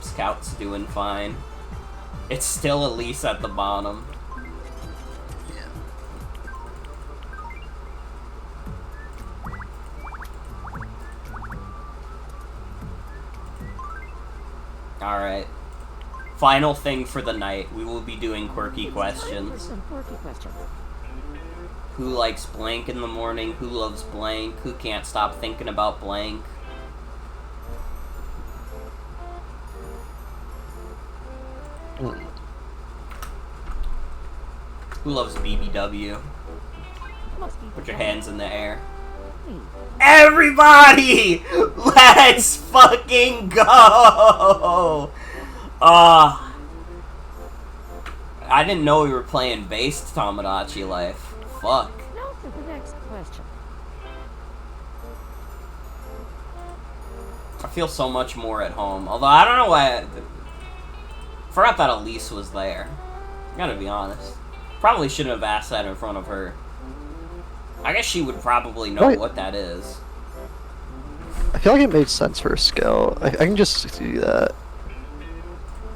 Scout's doing fine. It's still Elise at the bottom. Alright. Final thing for the night. We will be doing quirky questions. Some quirky questions. Who likes blank in the morning? Who loves blank? Who can't stop thinking about blank? Who loves BBW? Must be Put your hands in the air. me. Everybody! Let's fucking go! I didn't know we were playing based Tomodachi Life. Fuck. Now for the next question. I feel so much more at home. Although, I don't know why... I forgot that Elise was there. Gotta be honest. Probably shouldn't have asked that in front of her. I guess she would probably know Right. what that is. I feel like it made sense for a Scout. I can just see that.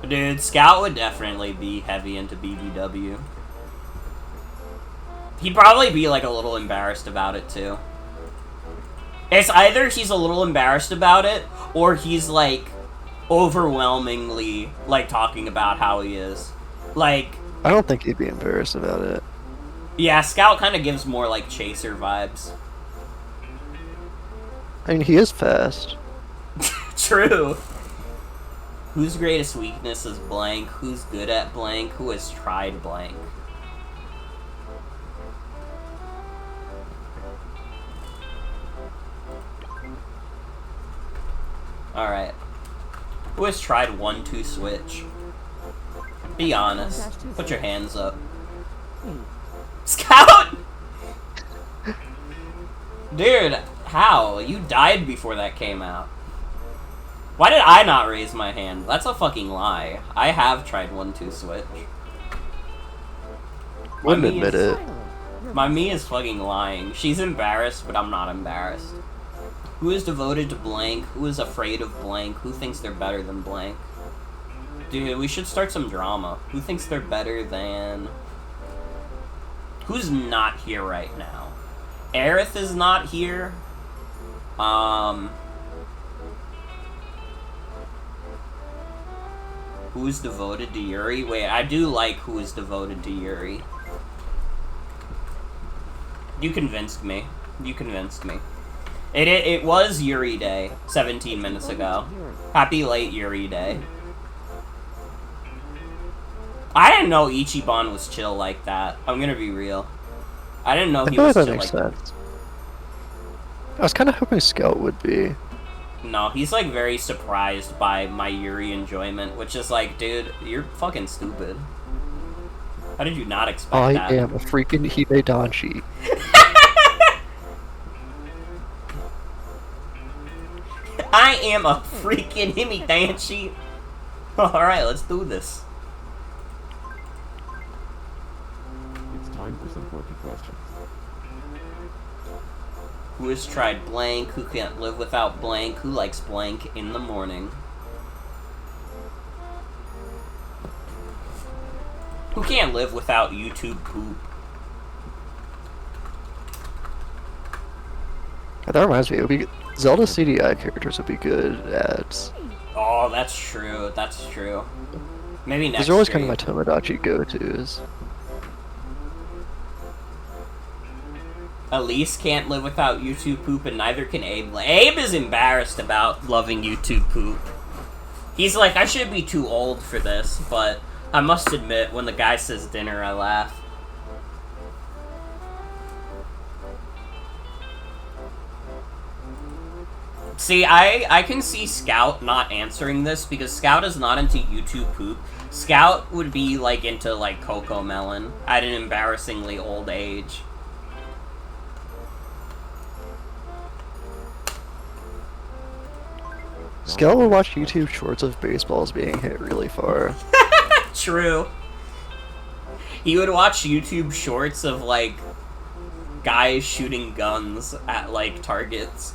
Dude, Scout would definitely be heavy into BBW. He'd probably be, like, a little embarrassed about it, too. It's either he's a little embarrassed about it, or he's, like, overwhelmingly, like, talking about how he is. Like... I don't think he'd be embarrassed about it. Yeah, Scout kind of gives more, like, Chaser vibes. I mean, he is fast. True. Whose greatest weakness is blank? Who's good at blank? Who has tried blank? Alright. Who has tried 1-2 switch? Be honest. Put your hands up. Me. Scout! Dude, how? You died before that came out. Why did I not raise my hand? That's a fucking lie. I have tried 1-2 switch. Wouldn't me admit is- it. Finally, your My me is fucking lying. She's embarrassed, but I'm not embarrassed. Who is devoted to blank? Who is afraid of blank? Who thinks they're better than blank? Dude, we should start some drama. Who thinks they're better than... Who's not here right now? Aerith is not here. Who's devoted to Yuri? Wait, I do like who is devoted to Yuri. You convinced me. You convinced me. It was Yuri Day 17 minutes ago. Happy late Yuri Day. I didn't know Ichiban was chill like that. I'm gonna be real. I didn't know I he feel was like that chill makes like that. sense. I was kind of hoping Scout would be. No, he's like very surprised by my Yuri enjoyment, which is like, dude, you're fucking stupid. How did you not expect I that? am a freaking Hidedanshi. I am a freaking Himidanshi. Alright, let's do this. It's time for some quirky questions. Who has tried blank? Who can't live without blank? Who likes blank in the morning? Who can't live without YouTube poop? That reminds me, it would be Zelda CDI characters would be good ads. Oh, that's true. That's true. Maybe next These are always stream. kind of my Tomodachi go-tos. Elise can't live without YouTube poop, and neither can Abe. Abe is embarrassed about loving YouTube poop. He's like, I should be too old for this, but I must admit, when the guy says dinner, I laugh. See, I can see Scout not answering this, because Scout is not into YouTube poop. Scout would be, like, into, like, Coco Melon at an embarrassingly old age. Scout would watch YouTube shorts of baseballs being hit really far. True. He would watch YouTube shorts of, like, guys shooting guns at, like, targets.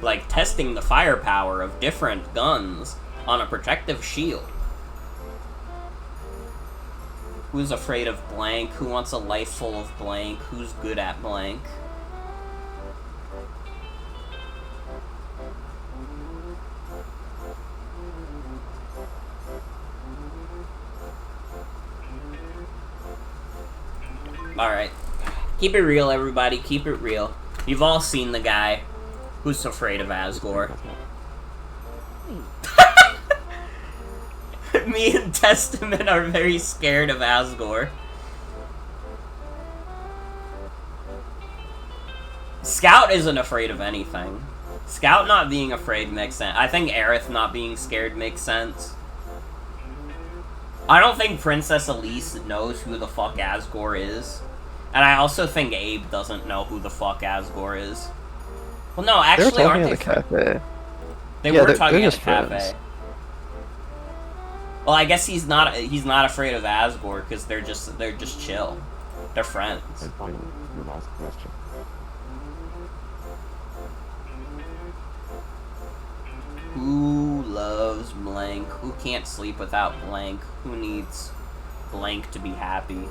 Like, testing the firepower of different guns on a protective shield. Who's afraid of blank? Who wants a life full of blank? Who's good at blank? Alright. Keep it real, everybody. Keep it real. You've all seen the guy who's afraid of Asgore. Me and Testament are very scared of Asgore. Scout isn't afraid of anything. Scout not being afraid makes sense. I think Aerith not being scared makes sense. I don't think Princess Elise knows who the fuck Asgore is. And I also think Abe doesn't know who the fuck Asgore is. Well, no, actually, They were talking aren't at they? the cafe. They Yeah, were they're talking at the just cafe. friends. Well, I guess he's not afraid of Asgore because they're just chill. They're friends. And finally, your last question. Who loves blank? Who can't sleep without blank? Who needs blank to be happy?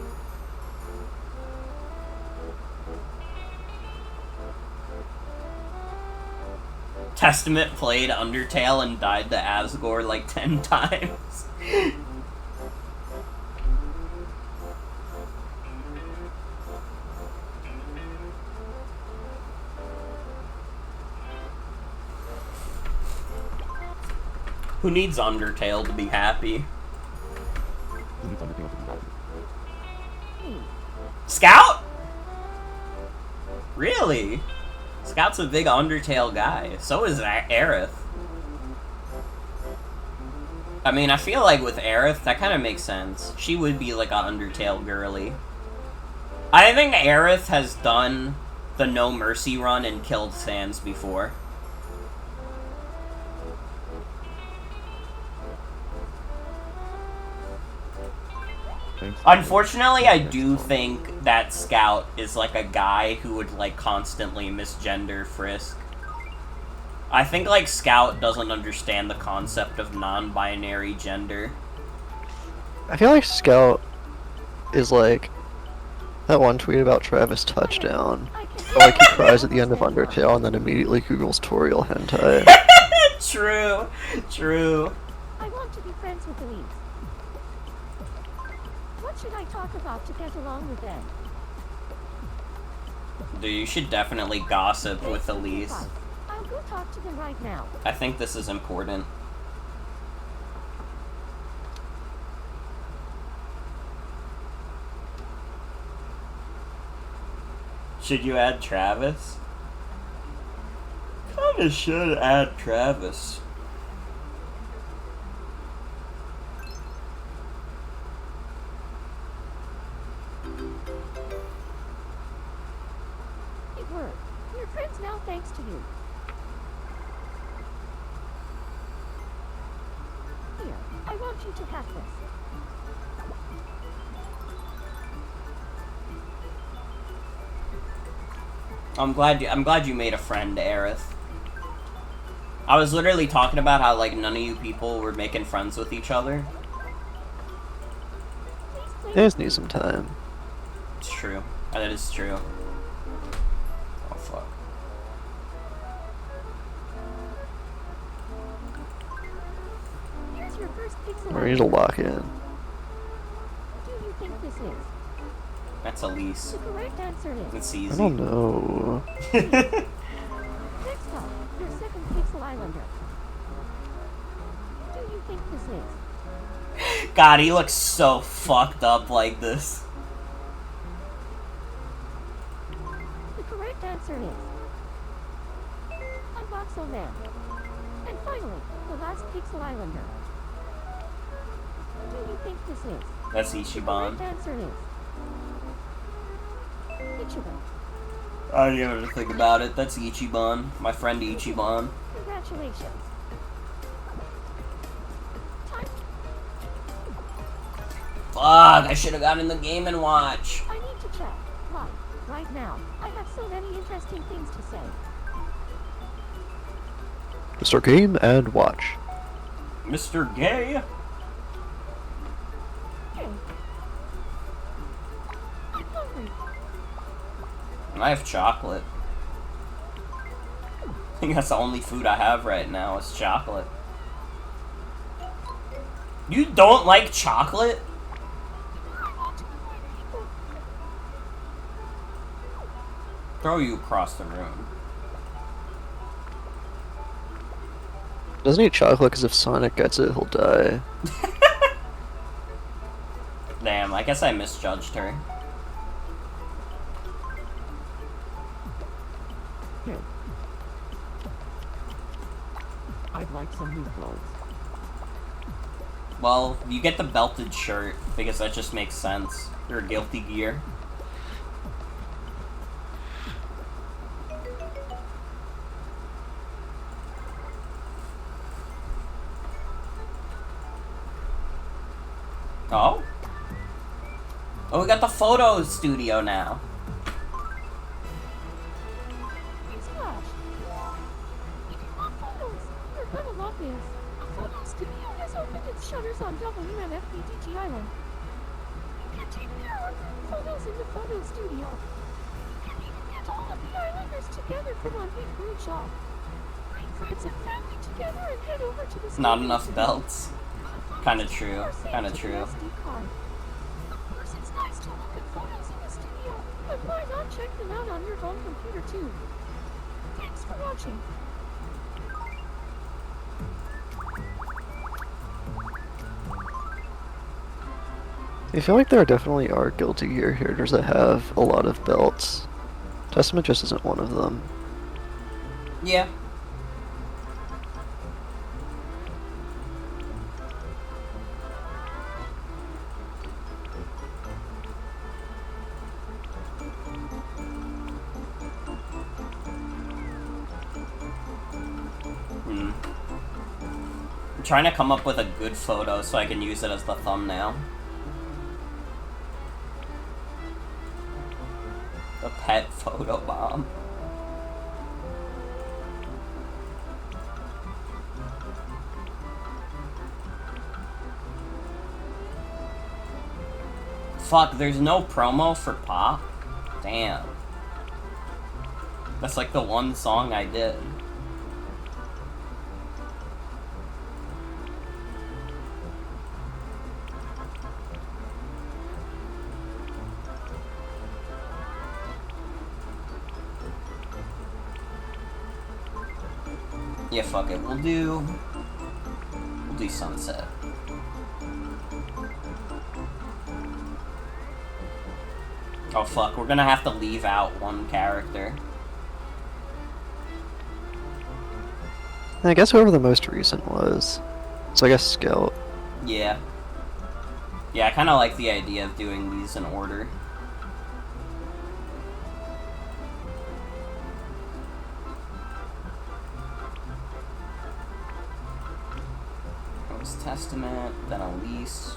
Testament played Undertale and died to Asgore like 10 times. Who needs Undertale to be happy? Who needs Undertale to be happy? Scout? Really? Scout's a big Undertale guy. So is Aerith. I mean, I feel like with Aerith, that kind of makes sense. She would be like a Undertale girly. I think Aerith has done the No Mercy run and killed Sans before. Thanks. Unfortunately, I do think that Scout is like a guy who would like constantly misgender Frisk. I think like Scout doesn't understand the concept of non-binary gender. I feel like Scout is like that one tweet about Travis touchdown. Where, like he cries at the end of Undertale and then immediately Googles Toriel hentai. True, true. I want to be friends with Elise. What should I talk about to get along with them? Dude, you should definitely gossip with Thanks for the Elise. advice. I'll go talk to them right now. I think this is important. Should you add Travis? Kinda should add Travis. It worked. We're friends now thanks to you. Here, I want you to have this. I'm glad you made a friend, Aerith. I was literally talking about how like none of you people were making friends with each other. Please, They just need some time. It's true. That is true. Oh fuck. Here's your first pixel. We need to lock in. What do you think this is? That's Elise. The correct answer is. It's I easy. don't know. Next up, your second pixel islander. What do you think this is? God, he looks so fucked up like this. The correct answer is Unboxo Man. And finally, the last Pixel Islander. What do you think this is? That's The Ichiban. correct answer is Ichiban. I didn't even think about it. That's Ichiban. My friend Ichiban. Congratulations. Time. Fuck, I should have gotten in the game and watch. I need to check. Why? Right now. I have so many interesting things to say. Mr. Game and watch. Mr. Gay? Hey. I'm hungry. I have chocolate. I think that's the only food I have right now is chocolate. You don't like chocolate? I want to be my people. Throw you across the room. Doesn't eat chocolate because if Sonic gets it, he'll die. Damn, I guess I misjudged her. Here. I'd like some new clothes. Well, you get the belted shirt, because that just makes sense. Your Guilty Gear. Oh? Oh, we got the photo studio now. Splash. If you want photos, you're gonna love this. A photo studio has opened its shutters on WNFPDG Island. You can take their artwork photos in the photo studio. You can even get all of the islanders together for one big group shot. Bring friends and family together and head over to the Not studio. enough belts. Kinda true. Or save Kinda to the true. SD card. Of course, it's nice to look at photos in the studio, but why not check them out on your home computer too? Thanks for watching. I feel like there definitely are Guilty Gear characters that have a lot of belts. Testament just isn't one of them. Yeah. I'm trying to come up with a good photo so I can use it as the thumbnail. The pet photo bomb. Fuck, there's no promo for Pop? Damn. That's like the one song I did. Yeah, fuck it. We'll do Sunset. Oh fuck, we're gonna have to leave out one character. I guess whoever the most recent was. So I guess Scout. Yeah. Yeah, I kinda like the idea of doing these in order. Testament, then Elise,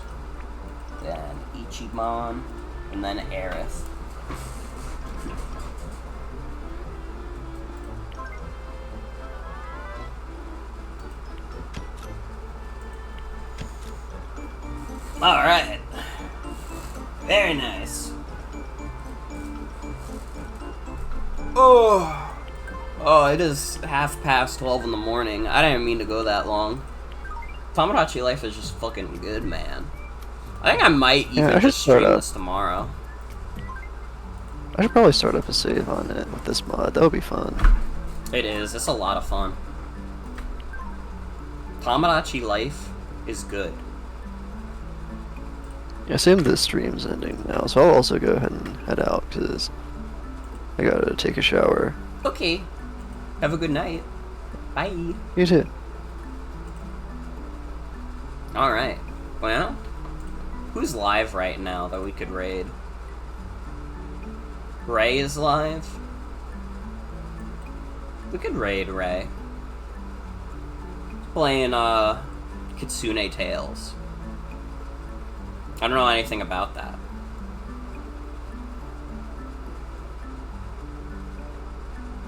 then Ichiban, and then Aerith. Alright. Very nice. Oh, it is 12:30 in the morning. I didn't mean to go that long. Tomodachi Life is just fucking good, man. I think I might even just stream this tomorrow. I should probably start up a save on it with this mod. That would be fun. It is. It's a lot of fun. Tomodachi Life is good. Yeah, same this stream's ending now, so I'll also go ahead and head out, because I gotta take a shower. Okay. Have a good night. Bye. You too. Alright. Well, who's live right now that we could raid? Ray is live? We could raid Ray. Playing, Kitsune Tales. I don't know anything about that.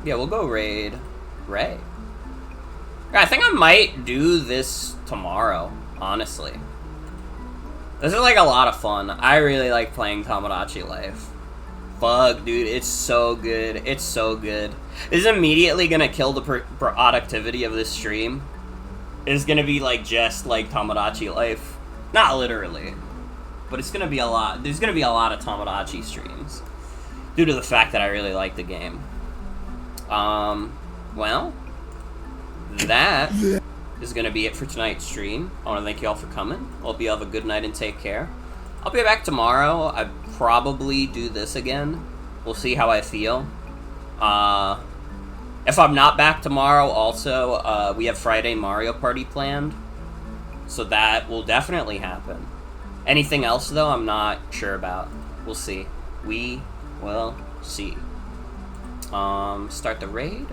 Yeah, we'll go raid Ray. I think I might do this tomorrow. Honestly. This is like a lot of fun. I really like playing Tomodachi Life. Fuck, dude, it's so good. It's so good. This is immediately gonna kill the productivity of this stream. It's gonna be like just like Tomodachi Life. Not literally. But it's gonna be a lot. There's gonna be a lot of Tomodachi streams. due to the fact that I really like the game. Well, that is going to be it for tonight's stream. I want to thank you all for coming. Hope you have a good night and take care. I'll be back tomorrow. I'd probably do this again. We'll see how I feel. If I'm not back tomorrow, also, we have Friday Mario Party planned. So that will definitely happen. Anything else, though, I'm not sure about. We'll see. We will see. Start the raid.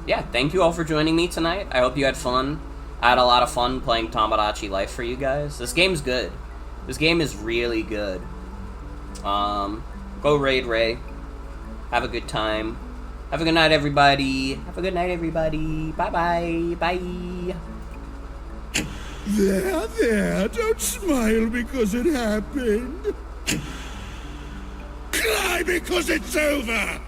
Yeah, thank you all for joining me tonight. I hope you had fun. I had a lot of fun playing Tomodachi Life for you guys. This game's good. This game is really good. Go raid Ray. Have a good time. Have a good night, everybody. Bye-bye. Bye. There, don't smile because it happened. Cry because it's over!